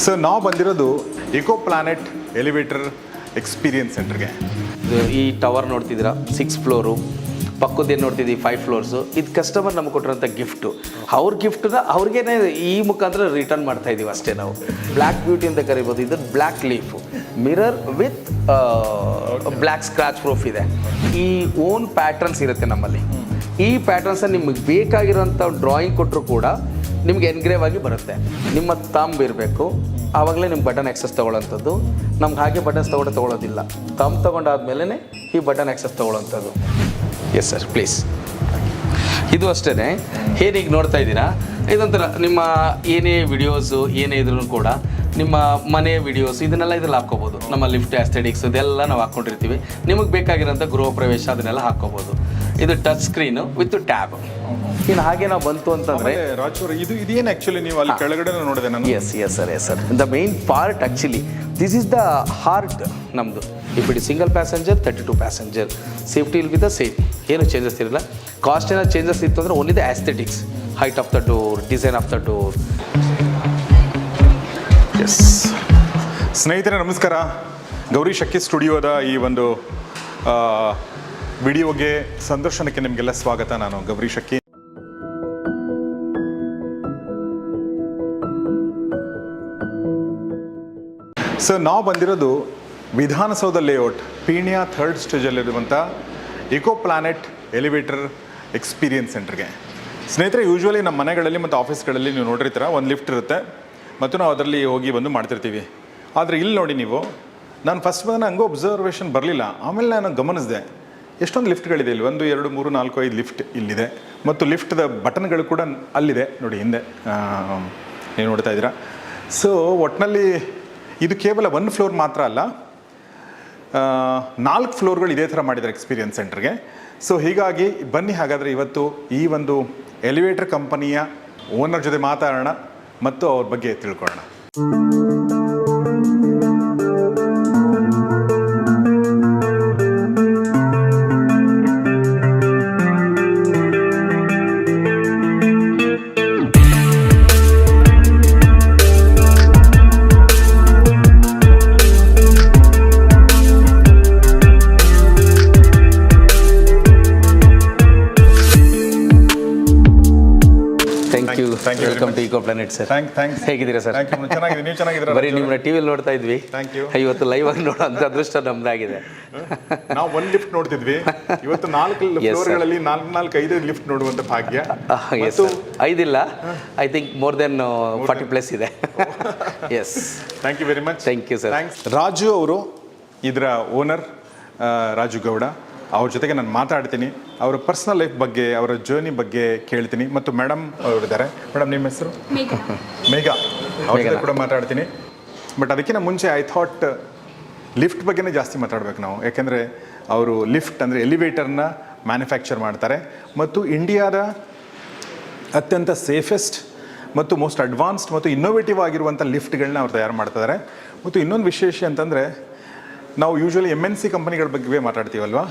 So ನಾವು ಬಂದಿರೋದು eco planet elevator experience ಸೆಂಟರ್ಗೆ. ಈ ಟವರ್ ನೋಡ್ತಿದ್ದೀರಾ 6 ಫ್ಲೋರು, ಪಕ್ಕದ್ದೇನು ನೋಡ್ತಿದ್ದೀವಿ 5 ಫ್ಲೋರ್ಸು. ಇದು ಕಸ್ಟಮರ್ ನಮಗೆ ಕೊಟ್ಟಿರೋಂಥ ಗಿಫ್ಟು. ಅವ್ರ ಗಿಫ್ಟನ್ನ ಅವ್ರಿಗೇನೆ ಈ ಮುಖಾಂತರ ರಿಟರ್ನ್ ಮಾಡ್ತಾ ಇದ್ದೀವಿ ಅಷ್ಟೇ. ನಾವು ಬ್ಲ್ಯಾಕ್ ಬ್ಯೂಟಿ ಅಂತ ಕರಿಬೋದು. ಇದು black leaf, mirror with black scratch proof ಇದೆ. ಈ ಓನ್ ಪ್ಯಾಟ್ರನ್ಸ್ ಇರುತ್ತೆ ನಮ್ಮಲ್ಲಿ. ಈ ಪ್ಯಾಟ್ರನ್ಸನ್ನು ನಿಮಗೆ ಬೇಕಾಗಿರೋಂಥ ಡ್ರಾಯಿಂಗ್ ಕೊಟ್ಟರು ಕೂಡ ನಿಮ್ಗೆ ಎನ್ಗ್ರೇವ್ ಆಗಿ ಬರುತ್ತೆ. ನಿಮ್ಮ ತಂಬ್ ಇರಬೇಕು, ಆವಾಗಲೇ ನಿಮ್ಮ ಬಟನ್ ಆಕ್ಸೆಸ್ ತೊಗೊಳ್ಳೋಂಥದ್ದು. ನಮ್ಗೆ ಹಾಗೆ ಬಟನ್ಸ್ ತೊಗೊಳ್ಳೋದಿಲ್ಲ. ತಂಬ್ ತೊಗೊಂಡಾದ್ಮೇಲೆ ಈ ಬಟನ್ ಆಕ್ಸೆಸ್ ತೊಗೊಳ್ಳೋಂಥದ್ದು. Yes sir, please. ಇದು ಅಷ್ಟೇ. ಏನೀಗ ನೋಡ್ತಾ ಇದ್ದೀರಾ, ಇದೊಂಥರ ನಿಮ್ಮ ಏನೇ ವಿಡಿಯೋಸು ಏನೇ ಇದ್ರೂ ಕೂಡ ನಿಮ್ಮ ಮನೆ ವಿಡಿಯೋಸ್ ಇದನ್ನೆಲ್ಲ ಇದ್ರಲ್ಲಿ ಹಾಕ್ಕೋಬೋದು. ನಮ್ಮ ಲಿಫ್ಟ್ ಆಸ್ಥೆಟಿಕ್ಸ್ ಇದೆಲ್ಲ ನಾವು ಹಾಕ್ಕೊಂಡಿರ್ತೀವಿ. ನಿಮಗೆ ಬೇಕಾಗಿರೋಂಥ ಗೃಹ ಪ್ರವೇಶ ಅದನ್ನೆಲ್ಲ ಹಾಕ್ಕೋಬೋದು. ಇದು ಟಚ್ ಸ್ಕ್ರೀನು ವಿತ್ ಟ್ಯಾಬ್. ಇನ್ನು ಹಾಗೆ ನಾವು ಬಂತು ಅಂತಂದರೆ ರಾಜೂರ್, ಇದು ಇದೇನು ಆ್ಯಕ್ಚುಲಿ ನೀವು ಅಲ್ಲಿ ಕೆಳಗಡೆ ನೋಡಿದೆ ನಾನು. Yes sir. The main part actually this is the heart ನಮ್ಮದು. If it single passenger 32 passenger, safety will be the same. ಏನು ಚೇಂಜಸ್ ಇರಲ್ಲ. ಕಾಸ್ಟ್ ಏನಾದ್ರು ಚೇಂಜಸ್ ಇತ್ತು ಅಂದರೆ only the aesthetics, height of the door, design of the door. Yes ಸ್ನೇಹಿತರೆ ನಮಸ್ಕಾರ. ಗೌರಿ ಶಕ್ಕಿ ಸ್ಟುಡಿಯೋದ ಈ ಒಂದು ವಿಡಿಯೋಗೆ ಸಂದರ್ಶನಕ್ಕೆ ನಿಮಗೆಲ್ಲ ಸ್ವಾಗತ. ನಾನು ಗೌರಿ ಶಕ್ಕಿ. ಸರ್, ನಾವು ಬಂದಿರೋದು ವಿಧಾನಸೌಧ ಲೇಔಟ್ ಪೀಣ್ಯ 3rd ಸ್ಟೇಜಲ್ಲಿರುವಂಥ ಇಕೋ ಪ್ಲಾನೆಟ್ ಎಲಿವೇಟರ್ ಎಕ್ಸ್ಪೀರಿಯನ್ಸ್ ಸೆಂಟರ್ಗೆ. ಸ್ನೇಹಿತರೆ, ಯೂಶ್ವಲಿ ನಮ್ಮ ಮನೆಗಳಲ್ಲಿ ಮತ್ತು ಆಫೀಸ್ಗಳಲ್ಲಿ ನೀವು ನೋಡಿರ್ತೀರ, ಒಂದು ಲಿಫ್ಟ್ ಇರುತ್ತೆ ಮತ್ತು ನಾವು ಅದರಲ್ಲಿ ಹೋಗಿ ಬಂದು ಮಾಡ್ತಿರ್ತೀವಿ. ಆದರೆ ಇಲ್ಲಿ ನೋಡಿ ನೀವು, ನಾನು ಫಸ್ಟ್ ಬಂದು ಹಂಗೂ ಅಬ್ಸರ್ವೇಷನ್ ಬರಲಿಲ್ಲ. ಆಮೇಲೆ ನಾನು ಗಮನಿಸಿದೆ ಎಷ್ಟೊಂದು ಲಿಫ್ಟ್ಗಳಿದೆ ಇಲ್ಲಿ. 1 2 3 4 5 ಲಿಫ್ಟ್ ಇಲ್ಲಿದೆ. ಮತ್ತು ಲಿಫ್ಟ್ದ ಬಟನ್ಗಳು ಕೂಡ ಅಲ್ಲಿದೆ ನೋಡಿ, ಹಿಂದೆ ನೀವು ನೋಡ್ತಾ ಇದ್ದೀರಾ. ಸೊ ಒಟ್ಟಿನಲ್ಲಿ ಇದು ಕೇವಲ 1 ಫ್ಲೋರ್ ಮಾತ್ರ ಅಲ್ಲ, 4 ಫ್ಲೋರ್ಗಳು ಇದೇ ಥರ ಮಾಡಿದ್ದಾರೆ ಎಕ್ಸ್ಪೀರಿಯನ್ಸ್ ಸೆಂಟರ್ಗೆ. ಸೊ ಹೀಗಾಗಿ ಬನ್ನಿ, ಹಾಗಾದರೆ ಇವತ್ತು ಈ ಒಂದು ಎಲಿವೇಟರ್ ಕಂಪನಿಯ ಓನರ್ ಜೊತೆ ಮಾತಾಡೋಣ ಮತ್ತು ಅವ್ರ ಬಗ್ಗೆ ತಿಳ್ಕೊಳ್ಳೋಣ. Welcome to eco planet sir. Thanks. ಹೇಗಿದ್ದೀರಾ ಸರ್? ಚೆನ್ನಾಗಿದೆ. ನೀವು ಚೆನ್ನಾಗಿದ್ದೀರಾ? ಬರೀ ನಿಮ್ಮನ್ನ ಟಿವಿಯಲ್ಲಿ ನೋಡ್ತಾ ಇದ್ವಿ. Thank you. ಇವತ್ತು ಲೈವ್ ಆಗಿ ನೋಡೋ ಅಂತ ಅದೃಷ್ಟ ನಮ್ದಾಗಿದೆ. ನಾವು 1 ಲಿಫ್ಟ್ ನೋಡ್ತಿದ್ವಿ, ಇವತ್ತು 4 ಫ್ಲೋರ್ಗಳಲ್ಲಿ 4-5 ಲಿಫ್ಟ್ ನೋಡುವಂಥ ಭಾಗ್ಯ. ಎಸ್, 5 ಇಲ್ಲ, ಐ ಥಿಂಕ್ ಮೋರ್ ದೆನ್ 40+ ಇದೆ. Yes, thank you very much. Thank you sir. Raju ಅವರು ಇದರ ಓನರ್, ರಾಜು ಗೌಡ. ಅವ್ರ ಜೊತೆಗೆ ನಾನು ಮಾತಾಡ್ತೀನಿ. ಅವರ ಪರ್ಸನಲ್ ಲೈಫ್ ಬಗ್ಗೆ, ಅವರ ಜರ್ನಿ ಬಗ್ಗೆ ಕೇಳ್ತೀನಿ. ಮತ್ತು ಮೇಡಮ್ ಅವರಿದ್ದಾರೆ. ಮೇಡಮ್, ನಿಮ್ಮ ಹೆಸರು? ಮೇಘಾ. ಅವ್ರ ಜೊತೆ ಕೂಡ ಮಾತಾಡ್ತೀನಿ. ಬಟ್ ಅದಕ್ಕಿಂತ ಮುಂಚೆ ಐ ಥಾಟ್ ಲಿಫ್ಟ್ ಬಗ್ಗೆನೇ ಜಾಸ್ತಿ ಮಾತಾಡಬೇಕು ನಾವು. ಯಾಕೆಂದರೆ ಅವರು ಲಿಫ್ಟ್ ಅಂದರೆ ಎಲಿವೇಟರ್ನ ಮ್ಯಾನುಫ್ಯಾಕ್ಚರ್ ಮಾಡ್ತಾರೆ ಮತ್ತು ಇಂಡಿಯಾದ ಅತ್ಯಂತ ಸೇಫೆಸ್ಟ್ ಮತ್ತು ಮೋಸ್ಟ್ ಅಡ್ವಾನ್ಸ್ಡ್ ಮತ್ತು ಇನ್ನೋವೇಟಿವ್ ಆಗಿರುವಂಥ ಲಿಫ್ಟ್ಗಳನ್ನ ಅವ್ರು ತಯಾರು ಮಾಡ್ತಿದ್ದಾರೆ. ಮತ್ತು ಇನ್ನೊಂದು ವಿಶೇಷ ಅಂತಂದರೆ, ನಾವು ಯೂಶ್ವಲಿ MNC ಕಂಪನಿಗಳ ಬಗ್ಗೆ ಮಾತಾಡ್ತೀವಲ್ವಾ,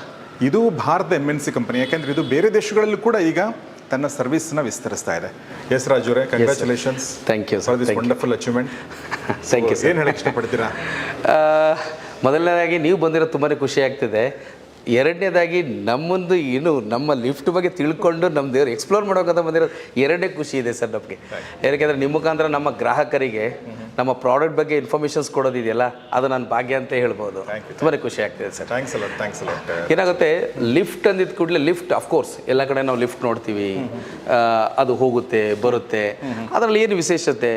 ಇದು ಭಾರತ MNC ಕಂಪನಿ. ಯಾಕೆಂದರೆ ಇದು ಬೇರೆ ದೇಶಗಳಲ್ಲೂ ಕೂಡ ಈಗ ತನ್ನ ಸರ್ವಿಸ್ನ ವಿಸ್ತರಿಸ್ತಾ ಇದೆ. ಎಸ್ ರಾಜುರೇ, congratulations. Thank you for this wonderful achievement. Thank you. ಏನು ಹೇಳಕ್ಕೆ ಇಷ್ಟಪಡ್ತೀರಾ? ಮೊದಲನೇದಾಗಿ ನೀವು ಬಂದಿರೋ ತುಂಬಾ ಖುಷಿ ಆಗ್ತಿದೆ. ಎರಡನೇದಾಗಿ ನಮ್ಮೊಂದು ಏನು ನಮ್ಮ ಲಿಫ್ಟ್ ಬಗ್ಗೆ ತಿಳ್ಕೊಂಡು ನಮ್ಮ ದೇವ್ರು ಎಕ್ಸ್ಪ್ಲೋರ್ ಮಾಡೋಕ್ಕಂತ ಬಂದಿರೋದು ಎರಡನೇ ಖುಷಿ ಇದೆ ಸರ್ ನಮಗೆ. ಯಾಕೆಂದರೆ ನಿಮ್ಮ ಮುಖಾಂತರ ನಮ್ಮ ಗ್ರಾಹಕರಿಗೆ ನಮ್ಮ ಪ್ರಾಡಕ್ಟ್ ಬಗ್ಗೆ ಇನ್ಫಾರ್ಮೇಷನ್ಸ್ ಕೊಡೋದಿದೆಯಲ್ಲ, ಅದು ನನ್ನ ಭಾಗ್ಯ ಅಂತ ಹೇಳ್ಬೋದು. ತುಂಬಾ ಖುಷಿ ಆಗ್ತಿದೆ ಸರ್. Thanks a lot. ಏನಾಗುತ್ತೆ, ಲಿಫ್ಟ್ ಅಂದಿದ್ದ ಕೂಡಲೇ ಲಿಫ್ಟ್ ಅಫ್ಕೋರ್ಸ್ ಎಲ್ಲ ಕಡೆ ನಾವು ಲಿಫ್ಟ್ ನೋಡ್ತೀವಿ, ಅದು ಹೋಗುತ್ತೆ ಬರುತ್ತೆ. ಅದರಲ್ಲಿ ಏನು ವಿಶೇಷತೆ,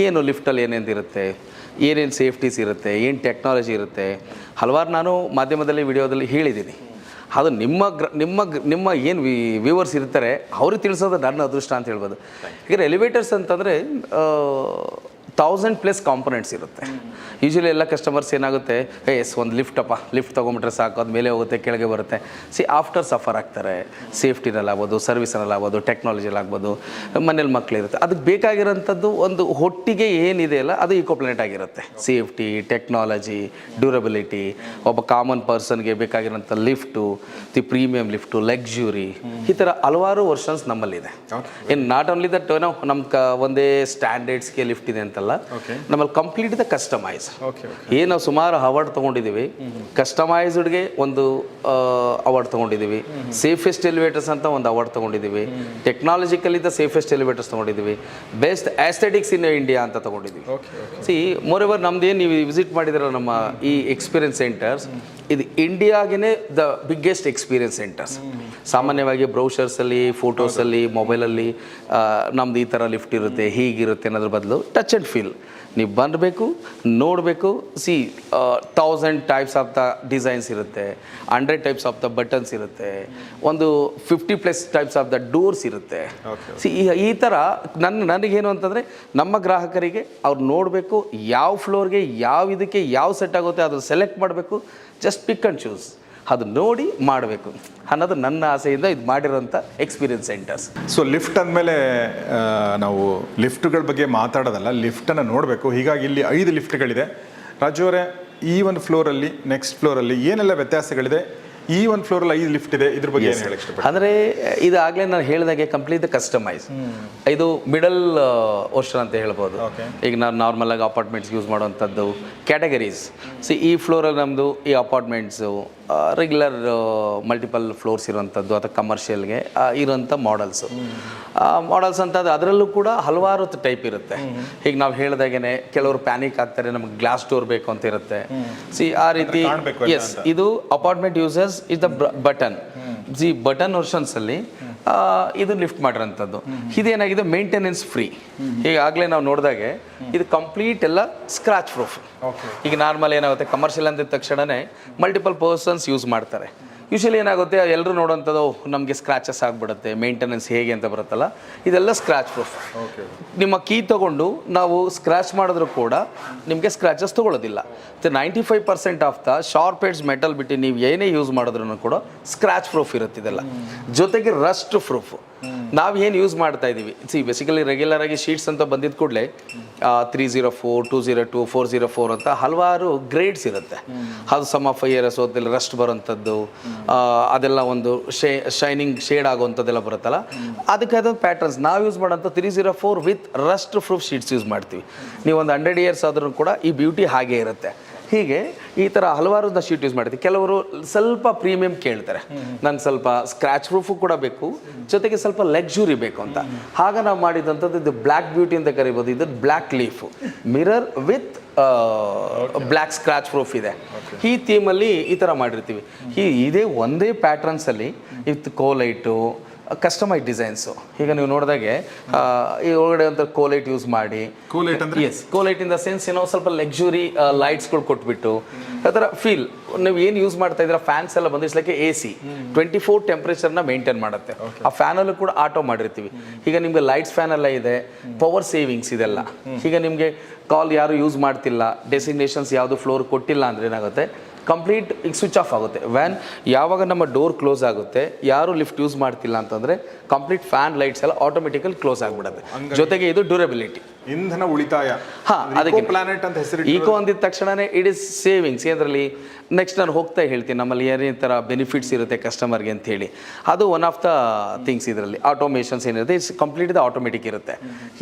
ಏನು ಲಿಫ್ಟಲ್ಲಿ ಏನೇನಿರುತ್ತೆ, ಏನೇನು ಸೇಫ್ಟೀಸ್ ಇರುತ್ತೆ, ಏನು ಟೆಕ್ನಾಲಜಿ ಇರುತ್ತೆ, ಹಲವಾರು ನಾನು ಮಾಧ್ಯಮದಲ್ಲಿ ವಿಡಿಯೋದಲ್ಲಿ ಹೇಳಿದ್ದೀನಿ. ಅದು ನಿಮ್ಮ ಏನು ವ್ಯೂವರ್ಸ್ ಇರ್ತಾರೆ ಅವ್ರಿಗೆ ತಿಳಿಸೋದು ನನ್ನ ಅದೃಷ್ಟ ಅಂತ ಹೇಳ್ಬೋದು. ಯಾಕಂದರೆ ಎಲಿವೇಟರ್ಸ್ ಅಂತಂದರೆ 1000+ ಕಾಂಪೊನೆಂಟ್ಸ್ ಇರುತ್ತೆ. ಯೂಶ್ವಲಿ ಎಲ್ಲ ಕಸ್ಟಮರ್ಸ್ ಏನಾಗುತ್ತೆ, ಒಂದು ಲಿಫ್ಟ್ ತೊಗೊಂಬಿಟ್ರೆ ಸಾಕು, ಅದು ಮೇಲೆ ಹೋಗುತ್ತೆ, ಕೆಳಗೆ ಬರುತ್ತೆ. ಆಫ್ಟರ್ ಸಫರ್ ಆಗ್ತಾರೆ. ಸೇಫ್ಟಿನಲ್ಲಾಗ್ಬೋದು, ಸರ್ವಿಸ್ನಲ್ಲಾಗ್ಬೋದು, ಟೆಕ್ನಾಲಜಿಲಾಗ್ಬೋದು, ಮನೇಲಿ ಮಕ್ಕಳಿರುತ್ತೆ. ಅದಕ್ಕೆ ಬೇಕಾಗಿರೋಂಥದ್ದು ಒಂದು ಒಟ್ಟಿಗೆ ಏನಿದೆ ಅಲ್ಲ, ಅದು ಇಕೋ ಪ್ಲಾನೆಟ್ ಆಗಿರುತ್ತೆ. ಸೇಫ್ಟಿ, ಟೆಕ್ನಾಲಜಿ, ಡ್ಯೂರಬಿಲಿಟಿ, ಒಬ್ಬ ಕಾಮನ್ ಪರ್ಸನ್ಗೆ ಬೇಕಾಗಿರೋಂಥ ಲಿಫ್ಟು, ಪ್ರೀಮಿಯಂ ಲಿಫ್ಟು, ಲಕ್ಸುರಿ, ಈ ಥರ ಹಲವಾರು ವರ್ಷನ್ಸ್ ನಮ್ಮಲ್ಲಿದೆ. ಇನ್ನು ನಾಟ್ ಓನ್ಲಿ ದಟ್, ನಮ್ಮ ಒಂದೇ ಸ್ಟ್ಯಾಂಡರ್ಡ್ಸ್ಗೆ ಲಿಫ್ಟ್ ಇದೆ ಅಂತಲ್ಲ, Okay. ನಮ್ಮಲ್ಲಿ ಕಂಪ್ಲೀಟ್ ದ ಕಸ್ಟಮೈಸ್. ಓಕೆ ಏನು ನಾವು ಸುಮಾರು ಅವಾರ್ಡ್ ತೊಗೊಂಡಿದ್ದೀವಿ. ಕಸ್ಟಮೈಸ್ಡ್ಗೆ ಒಂದು ಅವಾರ್ಡ್ ತೊಗೊಂಡಿದ್ದೀವಿ. ಸೇಫೆಸ್ಟ್ ಎಲಿವೇಟರ್ಸ್ ಅಂತ ಒಂದು ಅವಾರ್ಡ್ ತೊಗೊಂಡಿದ್ದೀವಿ. ಟೆಕ್ನಾಲಜಿಕಲಿ ದ ಸೇಫೆಸ್ಟ್ ಎಲಿವೇಟರ್ಸ್ ತೊಗೊಂಡಿದ್ದೀವಿ. ಬೆಸ್ಟ್ ಆಸ್ಥೆಟಿಕ್ಸ್ ಇನ್ ಇಂಡಿಯಾ ಅಂತ ತೊಗೊಂಡಿದ್ದೀವಿ. ಸಿ ಮೋರ್ ಎವರ್ ನಮ್ದೇನು ನೀವು ವಿಸಿಟ್ ಮಾಡಿದಿರಲ್ಲ ನಮ್ಮ ಈ ಎಕ್ಸ್ಪೀರಿಯನ್ಸ್ ಸೆಂಟರ್ಸ್, ಇದು ಇಂಡಿಯಾಗೇ ದ ಬಿಗ್ಗೆಸ್ಟ್ ಎಕ್ಸ್ಪೀರಿಯನ್ಸ್ ಸೆಂಟರ್ಸ್. ಸಾಮಾನ್ಯವಾಗಿ ಬ್ರೌಷರ್ಸಲ್ಲಿ, ಫೋಟೋಸಲ್ಲಿ, ಮೊಬೈಲಲ್ಲಿ ನಮ್ದು ಈ ಥರ ಲಿಫ್ಟ್ ಇರುತ್ತೆ, ಹೀಗಿರುತ್ತೆ ಅನ್ನೋದ್ರ ಬದಲು ಟಚ್ ಆ್ಯಂಡ್ ಫೀಲ್ ನೀವು ಬರಬೇಕು, ನೋಡಬೇಕು. C 1000 types of the designs ಇರುತ್ತೆ, 100 ಟೈಪ್ಸ್ ಆಫ್ ದ ಬಟನ್ಸ್ ಇರುತ್ತೆ, ಒಂದು 50+ ಟೈಪ್ಸ್ ಆಫ್ ದ ಡೋರ್ಸ್ ಇರುತ್ತೆ. ಸಿ ಈ ಥರ ನನಗೇನು ಅಂತಂದರೆ ನಮ್ಮ ಗ್ರಾಹಕರಿಗೆ ಅವ್ರು ನೋಡಬೇಕು, ಯಾವ ಫ್ಲೋರ್ಗೆ ಯಾವ ಇದಕ್ಕೆ ಯಾವ ಸೆಟ್ ಆಗುತ್ತೆ ಅದನ್ನು ಸೆಲೆಕ್ಟ್ ಮಾಡಬೇಕು. ಜಸ್ಟ್ ಪಿಕ್ ಆ್ಯಂಡ್ ಚೂಸ್, ಅದು ನೋಡಿ ಮಾಡಬೇಕು ಅನ್ನೋದು ನನ್ನ ಆಸೆಯಿಂದ ಇದು ಮಾಡಿರೋಂಥ ಎಕ್ಸ್ಪೀರಿಯನ್ಸ್ ಸೆಂಟರ್ಸ್. ಸೊ ಲಿಫ್ಟ್ ಅಂದಮೇಲೆ ನಾವು ಲಿಫ್ಟ್ಗಳ ಬಗ್ಗೆ ಮಾತಾಡೋದಲ್ಲ, ಲಿಫ್ಟನ್ನು ನೋಡಬೇಕು. ಹೀಗಾಗಿ ಇಲ್ಲಿ 5 ಲಿಫ್ಟ್ಗಳಿದೆ. ರಾಜು ಅವರೇ, ಈ ಒಂದು ಫ್ಲೋರಲ್ಲಿ ನೆಕ್ಸ್ಟ್ ಫ್ಲೋರಲ್ಲಿ ಏನೆಲ್ಲ ವ್ಯತ್ಯಾಸಗಳಿದೆ? ಈ ಒಂದು ಫ್ಲೋರಲ್ಲಿ 5 ಲಿಫ್ಟ್ ಇದೆ, ಇದ್ರ ಬಗ್ಗೆ ಏನು ಹೇಳಕ್ಕೆ ಇಷ್ಟಪಡ್ತೀನಿ? ಅಂದರೆ ಇದು ಆಗಲೇ ನಾನು ಹೇಳಿದಾಗೆ ಕಂಪ್ಲೀಟ್ ಕಸ್ಟಮೈಸ್. ಇದು ಮಿಡಲ್ ಓಷನ್ ಅಂತ ಹೇಳ್ಬೋದು. ಈಗ ನಾನು ನಾರ್ಮಲಾಗಿ ಅಪಾರ್ಟ್ಮೆಂಟ್ಸ್ ಯೂಸ್ ಮಾಡುವಂಥದ್ದು ಕ್ಯಾಟಗರೀಸ್. ಸಿ ಈ ಫ್ಲೋರಲ್ಲಿ ನಮ್ಮದು ಈ ಅಪಾರ್ಟ್ಮೆಂಟ್ಸು ರೆಗ್ಯುಲರ್ ಮಲ್ಟಿಪಲ್ ಫ್ಲೋರ್ಸ್ ಇರೋವಂಥದ್ದು ಅಥವಾ ಕಮರ್ಷಿಯಲ್ಗೆ ಇರೋಂಥ ಮಾಡಲ್ಸು. ಅಂತ ಅದರಲ್ಲೂ ಕೂಡ ಹಲವಾರು ಟೈಪ್ ಇರುತ್ತೆ. ಈಗ ನಾವು ಹೇಳಿದಾಗೇ ಕೆಲವರು ಪ್ಯಾನಿಕ್ ಆಗ್ತಾರೆ, ನಮಗೆ ಗ್ಲಾಸ್ ಡೋರ್ ಬೇಕು ಅಂತ ಇರುತ್ತೆ. ಸಿ ಆ ರೀತಿ ಎಸ್, ಇದು apartment users is the button. G button ವರ್ಷನ್ಸಲ್ಲಿ ಇದು ಲಿಫ್ಟ್ ಮಾಡಿರೋಂಥದ್ದು. ಇದೇನಾಗಿದೆ ಮೇಂಟೆನೆನ್ಸ್ ಫ್ರೀ. ಈಗಾಗಲೇ ನಾವು ನೋಡಿದಾಗೆ ಇದು ಕಂಪ್ಲೀಟ್ ಎಲ್ಲ ಸ್ಕ್ರಾಚ್ ಪ್ರೂಫ್. ಈಗ ನಾರ್ಮಲ್ ಏನಾಗುತ್ತೆ, ಕಮರ್ಷಿಯಲ್ ಅಂದಿದ ತಕ್ಷಣವೇ ಮಲ್ಟಿಪಲ್ ಪರ್ಸನ್ಸ್ ಯೂಸ್ ಮಾಡ್ತಾರೆ. ಯೂಶಲಿ ಏನಾಗುತ್ತೆ, ಎಲ್ಲರೂ ನೋಡೋಂಥದ್ದು ನಮಗೆ ಸ್ಕ್ರಾಚಸ್ ಆಗಿಬಿಡುತ್ತೆ, ಮೇಂಟೆನೆನ್ಸ್ ಹೇಗೆ ಅಂತ ಬರುತ್ತಲ್ಲ, ಇದೆಲ್ಲ ಸ್ಕ್ರಾಚ್ ಪ್ರೂಫ್. ನಿಮ್ಮ ಕೀ ತೊಗೊಂಡು ನಾವು ಸ್ಕ್ರಾಚ್ ಮಾಡಿದ್ರು ಕೂಡ ನಿಮಗೆ ಸ್ಕ್ರಾಚಸ್ ತೊಗೊಳ್ಳೋದಿಲ್ಲ. 95% of the sharp edge metal ಬಿಟ್ಟು ನೀವು ಏನೇ ಯೂಸ್ ಮಾಡಿದ್ರು ಕೂಡ ಸ್ಕ್ರಾಚ್ ಪ್ರೂಫ್ ಇರುತ್ತಿದೆಲ್ಲ. ಜೊತೆಗೆ ರಸ್ಟ್ ಪ್ರೂಫ್. ನಾವು ಏನು ಯೂಸ್ ಮಾಡ್ತಾ ಇದ್ದೀವಿ, ಬೇಸಿಕಲಿ ರೆಗ್ಯುಲರ್ ಆಗಿ ಶೀಟ್ಸ್ ಅಂತ ಬಂದಿದ್ದ ಕೂಡಲೇ 304, 202, 404 ಅಂತ ಹಲವಾರು ಗ್ರೇಡ್ಸ್ ಇರುತ್ತೆ. ಅದು ಸಮ್ ಆಫ್ ಇಯರ್ಸ್ ಹೋದಲ್ಲಿ ರಸ್ಟ್ ಬರೋಂಥದ್ದು, ಅದೆಲ್ಲ ಒಂದು ಶೈನಿಂಗ್ ಶೇಡ್ ಆಗುವಂಥದ್ದೆಲ್ಲ ಬರುತ್ತಲ್ಲ, ಅದಕ್ಕೆ ಅದೊಂದು ಪ್ಯಾಟರ್ನ್ಸ್. ನಾವು ಯೂಸ್ ಮಾಡೋಂಥ 304 with Rust proof sheets use ಮಾಡ್ತೀವಿ. ನೀವು ಒಂದು 100 ಇಯರ್ಸ್ ಆದ್ರೂ ಕೂಡ ಈ ಬ್ಯೂಟಿ ಹಾಗೇ ಇರುತ್ತೆ. ಹೀಗೆ ಈ ಥರ ಹಲವಾರು ಶೀಟ್ ಯೂಸ್ ಮಾಡ್ತೀವಿ. ಕೆಲವರು ಸ್ವಲ್ಪ ಪ್ರೀಮಿಯಂ ಕೇಳ್ತಾರೆ, ನಂಗೆ ಸ್ವಲ್ಪ ಸ್ಕ್ರಾಚ್ ಪ್ರೂಫು ಕೂಡ ಬೇಕು, ಜೊತೆಗೆ ಸ್ವಲ್ಪ ಲಕ್ಸುರಿ ಬೇಕು ಅಂತ. ಆಗ ನಾವು ಮಾಡಿದಂಥದ್ದು ಇದು ಬ್ಲ್ಯಾಕ್ ಬ್ಯೂಟಿ ಅಂತ ಕರಿಬೋದು. ಇದು black leaf mirror with black scratch proof ಇದೆ. ಈ ಥೀಮಲ್ಲಿ ಈ ಥರ ಮಾಡಿರ್ತೀವಿ. ಇದೇ ಒಂದೇ ಪ್ಯಾಟ್ರನ್ಸಲ್ಲಿ ವಿತ್ ಕೋಲೈಟು, ಕಸ್ಟಮೈಸ್ ಡಿಸೈನ್ಸು. ಈಗ ನೀವು ನೋಡಿದಾಗೆ ಈ ಒಳಗಡೆ ಒಂದು ಕೋಲೈಟ್ ಯೂಸ್ ಮಾಡಿ, ಕೋಲೈಟ್ ಇನ್ ದ ಸೆನ್ಸ್ ಏನೋ ಸ್ವಲ್ಪ ಲಕ್ಸುರಿ ಲೈಟ್ಸ್ಗಳು ಕೊಟ್ಬಿಟ್ಟು ಆ ಥರ ಫೀಲ್. ನೀವು ಏನು ಯೂಸ್ ಮಾಡ್ತಾ ಇದ್ದೀರಾ, ಫ್ಯಾನ್ಸ್ ಎಲ್ಲ ಬಂದು ಇಟ್ಸ್ ಲೈಕ್ AC 24 ಟೆಂಪ್ರೇಚರ್ನ ಮೇಂಟೈನ್ ಮಾಡುತ್ತೆ. ಆ ಫ್ಯಾನಲ್ಲೂ ಕೂಡ ಆಟೋ ಮಾಡಿರ್ತೀವಿ. ಈಗ ನಿಮಗೆ ಲೈಟ್ಸ್ ಫ್ಯಾನ್ ಎಲ್ಲ ಇದೆ, ಪವರ್ ಸೇವಿಂಗ್ಸ್ ಇದೆಲ್ಲ. ಈಗ ನಿಮಗೆ ಕಾಲ್ ಯಾರು ಯೂಸ್ ಮಾಡ್ತಿಲ್ಲ, ಡೆಸಿಗ್ನೇಷನ್ಸ್ ಯಾವುದು ಫ್ಲೋರ್ ಕೊಟ್ಟಿಲ್ಲ ಅಂದರೆ ಏನಾಗುತ್ತೆ, ಕಂಪ್ಲೀಟ್ ಈಗ ಸ್ವಿಚ್ ಆಫ್ ಆಗುತ್ತೆ. ವ್ಯಾನ್ ಯಾವಾಗ ನಮ್ಮ ಡೋರ್ ಕ್ಲೋಸ್ ಆಗುತ್ತೆ, ಯಾರು ಲಿಫ್ಟ್ ಯೂಸ್ ಮಾಡ್ತಿಲ್ಲ ಅಂತಂದರೆ ಕಂಪ್ಲೀಟ್ ಫ್ಯಾನ್ ಲೈಟ್ಸ್ ಎಲ್ಲ ಆಟೋಮೆಟಿಕಲಿ ಕ್ಲೋಸ್ ಆಗಿಬಿಡುತ್ತೆ. ಜೊತೆಗೆ ಇದು ಡ್ಯೂರಬಿಲಿಟಿ, ಇಂಧನ ಉಳಿತಾಯ. ಅದಕ್ಕೆ ಪ್ಲಾನೆಟ್ ಅಂತ ಹೆಸರು. ಈಕೋ ಅಂದಿದ ತಕ್ಷಣನೇ ಇಟ್ ಇಸ್ ಸೇವಿಂಗ್ಸ್. ಇದರಲ್ಲಿ ನೆಕ್ಸ್ಟ್ ನಾನು ಹೋಗ್ತಾ ಹೇಳ್ತೀನಿ ನಮ್ಮಲ್ಲಿ ಏನೇನು ಥರ ಬೆನಿಫಿಟ್ಸ್ ಇರುತ್ತೆ ಕಸ್ಟಮರ್ಗೆ ಅಂತ ಹೇಳಿ. ಅದು ಒನ್ ಆಫ್ ದ ಥಿಂಗ್ಸ್. ಇದರಲ್ಲಿ ಆಟೋಮೇಷನ್ಸ್ ಏನಿರುತ್ತೆ, ಇಟ್ಸ್ ಕಂಪ್ಲೀಟ್ ಆಟೋಮೆಟಿಕ್ ಇರುತ್ತೆ.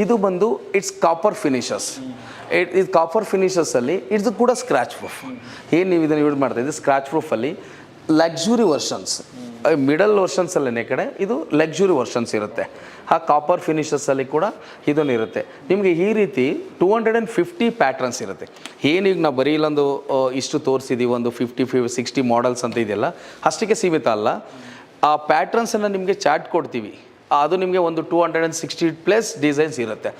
ಇದು ಬಂದು ಇಟ್ಸ್ ಕಾಪರ್ ಫಿನಿಷಸ್. ಇದು ಕಾಪರ್ ಫಿನಿಷಸಲ್ಲಿ ಇದು ಕೂಡ ಸ್ಕ್ರಾಚ್ ಪ್ರೂಫ್. ಏನು ನೀವು ಇದನ್ನು ಯೂಸ್ ಮಾಡ್ತಾ ಇದ್ದೀವಿ ಸ್ಕ್ರಾಚ್ ಪ್ರೂಫಲ್ಲಿ ಲಕ್ಸುರಿ ವರ್ಷನ್ಸ್, ಮಿಡಲ್ ವರ್ಷನ್ಸಲ್ಲೇ ಕಡೆ ಇದು ಲಕ್ಸುರಿ ವರ್ಷನ್ಸ್ ಇರುತ್ತೆ. ಆ ಕಾಪರ್ ಫಿನಿಷಸಲ್ಲಿ ಕೂಡ ಇದನ್ನು ಇರುತ್ತೆ. ನಿಮಗೆ ಈ ರೀತಿ 250 ಪ್ಯಾಟ್ರನ್ಸ್ ಇರುತ್ತೆ. ಏನೀಗ ನಾವು ಬರೀ ಇಲ್ಲೊಂದು ಇಷ್ಟು ತೋರಿಸಿದ್ದೀವಿ, ಒಂದು 50-60 ಮಾಡಲ್ಸ್ ಅಂತ ಇದೆಯಲ್ಲ, ಅಷ್ಟಕ್ಕೆ ಸೀಮಿತ ಅಲ್ಲ. ಆ ಪ್ಯಾಟ್ರನ್ಸನ್ನು ನಿಮಗೆ ಚಾರ್ಟ್ ಕೊಡ್ತೀವಿ. ಅದು ನಿಮಗೆ ಒಂದು 260+ ಡಿಸೈನ್ಸ್ ಇರುತ್ತೆ.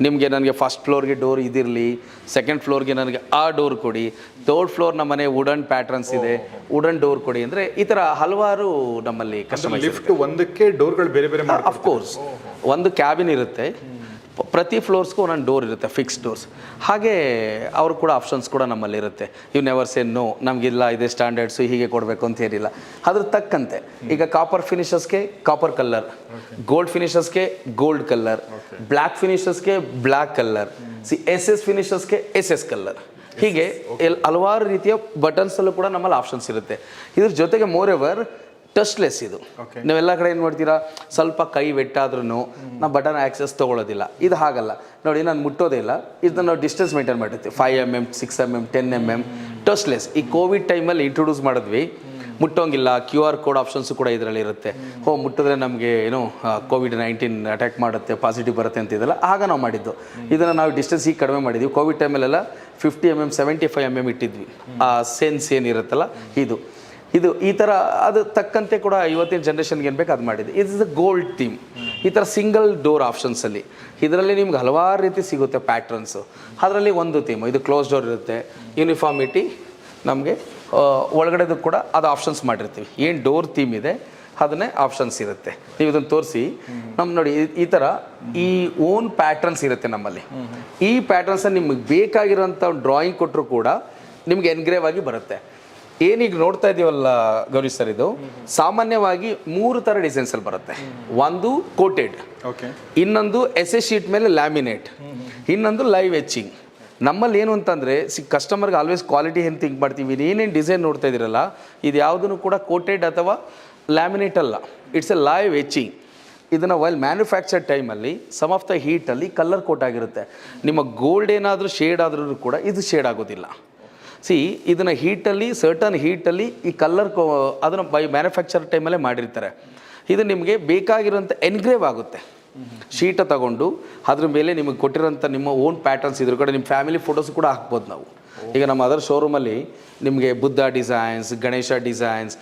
ನಿಮಗೆ ನನಗೆ ಫಸ್ಟ್ ಫ್ಲೋರ್ಗೆ ಡೋರ್ ಇದಿರಲಿ, ಸೆಕೆಂಡ್ ಫ್ಲೋರ್ಗೆ ನನಗೆ ಆ ಡೋರ್ ಕೊಡಿ, ಥರ್ಡ್ ಫ್ಲೋರ್ ನಮ್ಮನೆ ವುಡನ್ ಪ್ಯಾಟ್ರನ್ಸ್ ಇದೆ, ವುಡನ್ ಡೋರ್ ಕೊಡಿ ಅಂದರೆ ಈ ಥರ ಹಲವಾರು ನಮ್ಮಲ್ಲಿ ಕಸ್ಟಮೈಸ್. ಲಿಫ್ಟ್ ಒಂದಕ್ಕೆ ಡೋರ್ಗಳು ಬೇರೆ ಬೇರೆ ಮಾಡಿ, ಅಫ್ಕೋರ್ಸ್ ಒಂದು ಕ್ಯಾಬಿನ್ ಇರುತ್ತೆ, ಪ್ರತಿ ಫ್ಲೋರ್ಸ್ಗೂ ಒಂದೊಂದು ಡೋರ್ ಇರುತ್ತೆ, ಫಿಕ್ಸ್ ಡೋರ್ಸ್. ಹಾಗೆ ಅವರು ಕೂಡ ಆಪ್ಷನ್ಸ್ ಕೂಡ ನಮ್ಮಲ್ಲಿ ಇರುತ್ತೆ. ಯು ನೆವರ್ ಸೇ ನೋ, ನಮಗಿಲ್ಲ ಇದೇ ಸ್ಟ್ಯಾಂಡರ್ಡ್ಸು ಹೀಗೆ ಕೊಡಬೇಕು ಅಂತ ಏನಿಲ್ಲ. ಅದ್ರ ತಕ್ಕಂತೆ ಈಗ ಕಾಪರ್ ಫಿನಿಷಸ್ಗೆ ಕಾಪರ್ ಕಲರ್, ಗೋಲ್ಡ್ ಫಿನಿಷಸ್ಗೆ ಗೋಲ್ಡ್ ಕಲರ್, ಬ್ಲ್ಯಾಕ್ ಫಿನಿಷಸ್ಗೆ ಬ್ಲ್ಯಾಕ್ ಕಲರ್, SS ಫಿನಿಷಸ್ಗೆ SS ಕಲರ್. ಹೀಗೆ ಹಲವಾರು ರೀತಿಯ ಬಟನ್ಸಲ್ಲೂ ಕೂಡ ನಮ್ಮಲ್ಲಿ ಆಪ್ಷನ್ಸ್ ಇರುತ್ತೆ. ಇದ್ರ ಜೊತೆಗೆ ಮೋರ್ ಎವರ್ ಟಚ್ಲೆಸ್ ಇದು. ನೀವೆಲ್ಲ ಕಡೆ ಏನು ಮಾಡ್ತೀರಾ, ಸ್ವಲ್ಪ ಕೈ ವೆಟ್ಟಾದ್ರೂ ನಾವು ಬಟನ್ ಆಕ್ಸೆಸ್ ತೊಗೊಳ್ಳೋದಿಲ್ಲ. ಇದು ಹಾಗಲ್ಲ ನೋಡಿ, ನಾನು ಮುಟ್ಟೋದೇ ಇಲ್ಲ, ಇದನ್ನ ನಾವು ಡಿಸ್ಟೆನ್ಸ್ ಮೇಂಟೈನ್ ಮಾಡಿರ್ತೀವಿ. 5mm, 6mm, 10mm ಟಚ್ಲೆಸ್. ಈ ಕೋವಿಡ್ ಟೈಮಲ್ಲಿ ಇಂಟ್ರೊಡ್ಯೂಸ್ ಮಾಡಿದ್ವಿ, ಮುಟ್ಟೋಂಗಿಲ್ಲ. QR ಕೋಡ್ ಆಪ್ಷನ್ಸು ಕೂಡ ಇದರಲ್ಲಿ ಇರುತ್ತೆ. ಮುಟ್ಟಿದ್ರೆ ನಮಗೆ ಏನು COVID-19 ಅಟ್ಯಾಕ್ ಮಾಡುತ್ತೆ, ಪಾಸಿಟಿವ್ ಬರುತ್ತೆ ಅಂತಿದ್ದಲ್ಲ, ಆಗ ನಾವು ಮಾಡಿದ್ದು. ಇದನ್ನು ನಾವು ಡಿಸ್ಟೆನ್ಸ್ ಈಗ ಕಡಿಮೆ ಮಾಡಿದ್ವಿ. ಕೋವಿಡ್ ಟೈಮಲ್ಲೆಲ್ಲ 50mm, 75mm ಇಟ್ಟಿದ್ವಿ. ಆ ಸೆನ್ಸ್ ಏನಿರುತ್ತಲ್ಲ ಇದು ಈ ಥರ ಅದು ತಕ್ಕಂತೆ ಕೂಡ ಇವತ್ತಿನ ಜನ್ರೇಷನ್ಗೆ ಏನು ಬೇಕು ಅದು ಮಾಡಿದೆ. ಇದು ಇಸ್ ಅ ಗೋಲ್ಡ್ ಥೀಮ್. ಈ ಥರ ಸಿಂಗಲ್ ಡೋರ್ ಆಪ್ಷನ್ಸಲ್ಲಿ ಇದರಲ್ಲಿ ನಿಮ್ಗೆ ಹಲವಾರು ರೀತಿ ಸಿಗುತ್ತೆ ಪ್ಯಾಟ್ರನ್ಸು. ಅದರಲ್ಲಿ ಒಂದು ಥೀಮು, ಇದು ಕ್ಲೋಸ್ ಡೋರ್ ಇರುತ್ತೆ. ಯೂನಿಫಾರ್ಮಿಟಿ ನಮಗೆ ಒಳಗಡೆದು ಕೂಡ ಅದು ಆಪ್ಷನ್ಸ್ ಮಾಡಿರ್ತೀವಿ. ಏನು ಡೋರ್ ಥೀಮ್ ಇದೆ ಅದನ್ನೇ ಆಪ್ಷನ್ಸ್ ಇರುತ್ತೆ. ನೀವು ಇದನ್ನು ತೋರಿಸಿ ನೋಡಿ, ಈ ಥರ ಈ ಓನ್ ಪ್ಯಾಟ್ರನ್ಸ್ ಇರುತ್ತೆ ನಮ್ಮಲ್ಲಿ. ಈ ಪ್ಯಾಟ್ರನ್ಸನ್ನು ನಿಮಗೆ ಬೇಕಾಗಿರೋಂಥ ಡ್ರಾಯಿಂಗ್ ಕೊಟ್ಟರು ಕೂಡ ನಿಮ್ಗೆ ಎನ್ಗ್ರೇವ್ ಆಗಿ ಬರುತ್ತೆ. ಏನೀಗ ನೋಡ್ತಾ ಇದ್ದೀವಲ್ಲ ಗೌರಿ ಸರ್, ಇದು ಸಾಮಾನ್ಯವಾಗಿ 3 ಥರ ಡಿಸೈನ್ಸಲ್ಲಿ ಬರುತ್ತೆ. ಒಂದು ಕೋಟೆಡ್, ಇನ್ನೊಂದು SS ಶೀಟ್ ಮೇಲೆ ಲ್ಯಾಮಿನೇಟ್, ಇನ್ನೊಂದು ಲೈವ್ ಎಚಿಂಗ್. ನಮ್ಮಲ್ಲಿ ಏನು ಅಂತಂದರೆ ಕಸ್ಟಮರ್ಗೆ ಆಲ್ವೇಸ್ ಕ್ವಾಲಿಟಿ ಏನು ಥಿಂಕ್ ಮಾಡ್ತೀವಿ. ಏನೇನು ಡಿಸೈನ್ ನೋಡ್ತಾ ಇದ್ದೀರಲ್ಲ, ಇದು ಯಾವುದೂ ಕೂಡ ಕೋಟೆಡ್ ಅಥವಾ ಲ್ಯಾಮಿನೇಟ್ ಅಲ್ಲ, ಇಟ್ಸ್ ಎ ಲೈವ್ ಎಚಿಂಗ್. ಇದನ್ನು ವೈಲ್ ಮ್ಯಾನುಫ್ಯಾಕ್ಚರ್ ಟೈಮಲ್ಲಿ ಸಮ್ ಆಫ್ ದ ಹೀಟಲ್ಲಿ ಕಲರ್ ಕೋಟ್ ಆಗಿರುತ್ತೆ. ನಿಮ್ಮ ಗೋಲ್ಡ್ ಏನಾದರೂ ಶೇಡ್ ಆದ್ರೂ ಕೂಡ ಇದು ಶೇಡ್ ಆಗೋದಿಲ್ಲ. ಇದನ್ನು ಹೀಟಲ್ಲಿ, ಸರ್ಟನ್ ಹೀಟಲ್ಲಿ ಈ ಕಲರ್ ಅದನ್ನು ಬೈ ಮ್ಯಾನುಫ್ಯಾಕ್ಚರ್ ಟೈಮಲ್ಲೇ ಮಾಡಿರ್ತಾರೆ. ಇದು ನಿಮಗೆ ಬೇಕಾಗಿರೋಂಥ ಎನ್ಗ್ರೇವ್ ಆಗುತ್ತೆ. ಶೀಟ ತಗೊಂಡು ಅದ್ರ ಮೇಲೆ ನಿಮಗೆ ಕೊಟ್ಟಿರೋಂಥ ನಿಮ್ಮ ಓನ್ ಪ್ಯಾಟರ್ನ್ಸ್ ಇದ್ರ ಕಡೆ ನಿಮ್ಮ ಫ್ಯಾಮಿಲಿ ಫೋಟೋಸ್ ಕೂಡ ಹಾಕ್ಬೋದು ನಾವು. ಈಗ ನಮ್ಮ ಅದರ್ ಶೋರೂಮಲ್ಲಿ ನಿಮಗೆ ಬುದ್ಧ ಡಿಸೈನ್ಸ್, ಗಣೇಶ ಡಿಸೈನ್ಸ್,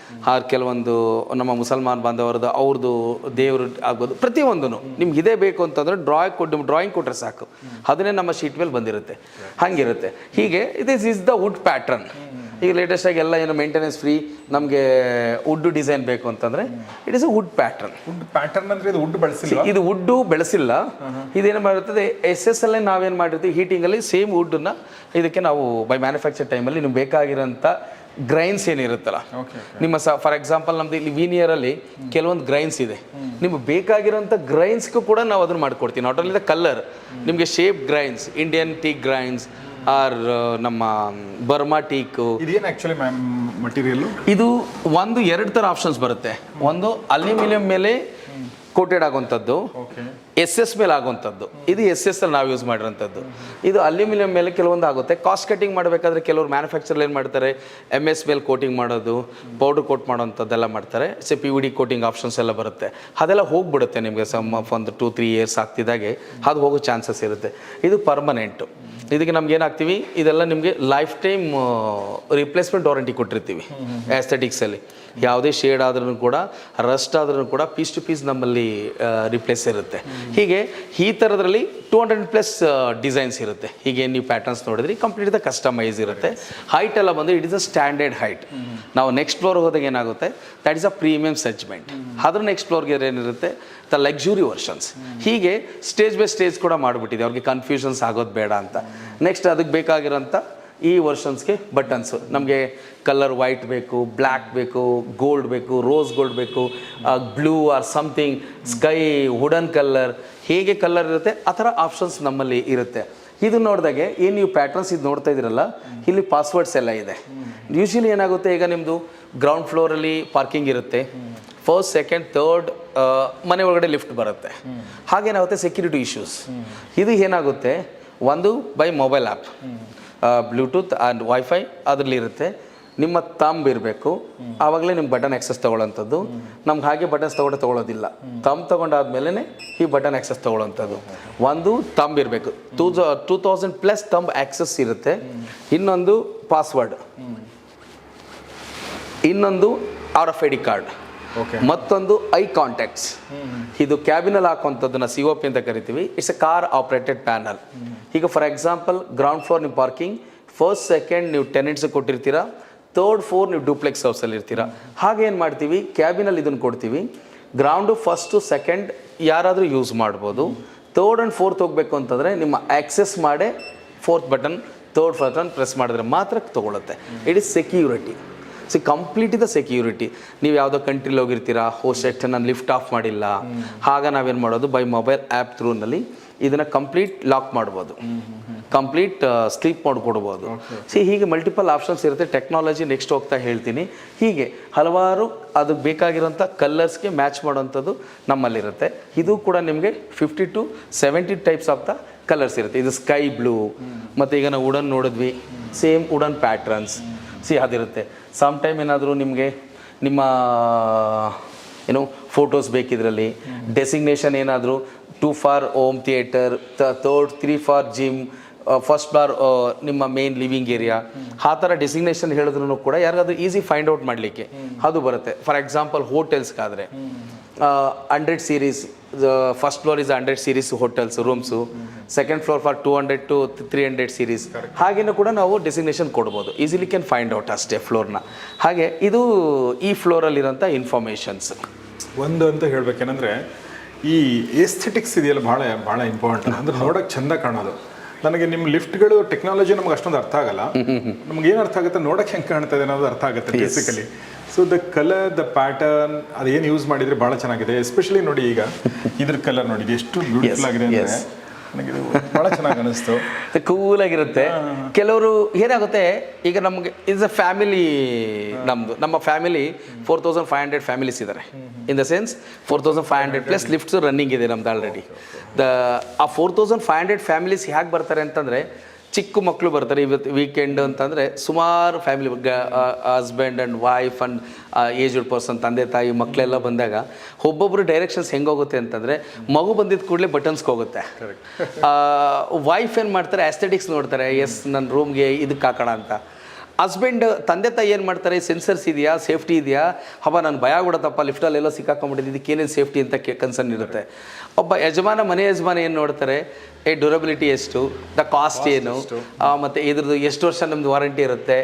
ಕೆಲವೊಂದು ನಮ್ಮ ಮುಸಲ್ಮಾನ್ ಬಾಂಧವರದ್ದು ಅವ್ರದ್ದು ದೇವರು ಆಗ್ಬೋದು, ಪ್ರತಿಯೊಂದೂ ನಿಮ್ಗೆ ಇದೇ ಬೇಕು ಅಂತಂದರೆ ಡ್ರಾಯಿಂಗ್ ಕೊಟ್ಟರೆ ಸಾಕು, ಅದನ್ನೇ ನಮ್ಮ ಶೀಟ್ ಮೇಲೆ ಬಂದಿರುತ್ತೆ. ಹಾಗಿರುತ್ತೆ. ಹೀಗೆ this is the wood pattern. ಈಗ ಲೇಟೆಸ್ಟಾಗಿ ಎಲ್ಲ ಏನು ಮೇಂಟೆನೆನ್ಸ್ ಫ್ರೀ ನಮಗೆ ವುಡ್ ಡಿಸೈನ್ ಬೇಕು ಅಂತಂದರೆ it is a wood pattern. ಅಂದರೆ ಇದು ವುಡ್ ಬೆಳೆಸಿಲ್ಲ, ಇದು ವುಡ್ಡು ಬೆಳೆಸಿಲ್ಲ. ಇದೇನು ಮಾಡಿರ್ತದೆ, SS ಅಲ್ಲೇ ನಾವೇನು ಮಾಡಿರ್ತೀವಿ, ಹೀಟಿಂಗಲ್ಲಿ ಸೇಮ್ ವುಡ್ಡನ್ನು ಇದಕ್ಕೆ ನಾವು ಬೈ ಮ್ಯಾನುಫ್ಯಾಕ್ಚರ್ ಟೈಮಲ್ಲಿ ನಿಮ್ಗೆ ಬೇಕಾಗಿರೋಂಥ ಗ್ರೈನ್ಸ್ ಏನಿರುತ್ತಲ್ಲ, ನಿಮ್ಮ ಫಾರ್ ಎಕ್ಸಾಂಪಲ್ ನಮ್ದು ಇಲ್ಲಿ ವೀನಿಯರಲ್ಲಿ ಕೆಲವೊಂದು ಗ್ರೈನ್ಸ್ ಇದೆ, ನಿಮ್ಗೆ ಬೇಕಾಗಿರೋಂಥ ಗ್ರೈನ್ಸ್ಗೂ ಕೂಡ ನಾವು ಅದನ್ನು ಮಾಡಿಕೊಡ್ತೀವಿ. ನಾಟ್ ಓನ್ಲಿ ದ ಕಲರ್, ನಿಮಗೆ shape grains, Indian teak grains R ನಮ್ಮ ಬರ್ಮಾ ಟೀಕು. ಇದೇನು ಆ್ಯಕ್ಚುಲಿ ಮಟೀರಿಯಲ್? ಇದು ಒಂದು 2 ಥರ ಆಪ್ಷನ್ಸ್ ಬರುತ್ತೆ. ಒಂದು ಅಲ್ಯೂಮಿನಿಯಂ ಮೇಲೆ ಕೋಟೆಡ್ ಆಗುವಂಥದ್ದು, SS ಮೇಲೆ ಆಗುವಂಥದ್ದು. ಇದು SS ಅಲ್ಲಿ ನಾವು ಯೂಸ್ ಮಾಡಿರೋಂಥದ್ದು. ಇದು ಅಲ್ಯೂಮಿನಿಯಂ ಮೇಲೆ ಕೆಲವೊಂದು ಆಗುತ್ತೆ. ಕಾಸ್ಟ್ ಕಟಿಂಗ್ ಮಾಡಬೇಕಾದ್ರೆ ಕೆಲವರು ಮ್ಯಾನುಫ್ಯಾಕ್ಚರ್ ಏನು ಮಾಡ್ತಾರೆ, MS ಮೇಲೆ ಕೋಟಿಂಗ್ ಮಾಡೋದು, ಪೌಡರ್ ಕೋಟ್ ಮಾಡೋಂಥದ್ದೆಲ್ಲ ಮಾಡ್ತಾರೆ. PVD ಕೋಟಿಂಗ್ ಆಪ್ಷನ್ಸ್ ಎಲ್ಲ ಬರುತ್ತೆ. ಅದೆಲ್ಲ ಹೋಗ್ಬಿಡುತ್ತೆ ನಿಮಗೆ ಒಂದು 2-3 ಇಯರ್ಸ್ ಆಗ್ತಿದ್ದಾಗೆ ಅದು ಹೋಗೋ ಚಾನ್ಸಸ್ ಇರುತ್ತೆ. ಇದು ಪರ್ಮನೆಂಟು. ಇದಕ್ಕೆ ನಮ್ಗೆ ಏನಾಗ್ತೀವಿ, ಇದೆಲ್ಲ ನಿಮಗೆ ಲೈಫ್ ಟೈಮ್ ರಿಪ್ಲೇಸ್ಮೆಂಟ್ ವಾರಂಟಿ ಕೊಟ್ಟಿರ್ತೀವಿ. ಆಸ್ಥೆಟಿಕ್ಸಲ್ಲಿ ಯಾವುದೇ ಶೇಡ್ ಆದ್ರೂ ಕೂಡ, ರಸ್ಟ್ ಆದ್ರೂ ಕೂಡ ಪೀಸ್ ಟು ಪೀಸ್ ನಮ್ಮಲ್ಲಿ ರಿಪ್ಲೇಸ್ ಇರುತ್ತೆ. ಹೀಗೆ ಈ ಥರದ್ರಲ್ಲಿ 200+ ಡಿಸೈನ್ಸ್ ಇರುತ್ತೆ. ಹೀಗೆ ನೀವು ಪ್ಯಾಟರ್ನ್ಸ್ ನೋಡಿದ್ರಿ, ಕಂಪ್ಲೀಟ್ ದ ಕಸ್ಟಮೈಸ್ ಇರುತ್ತೆ. ಹೈಟ್ ಎಲ್ಲ ಬಂದು it is a standard height. ನಾವು ನೆಕ್ಸ್ಟ್ ಫ್ಲೋರ್ ಹೋದಾಗ ಏನಾಗುತ್ತೆ, that is a premium segment. ಅದ್ರ ನೆಕ್ಸ್ಟ್ ಫ್ಲೋರ್ಗೆ ಏನಿರುತ್ತೆ, ದ ಲಕ್ಸುರಿ ವರ್ಷನ್ಸ್. ಹೀಗೆ ಸ್ಟೇಜ್ ಬೈ ಸ್ಟೇಜ್ ಕೂಡ ಮಾಡಿಬಿಟ್ಟಿದೆ, ಅವ್ರಿಗೆ ಕನ್ಫ್ಯೂಷನ್ಸ್ ಆಗೋದು ಬೇಡ ಅಂತ. ನೆಕ್ಸ್ಟ್ ಅದಕ್ಕೆ ಬೇಕಾಗಿರೋಂಥ ಈ ವರ್ಷನ್ಸ್ಗೆ ಬಟನ್ಸು, ನಮಗೆ ಕಲರ್ ವೈಟ್ ಬೇಕು, ಬ್ಲ್ಯಾಕ್ ಬೇಕು, ಗೋಲ್ಡ್ ಬೇಕು, ರೋಸ್ ಗೋಲ್ಡ್ ಬೇಕು, blue R something, sky, wooden colour, ಹೇಗೆ ಕಲರ್ ಇರುತ್ತೆ ಆ ಥರ ಆಪ್ಷನ್ಸ್ ನಮ್ಮಲ್ಲಿ ಇರುತ್ತೆ. ಇದು ನೋಡಿದಾಗೆ ಏನು ನೀವು ಪ್ಯಾಟ್ರನ್ಸ್ ಇದು ನೋಡ್ತಾ ಇದ್ದೀರಲ್ಲ, ಇಲ್ಲಿ ಪಾಸ್ವರ್ಡ್ಸ್ ಎಲ್ಲ ಇದೆ. ಯೂಶ್ವಲಿ ಏನಾಗುತ್ತೆ, ಈಗ ನಿಮ್ಮದು ಗ್ರೌಂಡ್ ಫ್ಲೋರಲ್ಲಿ ಪಾರ್ಕಿಂಗ್ ಇರುತ್ತೆ, 1st, 2nd, 3rd ಮನೆ ಒಳಗಡೆ ಲಿಫ್ಟ್ ಬರುತ್ತೆ. ಹಾಗೇನಾಗುತ್ತೆ, ಸೆಕ್ಯೂರಿಟಿ ಇಶ್ಯೂಸ್. ಇದು ಏನಾಗುತ್ತೆ, ಒಂದು by mobile app, Bluetooth and wifi ಅದರಲ್ಲಿ ಇರುತ್ತೆ. ನಿಮ್ಮ ತಂಬ್ ಇರಬೇಕು, ಆವಾಗಲೇ ನಿಮ್ಮ ಬಟನ್ ಆಕ್ಸೆಸ್ ತೊಗೊಳ್ಳೋಂಥದ್ದು. ನಮ್ಗೆ ಹಾಗೆ ಬಟನ್ಸ್ ತೊಗೊಳ್ಳೋದಿಲ್ಲ, ತಂಬ್ ತೊಗೊಂಡಾದ್ಮೇಲೆ ಈ ಬಟನ್ ಆಕ್ಸೆಸ್ ತೊಗೊಳ್ಳೋಂಥದ್ದು. ಒಂದು ತಂಬ್ ಇರಬೇಕು, 2000+ ತಂಬ್ ಆಕ್ಸೆಸ್ ಇರುತ್ತೆ. ಇನ್ನೊಂದು ಪಾಸ್ವರ್ಡ್, ಇನ್ನೊಂದು RFID ಕಾರ್ಡ್, ಮತ್ತೊಂದು ಐ ಕಾಂಟ್ಯಾಕ್ಟ್ಸ್. ಇದು ಕ್ಯಾಬಿನಲ್ಲಿ ಹಾಕುವಂಥದ್ದನ್ನ COP ಅಂತ ಕರಿತೀವಿ. It's A car operated panel. ಈಗ ಫಾರ್ ಎಕ್ಸಾಂಪಲ್ ಗ್ರೌಂಡ್ ಫ್ಲೋರ್ ನಿಮ್ಮ ಪಾರ್ಕಿಂಗ್, 1st, 2nd ನೀವು ಟೆನೆಂಟ್ಸ್ ಕೊಟ್ಟಿರ್ತೀರಾ, 3rd, 4th ನೀವು ಡೂಪ್ಲೆಕ್ಸ್ ಹೌಸಲ್ಲಿ ಇರ್ತೀರಾ. ಹಾಗೆ ಏನು ಮಾಡ್ತೀವಿ, ಕ್ಯಾಬಿನಲ್ಲಿ ಇದನ್ನು ಕೊಡ್ತೀವಿ. ಗ್ರೌಂಡು 1st, 2nd ಯಾರಾದರೂ ಯೂಸ್ ಮಾಡ್ಬೋದು. 3rd and 4th ಹೋಗಬೇಕು ಅಂತಂದರೆ ನಿಮ್ಮ ಆಕ್ಸೆಸ್ ಮಾಡೇ 4th button, 3rd button press ಮಾಡಿದ್ರೆ ಮಾತ್ರ ತೊಗೊಳುತ್ತೆ. It is security. ಕಂಪ್ಲೀಟ್ ಇದೆ ಸೆಕ್ಯೂರಿಟಿ. ನೀವು ಯಾವುದೋ ಕಂಟ್ರಿಲಿ ಹೋಗಿರ್ತೀರಾ, ಹೋಸ್ಟ್ ನಾನು ಲಿಫ್ಟ್ ಆಫ್ ಮಾಡಿಲ್ಲ, ಆಗ ನಾವೇನು ಮಾಡೋದು, ಬೈ ಮೊಬೈಲ್ ಆ್ಯಪ್ ಥ್ರೂನಲ್ಲಿ ಇದನ್ನು ಕಂಪ್ಲೀಟ್ ಲಾಕ್ ಮಾಡ್ಬೋದು, ಕಂಪ್ಲೀಟ್ ಸ್ಲೀಪ್ ಮಾಡಿಕೊಡ್ಬೋದು. ಹೀಗೆ ಮಲ್ಟಿಪಲ್ ಆಪ್ಷನ್ಸ್ ಇರುತ್ತೆ. ಟೆಕ್ನಾಲಜಿ ನೆಕ್ಸ್ಟ್ ಹೋಗ್ತಾ ಹೇಳ್ತೀನಿ. ಹೀಗೆ ಹಲವಾರು ಅದಕ್ಕೆ ಬೇಕಾಗಿರೋಂಥ ಕಲರ್ಸ್ಗೆ ಮ್ಯಾಚ್ ಮಾಡೋವಂಥದ್ದು ನಮ್ಮಲ್ಲಿರುತ್ತೆ. ಇದು ಕೂಡ ನಿಮಗೆ 50 to 70 types of the colours ಇರುತ್ತೆ. ಇದು ಸ್ಕೈ ಬ್ಲೂ, ಮತ್ತು ಈಗ ನಾವು ವುಡನ್ ನೋಡಿದ್ವಿ, ಸೇಮ್ ವುಡನ್ ಪ್ಯಾಟ್ರನ್ಸ್ ಅದಿರುತ್ತೆ. ಸಮ್ ಟೈಮ್ ಏನಾದರೂ ನಿಮಗೆ ನಿಮ್ಮ ಏನು ಫೋಟೋಸ್ ಬೇಕಿದ್ರಲ್ಲಿ, ಡೆಸಿಗ್ನೇಷನ್ ಏನಾದರೂ 2 for home theatre, 3 for gym, first floor ನಿಮ್ಮ ಮೇನ್ ಲಿವಿಂಗ್ ಏರಿಯಾ, ಆ ಥರ ಡೆಸಿಗ್ನೇಷನ್ ಹೇಳಿದ್ರು ಕೂಡ ಯಾರಿಗಾದ್ರೂ ಈಸಿ ಫೈಂಡ್ ಔಟ್ ಮಾಡಲಿಕ್ಕೆ ಅದು ಬರುತ್ತೆ. ಫಾರ್ ಎಕ್ಸಾಂಪಲ್ ಹೋಟೆಲ್ಸ್ಗಾದರೆ 100 series, first floor is 100 series hotels rooms, second floor for 200 to 300 series, ಹಾಗೇನೂ ಕೂಡ ನಾವು ಡೆಸಿಗ್ನೇಷನ್ ಕೊಡ್ಬೋದು. ಈಸಿಲಿ ಕ್ಯಾನ್ ಫೈಂಡ್ ಔಟ್ ಅಷ್ಟೇ ಫ್ಲೋರ್ನ. ಹಾಗೆ ಇದು ಈ ಫ್ಲೋರಲ್ಲಿರೋಂಥ ಇನ್ಫಾರ್ಮೇಷನ್ಸ್. ಒಂದು ಅಂತ ಹೇಳ್ಬೇಕೇನಂದರೆ ಈ ಎಸ್ಥೆಟಿಕ್ಸ್ ಇದೆಯಲ್ಲ ಭಾಳ ಭಾಳ ಇಂಪಾರ್ಟೆಂಟ್. ಅಂದ್ರೆ ನೋಡೋಕೆ ಚಂದ ಕಾಣೋದು. ನನಗೆ ನಿಮ್ಮ ಲಿಫ್ಟ್ಗಳು ಟೆಕ್ನಾಲಜಿ ನಮ್ಗೆ ಅಷ್ಟೊಂದು ಅರ್ಥ ಆಗಲ್ಲ. ನಮ್ಗೆ ಏನು ಅರ್ಥ ಆಗುತ್ತೆ, ನೋಡೋಕೆ ಹೆಂಗೆ ಕಾಣ್ತದೆ ಅನ್ನೋದು ಅರ್ಥ ಆಗುತ್ತೆ basically. So the colour, the pattern, ಅದೇನು ಯೂಸ್ ಮಾಡಿದರೆ ಭಾಳ ಚೆನ್ನಾಗಿದೆ. ಎಸ್ಪೆಷಲಿ ನೋಡಿ ಈಗ ಇದ್ರ ಕಲರ್ ನೋಡಿ ಎಷ್ಟು ಬ್ಯೂಟಿಫುಲ್ ಆಗಿದೆ ಅಂದರೆ ನನಗೆ ಭಾಳ ಚೆನ್ನಾಗಿ ಅನಿಸ್ತು. ಕೂಲಾಗಿರುತ್ತೆ. ಕೆಲವರು ಏನಾಗುತ್ತೆ, ಈಗ ನಮಗೆ ಇಸ್ ಅ ಫ್ಯಾಮಿಲಿ, ನಮ್ಮ ಫ್ಯಾಮಿಲಿ 4500 ಫ್ಯಾಮಿಲೀಸ್ ಇದ್ದಾರೆ. ಇನ್ the sense 4500 plus lifts running ಇದೆ ನಮ್ದು ಆಲ್ರೆಡಿ. ಆ 4500 ಫ್ಯಾಮಿಲೀಸ್ ಹೇಗೆ ಬರ್ತಾರೆ ಅಂತಂದರೆ, ಚಿಕ್ಕ ಮಕ್ಕಳು ಬರ್ತಾರೆ. ಇವತ್ತು ವೀಕೆಂಡ್ ಅಂತಂದರೆ ಸುಮಾರು family, husband and wife and aged person, ತಂದೆ ತಾಯಿ ಮಕ್ಕಳೆಲ್ಲ ಬಂದಾಗ ಒಬ್ಬೊಬ್ಬರು ಡೈರೆಕ್ಷನ್ಸ್ ಹೆಂಗೋಗುತ್ತೆ ಅಂತಂದರೆ, ಮಗು ಬಂದಿದ್ದ ಕೂಡಲೇ ಬಟನ್ಸ್ಗೆ ಹೋಗುತ್ತೆ. ವೈಫ್ ಏನು ಮಾಡ್ತಾರೆ, ಆಸ್ಥೆಟಿಕ್ಸ್ ನೋಡ್ತಾರೆ, ಎಸ್ ನನ್ನ ರೂಮ್ಗೆ ಇದಕ್ಕೆ ಹಾಕೋಣ ಅಂತ. ಹಸ್ಬೆಂಡ್, ತಂದೆ ತಾಯಿ ಏನು ಮಾಡ್ತಾರೆ, ಸೆನ್ಸರ್ಸ್ ಇದೆಯಾ, ಸೇಫ್ಟಿ ಇದೆಯಾ, ನಾನು ಭಯ ಬಿಡತ್ತಪ್ಪ ಲಿಫ್ಟಲ್ಲಿ ಎಲ್ಲೋ ಸಿಕ್ಕಾಕೊಂಡ್ಬಿಟ್ಟಿದ್ದು, ಇದಕ್ಕೆ ಏನೇನು ಸೇಫ್ಟಿ ಅಂತ ಕನ್ಸರ್ನ್ ಇರುತ್ತೆ. ಒಬ್ಬ ಮನೆ ಯಜಮಾನ ಏನು ನೋಡ್ತಾರೆ, ಡ್ಯೂರಬಿಲಿಟಿ ಎಷ್ಟು, ದ ಕಾಸ್ಟ್ ಏನು, ಮತ್ತು ಇದ್ರದ್ದು ಎಷ್ಟು ವರ್ಷ ನಮ್ಮದು ವಾರಂಟಿ ಇರುತ್ತೆ,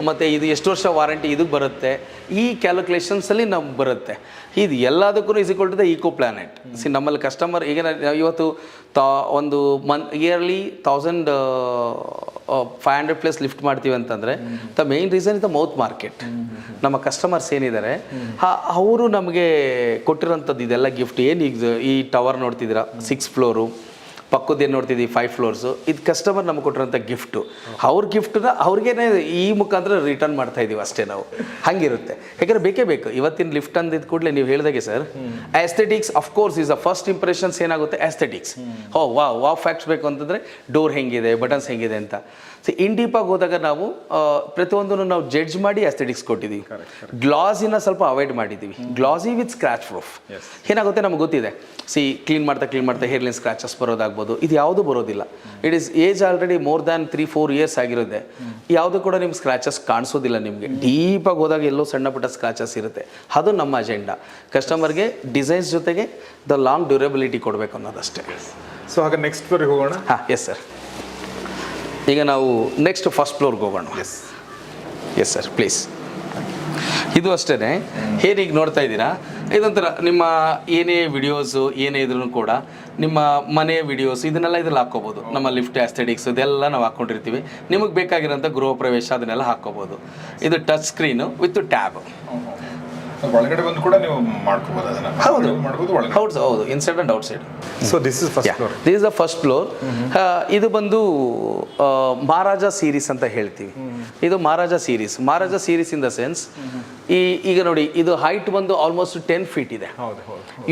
ಮತ್ತು ಇದು ಎಷ್ಟು ವರ್ಷ ವಾರಂಟಿ ಇದಕ್ಕೆ ಬರುತ್ತೆ, ಈ ಕ್ಯಾಲ್ಕುಲೇಷನ್ಸಲ್ಲಿ ನಮ್ಗೆ ಬರುತ್ತೆ. ಇದು ಎಲ್ಲದಕ್ಕೂ is equal to the eco planet. ನಮ್ಮಲ್ಲಿ ಕಸ್ಟಮರ್ ಈಗ ಇವತ್ತು ಒಂದು ಇಯರ್ಲಿ 1500 ಪ್ಲಸ್ ಲಿಫ್ಟ್ ಮಾಡ್ತೀವಿ ಅಂತಂದರೆ the main reason is the mouth market. ನಮ್ಮ ಕಸ್ಟಮರ್ಸ್ ಏನಿದ್ದಾರೆ ಅವರು ನಮಗೆ ಕೊಟ್ಟಿರೋಂಥದ್ದು ಇದೆಲ್ಲ ಗಿಫ್ಟ್. ಏನು ಈಗ ಈ ಟವರ್ ನೋಡ್ತಿದ್ದೀರಾ 6 ಫ್ಲೋರು, ಪಕ್ಕದ್ದೇನು ನೋಡ್ತಿದ್ದೀವಿ 5 ಫ್ಲೋರ್ಸು, ಇದು ಕಸ್ಟಮರ್ ನಮಗೆ ಕೊಟ್ಟಿರೋಂಥ ಗಿಫ್ಟು. ಅವ್ರ ಗಿಫ್ಟನ್ನ ಅವ್ರಿಗೇನೆ ಈ ಮುಖಾಂತರ ರಿಟರ್ನ್ ಮಾಡ್ತಾ ಇದ್ದೀವಿ ಅಷ್ಟೇ ನಾವು. ಹಾಗಿರುತ್ತೆ. ಯಾಕಂದರೆ ಬೇಕೇ ಬೇಕು. ಇವತ್ತಿನ ಲಿಫ್ಟ್ ಅಂದಿದ್ದ ಕೂಡಲೇ ನೀವು ಹೇಳಿದಾಗೆ sir, aesthetics of course is a first impressions. ಏನಾಗುತ್ತೆ ಆಸ್ಥೆಟಿಕ್ಸ್, ವಾವ್ ಫ್ಯಾಕ್ಟ್ಸ್ ಬೇಕು ಅಂತಂದರೆ ಡೋರ್ ಹೆಂಗಿದೆ, ಬಟನ್ಸ್ ಹೆಂಗಿದೆ ಅಂತ. ಇನ್ ಡೀಪಾಗಿ ಹೋದಾಗ ನಾವು ಪ್ರತಿಯೊಂದನ್ನು ನಾವು ಜಡ್ಜ್ ಮಾಡಿ ಆಸ್ಥೆಟಿಕ್ಸ್ ಕೊಟ್ಟಿದ್ದೀವಿ. ಗ್ಲಾಸಿನ ಸ್ವಲ್ಪ ಅವಾಯ್ಡ್ ಮಾಡಿದ್ದೀವಿ. ಗ್ಲಾಸಿ ವಿತ್ ಸ್ಕ್ರಾಚ್ ಪ್ರೂಫ್. ಏನಾಗುತ್ತೆ ನಮ್ಗೆ ಗೊತ್ತಿದೆ, ಕ್ಲೀನ್ ಮಾಡ್ತಾ ಹೇರ್ಲಿನ್ ಸ್ಕ್ರಾಚಸ್ ಬರೋದಾಗ್ಬೋದು, ಇದು ಯಾವುದೂ ಬರೋದಿಲ್ಲ. It is age already more than 3-4 years ಆಗಿರುತ್ತೆ. ಯಾವುದು ಕೂಡ ನಿಮ್ಗೆ ಸ್ಕ್ರಾಚಸ್ ಕಾಣಿಸೋದಿಲ್ಲ. ನಿಮಗೆ ಡೀಪಾಗಿ ಹೋದಾಗ ಎಲ್ಲೋ ಸಣ್ಣ ಪುಟ್ಟ ಸ್ಕ್ರಾಚಸ್ ಇರುತ್ತೆ. ಅದು ನಮ್ಮ ಅಜೆಂಡಾ, ಕಸ್ಟಮರ್ಗೆ ಡಿಸೈನ್ಸ್ ಜೊತೆಗೆ ದ ಲಾಂಗ್ ಡ್ಯೂರಬಿಲಿಟಿ ಕೊಡಬೇಕು ಅನ್ನೋದಷ್ಟೇ. ಸೊ ಹಾಗೆ ನೆಕ್ಸ್ಟ್ ಫ್ಲೋರಿಗೆ ಹೋಗೋಣ. Yes sir. ಈಗ ನಾವು ನೆಕ್ಸ್ಟ್ ಫಸ್ಟ್ ಫ್ಲೋರ್ಗೆ ಹೋಗೋಣ. S sir, please. ಇದು ಅಷ್ಟೇ, ಏನೀಗ ನೋಡ್ತಾ ಇದ್ದೀರಾ, ಇದೊಂಥರ ನಿಮ್ಮ ಏನೇ ವಿಡಿಯೋಸು ಏನೇ ಇದ್ರೂ ಕೂಡ ನಿಮ್ಮ ಮನೆ ವಿಡಿಯೋಸ್ ಇದನ್ನೆಲ್ಲ ಇದ್ರಲ್ಲಿ ಹಾಕ್ಕೋಬೋದು. ನಮ್ಮ ಲಿಫ್ಟ್ ಆಸ್ಥೆಟಿಕ್ಸ್ ಇದೆಲ್ಲ ನಾವು ಹಾಕ್ಕೊಂಡಿರ್ತೀವಿ. ನಿಮಗೆ ಬೇಕಾಗಿರೋಂಥ ಗೃಹ ಪ್ರವೇಶ ಅದನ್ನೆಲ್ಲ ಹಾಕ್ಕೋಬೋದು. ಇದು ಟಚ್ ಸ್ಕ್ರೀನು ವಿತ್ ಟ್ಯಾಬ್. ಒಳಗಡೆ ಬಂದು ಕೂಡ ನೀವು ಮಾಡ್ಕೋಬಹುದು ಅದನ್ನ. ಹೌದು ಮಾಡ್ಬೋದು, ಹೌದು, inside and outside. So this is first floor. This is the first floor. ಇದು ಬಂದು ಮಹಾರಾಜ ಸೀರೀಸ್ ಅಂತ ಹೇಳ್ತೀವಿ. ಇದು Maharaja series in the sense, ಈಗ ನೋಡಿ ಇದು ಹೈಟ್ ಬಂದು ಆಲ್ಮೋಸ್ಟ್ 10 ಫೀಟ್ ಇದೆ.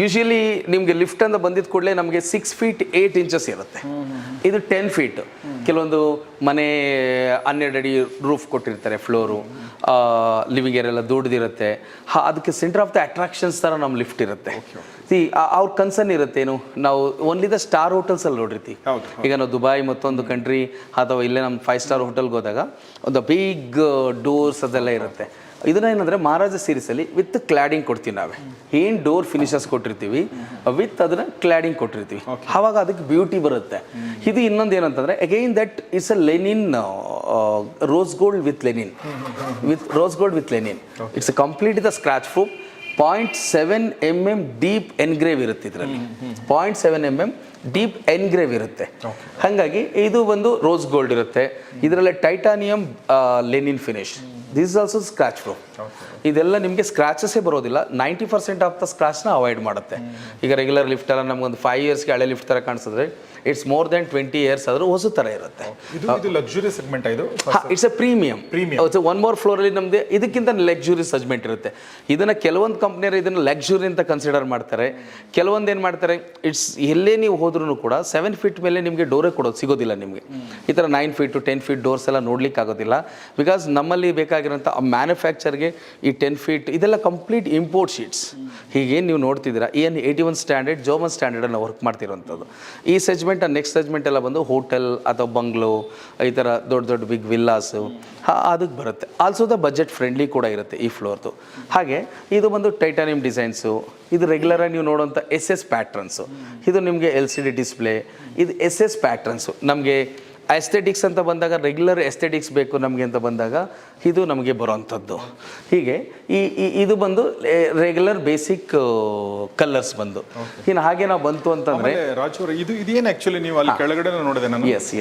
ಯೂಶಲಿ ನಿಮಗೆ ಲಿಫ್ಟ್ ಅಂತ ಬಂದಿದ್ದ ಕೂಡಲೇ ನಮಗೆ 6 feet 8 inches ಇರುತ್ತೆ. ಇದು 10 feet. ಕೆಲವೊಂದು ಮನೆ 12 ಅಡಿ ರೂಫ್ ಕೊಟ್ಟಿರ್ತಾರೆ, ಫ್ಲೋರು, ಲಿವಿಂಗ್ ಏರಿಯಾ ಎಲ್ಲ ದೊಡ್ಡದಿರುತ್ತೆ. ಅದಕ್ಕೆ ಸೆಂಟರ್ ಆಫ್ ದ ಅಟ್ರಾಕ್ಷನ್ಸ್ ಥರ ನಮ್ಮ ಲಿಫ್ಟ್ ಇರುತ್ತೆ. ಅವ್ರ ಕನ್ಸರ್ನ್ ಇರುತ್ತೆ ಏನು, ನಾವು ಓನ್ಲಿ ದ ಸ್ಟಾರ್ ಹೋಟೆಲ್ಸಲ್ಲಿ ನೋಡಿರ್ತೀವಿ. ಈಗ ನಾವು ದುಬೈ ಮತ್ತೊಂದು ಕಂಟ್ರಿ ಅಥವಾ ಇಲ್ಲೇ ನಮ್ಮ 5 star ಹೋಟೆಲ್ಗೆ ಹೋದಾಗ ಒಂದು ಬಿಗ್ ಡೋರ್ಸ್ ಅದೆಲ್ಲ ಇರುತ್ತೆ. ಇದನ್ನ ಏನಂದರೆ ಮಹಾರಾಜ ಸೀರೀಸಲ್ಲಿ ವಿತ್ ಕ್ಲಾಡಿಂಗ್ ಕೊಡ್ತೀವಿ. ನಾವೇ ಏನು ಡೋರ್ ಫಿನಿಷರ್ಸ್ ಕೊಟ್ಟಿರ್ತೀವಿ ವಿತ್ ಅದನ್ನು ಕ್ಲಾಡಿಂಗ್ ಕೊಟ್ಟಿರ್ತೀವಿ. ಆವಾಗ ಅದಕ್ಕೆ ಬ್ಯೂಟಿ ಬರುತ್ತೆ. ಇದು ಇನ್ನೊಂದು ಏನಂತಂದರೆ again that it's a linen, rose gold with linen, it's complete the scratch proof. 0.7 mm deep engrave ಇರುತ್ತೆ ಇದರಲ್ಲಿ. 0.7 mm ಡೀಪ್ ಎನ್ಗ್ರೇವ್ ಇರುತ್ತೆ. ಹಾಗಾಗಿ ಇದು ಒಂದು ರೋಸ್ ಗೋಲ್ಡ್ ಇರುತ್ತೆ. ಇದರಲ್ಲಿ titanium Lenin finish. This is also scratch proof. ಇದೆಲ್ಲ ನಿಮಗೆ ಸ್ಕ್ರಾಚಸ್ಸೇ ಬರೋದಿಲ್ಲ. 90% ಆಫ್ ದ ಸ್ಕ್ರಾಚ್ನ ಅವಾಯ್ಡ್ ಮಾಡುತ್ತೆ. ಈಗ ರೆಗ್ಯುಲರ್ ಲಿಫ್ಟ್ ಎಲ್ಲ ನಮಗೊಂದು 5 yearsಗೆ ಹಳೆ ಲಿಫ್ಟ್ ಥರ ಕಾಣಿಸಿದ್ರೆ ಇಟ್ಸ್ ಮೋರ್ ದೆನ್ 20 ಇಯರ್ಸ್ ಆದರೂ ಹೊಸ ಥರ ಇರುತ್ತೆ. ಇದು ಲಕ್ಸುರಿ ಸೆಗ್ಮೆಂಟ್ ಇದು. It's a premium. One more ಫ್ಲೋರಲ್ಲಿ ನಮ್ದು ಇದಕ್ಕಿಂತ ಲಕ್ಸುರಿ ಸೆಗ್ಮೆಂಟ್ ಇರುತ್ತೆ. ಇದನ್ನ ಕೆಲವೊಂದು ಕಂಪ್ನಿಯರು ಇದನ್ನ ಲಕ್ಸುರಿ ಅಂತ ಕನ್ಸಿಡರ್ ಮಾಡ್ತಾರೆ. ಕೆಲವೊಂದು ಏನು ಮಾಡ್ತಾರೆ, ಇಟ್ಸ್ ಎಲ್ಲೇ ನೀವು ಹೋದ್ರೂ ಕೂಡ 7 ಫೀಟ್ ಮೇಲೆ ನಿಮಗೆ ಡೋರೇ ಕೊಡೋದು ಸಿಗೋದಿಲ್ಲ ನಿಮಗೆ. ಈ ಥರ 9 ಫೀಟು 10 ಫೀಟ್ ಡೋರ್ಸ್ ಎಲ್ಲ ನೋಡ್ಲಿಕ್ಕೆ ಆಗೋದಿಲ್ಲ. ಬಿಕಾಸ್ ನಮ್ಮಲ್ಲಿ ಬೇಕಾಗಿರೋಂಥ ಮ್ಯಾನುಫ್ಯಾಕ್ಚರ್ಗೆ ಈ 10 ಫೀಟ್ ಇದೆಲ್ಲ ಕಂಪ್ಲೀಟ್ ಇಂಪೋರ್ಟ್ ಶೀಟ್ಸ್. ಹೀಗೇನು ನೀವು ನೋಡ್ತಿದ್ದೀರಾ, ಏನು 81 ಸ್ಟ್ಯಾಂಡರ್ಡ್ ಜರ್ಮನ್ ಸ್ಟ್ಯಾಂಡರ್ಡನ್ನು ವರ್ಕ್ ಮಾಡ್ತಿರೋಂಥದ್ದು. ಈ ಸೆಗ್ಮೆಂಟ್ ನೆಕ್ಸ್ಟ್ ಸೆಗ್ಮೆಂಟ್ ಎಲ್ಲ ಬಂದು ಹೋಟೆಲ್ ಅಥವಾ ಬಂಗ್ಲೋ, ಈ ಥರ ದೊಡ್ಡ ದೊಡ್ಡ ಬಿಗ್ ವಿಲ್ಲಾಸು ಅದಕ್ಕೆ ಬರುತ್ತೆ. ಆಲ್ಸೋ ದ ಬಜೆಟ್ ಫ್ರೆಂಡ್ಲಿ ಕೂಡ ಇರುತ್ತೆ ಈ ಫ್ಲೋರ್ದು. ಹಾಗೆ ಇದು ಬಂದು ಟೈಟಾನಿಯಂ ಡಿಸೈನ್ಸು. ಇದು ರೆಗ್ಯುಲರಾಗಿ ನೀವು ನೋಡುವಂಥ SS ಪ್ಯಾಟ್ರನ್ಸು. ಇದು ನಿಮಗೆ LCD ಡಿಸ್ಪ್ಲೇ. ಇದು SS ಪ್ಯಾಟ್ರನ್ಸು. ನಮಗೆ ಎಸ್ಥೆಟಿಕ್ಸ್ ಅಂತ ಬಂದಾಗ, ರೆಗ್ಯುಲರ್ ಎಸ್ಥೆಟಿಕ್ಸ್ ಬೇಕು ನಮಗೆ ಅಂತ ಬಂದಾಗ ಇದು ನಮಗೆ ಬರೋವಂಥದ್ದು. ಹೀಗೆ ಇದು ಬಂದು ರೆಗ್ಯುಲರ್ ಬೇಸಿಕ್ ಕಲರ್ಸ್ ಬಂದು. ಇನ್ನು ಹಾಗೆ ನಾವು ಬಂತು ಅಂತಂದರೆ ರಾಜು ಅವರು ಇದೇನು ಆ್ಯಕ್ಚುಲಿ ನೀವು ಅಲ್ಲಿ ಕೆಳಗಡೆ ನೋಡಿದೆ ನಾನು. Yes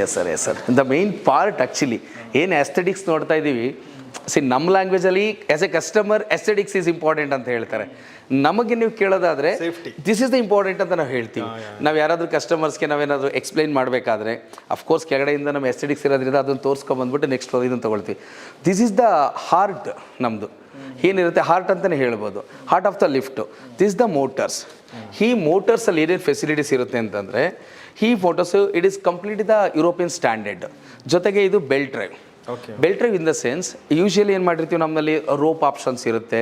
sir the main part actually ಏನು ಎಸ್ಥೆಟಿಕ್ಸ್ ನೋಡ್ತಾ ಇದ್ದೀವಿ. ನಮ್ಮ ಲ್ಯಾಂಗ್ವೇಜಲ್ಲಿ as a customer aesthetics is important ಅಂತ ಹೇಳ್ತಾರೆ. ನಮಗೆ ನೀವು ಕೇಳೋದಾದರೆ ದಿಸ್ ಇಸ್ ದ ಇಂಪಾರ್ಟೆಂಟ್ ಅಂತ ನಾವು ಹೇಳ್ತೀವಿ. ನಾವು ಯಾರಾದರೂ ಕಸ್ಟಮರ್ಸ್ಗೆ ನಾವೇನಾದರೂ ಎಕ್ಸ್ಪ್ಲೈನ್ ಮಾಡಬೇಕಾದ್ರೆ ಅಫ್ಕೋರ್ಸ್ ಕೆಳಗಡೆಯಿಂದ ನಮ್ಮ ಎಸ್ಥೆಟಿಕ್ಸ್ ಇರೋದ್ರಿಂದ ಅದನ್ನು ತೊಗೊಂಡ್ಬಂದ್ಬಿಟ್ಟು ನೆಕ್ಸ್ಟ್ ಇದನ್ನು ತೊಗೊಳ್ತೀವಿ. ದಿಸ್ ಇಸ್ ದ ಹಾರ್ಟ್ ನಮ್ಮದು ಏನಿರುತ್ತೆ, ಹಾರ್ಟ್ ಅಂತಲೇ ಹೇಳ್ಬೋದು, heart of the lift. This the motors. ಈ ಮೋಟರ್ಸಲ್ಲಿ ಏನೇನು ಫೆಸಿಲಿಟೀಸ್ ಇರುತ್ತೆ ಅಂತಂದರೆ, ಈ motors it is complete the European standard. ಜೊತೆಗೆ ಇದು belt drive. Belt drive in the sense usually ಏನು ಮಾಡಿರ್ತೀವಿ, ನಮ್ಮಲ್ಲಿ ರೋಪ್ ಆಪ್ಷನ್ಸ್ ಇರುತ್ತೆ.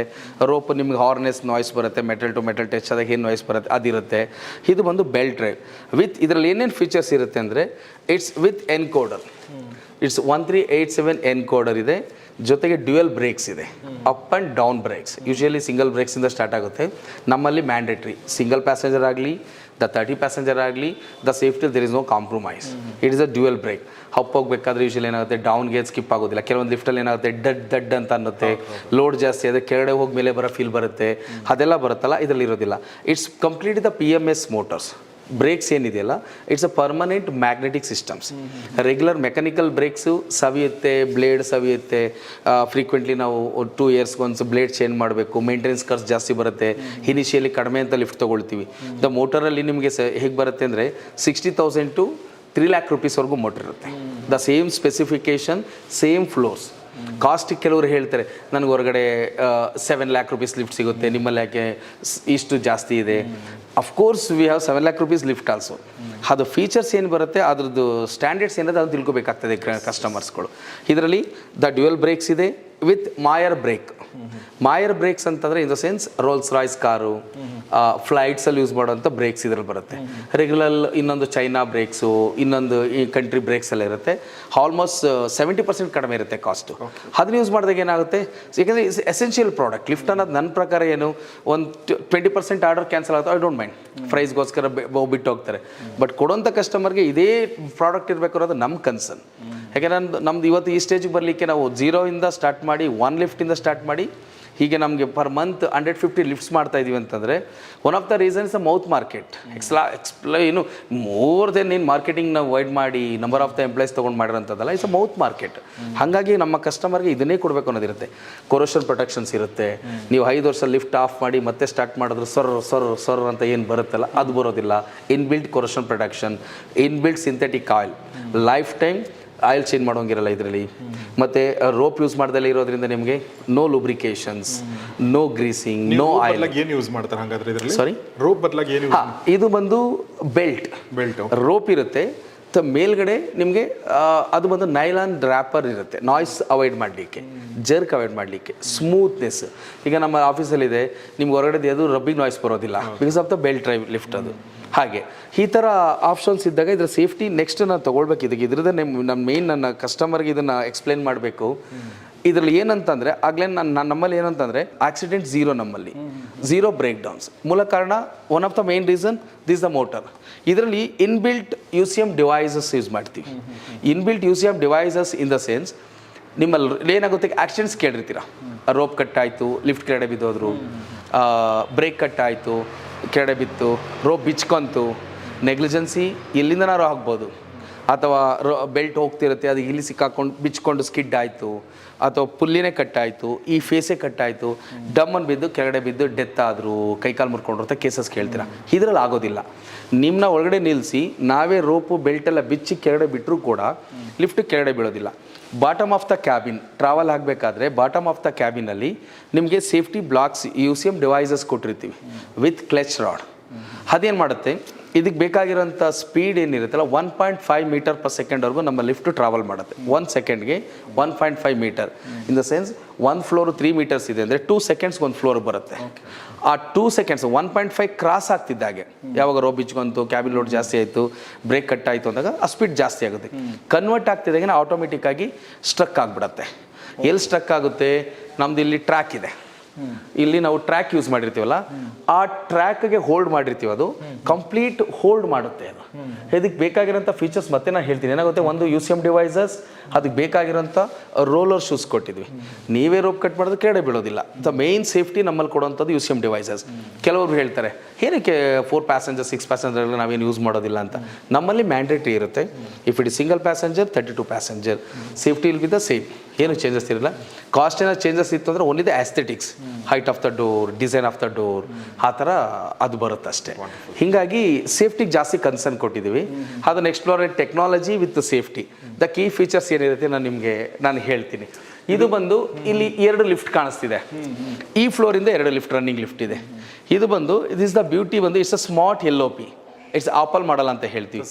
ರೋಪ್ ನಿಮ್ಗೆ ಹಾರ್ನೆಸ್ ನಾಯ್ಸ್ ಬರುತ್ತೆ, ಮೆಟಲ್ ಟು ಮೆಟಲ್ ಟಚ್ ಆದಾಗ ಏನು ನಾಯ್ಸ್ ಬರುತ್ತೆ ಅದಿರುತ್ತೆ. ಇದು ಬಂದು ಬೆಲ್ಟ್ ಡ್ರೈವ್ ವಿತ್ ಇದರಲ್ಲಿ ಏನೇನು ಫೀಚರ್ಸ್ ಇರುತ್ತೆ ಅಂದರೆ, it's with encoder. It's 1387 encoder ಇದೆ. ಜೊತೆಗೆ ಡ್ಯುಯಲ್ ಬ್ರೇಕ್ಸ್ ಇದೆ, up and down brakes. Usually single ಬ್ರೇಕ್ಸಿಂದ ಸ್ಟಾರ್ಟ್ ಆಗುತ್ತೆ. ನಮ್ಮಲ್ಲಿ ಮ್ಯಾಂಡೇಟ್ರಿ ಸಿಂಗಲ್ ಪ್ಯಾಸೆಂಜರ್ ಆಗಲಿ, ದ 30 ಪ್ಯಾಸೆಂಜರ್ ಆಗಲಿ, the safety there is no compromise. It is a dual brake. Up ಹೋಗ್ಬೇಕಾದ್ರೆ usually ಏನಾಗುತ್ತೆ, ಡೌನ್ಗೆ ಸ್ಕಿಪ್ ಆಗೋದಿಲ್ಲ. ಕೆಲವೊಂದು ಲಿಫ್ಟಲ್ಲಿ ಏನಾಗುತ್ತೆ, ದಡ್ ಅಂತ ಅನ್ನುತ್ತೆ, ಲೋಡ್ ಜಾಸ್ತಿ ಅದೇ ಕೆಳಗಡೆ ಹೋಗಿ ಮೇಲೆ ಬರೋ ಫೀಲ್ ಬರುತ್ತೆ, ಅದೆಲ್ಲ ಬರುತ್ತಲ್ಲ, ಇದರಲ್ಲಿ ಇರೋದಿಲ್ಲ. It's complete the PMS motors. Brakes ಏನಿದೆಯಲ್ಲ, it's a permanent magnetic systems. Regular mechanical brakes ಸವಿಯುತ್ತೆ, ಬ್ಲೇಡ್ ಸವಿಯುತ್ತೆ. ಫ್ರೀಕ್ವೆಂಟ್ಲಿ ನಾವು 2 ಇಯರ್ಸ್ಗೆ ಒಂದು ಬ್ಲೇಡ್ ಚೇಂಜ್ ಮಾಡಬೇಕು, ಮೇಂಟೆನೆನ್ಸ್ ಖರ್ಚು ಜಾಸ್ತಿ ಬರುತ್ತೆ. ಇನಿಷಿಯಲಿ ಕಡಿಮೆ ಅಂತ ಲಿಫ್ಟ್ ತೊಗೊಳ್ತೀವಿ. ದ ಮೋಟರಲ್ಲಿ ನಿಮಗೆ ಹೇಗೆ ಬರುತ್ತೆ ಅಂದರೆ 60,000 to 3 lakh rupeesವರೆಗೂ ಮೋಟರ್ ಇರುತ್ತೆ. The same specification, same floors. Cost ಕೆಲವರು ಹೇಳ್ತಾರೆ ನನಗೆ ಹೊರಗಡೆ 7 lakh rupees ಲಿಫ್ಟ್ ಸಿಗುತ್ತೆ, ನಿಮ್ಮಲ್ಲಿ ಯಾಕೆ ಇಷ್ಟು ಜಾಸ್ತಿ ಇದೆ. Of course we have 7 lakh rupees lift also. ಅದು ಫೀಚರ್ಸ್ ಏನು ಬರುತ್ತೆ, ಅದ್ರದ್ದು ಸ್ಟ್ಯಾಂಡರ್ಡ್ಸ್ ಏನಿದೆ ಅದನ್ನು ತಿಳ್ಕೊಬೇಕಾಗ್ತದೆ ಕಸ್ಟಮರ್ಸ್ಗಳು. ಇದರಲ್ಲಿ ದ ಡ್ಯುಯಲ್ ಬ್ರೇಕ್ಸ್ ಇದೆ with Mayr brake. Mayr brakes ಅಂತಂದರೆ in the sense Rolls Royce car, ಫ್ಲೈಟ್ಸಲ್ಲಿ ಯೂಸ್ ಮಾಡೋಂಥ ಬ್ರೇಕ್ಸ್ ಇದರಲ್ಲಿ ಬರುತ್ತೆ. ರೆಗ್ಯುಲರ್ ಇನ್ನೊಂದು ಚೈನಾ ಬ್ರೇಕ್ಸು, ಇನ್ನೊಂದು ಈ ಕಂಟ್ರಿ ಬ್ರೇಕ್ಸ್ ಎಲ್ಲ ಇರುತ್ತೆ. ಆಲ್ಮೋಸ್ಟ್ 70% ಕಡಿಮೆ ಇರುತ್ತೆ ಕಾಸ್ಟು. ಅದನ್ನ ಯೂಸ್ ಮಾಡಿದಾಗ ಏನಾಗುತ್ತೆ, ಯಾಕಂದರೆ ಇಟ್ಸ್ ಎಸೆನ್ಷಿಯಲ್ ಪ್ರಾಡಕ್ಟ್. ಲಿಫ್ಟ್ ಅನ್ನೋದು ನನ್ನ ಪ್ರಕಾರ ಏನು, ಒಂದು 20% ಆರ್ಡರ್ ಕ್ಯಾನ್ಸಲ್ ಆಗುತ್ತೆ, ಐ ಡೋಂಟ್ ಮೈಂಡ್. ಪ್ರೈಸ್ಗೋಸ್ಕರ ಬಿಟ್ಟು ಹೋಗ್ತಾರೆ. ಬಟ್ ಕೊಡೋಂಥ ಕಸ್ಟಮರ್ಗೆ ಇದೇ ಪ್ರಾಡಕ್ಟ್ ಇರಬೇಕು ಅನ್ನೋದು ನಮ್ಮ ಕನ್ಸರ್ನ್. ಯಾಕೆಂದ್ರೆ ನಮ್ದು ಇವತ್ತು ಈ ಸ್ಟೇಜಿಗೆ ಬರಲಿಕ್ಕೆ ನಾವು 0 ಸ್ಟಾರ್ಟ್ ಮಾಡಿ 1 ಲಿಫ್ಟಿಂದ ಸ್ಟಾರ್ಟ್ ಮಾಡಿ ಹೀಗೆ ನಮಗೆ ಪರ್ ಮಂತ್ 150 ಲಿಫ್ಟ್ಸ್ ಮಾಡ್ತಾ ಇದೀವಿ ಅಂತಂದರೆ one of the reasons the mouth market. ಏನು ಮೋರ್ ದೆನ್ ಏನು ಮಾರ್ಕೆಟಿಂಗ್ ನಾವು ವೈಡ್ ಮಾಡಿ ನಂಬರ್ ಆಫ್ ದ ಎಂಪ್ಲಾಯ್ಸ್ ತೊಗೊಂಡು ಮಾಡಿರೋಂಥದ್ದಲ್ಲ, ಇಟ್ಸ್ ಅ ಮೌತ್ ಮಾರ್ಕೆಟ್. ಹಾಗಾಗಿ ನಮ್ಮ ಕಸ್ಟಮರ್ಗೆ ಇದನ್ನೇ ಕೊಡಬೇಕು ಅನ್ನೋದಿರುತ್ತೆ. ಕೊರೋಷನ್ ಪ್ರೊಟೆಕ್ಷನ್ಸ್ ಇರುತ್ತೆ. ನೀವು 5 ವರ್ಷ ಲಿಫ್ಟ್ ಆಫ್ ಮಾಡಿ ಮತ್ತೆ ಸ್ಟಾರ್ಟ್ ಮಾಡಿದ್ರೆ ಸೊರ್ ಅಂತ ಏನು ಬರುತ್ತಲ್ಲ ಅದು ಬರೋದಿಲ್ಲ. Inbuilt corrosion protection, inbuilt synthetic oil, life time oil change ಮಾಡೋಂಗಿರಲ್ಲ ಇದರಲ್ಲಿ. ಮತ್ತು ರೋಪ್ ಯೂಸ್ ಮಾಡ್ದಲ್ಲೇ ಇರೋದ್ರಿಂದ ನಿಮಗೆ no lubrications, no greasing, no oil. ಏನು ಯೂಸ್ ಮಾಡ್ತಾರೆ ಹಾಗಾದ್ರೆ ಇದರಲ್ಲಿ? ಸಾರಿ, ರೋಪ್ ಬದಲಾಗಿ ಏನು? ಇದು ಬಂದು ಬೆಲ್ಟ್. ರೋಪ್ ಇರುತ್ತೆ, ಮೇಲ್ಗಡೆ ನಿಮಗೆ ಅದು ಬಂದು ನೈಲಾನ್ ಡ್ರ್ಯಾಪರ್ ಇರುತ್ತೆ, ನಾಯ್ಸ್ ಅವಾಯ್ಡ್ ಮಾಡಲಿಕ್ಕೆ, ಜರ್ಕ್ ಅವಾಯ್ಡ್ ಮಾಡಲಿಕ್ಕೆ, ಸ್ಮೂತ್ನೆಸ್. ಈಗ ನಮ್ಮ ಆಫೀಸಲ್ಲಿದೆ, ನಿಮ್ಗೆ ಹೊರಗಡೆ ಅದು ರಬ್ಬಿಂಗ್ ನಾಯ್ಸ್ ಬರೋದಿಲ್ಲ because of the belt drive lift. ಅದು ಹಾಗೆ ಈ ಥರ ಆಪ್ಷನ್ಸ್ ಇದ್ದಾಗ ಇದರ ಸೇಫ್ಟಿ ನೆಕ್ಸ್ಟ್ ನಾನು ತೊಗೊಳ್ಬೇಕು. ಇದ್ರದ್ದೇ ನನ್ನ ಕಸ್ಟಮರ್ಗೆ ಇದನ್ನು ಎಕ್ಸ್ಪ್ಲೇನ್ ಮಾಡಬೇಕು. ಇದರಲ್ಲಿ ಏನಂತಂದರೆ ಆಗಲೇ ನಮ್ಮಲ್ಲಿ ಏನಂತಂದರೆ ಆಕ್ಸಿಡೆಂಟ್ 0 ನಮ್ಮಲ್ಲಿ, 0 ಬ್ರೇಕ್ ಡೌನ್ಸ್. ಮೂಲ ಕಾರಣ one of the main reason this the motor. ಇದರಲ್ಲಿ ಇನ್ಬಿಲ್ಟ್ UCM ಡಿವೈಸಸ್ ಯೂಸ್ ಮಾಡ್ತೀವಿ. Inbuilt UCM devices in the sense, ನಿಮ್ಮಲ್ಲಿ ಏನಾಗುತ್ತೆ, ಆಕ್ಸಿಡೆಂಟ್ಸ್ ಕೇಳಿರ್ತೀರ, ರೋಪ್ ಕಟ್ ಆಯಿತು, ಲಿಫ್ಟ್ ಕೆಳಗಡೆ ಬಿದ್ದೋದ್ರು, ಬ್ರೇಕ್ ಕಟ್ ಆಯಿತು, ಕೆಳಗಡೆ ಬಿತ್ತು, ರೋಪ್ ಬಿಚ್ಕೊಂತು, ನೆಗ್ಲಿಜೆನ್ಸಿ ಎಲ್ಲಿಂದನಾರು ಆಗ್ಬೋದು. ಅಥವಾ ಬೆಲ್ಟ್ ಹೋಗ್ತಿರುತ್ತೆ ಅದು ಇಲ್ಲಿ ಸಿಕ್ಕಾಕೊಂಡು ಬಿಚ್ಕೊಂಡು ಸ್ಕಿಡ್ ಆಯಿತು ಅಥವಾ ಪುಲ್ಲಿನೇ ಕಟ್ಟಾಯಿತು, ಈ ಫೇಸೇ ಕಟ್ಟಾಯಿತು, ಡಮ್ಮನ್ನು ಬಿದ್ದು ಕೆಳಗಡೆ ಬಿದ್ದು ಡೆತ್ ಆದರು, ಕೈಕಾಲು ಮುರ್ಕೊಂಡ್ರು ಅಂತ ಕೇಸಸ್ ಕೇಳ್ತೀರಾ. ಇದರಲ್ಲಿ ಆಗೋದಿಲ್ಲ. ನಿಮ್ಮನ್ನ ಒಳಗಡೆ ನಿಲ್ಲಿಸಿ ನಾವೇ ರೋಪು ಬೆಲ್ಟೆಲ್ಲ ಬಿಚ್ಚಿ ಕೆಳಗಡೆ ಬಿಟ್ಟರೂ ಕೂಡ ಲಿಫ್ಟ್ ಕೆಳಗಡೆ ಬೀಳೋದಿಲ್ಲ. Bottom of the cabin travel ಆಗಬೇಕಾದ್ರೆ ಬಾಟಮ್ ಆಫ್ ದ ಕ್ಯಾಬಿನಲ್ಲಿ ನಿಮಗೆ ಸೇಫ್ಟಿ ಬ್ಲಾಕ್ಸ್ UCM ಡಿವೈಸಸ್ ಕೊಟ್ಟಿರ್ತೀವಿ ವಿತ್ ಕ್ಲಚ್ ರಾಡ್. ಅದೇನು ಮಾಡುತ್ತೆ, ಇದಕ್ಕೆ ಬೇಕಾಗಿರೋಂಥ ಸ್ಪೀಡ್ ಏನಿರುತ್ತಲ್ಲ 1.5 ಮೀಟರ್ ಪರ್ ಸೆಕೆಂಡ್ವರೆಗೂ ನಮ್ಮ ಲಿಫ್ಟ್ ಟ್ರಾವೆಲ್ ಮಾಡುತ್ತೆ. 1 ಸೆಕೆಂಡ್ಗೆ 1.5 metre. In the sense 1 floor 3 metres ಇದೆ ಅಂದರೆ 2 ಸೆಕೆಂಡ್ಸ್ಗೆ 1 ಫ್ಲೋರ್ ಬರುತ್ತೆ. ಆ 2 ಸೆಕೆಂಡ್ಸ್ 1.5 ಕ್ರಾಸ್ ಆಗ್ತಿದ್ದಾಗೆ ಯಾವಾಗ ರೋಪ್ ಬಿಚ್ಕೊಂತು, ಕ್ಯಾಬಿನ್ ಲೋಡ್ ಜಾಸ್ತಿ ಆಯಿತು, ಬ್ರೇಕ್ ಕಟ್ ಆಯಿತು ಅಂದಾಗ ಆ ಸ್ಪೀಡ್ ಜಾಸ್ತಿ ಆಗುತ್ತೆ. ಕನ್ವರ್ಟ್ ಆಗ್ತಿದ್ದಾಗೆ ಆಟೋಮೆಟಿಕ್ಕಾಗಿ ಸ್ಟ್ರಕ್ ಆಗಿಬಿಡತ್ತೆ. ಎಲ್ಲಿ ಸ್ಟ್ರಕ್ ಆಗುತ್ತೆ, ನಮ್ದು ಇಲ್ಲಿ ಟ್ರ್ಯಾಕ್ ಇದೆ, ಇಲ್ಲಿ ನಾವು ಟ್ರ್ಯಾಕ್ ಯೂಸ್ ಮಾಡಿರ್ತೀವಲ್ಲ, ಆ ಟ್ರ್ಯಾಕ್ಗೆ ಹೋಲ್ಡ್ ಮಾಡಿರ್ತೀವಿ, ಅದು ಕಂಪ್ಲೀಟ್ ಹೋಲ್ಡ್ ಮಾಡುತ್ತೆ. ಅದು ಇದಕ್ಕೆ ಬೇಕಾಗಿರೋಂಥ ಫೀಚರ್ಸ್ ಮತ್ತೆ ನಾನು ಹೇಳ್ತೀನಿ. ಏನಾಗುತ್ತೆ, ಒಂದು UCM ಡಿವೈಸಸ್, ಅದಕ್ಕೆ ಬೇಕಾಗಿರೋಂಥ ರೋಲರ್ ಶೂಸ್ ಕೊಟ್ಟಿದ್ವಿ. ನೀವೇ ರೋಪ್ ಕಟ್ ಮಾಡೋದು ಕೆಳಗಡೆ ಬೀಳೋದಿಲ್ಲ. ದ ಮೇನ್ ಸೇಫ್ಟಿ ನಮ್ಮಲ್ಲಿ ಕೊಡುವಂಥದ್ದು UCM ಡಿವೈಸಸ್. ಕೆಲವರು ಹೇಳ್ತಾರೆ ಏನಕ್ಕೆ 4 ಪ್ಯಾಸೆಂಜರ್ 6 ಪ್ಯಾಸೆಂಜರ್ ನಾವೇನು ಯೂಸ್ ಮಾಡೋದಿಲ್ಲ ಅಂತ. ನಮ್ಮಲ್ಲಿ ಮ್ಯಾಂಡೇಟ್ರಿ ಇರುತ್ತೆ. If it is single passenger 32 passenger, safety will be the same, ಏನು ಚೇಂಜಸ್ ಇರಲ್ಲ. ಕಾಸ್ಟ್ ಏನೋ ಚೇಂಜಸ್ ಇತ್ತು ಅಂದರೆ only the aesthetics, height of the door, design of the door, ಆ ಥರ ಅದು ಬರುತ್ತೆ ಅಷ್ಟೇ. ಹೀಗಾಗಿ ಸೇಫ್ಟಿಗೆ ಜಾಸ್ತಿ ಕನ್ಸರ್ನ್ ಕೊಟ್ಟಿದ್ದೀವಿ. ಅದನ್ನು explore technology with safety. The key features ಏನಿರುತ್ತೆ ನಾನು ಹೇಳ್ತೀನಿ. ಇದು ಬಂದು ಇಲ್ಲಿ 2 ಲಿಫ್ಟ್ ಕಾಣಿಸ್ತಿದೆ. ಈ ಫ್ಲೋರಿಂದ 2 ಲಿಫ್ಟ್, ರನ್ನಿಂಗ್ ಲಿಫ್ಟ್ ಇದೆ. ಇದು ಬಂದು ಇಟ್ ಇಸ್ ದ ಬ್ಯೂಟಿ ಬಂದು it's a smart LOP. It's Apple model ಅಂತ ಹೇಳ್ತೀವಿ.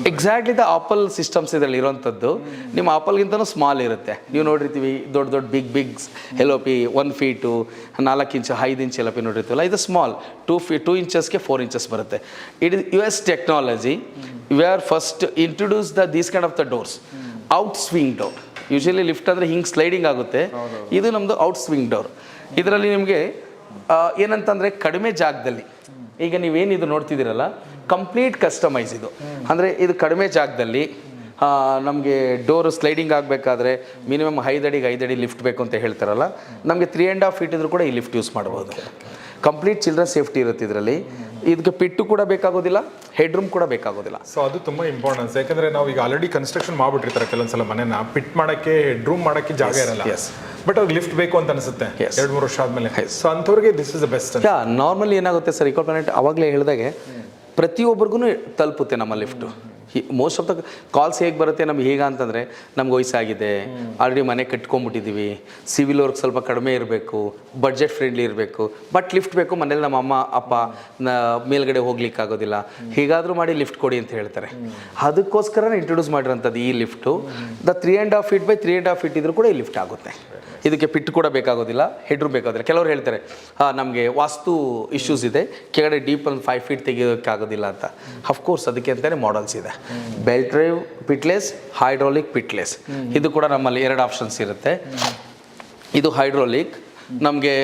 ಎಕ್ಸಾಕ್ಟ್ಲಿ ದ ಆಪಲ್ ಸಿಸ್ಟಮ್ಸ್ ಇದರಲ್ಲಿ ಇರೋಂಥದ್ದು. ನಿಮ್ಮ ಆಪಲ್ಗಿಂತನೂ ಸ್ಮಾಲ್ ಇರುತ್ತೆ. ನೀವು ನೋಡಿರ್ತೀವಿ ದೊಡ್ಡ ಬಿಗ್ LOP 1 ಫೀಟು 4 ಇಂಚು 5 ಇಂಚ್ LOP ನೋಡಿರ್ತೀವಲ್ಲ, ಇದು ಸ್ಮಾಲ್ 2 ಇಂಚಸ್ಗೆ 4 ಇಂಚಸ್ ಬರುತ್ತೆ. It is US technology. We are first introduce these kind of the doors. Out swing door. Usually lift ಅಂದರೆ ಹಿಂಗೆ ಸ್ಲೈಡಿಂಗ್ ಆಗುತ್ತೆ, ಇದು ನಮ್ಮದು ಔಟ್ ಸ್ವಿಂಗ್ ಡೋರ್. ಇದರಲ್ಲಿ ನಿಮಗೆ ಏನಂತಂದರೆ ಕಡಿಮೆ ಜಾಗದಲ್ಲಿ, ಈಗ ನೀವೇನಿದು ನೋಡ್ತಿದ್ದೀರಲ್ಲ ಕಂಪ್ಲೀಟ್ ಕಸ್ಟಮೈಸ್ ಇದು. ಅಂದರೆ ಇದು ಕಡಿಮೆ ಜಾಗದಲ್ಲಿ ನಮಗೆ ಡೋರ್ ಸ್ಲೈಡಿಂಗ್ ಆಗಬೇಕಾದ್ರೆ ಮಿನಿಮಮ್ 5 ಅಡಿಗೆ 5 ಅಡಿ ಲಿಫ್ಟ್ ಬೇಕು ಅಂತ ಹೇಳ್ತಾರಲ್ಲ, ನಮಗೆ 3.5 ಫೀಟ್ ಇದ್ರೂ ಕೂಡ ಈ ಲಿಫ್ಟ್ ಯೂಸ್ ಮಾಡ್ಬೋದು. ಕಂಪ್ಲೀಟ್ ಚಿಲ್ಡ್ರನ್ ಸೇಫ್ಟಿ ಇರುತ್ತೆ ಇದರಲ್ಲಿ. ಇದಕ್ಕೆ ಪಿಟ್ಟು ಕೂಡ ಬೇಕಾಗೋದಿಲ್ಲ, ಹೆಡ್ ರೂಮ್ ಕೂಡ ಬೇಕಾಗೋದಿಲ್ಲ. ಸೊ ಅದು ತುಂಬ ಇಂಪಾರ್ಟೆನ್ಸ್. ಯಾಕಂದರೆ ನಾವು ಈಗ ಆಲ್ರೆಡಿ ಕನ್ಸ್ಟ್ರಕ್ಷನ್ ಮಾಡಿಬಿಟ್ಟಿರ್ತಾರೆ ಕೆಲವೊಂದ್ಸಲ ಮನೆನ ಪಿಟ್ ಮಾಡೋಕ್ಕೆ, ಹೆಡ್ ರೂಮ್ ಮಾಡೋಕ್ಕೆ ಜಾಗ ಇರಲ್ಲ. ಬಟ್ ಅವ್ರಿಗೆ ಲಿಫ್ಟ್ ಬೇಕು ಅಂತ ಅನಿಸುತ್ತೆ 2-3 ವರ್ಷ ಆದಮೇಲೆ. ಸೊ ಅಂಥವ್ರಿಗೆ this is the best. Normally ಏನಾಗುತ್ತೆ ಸರ್, ಇಕೋ ಪ್ಲಾನೆಟ್ ಅವಾಗಲೇ ಹೇಳಿದಾಗೆ ಪ್ರತಿಯೊಬ್ಬರಿಗೂ ತಲುಪುತ್ತೆ ನಮ್ಮ lift. Most of the calls ಹೇಗೆ ಬರುತ್ತೆ ನಮ್ಗೆ ಈಗ ಅಂತಂದರೆ, ನಮ್ಗೆ ವಯಸ್ಸಾಗಿದೆ, ಆಲ್ರೆಡಿ ಮನೆ ಕಟ್ಕೊಂಡ್ಬಿಟ್ಟಿದ್ದೀವಿ, ಸಿವಿಲ್ ವರ್ಕ್ ಸ್ವಲ್ಪ ಕಡಿಮೆ ಇರಬೇಕು, ಬಡ್ಜೆಟ್ ಫ್ರೆಂಡ್ಲಿ ಇರಬೇಕು, ಬಟ್ ಲಿಫ್ಟ್ ಬೇಕು, ಮನೇಲಿ ನಮ್ಮ ಅಮ್ಮ ಅಪ್ಪ ಮೇಲ್ಗಡೆ ಹೋಗ್ಲಿಕ್ಕಾಗೋದಿಲ್ಲ, ಹೀಗಾದರೂ ಮಾಡಿ ಲಿಫ್ಟ್ ಕೊಡಿ ಅಂತ ಹೇಳ್ತಾರೆ. ಅದಕ್ಕೋಸ್ಕರ ಇಂಟ್ರೊಡ್ಯೂಸ್ ಮಾಡಿರೋಂಥದ್ದು ಈ lift. The 3.5 feet by 3.5 feet ಇದ್ರೂ ಕೂಡ ಈ ಲಿಫ್ಟ್ ಆಗುತ್ತೆ. ಇದಕ್ಕೆ ಪಿಟ್ ಕೂಡ ಬೇಕಾಗೋದಿಲ್ಲ, ಹೆಡ್ ರೂಮ್ ಬೇಕಾಗೋದಿಲ್ಲ. ಕೆಲವರು ಹೇಳ್ತಾರೆ ನಮಗೆ ವಾಸ್ತು ಇಶ್ಯೂಸ್ ಇದೆ, ಕೆಳಗಡೆ ಡೀಪ್ ಒಂದು 5 ಫೀಟ್ ತೆಗಿಯೋಕ್ಕಾಗೋದಿಲ್ಲ ಅಂತ. ಅಫ್ಕೋರ್ಸ್ ಅದಕ್ಕೆ ಅಂತಲೇ ಮಾಡಲ್ಸ್ ಇದೆ. Belt drive pitless, hydraulic pitless. ಇದು ಕೂಡ ನಮ್ಮಲ್ಲಿ 2 ಆಪ್ಷನ್ಸ್ ಇರುತ್ತೆ. ಇದು ಹೈಡ್ರಾಲಿಕ್, ನಮಗೆ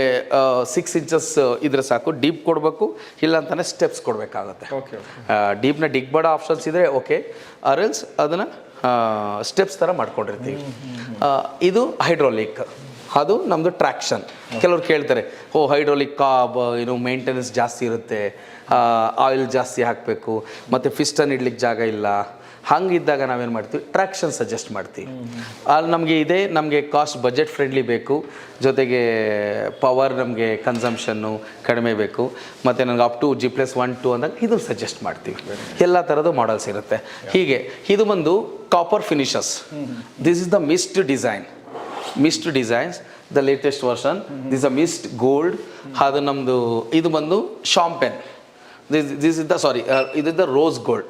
6 ಇಂಚಸ್ ಇದ್ರೆ ಸಾಕು. ಡೀಪ್ ಕೊಡಬೇಕು, ಇಲ್ಲ ಅಂತಾನೆ ಸ್ಟೆಪ್ಸ್ ಕೊಡಬೇಕಾಗುತ್ತೆ. ಡೀಪ್ನ ಡಿಗ್ ಮಾಡೋ ಆಪ್ಷನ್ಸ್ ಇದ್ರೆ ಓಕೆ, ಆರೆಲ್ಸ್ ಅದನ್ನು ಸ್ಟೆಪ್ಸ್ ಥರ ಮಾಡ್ಕೊಂಡಿರ್ತೀವಿ. ಇದು ಹೈಡ್ರಾಲಿಕ್, ಅದು ನಮ್ಮದು ಟ್ರ್ಯಾಕ್ಷನ್. ಕೆಲವ್ರು ಕೇಳ್ತಾರೆ, ಹೈಡ್ರಾಲಿಕ್ ಏನು ಮೇಂಟೆನೆನ್ಸ್ ಜಾಸ್ತಿ ಇರುತ್ತೆ, ಆಯಿಲ್ ಜಾಸ್ತಿ ಹಾಕಬೇಕು, ಮತ್ತು ಪಿಸ್ಟನ್ ಇಡ್ಲಿಕ್ಕೆ ಜಾಗ ಇಲ್ಲ. ಹಂಗಿದ್ದಾಗ ನಾವೇನು ಮಾಡ್ತೀವಿ, ಟ್ರ್ಯಾಕ್ಷನ್ ಸಜೆಸ್ಟ್ ಮಾಡ್ತೀವಿ. ಅಲ್ಲಿ ನಮಗೆ ಕಾಸ್ಟ್ ಬಜೆಟ್ ಫ್ರೆಂಡ್ಲಿ ಬೇಕು, ಜೊತೆಗೆ ಪವರ್ ನಮಗೆ ಕನ್ಸಂಪ್ಷನ್ನು ಕಡಿಮೆ ಬೇಕು, ಮತ್ತು ನನಗೆ ಅಪ್ ಟು G+1 2 ಅಂದಾಗ ಇದನ್ನು ಸಜೆಸ್ಟ್ ಮಾಡ್ತೀವಿ. ಎಲ್ಲ ಥರದ್ದು ಮಾಡಲ್ಸ್ ಇರುತ್ತೆ. ಹೀಗೆ ಇದು ಬಂದು copper finishes. This is the mist designs, the latest version. This a mist gold. ಅದು ನಮ್ಮದು ಇದು ಬಂದು ಶಾಂಪೆನ್. ದಿಸ್ ಇಸ್ ದ ಇದು ದ ರೋಸ್ ಗೋಲ್ಡ್.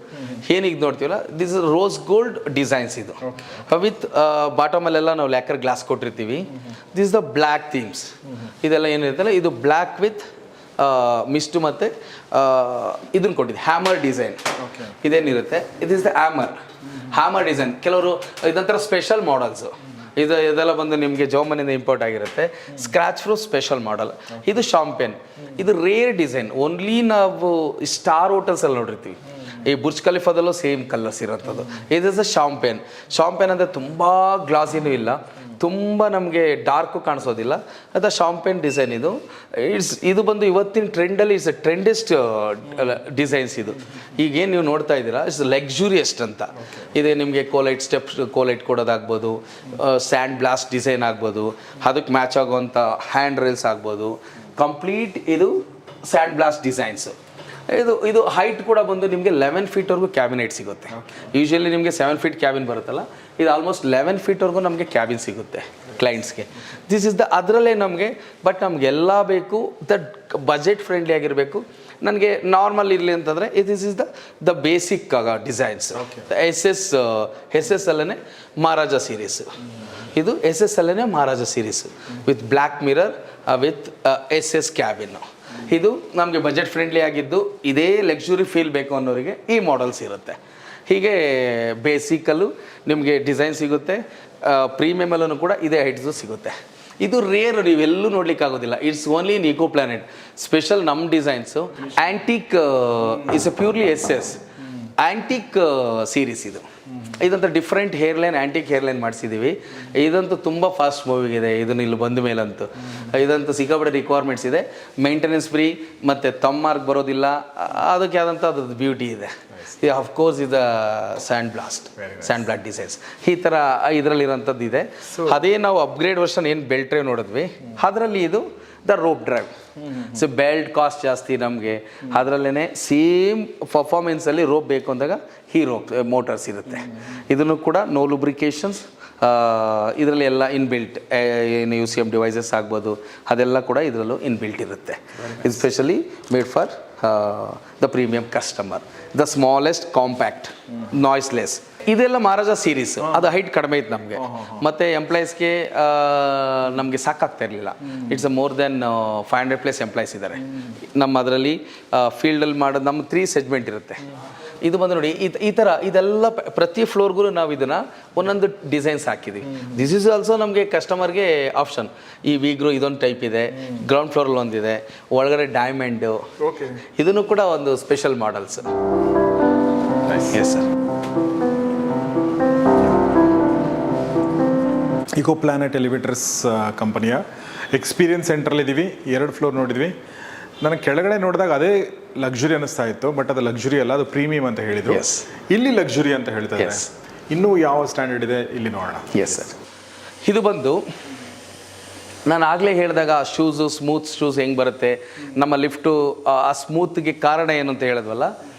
ಏನೀಗ ನೋಡ್ತೀವಲ್ಲ, this is rose gold designs. ಇದು ವಿತ್ ಬಾಟಮಲ್ಲೆಲ್ಲ ನಾವು ಲ್ಯಾಕರ್ ಗ್ಲಾಸ್ ಕೊಟ್ಟಿರ್ತೀವಿ. This the black themes. ಇದೆಲ್ಲ ಏನಿರುತ್ತಲ್ಲ, ಇದು ಬ್ಲ್ಯಾಕ್ ವಿತ್ ಮಿಸ್ಟು ಮತ್ತು ಇದನ್ನು ಕೊಟ್ಟಿದ್ದೆ ಹ್ಯಾಮರ್ ಡಿಸೈನ್. ಇದೇನಿರುತ್ತೆ, it is the hammer design. ಕೆಲವರು ಇದೊಂಥರ ಸ್ಪೆಷಲ್ ಮಾಡಲ್ಸು. ಇದೆಲ್ಲ ಬಂದು ನಿಮಗೆ ಜರ್ಮನಿಂದ ಇಂಪೋರ್ಟ್ ಆಗಿರುತ್ತೆ. ಸ್ಕ್ರಾಚ್ ಪ್ರೂಫ್ ಸ್ಪೆಷಲ್ ಮಾಡಲ್. ಇದು ಶಾಂಪೇನ್. ಇದು ರೇರ್ ಡಿಸೈನ್. ಓನ್ಲಿ ನಾವು ಸ್ಟಾರ್ ಹೋಟೆಲ್ಸಲ್ಲಿ ನೋಡಿರ್ತೀವಿ. ಈ ಬುರ್ಜ್ ಖಲೀಫಾದಲ್ಲೂ ಸೇಮ್ ಕಲರ್ಸ್ ಇರೋಂಥದ್ದು. ಇದು ಇಸ್ ಅ ಶಾಂಪೇನ್ ಅಂದರೆ ತುಂಬ ಗ್ಲಾಸಿನೂ ಇಲ್ಲ, ತುಂಬ ನಮಗೆ ಡಾರ್ಕು ಕಾಣಿಸೋದಿಲ್ಲ. ಅದು ಶಾಂಪೇನ್ ಡಿಸೈನ್ ಇದು ಬಂದು ಇವತ್ತಿನ ಟ್ರೆಂಡಲ್ಲಿ ಇಟ್ಸ್ ಅ ಟ್ರೆಂಡೆಸ್ಟ್ ಡಿಸೈನ್ಸ್ ಇದು. ಈಗೇನು ನೀವು ನೋಡ್ತಾ ಇದ್ದೀರಾ ಇಟ್ಸ್ ಲಕ್ಸುರಿಯಸ್ಟ್ ಅಂತ. ಇದೆ ನಿಮಗೆ ಕೋಲೈಟ್ ಕೊಡೋದಾಗ್ಬೋದು, ಸ್ಯಾಂಡ್ ಬ್ಲಾಸ್ಟ್ ಡಿಸೈನ್ ಆಗ್ಬೋದು, ಅದಕ್ಕೆ ಮ್ಯಾಚ್ ಆಗುವಂಥ ಹ್ಯಾಂಡ್ ರೈಲ್ಸ್ ಆಗ್ಬೋದು, ಕಂಪ್ಲೀಟ್ ಇದು ಸ್ಯಾಂಡ್ ಬ್ಲಾಸ್ಟ್ ಡಿಸೈನ್ಸು. ಇದು ಹೈಟ್ ಕೂಡ ಬಂದು ನಿಮಗೆ 11 ಫೀಟ್ವರೆಗೂ ಕ್ಯಾಬಿನೆಟ್ ಸಿಗುತ್ತೆ. ಯೂಶ್ವಲಿ ನಿಮಗೆ 7 ಫೀಟ್ ಕ್ಯಾಬಿನ್ ಬರುತ್ತಲ್ಲ, ಇದು ಆಲ್ಮೋಸ್ಟ್ 11 ಫೀಟ್ವರೆಗೂ ನಮಗೆ ಕ್ಯಾಬಿನ್ ಸಿಗುತ್ತೆ ಕ್ಲೈಂಟ್ಸ್ಗೆ. ದಿಸ್ ಇಸ್ ಅದರಲ್ಲೇ ನಮಗೆ ನಮಗೆಲ್ಲ ಬೇಕು, ದಟ್ ಬಜೆಟ್ ಫ್ರೆಂಡ್ಲಿ ಆಗಿರಬೇಕು. ನನಗೆ ನಾರ್ಮಲ್ ಇರಲಿ ಅಂತಂದರೆ this is the basic designs. S S ಅಲ್ಲೇ ಮಹಾರಾಜ ಸೀರೀಸ್. ಇದು ಎಸ್ ಎಸ್ ಅಲ್ಲೇ Maharaja series with black mirror with S S ಕ್ಯಾಬಿನ್ನು. ಇದು ನಮಗೆ ಬಜೆಟ್ ಫ್ರೆಂಡ್ಲಿ ಆಗಿದ್ದು, ಇದೇ ಲಕ್ಸುರಿ ಫೀಲ್ ಬೇಕು ಅನ್ನೋರಿಗೆ ಈ ಮಾಡಲ್ಸ್ ಇರುತ್ತೆ. ಹೀಗೆ ಬೇಸಿಕಲ್ಲೂ ನಿಮಗೆ ಡಿಸೈನ್ ಸಿಗುತ್ತೆ, ಪ್ರೀಮಿಯಮಲ್ಲೂ ಕೂಡ ಇದೇ ಹೈಟ್ಸು ಸಿಗುತ್ತೆ. ಇದು ರೇರ್, ನೀವೆಲ್ಲೂ ನೋಡ್ಲಿಕ್ಕಾಗೋದಿಲ್ಲ. It's only in eco planet special. ನಮ್ಮ designs antique is a purely S S antique series. ಇದಂತೂ ಡಿಫ್ರೆಂಟ್ ಹೇರ್ಲೈನ್, ಆ್ಯಂಟಿಕ್ ಹೇರ್ಲೈನ್ ಮಾಡಿಸಿದ್ದೀವಿ. ಇದಂತೂ ತುಂಬ ಫಾಸ್ಟ್ ಮೂವಿಂಗ್ ಇದೆ. ಇದನ್ನು ಇಲ್ಲಿ ಬಂದ ಮೇಲಂತೂ ಇದಂತೂ ಸಿಕ್ಕಾಪಟ್ಟೆ ರಿಕ್ವೈರ್ಮೆಂಟ್ಸ್ ಇದೆ. ಮೇಂಟೆನೆನ್ಸ್ ಫ್ರೀ ಮತ್ತು ತಮ್ಮಾರ್ಕ್ ಬರೋದಿಲ್ಲ. ಅದಕ್ಕೆ ಆದಂಥ ಅದ್ರದ್ದು ಬ್ಯೂಟಿ ಇದೆ. ಅಫ್ಕೋರ್ಸ್ ಇದು ಸ್ಯಾಂಡ್ ಬ್ಲಾಸ್ಟ್ ಡಿಸೈನ್ಸ್ ಈ ಥರ ಇದರಲ್ಲಿರೋಂಥದ್ದು ಇದೆ. ಅದೇ ನಾವು ಅಪ್ಗ್ರೇಡ್ ವರ್ಷನ್ ಏನು ಬೆಲ್ಟ್ ಡ್ರೈವ್ ನೋಡಿದ್ವಿ, ಅದರಲ್ಲಿ ಇದು the rope drive. So belt cost ಜಾಸ್ತಿ ನಮಗೆ, ಅದರಲ್ಲೇ ಸೇಮ್ ಪರ್ಫಾರ್ಮೆನ್ಸಲ್ಲಿ ರೋಪ್ ಬೇಕು ಅಂದಾಗ ಈ ರೋಪ್ ಮೋಟರ್ಸ್ ಇರುತ್ತೆ. ಇದನ್ನು ಕೂಡ ನೋ ಲುಬ್ರಿಕೇಶನ್ಸ್, ಇದರಲ್ಲಿ ಎಲ್ಲ ಇನ್ಬಿಲ್ಟ್ ಏನು UCM ಡಿವೈಸಸ್ ಆಗ್ಬೋದು, ಅದೆಲ್ಲ ಕೂಡ ಇದರಲ್ಲೂ ಇನ್ಬಿಲ್ಟ್ ಇರುತ್ತೆ. Especially made for the premium customer. The smallest compact noiseless. ಇದೆಲ್ಲ ಮಹಾರಾಜ ಸೀರೀಸ್. ಅದು ಹೈಟ್ ಕಡಿಮೆ ಇತ್ತು ನಮಗೆ, ಮತ್ತು ಎಂಪ್ಲಾಯೀಸ್ಗೆ ನಮಗೆ ಸಾಕಾಗ್ತಾ ಇರಲಿಲ್ಲ. ಇಟ್ಸ್ ಮೋರ್ ದೆನ್ 500+ ಎಂಪ್ಲಾಯೀಸ್ ಇದ್ದಾರೆ ನಮ್ಮ ಅದರಲ್ಲಿ. ಫೀಲ್ಡಲ್ಲಿ ಮಾಡೋದು ನಮ್ಮ 3 ಸೆಗ್ಮೆಂಟ್ ಇರುತ್ತೆ. ಇದು ಬಂದು ನೋಡಿ ಈ ಥರ ಇದೆಲ್ಲ ಪ್ರತಿ ಫ್ಲೋರ್ಗೂ ನಾವು ಇದನ್ನು ಒಂದೊಂದು ಡಿಸೈನ್ಸ್ ಹಾಕಿದ್ದೀವಿ. ದಿಸ್ ಈಸ್ ಆಲ್ಸೋ ನಮಗೆ ಕಸ್ಟಮರ್ಗೆ ಆಪ್ಷನ್. ಈ ವೀಗ್ರು ಇದೊಂದು ಟೈಪ್ ಇದೆ, ಗ್ರೌಂಡ್ ಫ್ಲೋರಲ್ಲಿ ಒಂದಿದೆ, ಒಳಗಡೆ ಡೈಮಂಡು, ಇದನ್ನು ಕೂಡ ಒಂದು special models. Yes sir. Eco planet elevators ಕಂಪನಿಯ ಎಕ್ಸ್ಪೀರಿಯನ್ಸ್ ಸೆಂಟ್ರಲ್ಲಿದ್ದೀವಿ. 2 ಫ್ಲೋರ್ ನೋಡಿದ್ವಿ. ನನಗೆ ಕೆಳಗಡೆ ನೋಡಿದಾಗ ಅದೇ ಲಕ್ಸುರಿ ಅನ್ನಿಸ್ತಾ ಇತ್ತು, ಬಟ್ ಅದು ಲಕ್ಸುರಿ ಅಲ್ಲ, ಅದು ಪ್ರೀಮಿಯಂ ಅಂತ ಹೇಳಿದ್ರು. ಇಲ್ಲಿ ಲಕ್ಸುರಿ ಅಂತ ಹೇಳ್ತಾರೆ. ಇನ್ನೂ ಯಾವ ಸ್ಟ್ಯಾಂಡರ್ಡ್ ಇದೆ ಇಲ್ಲಿ ನೋಡೋಣ. Yes sir. ಇದು ಬಂದು ನಾನು ಆಗಲೇ ಹೇಳಿದಾಗ ಸ್ಮೂತ್ ಶೂಸ್ ಹೆಂಗೆ ಬರುತ್ತೆ, ನಮ್ಮ ಲಿಫ್ಟು ಆ ಸ್ಮೂತ್ಗೆ ಕಾರಣ ಏನು ಅಂತ ಹೇಳಿದ್ವಲ್ಲ,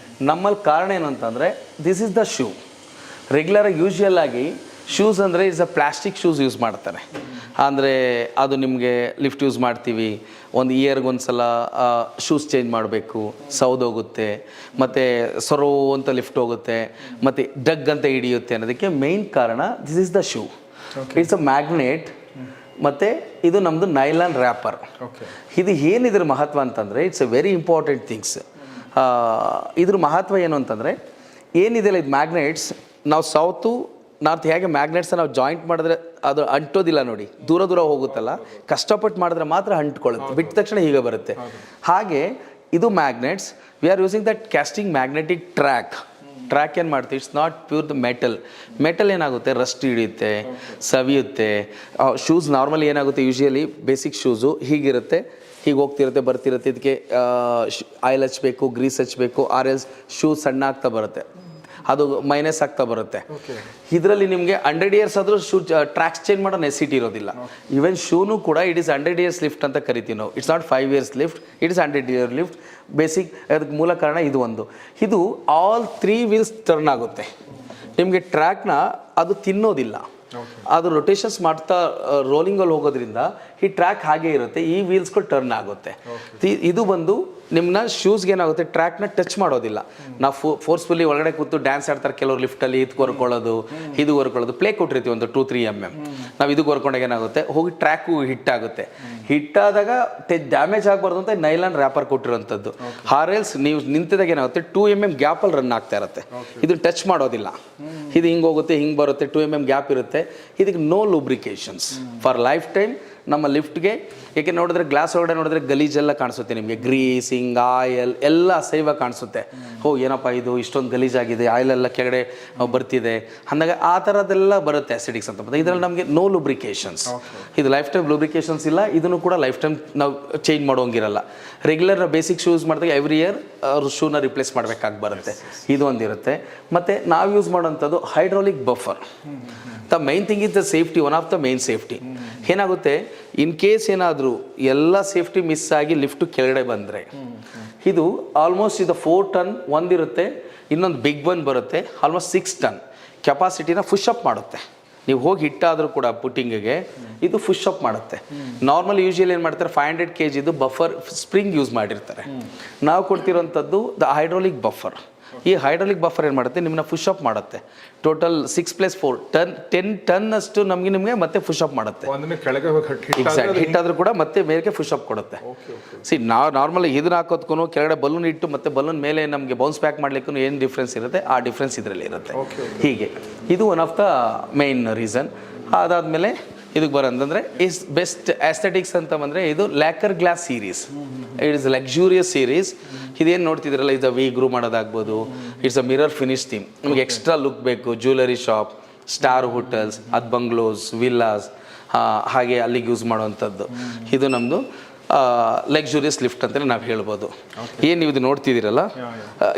ನಮ್ಮಲ್ಲಿ ಕಾರಣ ಏನು ಅಂತಂದರೆ ದಿಸ್ ಇಸ್ ದ ಶೂ. ರೆಗ್ಯುಲರಾಗಿ ಯೂಶ್ವಲ್ ಆಗಿ ಶೂಸ್ ಅಂದರೆ is a plastic shoes use ಮಾಡ್ತಾರೆ. ಅಂದರೆ ಅದು ನಿಮಗೆ ಲಿಫ್ಟ್ ಯೂಸ್ ಮಾಡ್ತೀವಿ, ಒಂದು ಇಯರ್ಗೊಂದು ಸಲ ಶೂಸ್ ಚೇಂಜ್ ಮಾಡಬೇಕು, ಸೌದೋಗುತ್ತೆ, ಮತ್ತು ಸೊರೋ ಅಂತ ಲಿಫ್ಟ್ ಹೋಗುತ್ತೆ, ಮತ್ತು ಡಗ್ ಅಂತ ಹಿಡಿಯುತ್ತೆ ಅನ್ನೋದಕ್ಕೆ ಮೇಯ್ನ್ ಕಾರಣ this is the shoe. It's a magnet, ಮತ್ತು ಇದು ನಮ್ಮದು ನೈಲಾನ್ ರ್ಯಾಪರ್. ಇದು ಏನಿದ್ರ ಮಹತ್ವ ಅಂತಂದರೆ it's a very important things. ಇದ್ರ ಮಹತ್ವ ಏನು ಅಂತಂದರೆ ಏನಿದೆಯಲ್ಲ, ಇದು ಮ್ಯಾಗ್ನೆಟ್ಸ್. ನಾವು ಸೌತು ನಾರ್ತ್ ಹೇಗೆ ಮ್ಯಾಗ್ನೆಟ್ಸ್ ನಾವು ಜಾಯಿಂಟ್ ಮಾಡಿದ್ರೆ ಅದು ಅಂಟೋದಿಲ್ಲ ನೋಡಿ, ದೂರ ಹೋಗುತ್ತಲ್ಲ, ಕಷ್ಟಪಟ್ಟು ಮಾಡಿದ್ರೆ ಮಾತ್ರ ಅಂಟ್ಕೊಳ್ಳುತ್ತೆ, ಬಿಟ್ಟ ತಕ್ಷಣ ಹೀಗೆ ಬರುತ್ತೆ. ಹಾಗೆ ಇದು magnets, V are using that casting magnetic track ಏನು ಮಾಡ್ತೀವಿ, it's not pure the metal ಏನಾಗುತ್ತೆ, ರಸ್ಟ್ ಹಿಡಿಯುತ್ತೆ, ಸವಿಯುತ್ತೆ. ಶೂಸ್ ನಾರ್ಮಲಿ ಏನಾಗುತ್ತೆ, ಯೂಶುವಲಿ ಬೇಸಿಕ್ ಶೂಸು ಹೀಗಿರುತ್ತೆ, ಹೀಗೆ ಹೋಗ್ತಿರುತ್ತೆ ಬರ್ತಿರುತ್ತೆ. ಇದಕ್ಕೆ ಆಯಿಲ್ ಹಚ್ಚಬೇಕು, ಗ್ರೀಸ್ ಹಚ್ಚಬೇಕು, ಆರ್ ಎಲ್ಸ್ ಶೂ ಸಣ್ಣ ಆಗ್ತಾ ಬರುತ್ತೆ, ಅದು ಮೈನಸ್ ಆಗ್ತಾ ಬರುತ್ತೆ. ಇದರಲ್ಲಿ ನಿಮಗೆ 100 years ಆದರೂ ಶೂ ಟ್ರ್ಯಾಕ್ಸ್ ಚೇಂಜ್ ಮಾಡೋ ನೆಸಿಟಿ ಇರೋದಿಲ್ಲ. ಈವನ್ ಶೂನು ಕೂಡ ಇಟ್ ಇಸ್ 100 years ಲಿಫ್ಟ್ ಅಂತ ಕರಿತೀವಿ ನಾವು. It's not 5 years lift, it is 100 year lift. Basic ಅದಕ್ಕೆ ಮೂಲ ಕಾರಣ ಇದು ಒಂದು. ಇದು ಆಲ್ 3 wheels ಟರ್ನ್ ಆಗುತ್ತೆ. ನಿಮಗೆ ಟ್ರ್ಯಾಕ್ನ ಅದು ತಿನ್ನೋದಿಲ್ಲ, ಅದು ರೊಟೇಷನ್ಸ್ ಮಾಡ್ತಾ ರೋಲಿಂಗಲ್ಲಿ ಹೋಗೋದ್ರಿಂದ ಈ ಟ್ರ್ಯಾಕ್ ಹಾಗೆ ಇರುತ್ತೆ, ಈ ವೀಲ್ಸ್ಗಳು ಟರ್ನ್ ಆಗುತ್ತೆ. ಇದು ಬಂದು ನಿಮ್ಮನ್ನ ಶೂಸ್ಗೆ ಏನಾಗುತ್ತೆ, ಟ್ರ್ಯಾಕ್ನ ಟಚ್ ಮಾಡೋದಿಲ್ಲ. ನಾವು ಫೋರ್ಸ್ಫುಲ್ಲಿ ಒಳಗಡೆ ಕೂತು ಡ್ಯಾನ್ಸ್ ಆಡ್ತಾರೆ ಕೆಲವರು ಲಿಫ್ಟಲ್ಲಿ, ಇದು ಹೊರ್ಕೊಳ್ಳೋದು, ಇದು ಹೊರ್ಕೊಳ್ಳೋದು. ಪ್ಲೇ ಕೊಟ್ಟಿರ್ತೀವಿ ಒಂದು 2-3 mm, ನಾವು ಇದು ಹೊರ್ಕೊಂಡಾಗ ಏನಾಗುತ್ತೆ, ಹೋಗಿ ಟ್ರ್ಯಾಕು ಹಿಟ್ಟಾಗುತ್ತೆ. ಹಿಟ್ಟಾದಾಗ ಡ್ಯಾಮೇಜ್ ಆಗಬಾರ್ದು ಅಂತ ನೈಲಾನ್ ರ್ಯಾಪರ್ ಕೊಟ್ಟಿರೋಂಥದ್ದು. ಹಾರೆಲ್ಸ್ ನೀವು ನಿಂತಿದಾಗ ಏನಾಗುತ್ತೆ, 2 mm ಗ್ಯಾಪಲ್ಲಿ ರನ್ ಆಗ್ತಾ ಇರುತ್ತೆ, ಇದು ಟಚ್ ಮಾಡೋದಿಲ್ಲ. ಇದು ಹಿಂಗೆ ಹೋಗುತ್ತೆ, ಹಿಂಗೆ ಬರುತ್ತೆ, 2 mm ಗ್ಯಾಪ್ ಇರುತ್ತೆ. ಇದಕ್ಕೆ ನೋ ಲೂಬ್ರಿಕೇಶನ್ಸ್ ಫಾರ್ ಲೈಫ್ ಟೈಮ್. ನಮ್ಮ ಲಿಫ್ಟ್ಗೆ. ಏಕೆ ನೋಡಿದ್ರೆ ಗ್ಲಾಸ್ ಒಳಗಡೆ ನೋಡಿದ್ರೆ ಗಲೀಜೆಲ್ಲ ಕಾಣಿಸುತ್ತೆ ನಿಮಗೆ, ಗ್ರೀಸಿಂಗ್ ಆಯಲ್ ಎಲ್ಲ ಅಸಹ್ಯವಾಗಿ ಕಾಣಿಸುತ್ತೆ. ಏನಪ್ಪ ಇದು ಇಷ್ಟೊಂದು ಗಲೀಜಾಗಿದೆ, ಆಯಿಲ್ ಎಲ್ಲ ಕೆಳಗಡೆ ಬರ್ತಿದೆ ಅಂದಾಗ ಆ ಥರದ್ದೆಲ್ಲ ಬರುತ್ತೆ ಆಸಿಡಿಕ್ಸ್ ಅಂತ. ಇದರಲ್ಲಿ ನಮಗೆ ನೋ ಲುಬ್ರಿಕೇಶನ್ಸ್, ಇದು ಲೈಫ್ ಟೈಮ್ ಲುಬ್ರಿಕೇಶನ್ಸ್ ಇಲ್ಲ. ಇದನ್ನು ಕೂಡ ಲೈಫ್ ಟೈಮ್ ನಾವು ಚೇಂಜ್ ಮಾಡೋಂಗಿರಲ್ಲ. ರೆಗ್ಯುಲರ್ ಬೇಸಿಕ್ ಶೂಸ್ ಮಾಡಿದಾಗ ಎವ್ರಿ ಇಯರ್ ಅವ್ರ ಶೂನ ರಿಪ್ಲೇಸ್ ಮಾಡಬೇಕಾಗಿ ಬರುತ್ತೆ. ಇದು ಒಂದಿರುತ್ತೆ. ಮತ್ತು ನಾವು ಯೂಸ್ ಮಾಡೋಂಥದ್ದು hydraulic buffer. The main thing is the safety, one of the main safety. ಏನಾಗುತ್ತೆ, ಇನ್ ಕೇಸ್ ಏನಾದರೂ ಎಲ್ಲ ಸೇಫ್ಟಿ ಮಿಸ್ ಆಗಿ ಲಿಫ್ಟು ಕೆಳಗಡೆ ಬಂದರೆ, ಇದು ಆಲ್ಮೋಸ್ಟ್ ಇದು 4 ಟನ್ ಒಂದಿರುತ್ತೆ, ಇನ್ನೊಂದು ಬಿಗ್ ಒನ್ ಬರುತ್ತೆ, ಆಲ್ಮೋಸ್ಟ್ 6 ಟನ್ ಕೆಪಾಸಿಟಿನ ಪುಷ್ ಅಪ್ ಮಾಡುತ್ತೆ. ನೀವು ಹೋಗಿ ಹಿಟ್ಟಾದರೂ ಕೂಡ ಪುಟ್ಟಿಂಗಿಗೆ ಇದು ಪುಷ್ ಅಪ್ ಮಾಡುತ್ತೆ. ನಾರ್ಮಲ್ ಯೂಶುವಲಿ ಏನು ಮಾಡ್ತಾರೆ, 500 kg ಬಫರ್ ಸ್ಪ್ರಿಂಗ್ ಯೂಸ್ ಮಾಡಿರ್ತಾರೆ. ನಾವು ಕೊಡ್ತಿರೋಂಥದ್ದು ದ ಹೈಡ್ರಾಲಿಕ್ ಬಫರ್. ಈ ಹೈಡ್ರಾಲಿಕ್ ಬಫರ್ ಏನು ಮಾಡುತ್ತೆ, ನಿಮ್ಮನ್ನ ಪುಷ್ ಅಪ್ ಮಾಡುತ್ತೆ. ಟೋಟಲ್ 6 + 4 ಟನ್ 10 ಟನ್ ಅಷ್ಟು ನಿಮಗೆ ಮತ್ತೆ ಪುಷ್ ಅಪ್ ಮಾಡುತ್ತೆ. ಎಕ್ಸಾಕ್ಟ್, ಹಿಟ್ಟಾದರೂ ಕೂಡ ಮತ್ತೆ ಮೇಲಕ್ಕೆ ಪುಷ್ ಅಪ್ ಕೊಡುತ್ತೆ. ನಾವು ನಾರ್ಮಲಿ ಇದನ್ನ ಹಾಕೋದ್ಕೂ ಕೆಳಗಡೆ ಬಲೂನ್ ಇಟ್ಟು ಮತ್ತೆ ಬಲೂನ್ ಮೇಲೆ ನಮಗೆ ಬೌನ್ಸ್ ಬ್ಯಾಕ್ ಮಾಡ್ಲಿಕ್ಕೂ ಏನು ಡಿಫ್ರೆನ್ಸ್ ಇರುತ್ತೆ, ಆ ಡಿಫ್ರೆನ್ಸ್ ಇದರಲ್ಲಿ ಇರುತ್ತೆ. ಹೀಗೆ ಇದು one of the main reason. ಅದಾದಮೇಲೆ ಇದಕ್ಕೆ ಬರೋದಂದರೆ ಇಸ್ ಬೆಸ್ಟ್ ಆಸ್ಥೆಟಿಕ್ಸ್ ಅಂತ ಬಂದರೆ ಇದು lacquer glass series. It is luxurious series. ಇದೇನು ನೋಡ್ತಿದ್ದೀರಲ್ಲ, ಇದು ವಿ ಗ್ರೂ ಮಾಡೋದಾಗ್ಬೋದು. It's a mirror finish theme. ನಮಗೆ ಎಕ್ಸ್ಟ್ರಾ ಲುಕ್ ಬೇಕು, ಜ್ಯುವೆಲರಿ ಶಾಪ್, ಸ್ಟಾರ್ ಹೋಟೆಲ್ಸ್, ಅದು ಬಂಗ್ಲೋಸ್, ವಿಲ್ಲಾಸ್, ಹಾಗೆ ಅಲ್ಲಿಗೆ ಯೂಸ್ ಮಾಡುವಂಥದ್ದು. ಇದು ನಮ್ಮದು ಲಕ್ಸುರಿಯಸ್ ಲಿಫ್ಟ್ ಅಂತಲೇ ನಾವು ಹೇಳ್ಬೋದು. ಏನು ನೀವು ಇದು ನೋಡ್ತಿದ್ದೀರಲ್ಲ,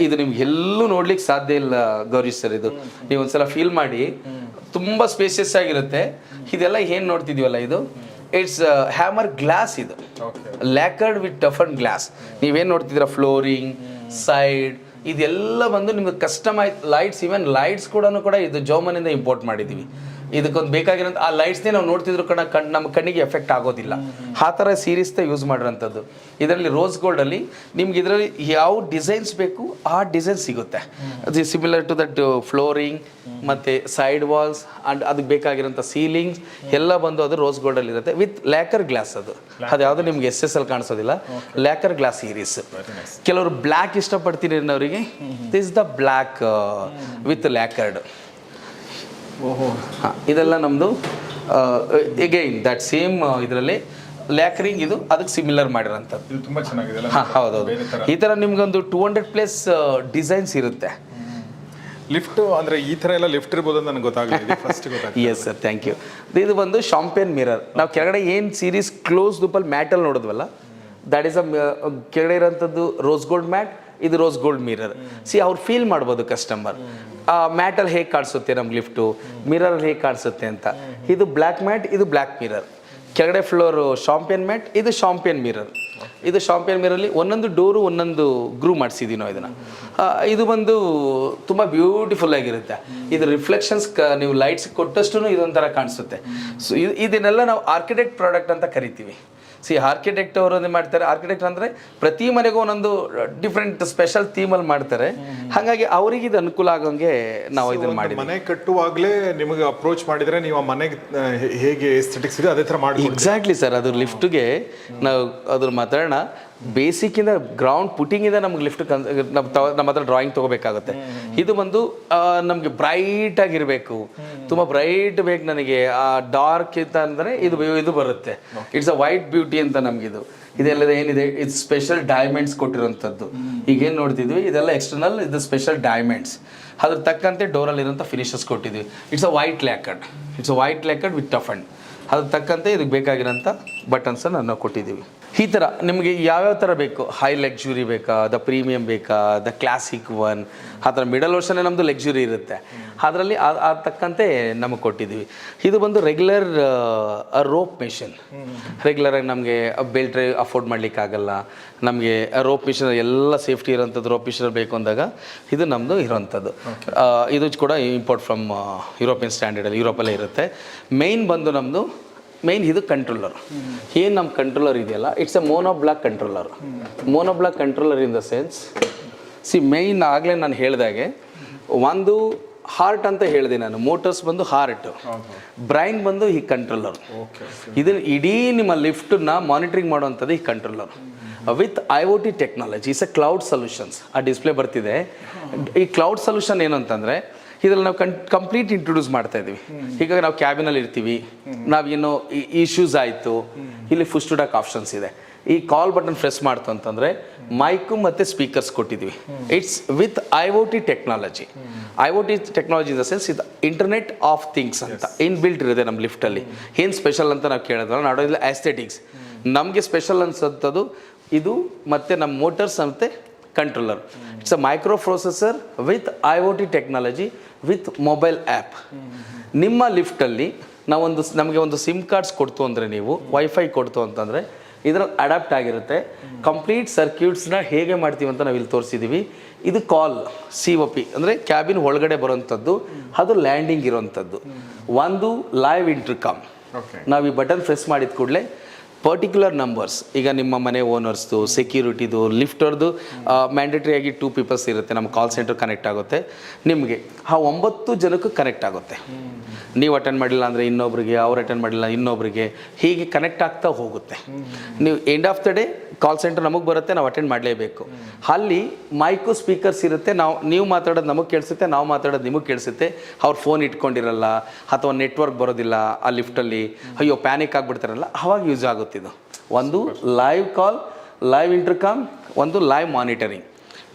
ಇದು ನಿಮ್ಗೆ ಎಲ್ಲೂ ನೋಡ್ಲಿಕ್ಕೆ ಸಾಧ್ಯ ಇಲ್ಲ ಗೌರೀಶ್ ಸರ್. ಇದು ನೀವು ಒಂದ್ಸಲ ಫೀಲ್ ಮಾಡಿ, ತುಂಬ ಸ್ಪೇಸಿಯಸ್ ಆಗಿರುತ್ತೆ. ಇದೆಲ್ಲ ಏನು ನೋಡ್ತಿದ್ದೀವಲ್ಲ, ಇದು ಇಟ್ಸ್ ಹ್ಯಾಮರ್ ಗ್ಲಾಸ್. ಇದು ಲ್ಯಾಕರ್ಡ್ ವಿತ್ ಟಫನ್ ಗ್ಲಾಸ್. ನೀವೇನು ನೋಡ್ತಿದ್ದೀರ, ಫ್ಲೋರಿಂಗ್, ಸೈಡ್, ಇದೆಲ್ಲ ಬಂದು ನಿಮ್ಗೆ ಕಸ್ಟಮೈಸ್ ಲೈಟ್ಸ್. ಈವನ್ ಲೈಟ್ಸ್ ಕೂಡ ಇದು ಜರ್ಮನಿಂದ ಇಂಪೋರ್ಟ್ ಮಾಡಿದ್ದೀವಿ. ಇದಕ್ಕೊಂದು ಬೇಕಾಗಿರೋಂಥ ಆ ಲೈಟ್ಸ್ನೇ ನಾವು ನೋಡ್ತಿದ್ರು ನಮ್ಮ ಕಣ್ಣಿಗೆ ಎಫೆಕ್ಟ್ ಆಗೋದಿಲ್ಲ. ಆ ಥರ ಸೀರೀಸ್ನ ಯೂಸ್ ಮಾಡಿರೋಂಥದ್ದು. ಇದರಲ್ಲಿ ರೋಸ್ ಗೋಲ್ಡಲ್ಲಿ ನಿಮ್ಗೆ ಇದರಲ್ಲಿ ಯಾವ ಡಿಸೈನ್ಸ್ ಬೇಕು ಆ ಡಿಸೈನ್ ಸಿಗುತ್ತೆ. ಅದು ಸಿಮಿಲರ್ ಟು ದಟ್ ಫ್ಲೋರಿಂಗ್ ಮತ್ತು ಸೈಡ್ ವಾಲ್ಸ್ ಆ್ಯಂಡ್ ಅದಕ್ಕೆ ಬೇಕಾಗಿರೋಂಥ ಸೀಲಿಂಗ್ಸ್ ಎಲ್ಲ ಬಂದು ಅದು ರೋಸ್ ಗೋಲ್ಡಲ್ಲಿ ಇರುತ್ತೆ ವಿತ್ ಲ್ಯಾಕರ್ ಗ್ಲಾಸ್. ಅದು ಯಾವುದು ನಿಮ್ಗೆ SSL ಕಾಣಿಸೋದಿಲ್ಲ, ಲ್ಯಾಕರ್ ಗ್ಲಾಸ್ ಸೀರೀಸ್. ಕೆಲವರು ಬ್ಲ್ಯಾಕ್ ಇಷ್ಟಪಡ್ತೀನಿ ಅನ್ನೋರಿಗೆ ದಿಸ್ ದ ಬ್ಲ್ಯಾಕ್ ವಿತ್ ಲ್ಯಾಕರ್ಡ್. ಇದೆಲ್ಲ ನಮ್ಮದು ಎಗೈನ್ ದಟ್ ಸೇಮ್ ಇದರಲ್ಲಿ ಲ್ಯಾಕರಿಂಗ್, ಇದು ಅದಕ್ಕೆ ಸಿಮಿಲರ್ ಮಾಡಿರೋಂಥದ್ದು. ತುಂಬ ಚೆನ್ನಾಗಿದೆ. ಹೌದೌದು. ಈ ಥರ ನಿಮ್ಗೊಂದು 200+ ಡಿಸೈನ್ಸ್ ಇರುತ್ತೆ. ಲಿಫ್ಟ್ ಅಂದರೆ ಈ ಥರ ಎಲ್ಲ ಲಿಫ್ಟ್ ಇರ್ಬೋದು ಅಂತ ನನಗೆ ಗೊತ್ತಾಗಲಿಲ್ಲ. Yes sir, thank you. ಇದು ಬಂದು ಶಾಂಪೇನ್ ಮಿರರ್. ನಾವು ಕೆಳಗಡೆ ಏನು ಸೀರೀಸ್ ಕ್ಲೋಸ್ ಲೂಪಲ್ಲಿ ಮ್ಯಾಟಲ್ಲಿ ನೋಡಿದ್ವಲ್ಲ, ದ್ಯಾಟ್ ಈಸ್ ಕೆಳಗಡೆ ಇರೋಂಥದ್ದು ರೋಸ್ ಗೋಲ್ಡ್ ಮ್ಯಾಟ್, ಇದು ರೋಸ್ ಗೋಲ್ಡ್ ಮಿರರ್. ಅವ್ರು ಫೀಲ್ ಮಾಡ್ಬೋದು ಕಸ್ಟಮರ್, ಮ್ಯಾಟಲ್ಲಿ ಹೇಗೆ ಕಾಣಿಸುತ್ತೆ ನಮ್ಗೆ ಲಿಫ್ಟು, ಮಿರರಲ್ಲಿ ಹೇಗೆ ಕಾಣಿಸುತ್ತೆ ಅಂತ. ಇದು ಬ್ಲ್ಯಾಕ್ ಮ್ಯಾಟ್, ಇದು ಬ್ಲ್ಯಾಕ್ ಮಿರರ್. ಕೆಳಗಡೆ ಫ್ಲೋರು ಶಾಂಪಿಯನ್ ಮ್ಯಾಟ್, ಇದು ಶಾಂಪಿಯನ್ ಮಿರರ್. ಇದು ಶಾಂಪಿಯನ್ ಮಿರಲ್ಲಿ ಒಂದೊಂದು ಡೋರು ಒಂದೊಂದು ಗ್ರೂ ಮಾಡಿಸಿದ್ದೀವಿ ನಾವು ಇದನ್ನು. ಇದು ಬಂದು ತುಂಬ ಬ್ಯೂಟಿಫುಲ್ ಆಗಿರುತ್ತೆ. ಇದು ರಿಫ್ಲೆಕ್ಷನ್ಸ್ ನೀವು ಲೈಟ್ಸ್ ಕೊಟ್ಟಷ್ಟು ಇದೊಂಥರ ಕಾಣಿಸುತ್ತೆ. ಸೊ ಇದನ್ನೆಲ್ಲ ನಾವು ಆರ್ಕಿಟೆಕ್ಟ್ ಪ್ರಾಡಕ್ಟ್ ಅಂತ ಕರಿತೀವಿ. ಆರ್ಕಿಟೆಕ್ಟ್ ಅವರು ಏನು ಮಾಡ್ತಾರೆ, ಆರ್ಕಿಟೆಕ್ಟ್ ಅಂದರೆ ಪ್ರತಿ ಮನೆಗೂ ಒಂದೊಂದು ಡಿಫ್ರೆಂಟ್ ಸ್ಪೆಷಲ್ ಥೀಮಲ್ಲಿ ಮಾಡ್ತಾರೆ. ಹಾಗಾಗಿ ಅವರಿಗೆ ಇದು ಅನುಕೂಲ ಆಗೋಂಗೆ ನಾವು ಇದನ್ನು ಮಾಡಿ. ಮನೆ ಕಟ್ಟುವಾಗಲೇ ನಿಮಗೆ ಅಪ್ರೋಚ್ ಮಾಡಿದರೆ ನೀವು ಆ ಮನೆಗೆ ಹೇಗೆ ಎಸ್ಥೆಟಿಕ್ಸ್ ಇದೆ ಅದೇ ಥರ ಮಾಡಿ. Exactly sir. ಅದು ಲಿಫ್ಟ್ಗೆ ನಾವು ಅದ್ರ ಮಾತಾಡೋಣ. ಬೇಸಿಕ್ಕಿಂದ ಗ್ರೌಂಡ್ ಪುಟಿಂಗಿಂದ ನಮ್ಗೆ ಲಿಫ್ಟ್ ನಮ್ಮ ಹತ್ರ ಡ್ರಾಯಿಂಗ್ ತೊಗೋಬೇಕಾಗುತ್ತೆ. ಇದು ಬಂದು ನಮಗೆ ಬ್ರೈಟ್ ಆಗಿರಬೇಕು, ತುಂಬ ಬ್ರೈಟ್ ಬೇಕು ನನಗೆ. ಆ ಡಾರ್ಕ್ ಅಂತ ಅಂದರೆ ಇದು ಬರುತ್ತೆ. ಇಟ್ಸ್ ಅ ವೈಟ್ ಬ್ಯೂಟಿ ಅಂತ ನಮಗಿದು. ಇದೆಲ್ಲ ಏನಿದೆ, ಇದು ಸ್ಪೆಷಲ್ ಡೈಮಂಡ್ಸ್ ಕೊಟ್ಟಿರೋಂಥದ್ದು. ಈಗೇನು ನೋಡ್ತಿದ್ವಿ ಇದೆಲ್ಲ ಎಕ್ಸ್ಟರ್ನಲ್, ಇದು ಸ್ಪೆಷಲ್ ಡೈಮಂಡ್ಸ್. ಅದ್ರ ತಕ್ಕಂತೆ ಡೋರಲ್ಲಿರೋಂಥ ಫಿನಿಶಸ್ ಕೊಟ್ಟಿದ್ವಿ. It's a white lacquered with toughened. ಅದ್ರ ತಕ್ಕಂತೆ ಇದಕ್ಕೆ ಬೇಕಾಗಿರೋಂಥ ಬಟನ್ಸನ್ನು ನಾವು ಕೊಟ್ಟಿದ್ದೀವಿ. ಈ ಥರ ನಿಮಗೆ ಯಾವ್ಯಾವ ಥರ ಬೇಕು, ಹೈ ಲಕ್ಸುರಿ ಬೇಕಾ, ದ ಪ್ರೀಮಿಯಮ್ ಬೇಕಾ, ದ ಕ್ಲಾಸಿಕ್ ಒನ್, ಆ ಥರ ಮಿಡಲ್ ವರ್ಷನೇ ನಮ್ಮದು ಲಕ್ಸುರಿ ಇರುತ್ತೆ. ಅದರಲ್ಲಿ ಅದು ತಕ್ಕಂತೆ ನಮಗೆ ಕೊಟ್ಟಿದ್ದೀವಿ. ಇದು ಬಂದು ರೆಗ್ಯುಲರ್ ರೋಪ್ ಮೆಷಿನ್. ರೆಗ್ಯುಲರಾಗಿ ನಮಗೆ ಬೆಲ್ಟ್ ಅಫೋರ್ಡ್ ಮಾಡಲಿಕ್ಕಾಗಲ್ಲ, ನಮಗೆ ರೋಪ್ ಮಿಷನ್ ಎಲ್ಲ ಸೇಫ್ಟಿ ಇರೋಂಥದ್ದು ರೋಪ್ ಮಿಷನ್ ಬೇಕು ಅಂದಾಗ ಇದು ನಮ್ಮದು ಇರೋವಂಥದ್ದು. ಇದು ಕೂಡ ಇಂಪೋರ್ಟ್ ಫ್ರಮ್ ಯುರೋಪಿಯನ್ ಸ್ಟ್ಯಾಂಡರ್ಡಲ್ಲಿ, ಯುರೋಪಲ್ಲೇ ಇರುತ್ತೆ. ಮೇಯ್ನ್ ಬಂದು ನಮ್ಮದು ಇದು ಕಂಟ್ರೋಲರ್. ಏನು ನಮ್ಮ ಕಂಟ್ರೋಲರ್ ಇದೆಯಲ್ಲ, it's A ಮೋನೋಬ್ಲಾಕ್ controller. ಮೋನೋಬ್ಲಾಕ್ controller in the sense, main ಆಗಲೇ ನಾನು ಹೇಳಿದಾಗೆ ಒಂದು ಹಾರ್ಟ್ ಅಂತ ಹೇಳಿದೆ ನಾನು. ಮೋಟರ್ಸ್ ಬಂದು ಹಾರ್ಟ್, ಬ್ರೈನ್ ಬಂದು ಈ ಕಂಟ್ರೋಲರ್. ಇದನ್ನು ಇಡೀ ನಿಮ್ಮ ಲಿಫ್ಟನ್ನ ಮಾನಿಟ್ರಿಂಗ್ ಮಾಡುವಂಥದ್ದು ಈ controller with IoT technology. It's A cloud solutions. ಆ ಡಿಸ್ಪ್ಲೇ ಬರ್ತಿದೆ. ಈ ಕ್ಲೌಡ್ ಸೊಲ್ಯೂಷನ್ ಏನು ಅಂತಂದರೆ, ಇದರಲ್ಲಿ ನಾವು ಕಂಪ್ಲೀಟ್ ಇಂಟ್ರೊಡ್ಯೂಸ್ ಮಾಡ್ತಾ ಇದ್ದೀವಿ. ಹೀಗಾಗಿ ನಾವು ಕ್ಯಾಬಿನಲ್ಲಿ ಇರ್ತೀವಿ, ನಾವೇನೋ ಇಶ್ಯೂಸ್ ಆಯಿತು, ಇಲ್ಲಿ ಪುಷ್ ಟು ಟಾಕ್ ಆಪ್ಷನ್ಸ್ ಇದೆ. ಈ ಕಾಲ್ ಬಟನ್ ಪ್ರೆಸ್ ಮಾಡ್ತು ಅಂತಂದರೆ ಮೈಕು ಮತ್ತು ಸ್ಪೀಕರ್ಸ್ ಕೊಟ್ಟಿದ್ದೀವಿ. It's with IoT technology. IoT technology in the sense ಇದು ಇಂಟರ್ನೆಟ್ ಆಫ್ ಥಿಂಗ್ಸ್ ಅಂತ ಇನ್ಬಿಲ್ಟ್ ಇರುತ್ತೆ ನಮ್ಮ ಲಿಫ್ಟಲ್ಲಿ. ಏನು ಸ್ಪೆಷಲ್ ಅಂತ ನಾವು ಕೇಳಿದ್ವಲ್ಲ, ನಾಡೋದಿಲ್ಲ ಆಸ್ಥೆಟಿಕ್ಸ್. ನಮಗೆ ಸ್ಪೆಷಲ್ ಅನ್ಸೋಂಥದ್ದು ಇದು, ಮತ್ತು ನಮ್ಮ ಮೋಟರ್ಸ್ ಮತ್ತು controller. It's a micro processor with IoT technology with mobile app. ನಿಮ್ಮ ಲಿಫ್ಟಲ್ಲಿ ನಮಗೆ ಒಂದು ಸಿಮ್ ಕಾರ್ಡ್ಸ್ ಕೊಡ್ತು ಅಂದರೆ, ನೀವು ವೈಫೈ ಕೊಡ್ತು ಅಂತಂದರೆ ಇದರಲ್ಲಿ ಅಡಾಪ್ಟ್ ಆಗಿರುತ್ತೆ. ಕಂಪ್ಲೀಟ್ ಸರ್ಕ್ಯೂಟ್ಸ್ನ ಹೇಗೆ ಮಾಡ್ತೀವಿ ಅಂತ ನಾವು ಇಲ್ಲಿ ತೋರಿಸಿದ್ದೀವಿ. ಇದು ಕಾಲ್ COP ಅಂದರೆ ಕ್ಯಾಬಿನ್ ಒಳಗಡೆ ಬರೋವಂಥದ್ದು, ಅದು ಲ್ಯಾಂಡಿಂಗ್ ಇರೋವಂಥದ್ದು. ಒಂದು ಲೈವ್ ಇಂಟರ್ಕಾಮ್. ನಾವು ಈ ಬಟನ್ ಪ್ರೆಸ್ ಮಾಡಿದ ಕೂಡಲೇ ಪರ್ಟಿಕ್ಯುಲರ್ ನಂಬರ್ಸ್, ಈಗ ನಿಮ್ಮ ಮನೆ ಓನರ್ಸ್ದು, ಸೆಕ್ಯೂರಿಟಿದು, ಲಿಫ್ಟರ್ದು ಮ್ಯಾಂಡೇಟ್ರಿ ಆಗಿ 2 ಪೀಪಲ್ಸ್ ಇರುತ್ತೆ. ನಮ್ಮ ಕಾಲ್ ಸೆಂಟರ್ ಕನೆಕ್ಟ್ ಆಗುತ್ತೆ, ನಿಮಗೆ ಆ 9 ಜನಕ್ಕೂ ಕನೆಕ್ಟ್ ಆಗುತ್ತೆ. ನೀವು ಅಟೆಂಡ್ ಮಾಡಿಲ್ಲ ಅಂದರೆ ಇನ್ನೊಬ್ರಿಗೆ, ಅವ್ರು ಅಟೆಂಡ್ ಮಾಡಿಲ್ಲ ಇನ್ನೊಬ್ರಿಗೆ, ಹೀಗೆ ಕನೆಕ್ಟ್ ಆಗ್ತಾ ಹೋಗುತ್ತೆ. ನೀವು end of the day call centre ನಮಗೆ ಬರುತ್ತೆ, ನಾವು ಅಟೆಂಡ್ ಮಾಡಲೇಬೇಕು. ಅಲ್ಲಿ ಮೈಕು ಸ್ಪೀಕರ್ಸ್ ಇರುತ್ತೆ. ನೀವು ಮಾತಾಡೋದು ನಮಗೆ ಕೇಳಿಸುತ್ತೆ, ನಾವು ಮಾತಾಡೋದು ನಿಮಗೆ ಕೇಳಿಸುತ್ತೆ. ಅವ್ರ ಫೋನ್ ಇಟ್ಕೊಂಡಿರಲ್ಲ ಅಥವಾ ನೆಟ್ವರ್ಕ್ ಬರೋದಿಲ್ಲ ಆ ಲಿಫ್ಟಲ್ಲಿ, ಅಯ್ಯೋ ಪ್ಯಾನಿಕ್ ಆಗಿಬಿಡ್ತಾರಲ್ಲ, ಅವಾಗ ಯೂಸ್ ಆಗುತ್ತೆ. ಇದು ಒಂದು ಲೈವ್ ಕಾಲ್, ಲೈವ್ ಇಂಟರ್ಕಾಮ್, ಒಂದು ಲೈವ್ ಮಾನಿಟರಿಂಗ್.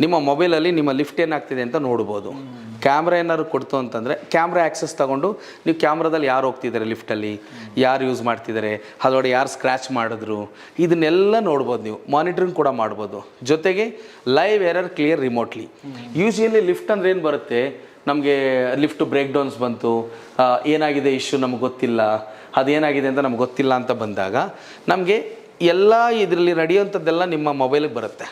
ನಿಮ್ಮ ಮೊಬೈಲಲ್ಲಿ ನಿಮ್ಮ ಲಿಫ್ಟ್ ಏನಾಗ್ತಿದೆ ಅಂತ ನೋಡ್ಬೋದು. ಕ್ಯಾಮ್ರಾ ಏನಾದ್ರು ಕೊಡ್ತು ಅಂತಂದರೆ ಕ್ಯಾಮ್ರಾ ಆ್ಯಕ್ಸಸ್ ತೊಗೊಂಡು ನೀವು ಕ್ಯಾಮ್ರಾದಲ್ಲಿ ಯಾರು ಹೋಗ್ತಿದ್ದಾರೆ, ಲಿಫ್ಟಲ್ಲಿ ಯಾರು ಯೂಸ್ ಮಾಡ್ತಿದ್ದಾರೆ, ಅದರೊಳಗೆ ಯಾರು ಸ್ಕ್ರ್ಯಾಚ್ ಮಾಡಿದ್ರು, ಇದನ್ನೆಲ್ಲ ನೋಡ್ಬೋದು. ನೀವು ಮಾನಿಟರಿಂಗ್ ಕೂಡ ಮಾಡ್ಬೋದು. ಜೊತೆಗೆ live error clear remotely. Usually lift ಅಂದರೆ ಏನು ಬರುತ್ತೆ, ನಮಗೆ ಲಿಫ್ಟ್ ಬ್ರೇಕ್ ಡೌನ್ಸ್ ಬಂತು, ಏನಾಗಿದೆ ಇಶ್ಯೂ ನಮಗೆ ಗೊತ್ತಿಲ್ಲ, ಅದೇನಾಗಿದೆ ಅಂತ ನಮ್ಗೆ ಗೊತ್ತಿಲ್ಲ ಅಂತ ಬಂದಾಗ ನಮಗೆ ಎಲ್ಲ ಇದರಲ್ಲಿ ನಡೆಯುವಂಥದ್ದೆಲ್ಲ ನಿಮ್ಮ ಮೊಬೈಲಿಗೆ ಬರುತ್ತೆ.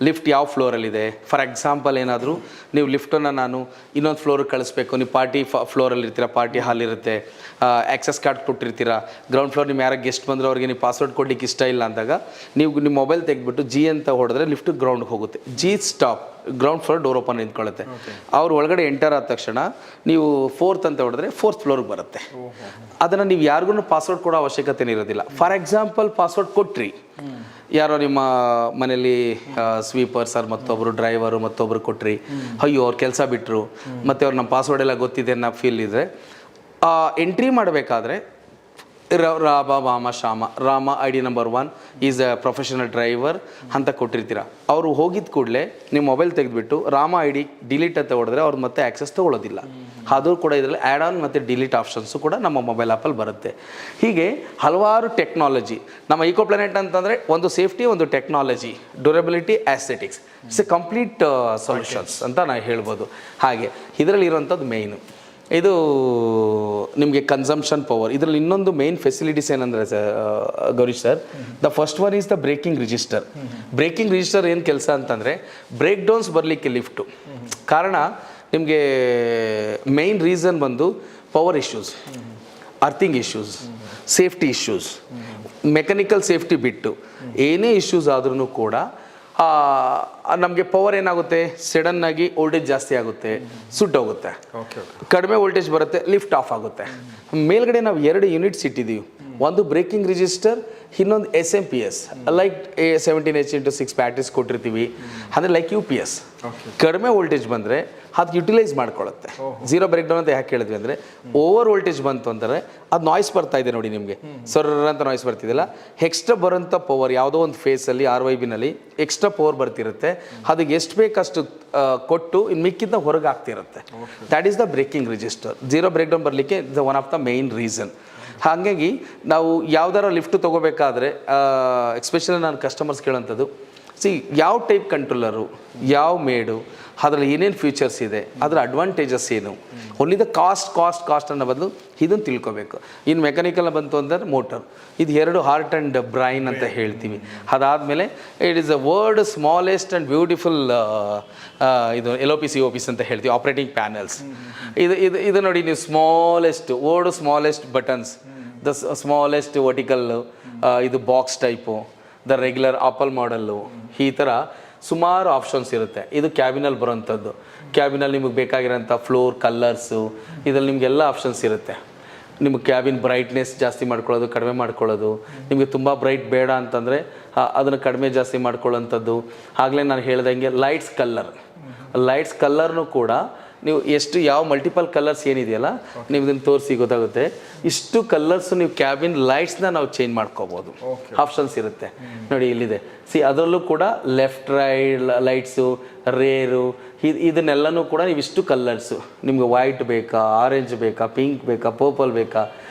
ಲಿಫ್ಟ್ ಯಾವ ಫ್ಲೋರಲ್ಲಿದೆ, ಫಾರ್ ಎಕ್ಸಾಂಪಲ್ ಏನಾದರೂ ನೀವು ಲಿಫ್ಟನ್ನು ನಾನು ಇನ್ನೊಂದು ಫ್ಲೋರಿಗೆ ಕಳಿಸ್ಬೇಕು, ನೀವು ಪಾರ್ಟಿ ಫ್ಲೋರಲ್ಲಿ ಇರ್ತೀರ, ಪಾರ್ಟಿ ಹಾಲ್ ಇರುತ್ತೆ, ಆ್ಯಕ್ಸಸ್ ಕಾರ್ಡ್ ಕೊಟ್ಟಿರ್ತೀರ, ಗ್ರೌಂಡ್ ಫ್ಲೋರ್ ನಿಮ್ಮ ಯಾರು ಗೆಸ್ಟ್ ಬಂದರೆ ಅವ್ರಿಗೆ ನೀವು ಪಾಸ್ವರ್ಡ್ ಕೊಡ್ಲಿಕ್ಕೆ ಇಷ್ಟ ಇಲ್ಲ ಅಂದಾಗ ನೀವು ನಿಮ್ಮ ಮೊಬೈಲ್ ತೆಗೆದ್ಬಿಟ್ಟು G ಅಂತ ಹೊಡೆದ್ರೆ ಲಿಫ್ಟ್ ಗ್ರೌಂಡ್ಗೆ ಹೋಗುತ್ತೆ. G stop, ground floor door open ನಿಂತ್ಕೊಳ್ಳುತ್ತೆ. ಅವ್ರು ಒಳಗಡೆ ಎಂಟರ್ ಆದ ತಕ್ಷಣ ನೀವು 4th ಅಂತ ಹೊಡೆದ್ರೆ 4th ಫ್ಲೋರ್ಗೆ ಬರುತ್ತೆ. ಅದನ್ನು ನೀವು ಯಾರಿಗೂ ಪಾಸ್ವರ್ಡ್ ಕೊಡೋ ಅವಶ್ಯಕತೆ ಇರೋದಿಲ್ಲ. ಫಾರ್ ಎಕ್ಸಾಂಪಲ್ ಪಾಸ್ವರ್ಡ್ ಕೊಟ್ರಿ, ಯಾರೋ ನಿಮ್ಮ ಮನೇಲಿ ಸ್ವೀಪರ್ಸ್ ಆರ್ ಮತ್ತೊಬ್ಬರು ಡ್ರೈವರು ಮತ್ತೊಬ್ಬರು ಕೊಟ್ರಿ, ಅಯ್ಯೋ ಅವ್ರು ಕೆಲಸ ಬಿಟ್ಟರು, ಮತ್ತು ಅವ್ರು ನಮ್ಮ ಪಾಸ್ವರ್ಡ್ ಎಲ್ಲ ಗೊತ್ತಿದೆ ಅನ್ನೋ ಫೀಲ್ ಇದ್ದರೆ ಎಂಟ್ರಿ ಮಾಡಬೇಕಾದ್ರೆ Rama ID number 1 is a professional driver ಅಂತ ಕೊಟ್ಟಿರ್ತೀರ. ಅವರು ಹೋಗಿದ್ದ ಕೂಡಲೇ ನಿಮ್ಮ ಮೊಬೈಲ್ ತೆಗೆದುಬಿಟ್ಟು ರಾಮ ID ಡಿಲೀಟ್ ಅಂತ ಹೊಡೆದ್ರೆ ಅವ್ರು ಮತ್ತೆ ಆ್ಯಕ್ಸಸ್ ತೊಗೊಳ್ಳೋದಿಲ್ಲ. ಅದು ಕೂಡ ಇದರಲ್ಲಿ ಆ್ಯಡ್ ಆನ್ ಮತ್ತು ಡಿಲೀಟ್ ಆಪ್ಷನ್ಸು ಕೂಡ ನಮ್ಮ ಮೊಬೈಲ್ ಆ್ಯಪಲ್ಲಿ ಬರುತ್ತೆ. ಹೀಗೆ ಹಲವಾರು ಟೆಕ್ನಾಲಜಿ ನಮ್ಮ ಈಕೋ ಪ್ಲಾನೆಟ್ ಅಂತಂದರೆ ಒಂದು ಸೇಫ್ಟಿ, ಒಂದು technology, durability, aesthetics, it's a complete solutions ಅಂತ ನಾವು ಹೇಳ್ಬೋದು. ಹಾಗೆ ಇದರಲ್ಲಿ ಇರೋಂಥದ್ದು ಮೇಯ್ನು ಇದು ನಿಮಗೆ ಕನ್ಸಂಪ್ಷನ್ ಪವರ್. ಇದರಲ್ಲಿ ಇನ್ನೊಂದು ಮೇನ್ ಫೆಸಿಲಿಟೀಸ್ ಏನಂದರೆ Gourish sir, the first one is the braking register. Breaking register ಏನು ಕೆಲಸ ಅಂತಂದರೆ ಬ್ರೇಕ್ ಡೌನ್ಸ್ ಬರಲಿಕ್ಕೆ ಲಿಫ್ಟು ಕಾರಣ ನಿಮಗೆ ಮೇಯ್ನ್ ರೀಸನ್ ಬಂದು power issues, earthing issues, safety issues, mechanical safety ಬಿಟ್ಟು ಏನೇ ಇಶ್ಯೂಸ್ ಆದ್ರೂ ಕೂಡ ನಮಗೆ ಪವರ್ ಏನಾಗುತ್ತೆ, ಸಡನ್ನಾಗಿ ವೋಲ್ಟೇಜ್ ಜಾಸ್ತಿ ಆಗುತ್ತೆ, ಸುಟ್ಟೋಗುತ್ತೆ. ಕಡಿಮೆ ವೋಲ್ಟೇಜ್ ಬರುತ್ತೆ, ಲಿಫ್ಟ್ ಆಫ್ ಆಗುತ್ತೆ. ಮೇಲ್ಗಡೆ ನಾವು 2 ಯೂನಿಟ್ಸ್ ಇಟ್ಟಿದ್ದೀವಿ. ಒಂದು ಬ್ರೇಕಿಂಗ್ ರಿಜಿಸ್ಟರ್, ಇನ್ನೊಂದು SMPS ಲೈಕ್ 17H/6 ಬ್ಯಾಟ್ರೀಸ್ ಕೊಟ್ಟಿರ್ತೀವಿ. ಅಂದರೆ ಲೈಕ್ UPS. ಕಡಿಮೆ ವೋಲ್ಟೇಜ್ ಬಂದರೆ ಅದು ಯುಟಿಲೈಸ್ ಮಾಡ್ಕೊಳ್ಳುತ್ತೆ. ಝೀರೋ ಬ್ರೇಕ್ ಡೌನ್ ಅಂತ ಯಾಕೆ ಹೇಳಿದ್ವಿ ಅಂದರೆ ಓವರ್ ವೋಲ್ಟೇಜ್ ಬಂತು ಅಂದರೆ ಅದು ನಾಯ್ಸ್ ಬರ್ತಾ ಇದೆ ನೋಡಿ, ನಿಮಗೆ ಸರ್ರ ಅಂತ ನಾಯ್ಸ್ ಬರ್ತಿದ್ದಿಲ್ಲ. ಎಕ್ಸ್ಟ್ರಾ ಬರೋಂಥ ಪವರ್ ಯಾವುದೋ ಒಂದು ಫೇಸಲ್ಲಿ RYBನಲ್ಲಿ ಎಕ್ಸ್ಟ್ರಾ ಪವರ್ ಬರ್ತಿರುತ್ತೆ. ಅದಕ್ಕೆ ಎಷ್ಟು ಬೇಕಷ್ಟು ಕೊಟ್ಟು ಇನ್ನು ಮಿಕ್ಕಿಂದ ಹೊರಗೆ ಆಗ್ತಿರುತ್ತೆ. That is the braking register. Zero breakdown ಬರಲಿಕ್ಕೆ the one of the main reason. ಹಾಗಾಗಿ ನಾವು ಯಾವ್ದಾರ ಲಿಫ್ಟ್ ತೊಗೋಬೇಕಾದ್ರೆ ಎಕ್ಸ್ಪೆಷಲಿ ನಾನು ಕಸ್ಟಮರ್ಸ್ ಕೇಳೋಂಥದ್ದು, ಯಾವ ಟೈಪ್ ಕಂಟ್ರೋಲರು, ಯಾವ ಮೇಡು, ಅದರಲ್ಲಿ ಏನೇನು ಫೀಚರ್ಸ್ ಇದೆ, ಅದರ ಅಡ್ವಾಂಟೇಜಸ್ ಏನು, ಓನ್ಲಿ ದ ಕಾಸ್ಟ್ ಅನ್ನೋ ಬದಲು ಇದನ್ನು ತಿಳ್ಕೊಬೇಕು. ಇನ್ನು ಮೆಕ್ಯಾನಿಕಲ್ ಬಂತು ಅಂದರೆ ಮೋಟರ್, ಇದು 2 ಹಾರ್ಟ್ ಆ್ಯಂಡ್ ಬ್ರೈನ್ ಅಂತ ಹೇಳ್ತೀವಿ. ಅದಾದಮೇಲೆ it is a world smallest and beautiful ಇದು LOPC OPC ಅಂತ ಹೇಳ್ತೀವಿ, ಆಪ್ರೇಟಿಂಗ್ ಪ್ಯಾನಲ್ಸ್. ಇದು ನೋಡಿ, ನೀವು smallest buttons, the smallest vertical, ಇದು box type, the regular Apple model, ಈ ಥರ ಸುಮಾರು ಆಪ್ಷನ್ಸ್ ಇರುತ್ತೆ. ಇದು ಕ್ಯಾಬಿನಲ್ಲಿ ಬರೋಂಥದ್ದು. ಕ್ಯಾಬಿನಲ್ಲಿ ನಿಮಗೆ ಬೇಕಾಗಿರೋಂಥ ಫ್ಲೋರ್ ಕಲರ್ಸು, ಇದರಲ್ಲಿ ನಿಮಗೆಲ್ಲ ಆಪ್ಷನ್ಸ್ ಇರುತ್ತೆ. ನಿಮಗೆ ಕ್ಯಾಬಿನ್ ಬ್ರೈಟ್ನೆಸ್ ಜಾಸ್ತಿ ಮಾಡ್ಕೊಳ್ಳೋದು, ಕಡಿಮೆ ಮಾಡ್ಕೊಳ್ಳೋದು, ನಿಮಗೆ ತುಂಬ ಬ್ರೈಟ್ ಬೇಡ ಅಂತಂದರೆ ಅದನ್ನು ಕಡಿಮೆ ಜಾಸ್ತಿ ಮಾಡ್ಕೊಳ್ಳೋಂಥದ್ದು. ಆಗಲೇ ನಾನು ಹೇಳ್ದಂಗೆ ಲೈಟ್ಸ್ ಕಲ್ಲರ್ನೂ ಕೂಡ ನೀವು ಎಷ್ಟು ಯಾವ ಮಲ್ಟಿಪಲ್ ಕಲರ್ಸ್ ಏನಿದೆಯಲ್ಲ ನೀವು ಇದನ್ನು ತೋರಿಸಿ ಗೊತ್ತಾಗುತ್ತೆ. ಇಷ್ಟು ಕಲರ್ಸ್ ನೀವು ಕ್ಯಾಬಿನ್ ಲೈಟ್ಸ್ನ ನಾವು ಚೇಂಜ್ ಮಾಡ್ಕೋಬೋದು, ಆಪ್ಷನ್ಸ್ ಇರುತ್ತೆ ನೋಡಿ ಇಲ್ಲಿದೆ. ಅದರಲ್ಲೂ ಕೂಡ ಲೆಫ್ಟ್ ರೈಟ್ ಲೈಟ್ಸು, ರೇರು, ಇದನ್ನೆಲ್ಲನೂ ಕೂಡ ನೀವು ಇಷ್ಟು ಕಲರ್ಸು ನಿಮ್ಗೆ ವೈಟ್ ಬೇಕಾ, ಆರೆಂಜ್ ಬೇಕಾ, ಪಿಂಕ್ ಬೇಕಾ, ಪರ್ಪಲ್ ಬೇಕಾ,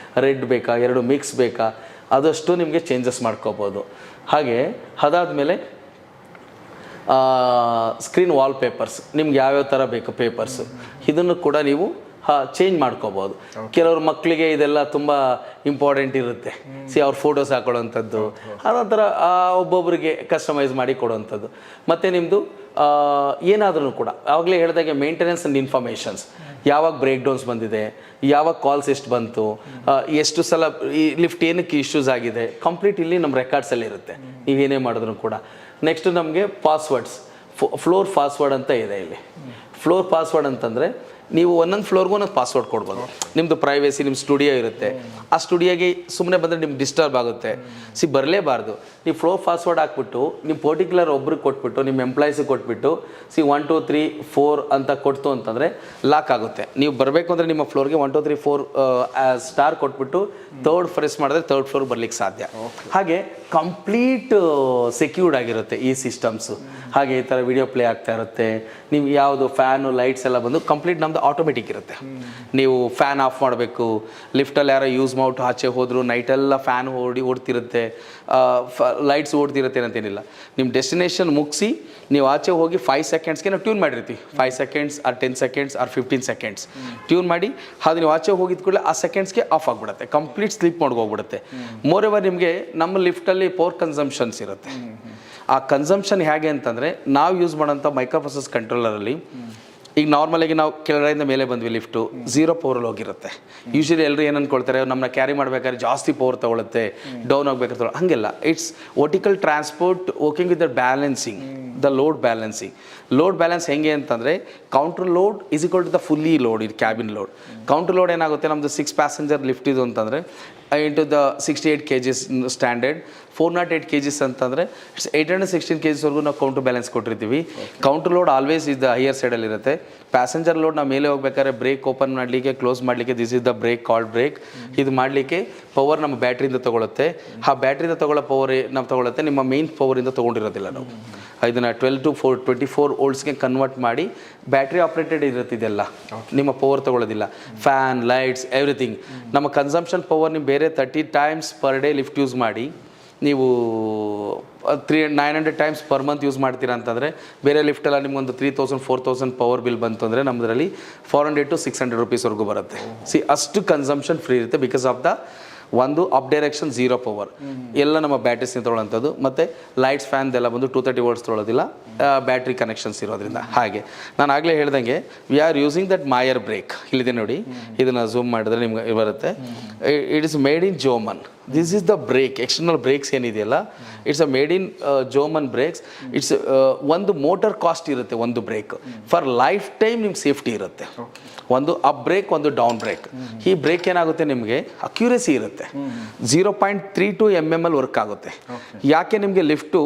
ರೆಡ್ ಬೇಕಾ, ಎರಡು ಮಿಕ್ಸ್ ಬೇಕಾ, ಅದಷ್ಟು ನಿಮಗೆ ಚೇಂಜಸ್ ಮಾಡ್ಕೋಬೋದು. ಹಾಗೆ ಅದಾದಮೇಲೆ ಸ್ಕ್ರೀನ್ ವಾಲ್ ಪೇಪರ್ಸ್ ನಿಮ್ಗೆ ಯಾವ್ಯಾವ ಥರ ಬೇಕು ಪೇಪರ್ಸು, ಇದನ್ನು ಕೂಡ ನೀವು ಚೇಂಜ್ ಮಾಡ್ಕೋಬೋದು. ಕೆಲವ್ರ ಮಕ್ಕಳಿಗೆ ಇದೆಲ್ಲ ತುಂಬ ಇಂಪಾರ್ಟೆಂಟ್ ಇರುತ್ತೆ, ಅವ್ರ ಫೋಟೋಸ್ ಹಾಕೊಳ್ಳೋವಂಥದ್ದು, ಅದೊಂಥರ ಒಬ್ಬೊಬ್ಬರಿಗೆ ಕಸ್ಟಮೈಸ್ ಮಾಡಿ ಕೊಡುವಂಥದ್ದು. ಮತ್ತು ನಿಮ್ಮದು ಏನಾದ್ರೂ ಕೂಡ ಆವಾಗಲೇ ಹೇಳಿದಾಗೆ ಮೇಂಟೆನೆನ್ಸ್ ಆ್ಯಂಡ್ ಇನ್ಫಾರ್ಮೇಷನ್ಸ್, ಯಾವಾಗ ಬ್ರೇಕ್ ಡೌನ್ಸ್ ಬಂದಿದೆ, ಯಾವಾಗ ಕಾಲ್ಸ್ ಎಷ್ಟು ಬಂತು, ಎಷ್ಟು ಸಲ ಈ ಲಿಫ್ಟ್ ಏನಕ್ಕೆ ಇಶ್ಯೂಸ್ ಆಗಿದೆ, ಕಂಪ್ಲೀಟ್ ಇಲ್ಲಿ ನಮ್ಮ ರೆಕಾರ್ಡ್ಸಲ್ಲಿ ಇರುತ್ತೆ ನೀವೇನೇ ಮಾಡಿದ್ರು ಕೂಡ. ನೆಕ್ಸ್ಟ್ ನಮಗೆ ಪಾಸ್ವರ್ಡ್ಸ್, ಫ್ಲೋರ್ ಪಾಸ್ವರ್ಡ್ ಅಂತ ಇದೆ ಇಲ್ಲಿ. ಫ್ಲೋರ್ ಪಾಸ್ವರ್ಡ್ ಅಂತಂದರೆ ನೀವು ಒಂದೊಂದು ಫ್ಲೋರ್ಗೂ ಒಂದೊಂದು ಪಾಸ್ವರ್ಡ್ ಕೊಡ್ಬೋದು. ನಿಮ್ಮದು ಪ್ರೈವೇಸಿ, ನಿಮ್ಮ ಸ್ಟುಡಿಯೋ ಇರುತ್ತೆ, ಆ ಸ್ಟುಡಿಯೋಗೆ ಸುಮ್ಮನೆ ಬಂದರೆ ನಿಮ್ಗೆ ಡಿಸ್ಟರ್ಬ್ ಆಗುತ್ತೆ. ಬರಲೇಬಾರ್ದು. ನೀವು ಫ್ಲೋರ್ ಪಾಸ್ವರ್ಡ್ ಹಾಕ್ಬಿಟ್ಟು ನಿಮ್ಮ ಪರ್ಟಿಕ್ಯುಲರ್ ಒಬ್ರಿಗೆ ಕೊಟ್ಬಿಟ್ಟು ನಿಮ್ಮ ಎಂಪ್ಲಾಯೀಸಿಗೆ ಕೊಟ್ಬಿಟ್ಟು 1 2 3 4 ಅಂತ ಕೊಡ್ತು ಅಂತಂದರೆ ಲಾಕ್ ಆಗುತ್ತೆ. ನೀವು ಬರಬೇಕು ಅಂದರೆ ನಿಮ್ಮ ಫ್ಲೋರ್ಗೆ 1 2 3 4 ಸ್ಟಾರ್ ಕೊಟ್ಬಿಟ್ಟು ಥರ್ಡ್ ಪ್ರೆಸ್ ಮಾಡಿದ್ರೆ ಥರ್ಡ್ ಫ್ಲೋರ್ ಬರ್ಲಿಕ್ಕೆ ಸಾಧ್ಯ. ಹಾಗೆ ಕಂಪ್ಲೀಟ್ ಸೆಕ್ಯೂರ್ಡ್ ಆಗಿರುತ್ತೆ ಈ ಸಿಸ್ಟಮ್ಸು. ಹಾಗೆ ಈ ಥರ ವಿಡಿಯೋ ಪ್ಲೇ ಆಗ್ತಾ ಇರುತ್ತೆ. ನೀವು ಯಾವುದು ಫ್ಯಾನು ಲೈಟ್ಸ್ ಎಲ್ಲ ಬಂದು ಕಂಪ್ಲೀಟ್ ನಮ್ಮದು ಆಟೋಮೆಟಿಕ್ ಇರುತ್ತೆ. ನೀವು ಫ್ಯಾನ್ ಆಫ್ ಮಾಡಬೇಕು, ಲಿಫ್ಟಲ್ಲಿ ಯಾರೋ ಯೂಸ್ ಮಾಡ್ಬಿಟ್ಟು ಆಚೆ ಹೋದರೂ ನೈಟೆಲ್ಲ ಫ್ಯಾನ್ ಓಡ್ತಿರುತ್ತೆ, ಲೈಟ್ಸ್ ಓಡ್ತಿರುತ್ತೆ ಅಂತೇನಿಲ್ಲ. ನಿಮ್ಮ ಡೆಸ್ಟಿನೇಷನ್ ಮುಗಿಸಿ ನೀವು ಆಚೆ ಹೋಗಿ 5 ಸೆಕೆಂಡ್ಸ್ಗೆ ನಾವು ಟ್ಯೂನ್ ಮಾಡಿರ್ತೀವಿ. 5 seconds R 10 seconds R 15 seconds tune ಮಾಡಿ ಅದು ನೀವು ಆಚೆ ಹೋಗಿದ ಕೂಡಲೇ ಆ ಸೆಕೆಂಡ್ಸ್ಗೆ ಆಫ್ ಆಗಿಬಿಡುತ್ತೆ, ಕಂಪ್ಲೀಟ್ ಸ್ಲೀಪ್ ಹೋಗ್ಬಿಡುತ್ತೆ. ಮೋರ್ ಎವರ್ ನಿಮಗೆ ನಮ್ಮ ಲಿಫ್ಟಲ್ಲಿ ಪವರ್ ಕನ್ಸಂಪ್ಷನ್ಸ್ ಇರುತ್ತೆ. ಆ ಕನ್ಸಂಪ್ಷನ್ ಹೇಗೆ ಅಂತಂದರೆ ನಾವು ಯೂಸ್ ಮಾಡೋಂಥ ಮೈಕ್ರೋಪ್ರೊಸೆಸ್ ಕಂಟ್ರೋಲರಲ್ಲಿ ಈಗ ನಾರ್ಮಲಾಗಿ ನಾವು ಕೆಳಗಡೆಯಿಂದ ಮೇಲೆ ಬಂದ್ವಿ, ಲಿಫ್ಟು 0 ಪವರಲ್ಲಿ ಹೋಗಿರುತ್ತೆ. ಯೂಶಲಿ ಎಲ್ಲರೂ ಏನು ಅಂದ್ಕೊಳ್ತಾರೆ, ನಮ್ಮನ್ನ ಕ್ಯಾರಿ ಮಾಡಬೇಕಾದ್ರೆ ಜಾಸ್ತಿ ಪವರ್ ತೊಗೊಳುತ್ತೆ, ಡೌನ್ ಆಗಬೇಕಾದ್ರೆ ಹಾಗೆಲ್ಲ. It's vertical transport working with the balancing, the load balancing. Load balance ಹೆಂಗೆ ಅಂತಂದರೆ counter load is equal to the fully load, ಇದು ಕ್ಯಾಬಿನ್ ಲೋಡ್. ಕೌಂಟ್ರ್ ಲೋಡ್ ಏನಾಗುತ್ತೆ, ನಮ್ಮದು 6 ಪ್ಯಾಸೆಂಜರ್ ಲಿಫ್ಟ್ ಇದು ಅಂತಂದರೆ into the 68 kgs standard, 408 kgs ಅಂತಂದರೆ it's 816 kgsವರೆಗೂ ನಾವು ಕೌಂಟ್ರ್ ಬ್ಯಾಲೆನ್ಸ್ ಕೊಟ್ಟಿರ್ತೀವಿ. Counter load always is the higher ಸೈಡಲ್ಲಿ ಇರುತ್ತೆ. ಪ್ಯಾಸೆಂಜರ್ ಲೋಡ್ ನಾವು ಮೇಲೆ ಹೋಗ್ಬೇಕಾದ್ರೆ ಬ್ರೇಕ್ ಓಪನ್ ಮಾಡಲಿಕ್ಕೆ, ಕ್ಲೋಸ್ ಮಾಡಲಿಕ್ಕೆ, this is the brake, called brake. ಇದು ಮಾಡಲಿಕ್ಕೆ ಪವರ್ ನಮ್ಮ ಬ್ಯಾಟ್ರಿಯಿಂದ ತೊಗೊಳುತ್ತೆ. ಆ ಬ್ಯಾಟ್ರಿಯಿಂದ ತೊಗೊಳ್ಳೋ ಪವರ್ ನಾವು ತೊಗೊಳುತ್ತೆ, ನಿಮ್ಮ ಮೇನ್ ಪವರಿಂದ ತೊಗೊಂಡಿರೋದಿಲ್ಲ ನಾವು. ಇದನ್ನು 12 to 24 ವೋಲ್ಟ್ಸ್ಗೆ ಕನ್ವರ್ಟ್ ಮಾಡಿ ಬ್ಯಾಟ್ರಿ ಆಪ್ರೇಟೆಡ್ ಇರುತ್ತೆ. ಇದೆಲ್ಲ ನಿಮ್ಮ ಪವರ್ ತೊಗೊಳ್ಳೋದಿಲ್ಲ. Fan, lights, everything. ನಮ್ಮ ಕನ್ಸಂಪ್ಷನ್ ಪವರ್ ನೀವು ಬೇರೆ 30 times per day lift use ಮಾಡಿ ನೀವು 900 times ಪರ್ ಮಂತ್ ಯೂಸ್ ಮಾಡ್ತೀರಾ ಅಂತಂದರೆ ಬೇರೆ ಲಿಫ್ಟೆಲ್ಲ ನಿಮ್ಗೊಂದು 3000 4000 ಪವರ್ ಬಿಲ್ ಬಂತು ಅಂದರೆ ನಮ್ಮದರಲ್ಲಿ 400 to 600 rupeesವರೆಗೂ ಬರುತ್ತೆ. ಅಷ್ಟು ಕನ್ಸಂಪ್ಷನ್ ಫ್ರೀ ಇರುತ್ತೆ. ಬಿಕಾಸ್ ಆಫ್ ದ ಒಂದು ಅಪ್ ಡೈರೆಕ್ಷನ್ 0 ಪವರ್ ಎಲ್ಲ ನಮ್ಮ ಬ್ಯಾಟ್ರೀಸ್ನ ತೊಗೊಳ್ಳೋಂಥದ್ದು. ಮತ್ತು ಲೈಟ್ಸ್ ಫ್ಯಾನ್ದೆಲ್ಲ ಬಂದು 230 volts ತೊಗೊಳ್ಳೋದಿಲ್ಲ, ಬ್ಯಾಟ್ರಿ ಕನೆಕ್ಷನ್ಸ್ ಇರೋದ್ರಿಂದ. ಹಾಗೆ ನಾನು ಆಗಲೇ ಹೇಳ್ದಂಗೆ we are using that Mayr brake. ಇಲ್ಲಿದೆ ನೋಡಿ, ಇದನ್ನು ಝೂಮ್ ಮಾಡಿದ್ರೆ ನಿಮ್ಗೆ ಬರುತ್ತೆ. It is made in German. This is the brake, external brakes ಏನಿದೆಯಲ್ಲ, it's a made in German brakes. It's ಒಂದು ಮೋಟರ್ ಕಾಸ್ಟ್ ಇರುತ್ತೆ ಒಂದು ಬ್ರೇಕ್. ಫಾರ್ ಲೈಫ್ ಟೈಮ್ ನಿಮ್ಗೆ ಸೇಫ್ಟಿ ಇರುತ್ತೆ. ಒಂದು ಅಪ್ ಬ್ರೇಕ್, ಒಂದು ಡೌನ್ ಬ್ರೇಕ್. ಈ ಬ್ರೇಕ್ ಏನಾಗುತ್ತೆ, ನಿಮಗೆ ಅಕ್ಯುರೇಸಿ ಇರುತ್ತೆ. 0.32 mm ವರ್ಕ್ ಆಗುತ್ತೆ. ಯಾಕೆ ನಿಮಗೆ ಲಿಫ್ಟು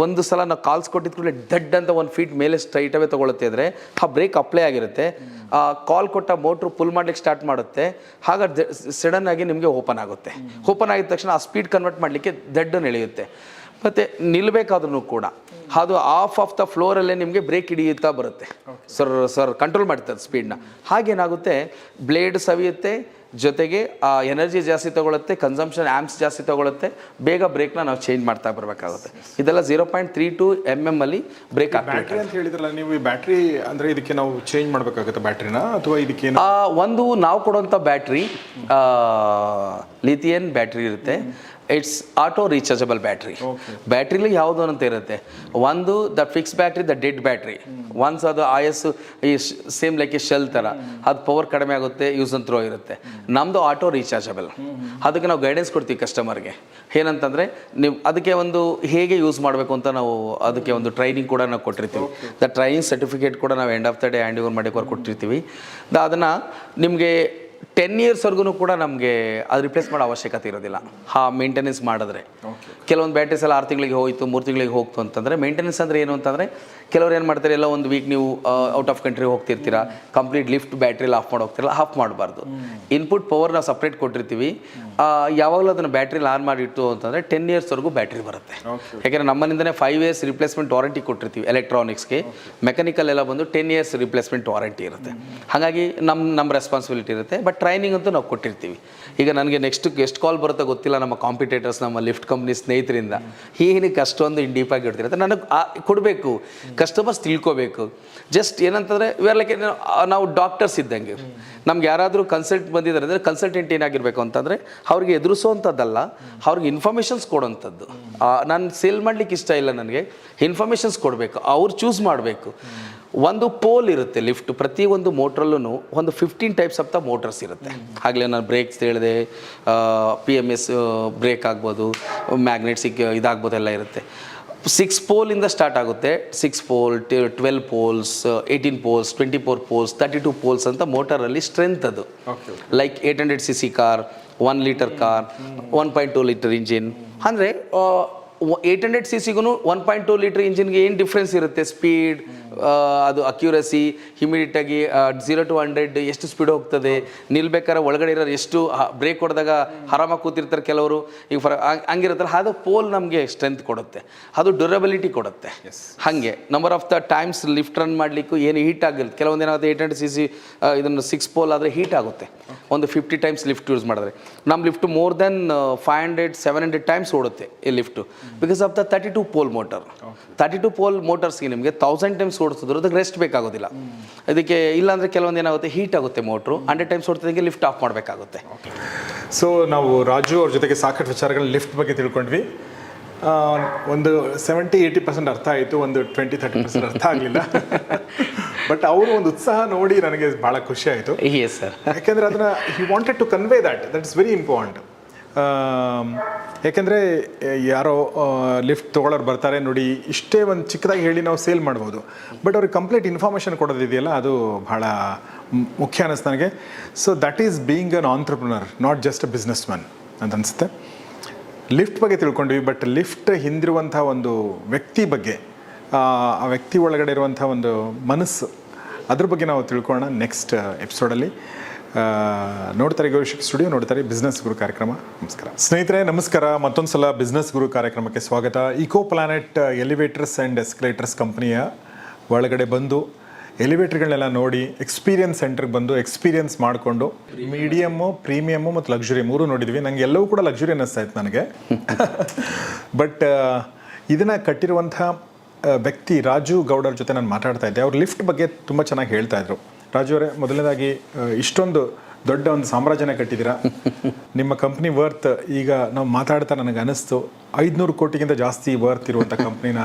ಒಂದು ಸಲ ನಾವು ಕಾಲ್ಸ್ ಕೊಟ್ಟಿದ ಕೂಡಲೇ ಡಡ್ ಅಂತ 1 feet ಮೇಲೆ ಸ್ಟ್ರೈಟ್ ಅವೇ ತೊಗೊಳುತ್ತೆ ಅಂದರೆ ಆ ಬ್ರೇಕ್ ಅಪ್ಲೈ ಆಗಿರುತ್ತೆ. ಆ ಕಾಲ್ ಕೊಟ್ಟ ಮೋಟ್ರು ಪುಲ್ ಮಾಡ್ಲಿಕ್ಕೆ ಸ್ಟಾರ್ಟ್ ಮಾಡುತ್ತೆ. ಹಾಗಾಗಿ ಸಡನ್ ಆಗಿ ನಿಮಗೆ ಓಪನ್ ಆಗುತ್ತೆ. ಓಪನ್ ಆಗಿದ ತಕ್ಷಣ ಆ ಸ್ಪೀಡ್ ಕನ್ವರ್ಟ್ ಮಾಡಲಿಕ್ಕೆ ದಡ್ಡನ್ನು ಎಳೆಯುತ್ತೆ. ಮತ್ತು ನಿಲ್ಲಬೇಕಾದ್ರೂ ಕೂಡ ಅದು ಆಫ್ ದ ಫ್ಲೋರಲ್ಲೇ ನಿಮಗೆ ಬ್ರೇಕ್ ಹಿಡಿಯುತ್ತಾ ಬರುತ್ತೆ. ಸರ್ ಕಂಟ್ರೋಲ್ ಮಾಡ್ತದೆ ಸ್ಪೀಡ್ನ. ಹಾಗೇನಾಗುತ್ತೆ, ಬ್ಲೇಡ್ ಸವಿಯುತ್ತೆ, ಜೊತೆಗೆ ಆ ಎನರ್ಜಿ ಜಾಸ್ತಿ ತೊಗೊಳುತ್ತೆ, ಕನ್ಸಂಪ್ಷನ್ ಆ್ಯಮ್ಸ್ ಜಾಸ್ತಿ ತೊಗೊಳುತ್ತೆ. ಬೇಗ ಬ್ರೇಕ್ನ ನಾವು ಚೇಂಜ್ ಮಾಡ್ತಾ ಬರಬೇಕಾಗುತ್ತೆ. ಇದೆಲ್ಲ 0.32 mm ಅಲ್ಲಿ ಬ್ರೇಕ್ ಬ್ಯಾಟ್ರಿ ಅಂತ ಹೇಳಿದ್ರಲ್ಲ ನೀವು, ಈ ಬ್ಯಾಟ್ರಿ ಅಂದರೆ ಇದಕ್ಕೆ ನಾವು ಚೇಂಜ್ ಮಾಡಬೇಕಾಗುತ್ತೆ ಬ್ಯಾಟ್ರಿನ, ಅಥವಾ ಇದಕ್ಕೆ ಒಂದು ನಾವು ಕೊಡುವಂಥ ಬ್ಯಾಟ್ರಿ ಲಿಥಿಯನ್ ಬ್ಯಾಟ್ರಿ ಇರುತ್ತೆ. It's auto rechargeable battery. ಬ್ಯಾಟ್ರಿಲಿ ಯಾವುದು ಅಂತ ಇರುತ್ತೆ. ಒಂದು the fix battery, the dead battery. Once ಅದು ಈ ಸೇಮ್ ಲೈಕ್ ಶೆಲ್ ಥರ ಅದು ಪವರ್ ಕಡಿಮೆ ಆಗುತ್ತೆ, ಯೂಸ್ ಅಂಡ್ ಥ್ರೋ ಇರುತ್ತೆ. ನಮ್ಮದು ಆಟೋ ರೀಚಾರ್ಜಬಲ್. ಅದಕ್ಕೆ ನಾವು ಗೈಡೆನ್ಸ್ ಕೊಡ್ತೀವಿ ಕಸ್ಟಮರ್ಗೆ. ಏನಂತಂದರೆ ನೀವು ಅದಕ್ಕೆ ಒಂದು ಹೇಗೆ ಯೂಸ್ ಮಾಡಬೇಕು ಅಂತ ನಾವು ಅದಕ್ಕೆ ಒಂದು ಟ್ರೈನಿಂಗ್ ಕೂಡ ನಾವು ಕೊಟ್ಟಿರ್ತೀವಿ. ದ ಟ್ರೈನಿಂಗ್ ಸರ್ಟಿಫಿಕೇಟ್ ಕೂಡ ನಾವು end of the day hand over ಮಾಡಿ ಕೊಟ್ಟಿರ್ತೀವಿ. ಅದನ್ನು ನಿಮಗೆ 10 ಇಯರ್ಸ್ವರೆಗೂ ಕೂಡ ನಮಗೆ ಅದು ರಿಪ್ಲೇಸ್ ಮಾಡೋ ಅವಶ್ಯಕತೆ ಇರೋದಿಲ್ಲ ಮೇಂಟೆನೆನ್ಸ್ ಮಾಡಿದ್ರೆ. ಕೆಲವೊಂದು ಬ್ಯಾಟ್ರೀಸ್ ಎಲ್ಲ 6 ತಿಂಗಳಿಗೆ ಹೋಯಿತು 3 ತಿಂಗಳಿಗೆ ಹೋಗ್ತು ಅಂತಂದರೆ ಮೇಂಟೆನೆನ್ಸ್ ಅಂದರೆ ಏನು ಅಂತಂದರೆ ಕೆಲವ್ರು ಏನು ಮಾಡ್ತಾರೆ, ಎಲ್ಲ ಒಂದು ವೀಕ್ ನೀವು ಔಟ್ ಆಫ್ ಕಂಟ್ರಿ ಹೋಗ್ತಿರ್ತೀರಾ, ಕಂಪ್ಲೀಟ್ ಲಿಫ್ಟ್ ಬ್ಯಾಟ್ರಿಯಲ್ಲಿ ಆಫ್ ಮಾಡಿ ಹೋಗ್ತಿರಲ್ಲ, ಆಫ್ ಮಾಡಬಾರ್ದು. ಇನ್ಪುಟ್ ಪವರ್ ನಾವು ಸಪ್ರೇಟ್ ಕೊಟ್ಟಿರ್ತೀವಿ, ಯಾವಾಗಲೂ ಅದನ್ನು ಬ್ಯಾಟ್ರಿಲಿ ಆನ್ ಮಾಡಿಟ್ಟು ಅಂತಂದರೆ 10 ಇಯರ್ಸ್ವರೆಗೂ ಬ್ಯಾಟ್ರಿ ಬರುತ್ತೆ. ಯಾಕೆಂದರೆ ನಮ್ಮನಿಂದನೇ 5 ಇಯರ್ಸ್ ರಿಪ್ಲೇಸ್ಮೆಂಟ್ ವಾರಂಟಿ ಕೊಟ್ಟಿರ್ತೀವಿ ಎಲೆಕ್ಟ್ರಾನಿಕ್ಸ್ಗೆ. ಮೆಕ್ಯಾನಿಕಲ್ ಎಲ್ಲ ಬಂದು 10 ಇಯರ್ಸ್ ರಿಪ್ಲೇಸ್ಮೆಂಟ್ ವಾರಂಟಿ ಇರುತ್ತೆ. ಹಾಗಾಗಿ ನಮ್ಮ ರೆಸ್ಪಾನ್ಸಿಬಿಲಿಟಿ ಇರುತ್ತೆ. ಬಟ್ ಟ್ರೈನಿಂಗ್ ಅಂತೂ ನಾವು ಕೊಟ್ಟಿರ್ತೀವಿ. ಈಗ ನನಗೆ ನೆಕ್ಸ್ಟ್ ಎಷ್ಟು ಕಾಲ್ ಬರುತ್ತೋ ಗೊತ್ತಿಲ್ಲ, ನಮ್ಮ ಕಾಂಪಿಟೇಟರ್ಸ್, ನಮ್ಮ ಲಿಫ್ಟ್ ಕಂಪ್ನಿ ಸ್ನೇಹಿತರಿಂದ ಏನಕ್ಕೆ ಅಷ್ಟೊಂದು ಡೀಪಾಗಿ ಇಡ್ತಿರುತ್ತೆ. ನನಗೆ ಕೊಡಬೇಕು, ಕಸ್ಟಮರ್ಸ್ ತಿಳ್ಕೋಬೇಕು. ಜಸ್ಟ್ ಏನಂತಂದರೆ ಇವೆಲ್ಲ ನಾವು ಡಾಕ್ಟರ್ಸ್ ಇದ್ದಂಗೆ. ನಮ್ಗೆ ಯಾರಾದರೂ ಕನ್ಸಲ್ಟ್ ಬಂದಿದ್ದಾರೆ ಅಂದರೆ ಕನ್ಸಲ್ಟೆಂಟ್ ಏನಾಗಿರಬೇಕು ಅಂತಂದರೆ ಅವ್ರಿಗೆ ಎದುರಿಸೋವಂಥದ್ದಲ್ಲ, ಅವ್ರಿಗೆ ಇನ್ಫಾರ್ಮೇಷನ್ಸ್ ಕೊಡೋವಂಥದ್ದು. ನಾನು ಸೇಲ್ ಮಾಡಲಿಕ್ಕೆ ಇಷ್ಟ ಇಲ್ಲ, ನನಗೆ ಇನ್ಫಾರ್ಮೇಷನ್ಸ್ ಕೊಡಬೇಕು, ಅವ್ರು ಚೂಸ್ ಮಾಡಬೇಕು. ಒಂದು ಪೋಲ್ ಇರುತ್ತೆ ಲಿಫ್ಟ್, ಪ್ರತಿಯೊಂದು ಮೋಟ್ರಲ್ಲೂ ಒಂದು 15 ಟೈಪ್ಸ್ ಆಫ್ ದ ಮೋಟರ್ಸ್ ಇರುತ್ತೆ. ಆಗಲೇ ನಾನು ಬ್ರೇಕ್ಸ್ ಹೇಳಿದೆ, PMS ಬ್ರೇಕ್ ಆಗ್ಬೋದು, ಮ್ಯಾಗ್ನೆಟ್ಸಿಕ್ ಇದಾಗ್ಬೋದು, ಎಲ್ಲ ಇರುತ್ತೆ. 6 ಪೋಲಿಂದ ಸ್ಟಾರ್ಟ್ ಆಗುತ್ತೆ. 6 pole, 12 poles, 18 poles, 24 poles, 32 poles ಅಂತ ಮೋಟರಲ್ಲಿ ಸ್ಟ್ರೆಂತ್ ಅದು. Like 800cc car, 1 litre car, 1.2 litre engine. ಅಂದರೆ 800cc 1.2 ಲೀಟರ್ ಇಂಜಿನ್ಗೆ ಏನು ಡಿಫ್ರೆನ್ಸ್ ಇರುತ್ತೆ? ಸ್ಪೀಡ್, ಅದು ಅಕ್ಯುರಸಿ, ಇಮಿಡಿಯೇಟಾಗಿ 0 to 100 ಎಷ್ಟು ಸ್ಪೀಡ್ ಹೋಗ್ತದೆ, ನಿಲ್ಬೇಕಾದ್ರೆ ಒಳಗಡೆ ಇರೋರು ಎಷ್ಟು ಬ್ರೇಕ್ ಹೊಡೆದಾಗ ಆರಾಮಾಗಿ ಕೂತಿರ್ತಾರೆ ಕೆಲವರು, ಈಗ ಹಂಗಿರುತ್ತಲ್ಲ. ಅದು ಪೋಲ್ ನಮಗೆ ಸ್ಟ್ರೆಂತ್ ಕೊಡುತ್ತೆ, ಅದು ಡ್ಯೂರಬಿಲಿಟಿ ಕೊಡುತ್ತೆ. ಹಾಗೆ number of the times lift run ಮಾಡಲಿಕ್ಕೂ ಏನು ಹೀಟ್ ಆಗಿರುತ್ತೆ. ಕೆಲವೊಂದು ಏನಾಗುತ್ತೆ 800cc ಇದನ್ನು 6 ಪೋಲ್ ಆದರೆ ಹೀಟ್ ಆಗುತ್ತೆ ಒಂದು 50 ಟೈಮ್ಸ್ ಲಿಫ್ಟ್ ಯೂಸ್ ಮಾಡಿದ್ರೆ. ನಮ್ಮ ಲಿಫ್ಟ್ ಮೋರ್ ದೆನ್ 500-700 ಟೈಮ್ಸ್ ಓಡುತ್ತೆ ಈ lift, because of the 32 pole motor. 32 pole ಮೋಟರ್ಸ್ಗೆ ನಿಮಗೆ 1000 ಟೈಮ್ಸ್ ಓಡಿಸಿದ್ರು ಅದಕ್ಕೆ ರೆಸ್ಟ್ ಬೇಕಾಗೋದಿಲ್ಲ. ಅದಕ್ಕೆ ಇಲ್ಲಾಂದರೆ ಕೆಲವೊಂದು ಏನಾಗುತ್ತೆ, ಹೀಟ್ ಆಗುತ್ತೆ ಮೋಟ್ರು. 100 ಟೈಮ್ಸ್ ಓಡ್ತಿದ್ದಂಗೆ ಲಿಫ್ಟ್ ಆಫ್ ಮಾಡಬೇಕಾಗುತ್ತೆ. ಸೊ ನಾವು ರಾಜು ಅವ್ರ ಜೊತೆಗೆ ಸಾಕಷ್ಟು ವಿಚಾರಗಳು ಲಿಫ್ಟ್ ಬಗ್ಗೆ ತಿಳ್ಕೊಂಡ್ವಿ. ಒಂದು 70-80% ಅರ್ಥ ಆಯಿತು, ಒಂದು 20-30% ಅರ್ಥ ಆಗಲಿಲ್ಲ. ಬಟ್ ಅವರು ಒಂದು ಉತ್ಸಾಹ ನೋಡಿ ನನಗೆ ಭಾಳ ಖುಷಿ ಆಯಿತು. ಎಸ್ ಸರ್, ಯಾಕೆಂದರೆ ಅದನ್ನು he wanted to convey that is very important. ಯಾಕೆಂದರೆ ಯಾರೋ ಲಿಫ್ಟ್ ತೊಗೊಳೋರು ಬರ್ತಾರೆ ನೋಡಿ, ಇಷ್ಟೇ ಒಂದು ಚಿಕ್ಕದಾಗಿ ಹೇಳಿ ನಾವು ಸೇಲ್ ಮಾಡ್ಬೋದು, ಬಟ್ ಅವ್ರಿಗೆ ಕಂಪ್ಲೀಟ್ ಇನ್ಫಾರ್ಮೇಷನ್ ಕೊಡೋದಿದೆಯಲ್ಲ, ಅದು ಭಾಳ ಮುಖ್ಯ ಅನ್ನಿಸ್ತು ನನಗೆ. So that is being an entrepreneur, not just a business man ಅಂತ ಅನಿಸುತ್ತೆ. ಲಿಫ್ಟ್ ಬಗ್ಗೆ ತಿಳ್ಕೊಂಡ್ವಿ, ಬಟ್ ಲಿಫ್ಟ್ ಹಿಂದಿರುವಂಥ ಒಂದು ವ್ಯಕ್ತಿ ಬಗ್ಗೆ, ಆ ವ್ಯಕ್ತಿ ಒಳಗಡೆ ಇರುವಂಥ ಒಂದು ಮನಸ್ಸು, ಅದ್ರ ಬಗ್ಗೆ ನಾವು ತಿಳ್ಕೊಳ್ಳೋಣ ನೆಕ್ಸ್ಟ್ ಎಪಿಸೋಡಲ್ಲಿ. ನೋಡ್ತಾರೆ ಗೌರಿಶಿಕ್ ಸ್ಟುಡಿಯೋ, ನೋಡ್ತಾರೆ ಬಿಸ್ನೆಸ್ ಗುರು ಕಾರ್ಯಕ್ರಮ. ನಮಸ್ಕಾರ ಸ್ನೇಹಿತರೆ, ನಮಸ್ಕಾರ. ಮತ್ತೊಂದು ಸಲ ಬಿಸ್ನೆಸ್ ಗುರು ಕಾರ್ಯಕ್ರಮಕ್ಕೆ ಸ್ವಾಗತ. ಇಕೋ ಪ್ಲಾನೆಟ್ ಎಲಿವೇಟರ್ಸ್ ಆ್ಯಂಡ್ ಎಸ್ಕಲೇಟರ್ಸ್ ಕಂಪ್ನಿಯ ಒಳಗಡೆ ಬಂದು ಎಲಿವೇಟರ್ಗಳನ್ನೆಲ್ಲ ನೋಡಿ ಎಕ್ಸ್ಪೀರಿಯನ್ಸ್ ಸೆಂಟ್ರಿಗೆ ಬಂದು ಎಕ್ಸ್ಪೀರಿಯನ್ಸ್ ಮಾಡಿಕೊಂಡು ಮೀಡಿಯಮ್ಮು, ಪ್ರೀಮಿಯಮ್ಮು ಮತ್ತು ಲಕ್ಸುರಿ 3 ನೋಡಿದ್ವಿ. ನನಗೆ ಎಲ್ಲವೂ ಕೂಡ ಲಕ್ಸುರಿ ಅನ್ನಿಸ್ತಾ ಇತ್ತು ನನಗೆ. ಬಟ್ ಇದನ್ನು ಕಟ್ಟಿರುವಂಥ ವ್ಯಕ್ತಿ ರಾಜು ಗೌಡರ ಜೊತೆ ನಾನು ಮಾತಾಡ್ತಾ ಇದ್ದೆ. ಅವ್ರು ಲಿಫ್ಟ್ ಬಗ್ಗೆ ತುಂಬ ಚೆನ್ನಾಗಿ ಹೇಳ್ತಾ ಇದ್ರು. ರಾಜು ಅವರೇ, ಮೊದಲನೇದಾಗಿ ಇಷ್ಟೊಂದು ದೊಡ್ಡ ಒಂದು ಸಾಮ್ರಾಜ್ಯನ ಕಟ್ಟಿದ್ದೀರಾ. ನಿಮ್ಮ ಕಂಪ್ನಿ ವರ್ತ್ ಈಗ ನಾವು ಮಾತಾಡ್ತಾ ನನಗೆ ಅನ್ನಿಸ್ತು 500 ಕೋಟಿಗಿಂತ ಜಾಸ್ತಿ ವರ್ತ್ ಇರುವಂಥ ಕಂಪ್ನಿನ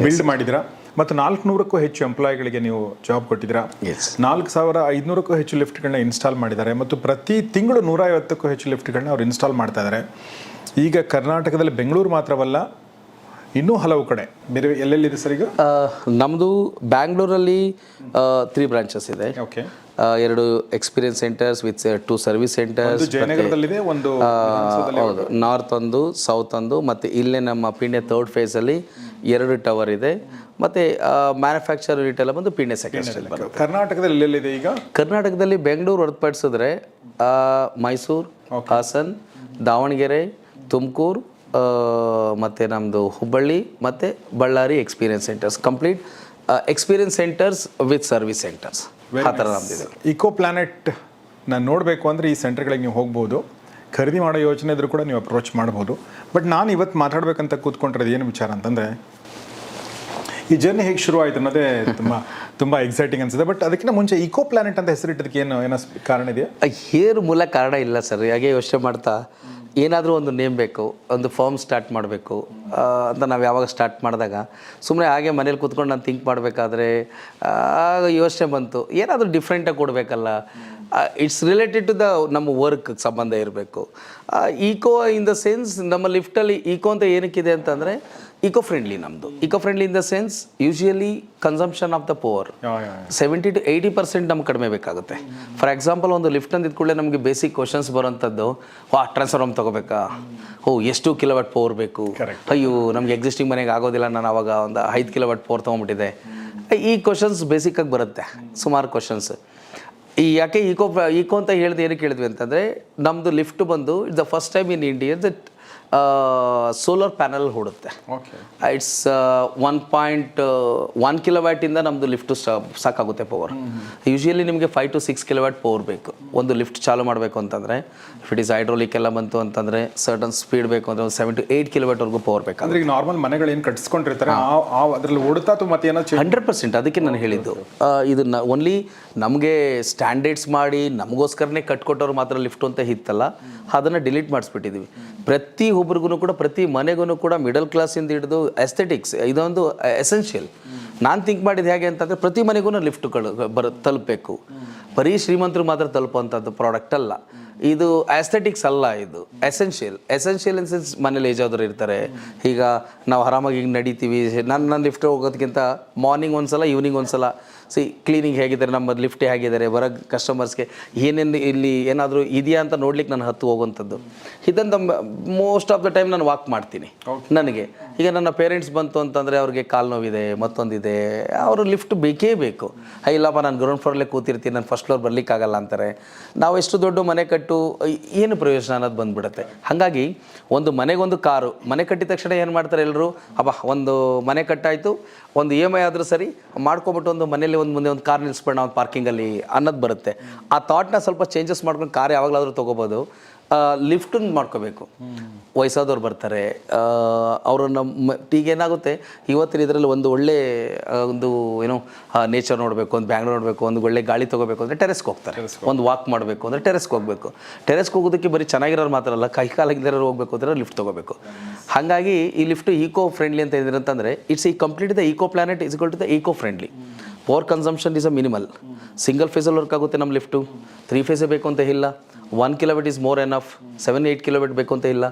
ಬಿಲ್ಡ್ ಮಾಡಿದ್ದೀರಾ. ಮತ್ತು 400ಕ್ಕೂ ಹೆಚ್ಚು ಎಂಪ್ಲಾಯಿಗಳಿಗೆ ನೀವು ಜಾಬ್ ಕೊಟ್ಟಿದ್ದೀರಾ. 4500ಕ್ಕೂ ಹೆಚ್ಚು ಲಿಫ್ಟ್ಗಳನ್ನ ಇನ್ಸ್ಟಾಲ್ ಮಾಡಿದ್ದಾರೆ. ಮತ್ತು ಪ್ರತಿ ತಿಂಗಳು 150ಕ್ಕೂ ಹೆಚ್ಚು ಲಿಫ್ಟ್ಗಳನ್ನ ಅವ್ರು ಇನ್ಸ್ಟಾಲ್ ಮಾಡ್ತಾ ಇದ್ದಾರೆ. ಈಗ ಕರ್ನಾಟಕದಲ್ಲಿ ಬೆಂಗಳೂರು ಮಾತ್ರವಲ್ಲ, ಇನ್ನೂ ಹಲವು ಕಡೆ ಬೇರೆ ಎಲ್ಲೆಲ್ಲಿದೆ ಸರ್? ಈಗ ನಮ್ಮದು ಬ್ಯಾಂಗ್ಳೂರಲ್ಲಿ 3 ಬ್ರಾಂಚಸ್ ಇದೆ. Okay. 2 experience centres with 2 service centres. ಜಯನಗರದಲ್ಲಿದೆ ಒಂದು, ಹೌದು, ನಾರ್ತ್ ಒಂದು, ಸೌತ್ ಒಂದು, ಮತ್ತು ಇಲ್ಲೇ ನಮ್ಮ ಪಿಂಡೆ 3rd ಫೇಸಲ್ಲಿ 2 ಟವರ್ ಇದೆ. ಮತ್ತು ಮ್ಯಾನುಫ್ಯಾಕ್ಚರ್ ಯೂನಿಟ್ ಎಲ್ಲ ಬಂದು ಪಿಂಡೆ 2nd ಸ್ಟೇಜ್ ಬರುತ್ತೆ. ಕರ್ನಾಟಕದಲ್ಲಿ ಎಲ್ಲೆಲ್ಲಿದೆ ಈಗ? ಕರ್ನಾಟಕದಲ್ಲಿ ಬೆಂಗಳೂರು ಹೊರತುಪಡಿಸಿದ್ರೆ ಮೈಸೂರು, ಹಾಸನ್, ದಾವಣಗೆರೆ, ತುಮಕೂರು, ಮತ್ತು ನಮ್ಮದು ಹುಬ್ಬಳ್ಳಿ ಮತ್ತು Ballari experience centres, complete experience centres with service centres. ಆ ಥರ ನಮ್ಮದಿದೆ. ಇಕೋ ಪ್ಲಾನೆಟ್ ನಾನು ನೋಡಬೇಕು ಅಂದರೆ ಈ ಸೆಂಟರ್ಗಳಿಗೆ ನೀವು ಹೋಗ್ಬೋದು. ಖರೀದಿ ಮಾಡೋ ಯೋಚನೆ ಇದ್ರೂ ಕೂಡ ನೀವು ಅಪ್ರೋಚ್ ಮಾಡ್ಬೋದು. ಬಟ್ ನಾನು ಇವತ್ತು ಮಾತಾಡಬೇಕಂತ ಕೂತ್ಕೊಂಡಿರೋದು ಏನು ವಿಚಾರ ಅಂತಂದರೆ, ಈ ಜರ್ನಿ ಹೇಗೆ ಶುರು ಆಯಿತು ಅನ್ನೋದೇ ತುಂಬ ಎಕ್ಸೈಟಿಂಗ್ ಅನಿಸುತ್ತೆ. ಬಟ್ ಅದಕ್ಕಿಂತ ಮುಂಚೆ ಇಕೋ ಪ್ಲಾನೆಟ್ ಅಂತ ಹೆಸರಿಟ್ಟದಕ್ಕೆ ಏನೋ ಕಾರಣ ಇದೆಯಾ? ಏನು ಮೂಲ ಕಾರಣ ಇಲ್ಲ ಸರ್. ಹಾಗೆ ಯೋಚನೆ ಮಾಡ್ತಾ ಏನಾದರೂ ಒಂದು ನೇಮ್ ಬೇಕು, ಒಂದು ಫಾರ್ಮ್ ಸ್ಟಾರ್ಟ್ ಮಾಡಬೇಕು ಅಂತ ನಾವು ಯಾವಾಗ ಸ್ಟಾರ್ಟ್ ಮಾಡಿದಾಗ ಸುಮ್ಮನೆ ಹಾಗೆ ಮನೇಲಿ ಕೂತ್ಕೊಂಡು ನಾನು ಥಿಂಕ್ ಮಾಡಬೇಕಾದ್ರೆ ಯೋಚನೆ ಬಂತು, ಏನಾದರೂ ಡಿಫ್ರೆಂಟಾಗಿ ಕೊಡಬೇಕಲ್ಲ. ಇಟ್ಸ್ ರಿಲೇಟೆಡ್ ಟು ದ ನಮ್ಮ ವರ್ಕ್ ಸಂಬಂಧ ಇರಬೇಕು. ಈಕೋ ಇನ್ ದ ಸೆನ್ಸ್, ನಮ್ಮ ಲಿಫ್ಟಲ್ಲಿ ಈಕೋ ಅಂತ ಏನಕ್ಕಿದೆ ಅಂತಂದರೆ, ಇಕೋ ಫ್ರೆಂಡ್ಲಿ ನಮ್ಮದು. Eco friendly in the sense usually consumption of the power 70 to 80% ನಮ್ಗೆ ಕಡಿಮೆ ಬೇಕಾಗುತ್ತೆ. ಫಾರ್ ಎಕ್ಸಾಂಪಲ್ ಒಂದು ಲಿಫ್ಟ್ ಅಂದಿದ್ದ ಕೂಡಲೇ ನಮಗೆ ಬೇಸಿಕ್ ಕ್ವಶನ್ಸ್ ಬರೋಂಥದ್ದು, ಟ್ರಾನ್ಸ್ಫಾರ್ಮರ್ ತೊಗೋಬೇಕಾ, ಎಷ್ಟು ಕಿಲೋವಾಟ್ ಪವರ್ ಬೇಕು, ಅಯ್ಯೋ ನಮಗೆ ಎಕ್ಸಿಸ್ಟಿಂಗ್ ಮನೆಗೆ ಆಗೋದಿಲ್ಲ, ನಾನು ಅವಾಗ ಒಂದು 5 ಕಿಲೋವಾಟ್ ಪವರ್ ತೊಗೊಂಬಿಟ್ಟಿದೆ. ಈ ಕ್ವಶನ್ಸ್ ಬೇಸಿಕ್ಕಾಗಿ ಬರುತ್ತೆ, ಸುಮಾರು ಕ್ವಶನ್ಸ್. ಈ ಯಾಕೆ ಈಕೋ ಅಂತ ಹೇಳಿದೆ, ಏನಕ್ಕೆ ಹೇಳಿದ್ವಿ ಅಂತಂದರೆ, ನಮ್ಮದು ಲಿಫ್ಟ್ ಬಂದು it's the first time in India that solar panel ಹೊಡುತ್ತೆ. ಇಟ್ಸ್ 1.1 ಕಿಲೋವ್ಯಾಟಿಂದ ನಮ್ಮದು ಲಿಫ್ಟು ಸಾಕಾಗುತ್ತೆ ಪವರ್. ಯೂಶುವಲಿ ನಿಮಗೆ 5 to 6 ಕಿಲೋವ್ಯಾಟ್ ಪವರ್ ಬೇಕು ಒಂದು ಲಿಫ್ಟ್ ಚಾಲು ಮಾಡಬೇಕು ಅಂತಂದರೆ. ಇಫ್ ಇಟ್ ಈಸ್ ಹೈಡ್ರೋಲಿಕ್ ಎಲ್ಲ ಬಂತು ಅಂತಂದರೆ ಸರ್ಟನ್ ಸ್ಪೀಡ್ ಬೇಕು ಅಂದರೆ ಒಂದು 7 to 8 ಕಿಲೋವ್ಯಾಟ್ವರೆಗೂ ಪವರ್ ಬೇಕು. ಅಂದರೆ ಈಗ ನಾರ್ಮಲ್ ಮನೆಗಳು ಏನು ಕಟ್ಸ್ಕೊಂಡಿರ್ತಾರೆ ಅದರಲ್ಲಿ ಓಡುತ್ತಾ ಅಥವಾ ಮತ್ತೆ ಏನೋ 100%. ಅದಕ್ಕೆ ನಾನು ಹೇಳಿದ್ದು, ಇದನ್ನ ಓನ್ಲಿ ನಮಗೆ ಸ್ಟ್ಯಾಂಡರ್ಡ್ಸ್ ಮಾಡಿ ನಮಗೋಸ್ಕರನೇ ಕಟ್ಕೊಟ್ಟವ್ರು ಮಾತ್ರ ಲಿಫ್ಟ್ ಅಂತ ಇತ್ತಲ್ಲ, ಅದನ್ನು ಡಿಲೀಟ್ ಮಾಡಿಸ್ಬಿಟ್ಟಿದ್ದೀವಿ. ಪ್ರತಿ ಒಬ್ರಿಗೂ ಕೂಡ, ಪ್ರತಿ ಮನೆಗೂ ಕೂಡ, ಮಿಡಲ್ ಕ್ಲಾಸಿಂದ ಹಿಡಿದು ಎಸ್ಥೆಟಿಕ್ಸ್ ಇದೊಂದು ಎಸೆನ್ಷಿಯಲ್. ನಾನು ಥಿಂಕ್ ಮಾಡಿದ್ದು ಹೇಗೆ ಅಂತಂದರೆ, ಪ್ರತಿ ಮನೆಗೂ ಲಿಫ್ಟ್ಗಳು ತಲುಪಬೇಕು. ಬರೀ ಶ್ರೀಮಂತರು ಮಾತ್ರ ತಲುಪುವಂಥದ್ದು ಪ್ರಾಡಕ್ಟ್ ಅಲ್ಲ ಇದು, ಎಸ್ಥೆಟಿಕ್ಸ್ ಅಲ್ಲ, ಇದು ಎಸೆನ್ಷಿಯಲ್ ಇನ್ ಸೆನ್ಸ್ ಮನೇಲಿ ಏಜಾದ್ರು ಇರ್ತಾರೆ. ಈಗ ನಾವು ಆರಾಮಾಗಿ ಹಿಂಗೆ ನಡೀತೀವಿ, ನನ್ನ ಲಿಫ್ಟ್ ಹೋಗೋದಕ್ಕಿಂತ ಮಾರ್ನಿಂಗ್ ಒಂದ್ಸಲ, ಈವ್ನಿಂಗ್ ಒಂದ್ಸಲ ಕ್ಲೀನಿಂಗ್ ಹೇಗಿದ್ದಾರೆ, ನಮ್ಮ ಲಿಫ್ಟ್ ಹೇಗಿದ್ದಾರೆ, ಬರೋ ಕಸ್ಟಮರ್ಸ್ಗೆ ಏನೇನು ಇಲ್ಲಿ ಏನಾದರೂ ಇದೆಯಾ ಅಂತ ನೋಡ್ಲಿಕ್ಕೆ ನಾನು ಹತ್ತು ಹೋಗುವಂಥದ್ದು. ಇದನ್ನು ಮೋಸ್ಟ್ ಆಫ್ ದ ಟೈಮ್ ನಾನು ವಾಕ್ ಮಾಡ್ತೀನಿ. ನನಗೆ ಈಗ ನನ್ನ ಪೇರೆಂಟ್ಸ್ ಬಂತು ಅಂತಂದರೆ ಅವ್ರಿಗೆ ಕಾಲು ನೋವಿದೆ, ಮತ್ತೊಂದಿದೆ, ಅವರು ಲಿಫ್ಟ್ ಬೇಕೇ ಬೇಕು. ಇಲ್ಲಪ್ಪ ನಾನು ಗ್ರೌಂಡ್ ಫ್ಲೋರಲ್ಲೇ ಕೂತಿರ್ತೀನಿ, ನಾನು ಫಸ್ಟ್ ಫ್ಲೋರ್ ಬರಲಿಕ್ಕಾಗಲ್ಲ ಅಂತಾರೆ. ನಾವು ಎಷ್ಟು ದೊಡ್ಡ ಮನೆ ಕಟ್ಟು ಏನು ಪ್ರಯೋಜನ ಅನ್ನೋದು ಬಂದುಬಿಡುತ್ತೆ. ಹಾಗಾಗಿ ಒಂದು ಮನೆಗೊಂದು ಕಾರು, ಮನೆ ಕಟ್ಟಿದ ತಕ್ಷಣ ಏನು ಮಾಡ್ತಾರೆ ಎಲ್ಲರೂ, ಒಂದು ಮನೆ ಕಟ್ಟಾಯಿತು, ಒಂದು EMI ಆದರೂ ಸರಿ ಮಾಡ್ಕೊಬಿಟ್ಟು ಒಂದು ಮನೇಲಿ ಮುಂದೆ ಒಂದು ಕಾರ್ ನಿಲ್ಲಿಸ್ಬೇಡ ಒಂದು ಪಾರ್ಕಿಂಗಲ್ಲಿ ಅನ್ನೋದು ಬರುತ್ತೆ. ಆ ಥಾಟ್ನ ಸ್ವಲ್ಪ ಚೇಂಜಸ್ ಮಾಡ್ಕೊಂಡು ಕಾರ್ ಯಾವಾಗಲಾದರೂ ತೊಗೋಬೋದು. ಲಿಫ್ಟನ್ನು ಮಾಡ್ಕೋಬೇಕು. ವಯಸ್ಸಾದವ್ರು ಬರ್ತಾರೆ, ಅವರನ್ನು ಈಗ ಏನಾಗುತ್ತೆ, ಇವತ್ತಿನ ಇದರಲ್ಲಿ ಒಂದು ಒಳ್ಳೆ ಒಂದು ನೇಚರ್ ನೋಡಬೇಕು, ಒಂದು ಬ್ಯಾಂಗ್ಳೂರ್ ನೋಡಬೇಕು, ಒಂದು ಒಳ್ಳೆ ಗಾಳಿ ತೊಗೋಬೇಕು ಅಂದರೆ ಟೆರೆಸ್ಗೆ ಹೋಗ್ತಾರೆ. ಒಂದು ವಾಕ್ ಮಾಡಬೇಕು ಅಂದರೆ ಟೆರೆಸ್ಗೆ ಹೋಗಬೇಕು. ಟೆರೆಸ್ಗೆ ಹೋಗೋದಕ್ಕೆ ಬರೀ ಚೆನ್ನಾಗಿರೋರು ಮಾತ್ರ ಅಲ್ಲ, ಕೈ ಕಾಲಾಗಿರೋರು ಹೋಗಬೇಕು ಅಂದರೆ ಲಿಫ್ಟ್ ತೊಗೋಬೇಕು. ಹಾಗಾಗಿ ಈ ಲಿಫ್ಟ್ ಈಕೋ ಫ್ರೆಂಡ್ಲಿ ಅಂತ ಏನಿದೆ ಅಂತಂದರೆ, it's complete the eco planet is equal to the eco friendly. Power consumption is a minimal. Single ಫೇಸಲ್ಲಿ ವರ್ಕ್ ಆಗುತ್ತೆ ನಮ್ಮ ಲಿಫ್ಟು. 3 ಫೇಸೇ ಬೇಕು ಅಂತ ಇಲ್ಲ. 1 kilometre is more enough. 7-8 kilometre ಬೇಕು ಅಂತ ಇಲ್ಲ.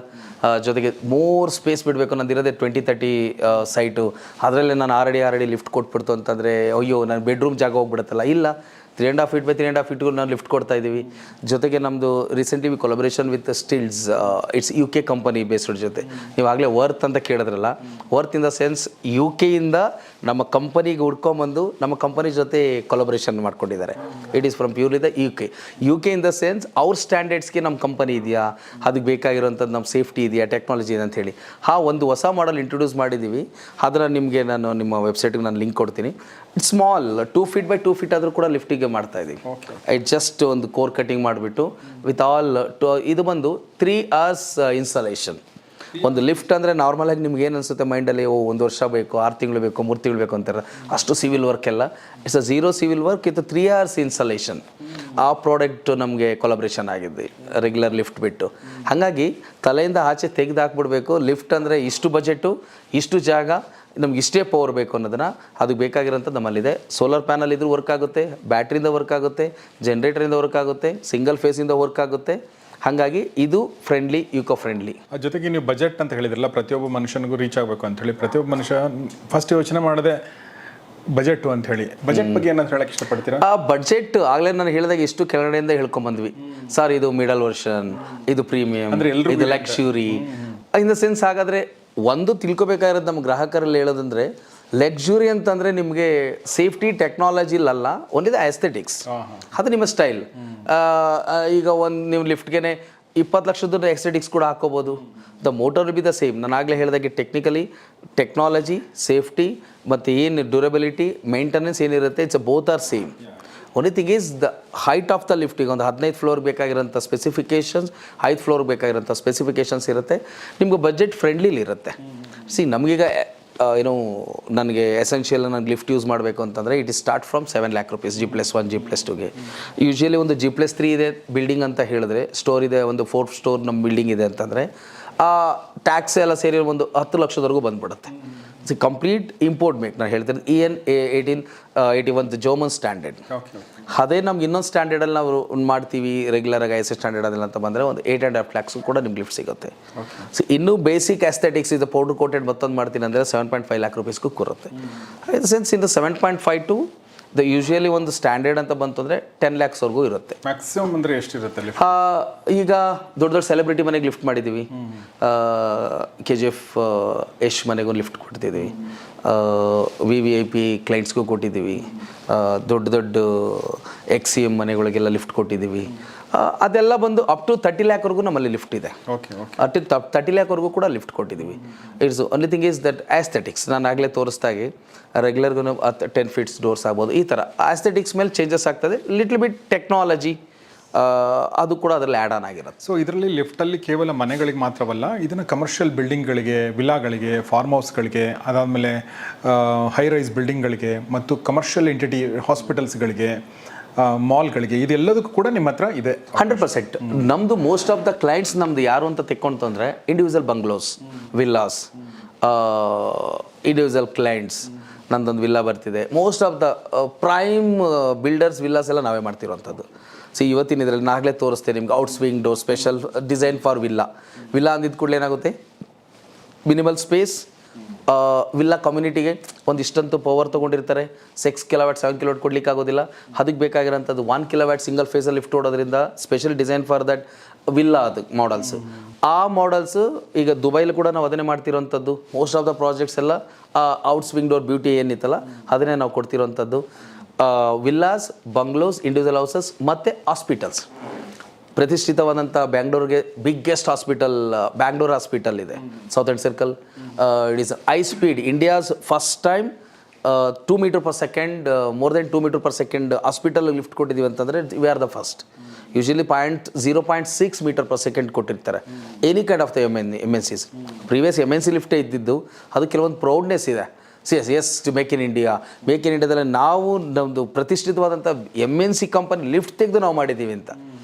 ಜೊತೆಗೆ ಮೋರ್ ಸ್ಪೇಸ್ ಬಿಡಬೇಕು. ನಂದಿರೋದೇ 20-30 ಸೈಟು, ಅದರಲ್ಲೇ ನಾನು ಆಲ್ರೆಡಿ ಲಿಫ್ಟ್ ಕೊಟ್ಬಿಡ್ತು ಅಂತಂದರೆ, ಅಯ್ಯೋ ನನ್ನ ಬೆಡ್ರೂಮ್ ಜಾಗ ಹೋಗ್ಬಿಡುತ್ತಲ್ಲ. ಇಲ್ಲ, 3.5 feet by 3.5 feet ನಾವು ಲಿಫ್ಟ್ ಕೊಡ್ತಾ ಇದ್ದೀವಿ. ಜೊತೆಗೆ ನಮ್ಮದು recently collaboration with stills, it's UK company based ಜೊತೆ. ನೀವಾಗಲೇ ವರ್ತ್ ಅಂತ ಕೇಳಿದ್ರಲ್ಲ, worth in the sense UK ನಮ್ಮ ಕಂಪನಿಗೆ ಹುಡ್ಕೊಂಬಂದು ನಮ್ಮ ಕಂಪನಿ ಜೊತೆ ಕೊಲಾಬರೇಷನ್ ಮಾಡ್ಕೊಂಡಿದ್ದಾರೆ. It is from purely the UK in the sense ಅವ್ರ ಸ್ಟ್ಯಾಂಡರ್ಡ್ಸ್ಗೆ ನಮ್ಮ ಕಂಪನಿ ಇದೆಯಾ, ಅದಕ್ಕೆ ಬೇಕಾಗಿರೋಂಥದ್ದು ನಮ್ಮ ಸೇಫ್ಟಿ ಇದೆಯಾ, ಟೆಕ್ನಾಲಜಿ ಇದೆ ಅಂಥೇಳಿ ಒಂದು ಹೊಸ ಮಾಡೆಲ್ ಇಂಟ್ರೊಡ್ಯೂಸ್ ಮಾಡಿದ್ದೀವಿ. ಅದನ್ನು ನಿಮಗೆ ನಾನು ನಿಮ್ಮ ವೆಬ್ಸೈಟ್ಗೆ ನಾನು ಲಿಂಕ್ ಕೊಡ್ತೀನಿ. It's small 2 feet by 2 feet ಆದರೂ ಕೂಡ ಲಿಫ್ಟಿಗೆ ಮಾಡ್ತಾ ಇದ್ದೀವಿ. ಇಟ್ ಜಸ್ಟ್ ಒಂದು ಕೋರ್ ಕಟಿಂಗ್ ಮಾಡಿಬಿಟ್ಟು ವಿತ್ ಆಲ್ ಇದು ಬಂದು 3 hours ಇನ್ಸ್ಟಾಲೇಷನ್. ಒಂದು ಲಿಫ್ಟ್ ಅಂದರೆ ನಾರ್ಮಲಾಗಿ ನಿಮ್ಗೆ ಏನು ಅನಿಸುತ್ತೆ ಮೈಂಡಲ್ಲಿ, 1 ವರ್ಷ ಬೇಕು, 6 ತಿಂಗಳು ಬೇಕು, 3 ತಿಂಗಳು ಬೇಕು ಅಂತಾರೆ. ಅಷ್ಟು ಸಿವಿಲ್ ವರ್ಕ್ ಎಲ್ಲ. It's a 0 civil work with 3 hours installation. ಆ ಪ್ರಾಡಕ್ಟ್ ನಮಗೆ ಕೊಲಾಬ್ರೇಷನ್ ಆಗಿದೆ ರೆಗ್ಯುಲರ್ ಲಿಫ್ಟ್ ಬಿಟ್ಟು. ಹಾಗಾಗಿ ತಲೆಯಿಂದ ಆಚೆ ತೆಗೆದು ಹಾಕ್ಬಿಡ್ಬೇಕು. ಲಿಫ್ಟ್ ಅಂದರೆ ಇಷ್ಟು ಬಜೆಟು, ಇಷ್ಟು ಜಾಗ, ನಮ್ಗೆ ಇಷ್ಟೇ ಪವರ್ ಬೇಕು ಅನ್ನೋದನ್ನು, ಅದಕ್ಕೆ ಬೇಕಾಗಿರೋಂಥದ್ದು ನಮ್ಮಲ್ಲಿದೆ. ಸೋಲಾರ್ ಪ್ಯಾನಲ್ ಇದ್ರೂ ವರ್ಕ್ ಆಗುತ್ತೆ, ಬ್ಯಾಟ್ರಿಯಿಂದ ವರ್ಕ್ ಆಗುತ್ತೆ, ಜನ್ರೇಟರಿಂದ ವರ್ಕ್ ಆಗುತ್ತೆ, ಸಿಂಗಲ್ ಫೇಸಿಂದ ವರ್ಕ್ ಆಗುತ್ತೆ. ಹಾಗಾಗಿ ಇದು ಫ್ರೆಂಡ್ಲಿ, ಈಕೋ ಫ್ರೆಂಡ್ಲಿ. ಜೊತೆಗೆ ನೀವು ಬಜೆಟ್ ಅಂತ ಹೇಳಿದ್ರಲ್ಲ, ಪ್ರತಿಯೊಬ್ಬ ಮನುಷ್ಯನಿಗೂ ರೀಚ್ ಆಗಬೇಕು ಅಂತ ಹೇಳಿ, ಪ್ರತಿಯೊಬ್ಬ ಮನುಷ್ಯ ಫಸ್ಟ್ ಯೋಚನೆ ಮಾಡದೆ ಬಜೆಟ್ ಅಂತ ಹೇಳಿ. ಬಜೆಟ್ ಬಗ್ಗೆ ಏನಾದ್ರು ಹೇಳಕ್ಕೆ ಇಷ್ಟಪಡ್ತೀರಾ? ಆ ಬಜೆಟ್ ಆಗಲೇ ನಾನು ಹೇಳಿದಾಗ ಇಷ್ಟು ಕೆಳಗಡೆಯಿಂದ ಹೇಳ್ಕೊಂಬಂದ್ವಿ ಸರ್. ಇದು ಮಿಡಲ್ ವರ್ಷನ್, ಇದು ಪ್ರೀಮಿಯಂ, ಇದು ಲಕ್ಸುರಿ ಇನ್ ದ ಸೆನ್ಸ್. ಹಾಗಾದರೆ ಒಂದು ತಿಳ್ಕೊಬೇಕಾಗಿರೋದು ನಮ್ಮ ಗ್ರಾಹಕರಲ್ಲಿ ಹೇಳೋದಂದರೆ, ಲಕ್ಸುರಿ ಅಂತಂದರೆ ನಿಮಗೆ ಸೇಫ್ಟಿ ಟೆಕ್ನಾಲಜಿಲಲ್ಲ, ಒಂದಿದೆ ಆಸ್ಥೆಟಿಕ್ಸ್, ಅದು ನಿಮ್ಮ ಸ್ಟೈಲ್. ಈಗ ನೀವು ಲಿಫ್ಟ್ಗೆ 20 ಲಕ್ಷದ ಎಸ್ಥೆಟಿಕ್ಸ್ ಕೂಡ ಹಾಕೋಬೋದು. The motor be the same. ನಾನು ಆಗಲೇ ಹೇಳಿದಾಗೆ ಟೆಕ್ನಾಲಜಿ, ಸೇಫ್ಟಿ ಮತ್ತು ಏನು ಡ್ಯೂರಬಿಲಿಟಿ, ಮೇಂಟೆನೆನ್ಸ್ ಏನಿರುತ್ತೆ, it's both are same. Only thing is the height of the ಲಿಫ್ಟಿಗೆ ಒಂದು 15 ಫ್ಲೋರ್ ಬೇಕಾಗಿರೋಂಥ ಸ್ಪೆಸಿಫಿಕೇಷನ್ಸ್, 5 ಫ್ಲೋರ್ ಬೇಕಾಗಿರೋಂಥ ಸ್ಪೆಸಿಫಿಕೇಷನ್ಸ್ ಇರುತ್ತೆ. ನಿಮ್ಗೆ ಬಜೆಟ್ ಫ್ರೆಂಡ್ಲಿಲಿ ಇರುತ್ತೆ. ನಮಗೀಗ ನನಗೆ ಎಸೆನ್ಷಿಯಲ್ ನನಗೆ ಲಿಫ್ಟ್ ಯೂಸ್ ಮಾಡಬೇಕು ಅಂತಂದರೆ it is start from 7 lakh rupees G+1 G+2ಗೆ. ಯೂಶ್ವಲಿ ಒಂದು G+3 ಇದೆ ಬಿಲ್ಡಿಂಗ್ ಅಂತ ಹೇಳಿದ್ರೆ, ಸ್ಟೋರ್ ಇದೆ, ಒಂದು 4th floor ನಮ್ಮ ಬಿಲ್ಡಿಂಗ್ ಇದೆ ಅಂತಂದರೆ ಟ್ಯಾಕ್ಸ್ ಎಲ್ಲ ಸೇರಿ ಒಂದು 10 ಲಕ್ಷದವರೆಗೂ ಬಂದುಬಿಡುತ್ತೆ. ಕಂಪ್ಲೀಟ್ ಇಂಪೋರ್ಟ್ ಮೇಕ್ ನಾನು ಹೇಳ್ತೀನಿ EN 1881 ಜರ್ಮನ್ ಸ್ಟ್ಯಾಂಡರ್ಡ್. ಓಕೆ ಅದೇ ನಮ್ಗೆ ಇನ್ನೊಂದು ಸ್ಟ್ಯಾಂಡರ್ಡಲ್ಲಿ ನಾವು ಮಾಡ್ತೀವಿ ರೆಗ್ಯುಲರಾಗಿ ISO ಸ್ಟ್ಯಾಂಡರ್ಡ್ ಅದೆಲ್ಲ ಅಂತ ಬಂದರೆ ಒಂದು 8.5 lakhs ಕೂಡ ನಿಮ್ಗೆ ಲಿಫ್ಟ್ ಸಿಗುತ್ತೆ. ಸೊ ಇನ್ನೂ ಬೇಸಿಕ್ ಆಸ್ಥೆಟಿಕ್ಸ್ ಇದು ಪೌಡರ್ ಕೋಟೆಡ್ ಮತ್ತೊಂದು ಮಾಡ್ತೀನಿ ಅಂದರೆ 7.5 lakh rupeesಗೂ ಕೂರುತ್ತೆ. ಇನ್ ಸೆನ್ಸ್ ಇಂದ 7.5 to ಯೂಶುವಲಿ ಒಂದು ಸ್ಟ್ಯಾಂಡರ್ಡ್ ಅಂತ ಬಂತು ಅಂದರೆ 10 lakhsವರೆಗೂ ಇರುತ್ತೆ. ಮ್ಯಾಕ್ಸಿಮಮ್ ಅಂದರೆ ಎಷ್ಟಿರುತ್ತೆ ಅಲ್ಲಿ? ಈಗ ದೊಡ್ಡ ದೊಡ್ಡ ಸೆಲೆಬ್ರಿಟಿ ಮನೆಗೆ ಲಿಫ್ಟ್ ಮಾಡಿದ್ದೀವಿ, KGF ಯಶ್ ಮನೆಗೂ ಲಿಫ್ಟ್ ಕೊಡ್ತಿದ್ದೀವಿ, VVIP ಕ್ಲೈಂಟ್ಸ್ಗೂ ಕೊಟ್ಟಿದ್ದೀವಿ, ದೊಡ್ಡ ದೊಡ್ಡ XCM ಮನೆಗಳಿಗೆಲ್ಲ ಲಿಫ್ಟ್ ಕೊಟ್ಟಿದ್ದೀವಿ. ಅದೆಲ್ಲ ಬಂದು ಅಪ್ ಟು 30 lakhವರೆಗೂ ನಮ್ಮಲ್ಲಿ ಲಿಫ್ಟ್ ಇದೆ. ಅಟ್ 30 lakhವರೆಗೂ ಕೂಡ ಲಿಫ್ಟ್ ಕೊಟ್ಟಿದ್ದೀವಿ. It's only thing is that aesthetics ನಾನು ಆಗಲೇ ತೋರಿಸ್ದಾಗೆ ರೆಗ್ಯುಲರ್ಗೂ 10 feet ಡೋರ್ಸ್ ಆಗ್ಬೋದು. ಈ ಥರ ಆಸ್ಥೆಟಿಕ್ಸ್ ಮೇಲೆ ಚೇಂಜಸ್ ಆಗ್ತದೆ. ಲಿಟ್ಲ್ ಬಿಟ್ ಟೆಕ್ನಾಲಜಿ ಅದು ಕೂಡ ಅದರಲ್ಲಿ ಆ್ಯಡ್ ಆನ್ ಆಗಿರುತ್ತೆ. ಸೊ ಇದರಲ್ಲಿ ಲಿಫ್ಟಲ್ಲಿ ಕೇವಲ ಮನೆಗಳಿಗೆ ಮಾತ್ರವಲ್ಲ, ಇದನ್ನು ಕಮರ್ಷಿಯಲ್ ಬಿಲ್ಡಿಂಗ್ಗಳಿಗೆ, ವಿಲಾಗಳಿಗೆ, ಫಾರ್ಮ್ ಹೌಸ್ಗಳಿಗೆ, ಅದಾದಮೇಲೆ ಹೈ ರೈಸ್ ಬಿಲ್ಡಿಂಗ್ಗಳಿಗೆ ಮತ್ತು ಕಮರ್ಷಿಯಲ್ ಎಂಟಿಟಿ ಹಾಸ್ಪಿಟಲ್ಸ್ಗಳಿಗೆ, ಮಾಲ್ಗಳಿಗೆ, ಇದೆಲ್ಲದಕ್ಕೂ ಕೂಡ ನಿಮ್ಮ ಹತ್ರ ಇದೆ? 100%. ನಮ್ಮದು ಮೋಸ್ಟ್ ಆಫ್ ದ ಕ್ಲೈಂಟ್ಸ್ ನಮ್ದು ಯಾರು ಅಂತ ತೆಕ್ಕೊಂತಂದರೆ individual bungalows, villas, individual clients. ನಂದೊಂದು ವಿಲ್ಲಾ ಬರ್ತಿದೆ. Most of the prime builders villas ಎಲ್ಲ ನಾವೇ ಮಾಡ್ತಿರೋವಂಥದ್ದು. ಸೊ ಇವತ್ತಿನ ಇದರಲ್ಲಿ ನಾಗಲೇ ತೋರಿಸ್ತೇನೆ ನಿಮ್ಗೆ out swing door special design for villa. Villa ಅಂದಿದ್ದ ಕೂಡಲೇ ಏನಾಗುತ್ತೆ, ಮಿನಿಮಲ್ ಸ್ಪೇಸ್, ವಿಲ್ಲಾ ಕಮ್ಯುನಿಟಿಗೆ ಒಂದಿಷ್ಟಂತೂ ಪವರ್ ತೊಗೊಂಡಿರ್ತಾರೆ. 6 kW 7 kW ಕೊಡ್ಲಿಕ್ಕೆ ಆಗೋದಿಲ್ಲ. ಅದಕ್ಕೆ ಬೇಕಾಗಿರೋಂಥದ್ದು 1 kW ಸಿಂಗಲ್ ಫೇಸಲ್ಲಿ ಲಿಫ್ಟ್ ಓಡೋದ್ರಿಂದ special design for that villa ಅದು ಮಾಡಲ್ಸು. ಆ ಮಾಡಲ್ಸು ಈಗ ದುಬೈಲಿ ಕೂಡ ನಾವು ಅದನ್ನೇ ಮಾಡ್ತಿರೋಂಥದ್ದು. ಮೋಸ್ಟ್ ಆಫ್ ದ ಪ್ರಾಜೆಕ್ಟ್ಸ್ ಎಲ್ಲ ಔಟ್ ಸ್ವಿಂಗ್ ಡೋರ್ ಬ್ಯೂಟಿ ಏನಿತ್ತಲ್ಲ ಅದನ್ನೇ ನಾವು ಕೊಡ್ತಿರೋಂಥದ್ದು. ವಿಲ್ಲಾಸ್, ಬಂಗ್ಲೋಸ್, ಇಂಡಿವಿಜುವಲ್ ಹೌಸಸ್ ಮತ್ತು ಹಾಸ್ಪಿಟಲ್ಸ್. ಪ್ರತಿಷ್ಠಿತವಾದಂಥ ಬ್ಯಾಂಗ್ಳೂರ್ಗೆ ಬಿಗ್ಗೆಸ್ಟ್ ಹಾಸ್ಪಿಟಲ್ ಬ್ಯಾಂಗ್ಳೂರ್ ಹಾಸ್ಪಿಟಲ್ ಇದೆ, south end circle. It is high speed, India's first time 2 meter per second, more than 2 meter per second hospital lift ಕೊಟ್ಟಿದ್ದೀವಿ ಅಂತಂದರೆ we are the first. Usually 0.6 meter per second ಕೊಟ್ಟಿರ್ತಾರೆ any kind of the MNCs. Previous MNC ಲಿಫ್ಟೇ ಇದ್ದಿದ್ದು, ಅದು ಕೆಲವೊಂದು proudness ಇದೆ. Yes to make in India. Make in ಇಂಡಿಯಾದಲ್ಲಿ ನಾವು ನಮ್ಮದು ಪ್ರತಿಷ್ಠಿತವಾದಂಥ MNC ಕಂಪನಿ ಲಿಫ್ಟ್ ತೆಗೆದು ನಾವು ಮಾಡಿದ್ದೀವಿ ಅಂತ.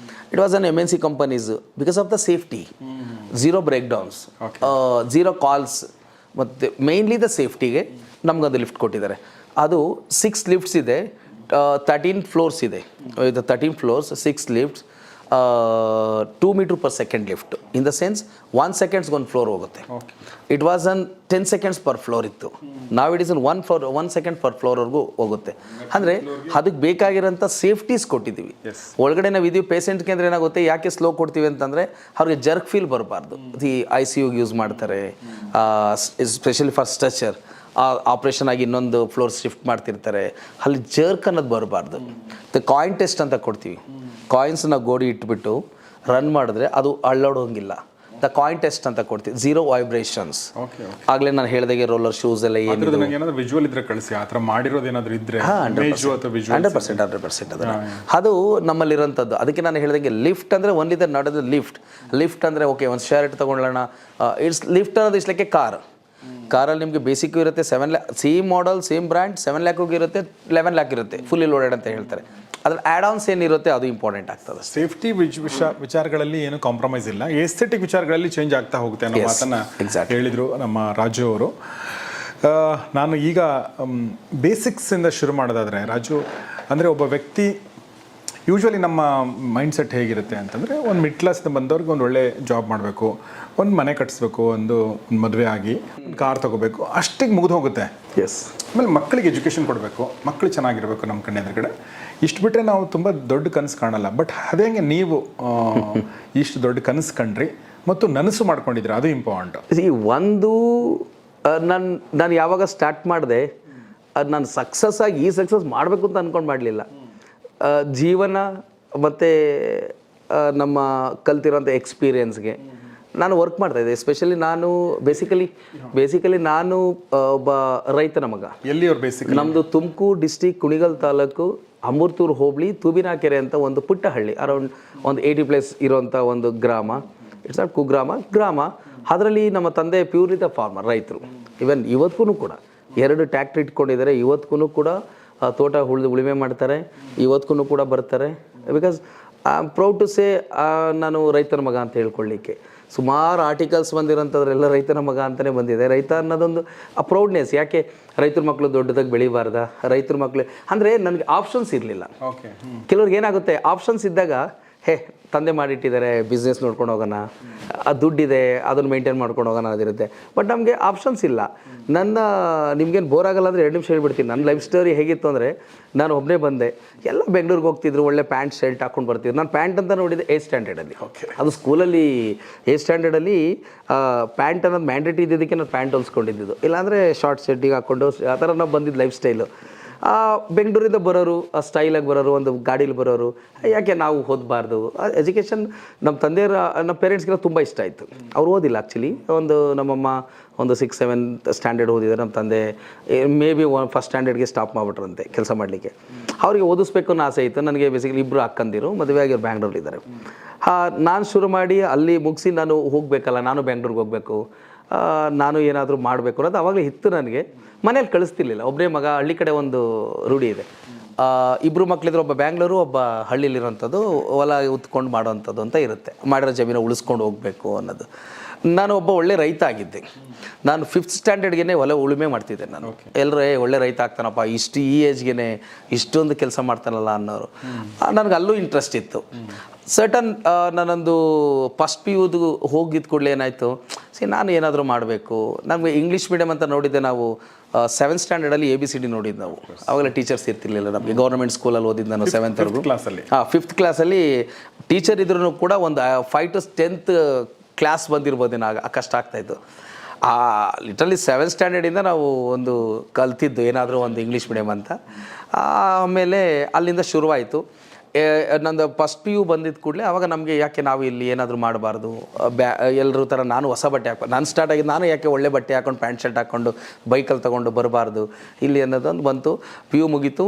It was an MNC companies because of the safety, zero breakdowns, zero calls, ಮತ್ತು ಮೇನ್ಲಿ ದ ಸೇಫ್ಟಿಗೆ ನಮ್ಗದು ಲಿಫ್ಟ್ ಕೊಟ್ಟಿದ್ದಾರೆ. ಅದು 6 lifts ಇದೆ, 13 floors ಇದೆ. ಇದು 13 floors, 6 lifts, 2 meter per second lift. In the sense 1 seconds ಒಂದು ಫ್ಲೋರ್ ಹೋಗುತ್ತೆ. It was an 10 seconds per floor ಇತ್ತು. ನಾವು ಇಟ್ ಇಸ್ 1 second per floorವರೆಗೂ ಹೋಗುತ್ತೆ. ಅಂದರೆ ಅದಕ್ಕೆ ಬೇಕಾಗಿರೋಂಥ ಸೇಫ್ಟೀಸ್ ಕೊಟ್ಟಿದ್ದೀವಿ. ಒಳಗಡೆ ನಾವು ಇದೀವಿ ಪೇಷೆಂಟ್ಗೆ ಅಂದರೆ ಏನಾಗುತ್ತೆ, ಯಾಕೆ ಸ್ಲೋ ಕೊಡ್ತೀವಿ ಅಂತಂದರೆ ಅವ್ರಿಗೆ ಜರ್ಕ್ ಫೀಲ್ ಬರಬಾರ್ದು. ಈ ICUಗೆ ಯೂಸ್ ಮಾಡ್ತಾರೆ, ಸ್ಪೆಷಲಿ ಫಾರ್ ಸ್ಟ್ರೆಚರ್ ಆಪ್ರೇಷನ್ ಆಗಿ ಇನ್ನೊಂದು ಫ್ಲೋರ್ ಶಿಫ್ಟ್ ಮಾಡ್ತಿರ್ತಾರೆ, ಅಲ್ಲಿ ಜರ್ಕ್ ಅನ್ನೋದು ಬರಬಾರ್ದು. ಕಾಯಿನ್ ಟೆಸ್ಟ್ ಅಂತ ಕೊಡ್ತೀವಿ. ಕಾಯಿನ್ಸ್ನ ಗೋಡಿ ಇಟ್ಬಿಟ್ಟು ರನ್ ಮಾಡಿದ್ರೆ ಅದು ಅಳ್ಳೋಡೋಂಗಿಲ್ಲ. ದ ಕಾಯಿನ್ ಟೆಸ್ಟ್ ಅಂತ ಕೊಡ್ತೀವಿ, 0 vibrations. ಆಗಲೇ ನಾನು ಹೇಳಿದಾಗೆ ರೋಲರ್ ಶೂಸ್ ಎಲ್ಲ ಏನಾದರೂ ವಿಜುವಲ್ ಇದ್ರೆ ಕಳಿಸಿ, ಆ ಥರ ಮಾಡಿರೋದು ಏನಾದರೂ ಇದ್ರೆ 100% ಅದು ನಮ್ಮಲ್ಲಿರೋಂಥದ್ದು. ಅದಕ್ಕೆ ನಾನು ಹೇಳಿದಂಗೆ ಲಿಫ್ಟ್ ಅಂದರೆ only the not the lift ಅಂದರೆ ಓಕೆ ಒಂದು ಶರ್ಟ್ ತೊಗೊಳ್ಳೋಣ, ಇಟ್ಸ್ ಲಿಫ್ಟ್ ಅನ್ನೋದು ಇಟ್ಸ್ ಲೈಕ್ ಎ ಕಾರಲ್ಲಿ ನಿಮಗೆ ಬೇಸಿಕ್ಕು ಇರುತ್ತೆ 7 lakh, same model same brand 7 lakh ಇರುತ್ತೆ, 11 lakh ಇರುತ್ತೆ ಫುಲ್ಲಿ ಲೋಡೆಡ್ ಅಂತ ಹೇಳ್ತಾರೆ. ಅದ್ರ ಆ್ಯಡ್ ಆನ್ಸ್ ಏನಿರುತ್ತೆ ಅದು ಇಂಪಾರ್ಟೆಂಟ್ ಆಗ್ತದೆ. ಸೇಫ್ಟಿ ವಿಚಾರಗಳಲ್ಲಿ ಏನು ಕಾಂಪ್ರಮೈಸ್ ಇಲ್ಲ, ಎಸ್ಥೆಟಿಕ್ ವಿಚಾರಗಳಲ್ಲಿ ಚೇಂಜ್ ಆಗ್ತಾ ಹೋಗುತ್ತೆ ಅನ್ನೋ ಮಾತನ್ನು ಹೇಳಿದರು ನಮ್ಮ ರಾಜು ಅವರು. ನಾನು ಈಗ ಬೇಸಿಕ್ಸಿಂದ ಶುರು ಮಾಡೋದಾದರೆ ರಾಜು, ಅಂದರೆ ಒಬ್ಬ ವ್ಯಕ್ತಿ ಯೂಶ್ವಲಿ ನಮ್ಮ ಮೈಂಡ್ ಸೆಟ್ ಹೇಗಿರುತ್ತೆ ಅಂತಂದರೆ, ಒಂದು ಮಿಡ್ ಕ್ಲಾಸಿಂದ ಬಂದವ್ರಿಗೆ ಒಂದು ಒಳ್ಳೆ ಜಾಬ್ ಮಾಡಬೇಕು, ಒಂದು ಮನೆ ಕಟ್ಟಿಸ್ಬೇಕು, ಒಂದು ಮದುವೆ ಆಗಿ ಒಂದು ಕಾರ್ ತೊಗೋಬೇಕು, ಅಷ್ಟಿಗೆ ಮುಗಿದು ಹೋಗುತ್ತೆ. ಆಮೇಲೆ ಮಕ್ಕಳಿಗೆ ಎಜುಕೇಷನ್ ಕೊಡಬೇಕು, ಮಕ್ಕಳು ಚೆನ್ನಾಗಿರಬೇಕು ನಮ್ಮ ಕಣ್ಣು ಎದುರುಗಡೆ. ಇಷ್ಟು ಬಿಟ್ಟರೆ ನಾವು ತುಂಬ ದೊಡ್ಡ ಕನಸು ಕಾಣಲ್ಲ. ಬಟ್ ಅದೇ ನೀವು ಇಷ್ಟು ದೊಡ್ಡ ಕನಸು ಕಂಡ್ರಿ ಮತ್ತು ನನಸು ಮಾಡ್ಕೊಂಡಿದ್ರಿ, ಅದು ಇಂಪಾರ್ಟೆಂಟ್. ಒಂದು ನಾನು ಯಾವಾಗ ಸ್ಟಾರ್ಟ್ ಮಾಡಿದೆ, ಅದು ನಾನು ಸಕ್ಸಸ್ ಆಗಿ ಈ ಸಕ್ಸಸ್ ಮಾಡಬೇಕು ಅಂತ ಅಂದ್ಕೊಂಡು ಮಾಡಲಿಲ್ಲ. ಜೀವನ ಮತ್ತು ನಮ್ಮ ಕಲ್ತಿರೋಂಥ ಎಕ್ಸ್ಪೀರಿಯನ್ಸ್ಗೆ ನಾನು ವರ್ಕ್ ಮಾಡ್ತಾಯಿದ್ದೆ. ಎಸ್ಪೆಷಲಿ ನಾನು ಬೇಸಿಕಲಿ ನಾನು ಒಬ್ಬ ರೈತನ ಮಗ. ಎಲ್ಲಿಯವ್ರು ಬೇಸಿಕಲಿ? ನಮ್ಮದು ತುಮಕೂರು ಡಿಸ್ಟಿಕ್, ಕುಣಿಗಲ್ ತಾಲೂಕು, ಅಮೃತೂರು ಹೋಬಳಿ, ತೂಬಿನಾಕೆರೆ ಅಂತ ಒಂದು ಪುಟ್ಟ ಹಳ್ಳಿ, ಅರೌಂಡ್ ಒಂದು 80+ ಇರೋಂಥ ಒಂದು ಗ್ರಾಮ. ಇಟ್ಸ್ ನಾಟ್ ಗ್ರಾಮ. ಅದರಲ್ಲಿ ನಮ್ಮ ತಂದೆ ಪ್ಯೂರ್ಲಿ ದ ಫಾರ್ಮರ್, ರೈತರು. ಇವನ್ ಇವತ್ತಿಗೂ ಕೂಡ 2 ಟ್ಯಾಕ್ಟ್ರಿ ಇಟ್ಕೊಂಡಿದ್ದಾರೆ. ಇವತ್ತಿಗೂ ಕೂಡ ತೋಟ ಉಳುಮೆ ಮಾಡ್ತಾರೆ. ಇವತ್ತಿಗೂ ಕೂಡ ಬರ್ತಾರೆ. Because I am proud to say ನಾನು ರೈತನ ಮಗ ಅಂತ ಹೇಳ್ಕೊಳ್ಳಿಕ್ಕೆ. ಸುಮಾರು ಆರ್ಟಿಕಲ್ಸ್ ಬಂದಿರೋಂಥದ್ರೆಲ್ಲ ರೈತನ ಮಗ ಅಂತಲೇ ಬಂದಿದೆ. ರೈತ ಅನ್ನೋದೊಂದು ಆ ಪ್ರೌಡ್ನೆಸ್. ಯಾಕೆ ರೈತರ ಮಕ್ಕಳು ದೊಡ್ಡದಾಗಿ ಬೆಳಿಬಾರ್ದ, ರೈತರ ಮಕ್ಕಳು ಅಂದರೆ ನನಗೆ ಆಪ್ಷನ್ಸ್ ಇರಲಿಲ್ಲ. ಕೆಲವ್ರಿಗೆ ಏನಾಗುತ್ತೆ, ಆಪ್ಷನ್ಸ್ ಇದ್ದಾಗ ಹೇ ತಂದೆ ಮಾಡಿಟ್ಟಿದ್ದಾರೆ, ಬಿಸ್ನೆಸ್ ನೋಡ್ಕೊಂಡು ಹೋಗೋಣ, ದುಡ್ಡಿದೆ ಅದನ್ನು ಮೇಂಟೈನ್ ಮಾಡ್ಕೊಂಡು ಹೋಗೋಣ ಅದಿರುತ್ತೆ. ಬಟ್ ನಮಗೆ ಆಪ್ಷನ್ಸ್ ಇಲ್ಲ. ನಿಮ್ಗೇನು ಬೋರ್ ಆಗಲ್ಲ ಅಂದರೆ 2 ನಿಮಿಷ ಹೇಳ್ಬಿಡ್ತೀನಿ. ನನ್ನ ಲೈಫ್ ಸ್ಟೋರಿ ಹೇಗಿತ್ತು ಅಂದರೆ, ನಾನು ಒಬ್ಬನೇ ಬಂದೆ, ಎಲ್ಲ ಬೆಂಗಳೂರಿಗೆ ಹೋಗ್ತಿದ್ರು, ಒಳ್ಳೆ ಪ್ಯಾಂಟ್ ಶರ್ಟ್ ಹಾಕೊಂಡು ಬರ್ತಿದ್ರು. ನಾನು ಪ್ಯಾಂಟ್ ಅಂತ ನೋಡಿದ್ದೆ 8th ಸ್ಟ್ಯಾಂಡರ್ಡಲ್ಲಿ. ಅದು ಸ್ಕೂಲಲ್ಲಿ 8th ಸ್ಟ್ಯಾಂಡರ್ಡಲ್ಲಿ ಪ್ಯಾಂಟ್ ಅನ್ನೋದು ಮ್ಯಾಂಡೇಟ್ರಿ ಇದ್ದಿದ್ದಕ್ಕೆ ನಾನು ಪ್ಯಾಂಟ್ ಹೊಲ್ಸ್ಕೊಂಡಿದ್ದು, ಇಲ್ಲಾಂದರೆ ಶಾರ್ಟ್ ಶರ್ಟಿಗೆ ಹಾಕ್ಕೊಂಡು ಆ ಥರ ನಾವು ಬಂದಿದ್ದು ಲೈಫ್ ಸ್ಟೈಲು. ಬೆಂಗಳೂರಿಂದ ಬರೋರು, ಸ್ಟೈಲಾಗಿ ಬರೋರು, ಒಂದು ಗಾಡೀಲಿ ಬರೋರು, ಯಾಕೆ ನಾವು ಓದಬಾರ್ದು. ಎಜುಕೇಷನ್ ನಮ್ಮ ತಂದೆಯರ, ನಮ್ಮ ಪೇರೆಂಟ್ಸ್ಗೆಲ್ಲ ತುಂಬ ಇಷ್ಟ ಆಯಿತು. ಅವ್ರು ಓದಿಲ್ಲ ಆ್ಯಕ್ಚುಲಿ. ನಮ್ಮಮ್ಮ ಒಂದು 6th-7th ಸ್ಟ್ಯಾಂಡರ್ಡ್ ಓದಿದ್ದಾರೆ. ನಮ್ಮ ತಂದೆ ಮೇ ಬಿ 1st ಸ್ಟ್ಯಾಂಡರ್ಡ್ಗೆ ಸ್ಟಾಪ್ ಮಾಡಿಬಿಟ್ರಂತೆ ಕೆಲಸ ಮಾಡಲಿಕ್ಕೆ. ಅವರಿಗೆ ಓದಿಸ್ಬೇಕು ಅನ್ನೋ ಆಸೆ ಇತ್ತು. ನನಗೆ ಬೇಸಿಕಲಿ 2 ಅಕ್ಕಂದಿರು, ಮದುವೆ ಆಗಿರೋ ಬ್ಯಾಂಗ್ಳೂರಲ್ಲಿದ್ದಾರೆ. ನಾನು ಶುರು ಮಾಡಿ ಅಲ್ಲಿ ಮುಗಿಸಿ ನಾನು ಹೋಗಬೇಕಲ್ಲ, ನಾನು ಬ್ಯಾಂಗ್ಳೂರ್ಗೆ ಹೋಗಬೇಕು, ನಾನು ಏನಾದರೂ ಮಾಡಬೇಕು ಅನ್ನೋದು ಆವಾಗಲೇ ಇತ್ತು ನನಗೆ. ಮನೇಲಿ ಕಳಿಸ್ತಿರ್ಲಿಲ್ಲ. ಒಬ್ಬನೇ ಮಗ, ಹಳ್ಳಿ ಕಡೆ ಒಂದು ರೂಢಿ ಇದೆ, 2 ಮಕ್ಕಳಿದ್ರು, ಒಬ್ಬ ಬ್ಯಾಂಗ್ಳೂರು, ಒಬ್ಬ ಹಳ್ಳಿಲಿರೋಂಥದ್ದು, ಹೊಲ ಉತ್ಕೊಂಡು ಮಾಡೋವಂಥದ್ದು ಅಂತ ಇರುತ್ತೆ. ಮಾಡಿರೋ ಜಮೀನು ಉಳಿಸ್ಕೊಂಡು ಹೋಗಬೇಕು ಅನ್ನೋದು. ನಾನು ಒಬ್ಬ ಒಳ್ಳೆ ರೈತ ಆಗಿದ್ದೆ. ನಾನು 5th ಸ್ಟ್ಯಾಂಡರ್ಡ್ಗೆ ಹೊಲ ಉಳುಮೆ ಮಾಡ್ತಿದ್ದೆ. ನಾನು ಎಲ್ಲರೂ ಒಳ್ಳೆ ರೈತ ಆಗ್ತಾನಪ್ಪ, ಈ ಏಜ್ಗೆ ಇಷ್ಟೊಂದು ಕೆಲಸ ಮಾಡ್ತಾನಲ್ಲ ಅನ್ನೋರು. ನನಗೆ ಅಲ್ಲೂ ಇಂಟ್ರೆಸ್ಟ್ ಇತ್ತು. ಸರ್ಟನ್ ನಾನೊಂದು ಫಸ್ಟ್ PU ಹೋಗಿದ್ದ ಕೂಡಲೇ ಏನಾಯಿತು, ನಾನು ಏನಾದರೂ ಮಾಡಬೇಕು. ನಮಗೆ ಇಂಗ್ಲೀಷ್ ಮೀಡಿಯಮ್ ಅಂತ ನೋಡಿದ್ದೆ ನಾವು. 7th ಸ್ಟ್ಯಾಂಡರ್ಡಲ್ಲಿ ABCD ನೋಡಿದ್ದು ನಾವು. ಆವಾಗಲೇ ಟೀಚರ್ಸ್ ಇರ್ತಿರ್ಲಿಲ್ಲ ನಮಗೆ. ಗೌರ್ಮೆಂಟ್ ಸ್ಕೂಲಲ್ಲಿ ಓದಿದ್ದು ನಾನು 7th ಕ್ಲಾಸಲ್ಲಿ. 5th ಕ್ಲಾಸಲ್ಲಿ ಟೀಚರ್ ಇದ್ರೂ ಕೂಡ ಒಂದು 5 to 10th ಕ್ಲಾಸ್ ಬಂದಿರ್ಬೋದೇನೋ. ಕಷ್ಟ ಆಗ್ತಾಯಿತ್ತು. ಲಿಟ್ರಲಿ 7th ಸ್ಟ್ಯಾಂಡರ್ಡಿಂದ ನಾವು ಒಂದು ಕಲ್ತಿದ್ದು ಏನಾದರೂ ಒಂದು ಇಂಗ್ಲೀಷ್ ಮೀಡಿಯಮ್ ಅಂತ. ಆಮೇಲೆ ಅಲ್ಲಿಂದ ಶುರುವಾಯಿತು. ನಂದು ಫಸ್ಟ್ PU ಬಂದಿದ್ದ ಕೂಡಲೇ ಆವಾಗ ನಮಗೆ ಯಾಕೆ ನಾವು ಇಲ್ಲಿ ಏನಾದರೂ ಮಾಡಬಾರ್ದು, ಎಲ್ಲರೂ ಥರ ನಾನು ಹೊಸ ಬಟ್ಟೆ ಹಾಕೊಂಡು, ನಾನು ಸ್ಟಾರ್ಟ್ ಆಗಿದ್ದು ನಾನು ಯಾಕೆ ಒಳ್ಳೆ ಬಟ್ಟೆ ಹಾಕೊಂಡು ಪ್ಯಾಂಟ್ ಶರ್ಟ್ ಹಾಕ್ಕೊಂಡು ಬೈಕಲ್ಲಿ ತೊಗೊಂಡು ಬರಬಾರ್ದು ಇಲ್ಲಿ ಅನ್ನೋದೊಂದು ಬಂತು. PU ಮುಗೀತು.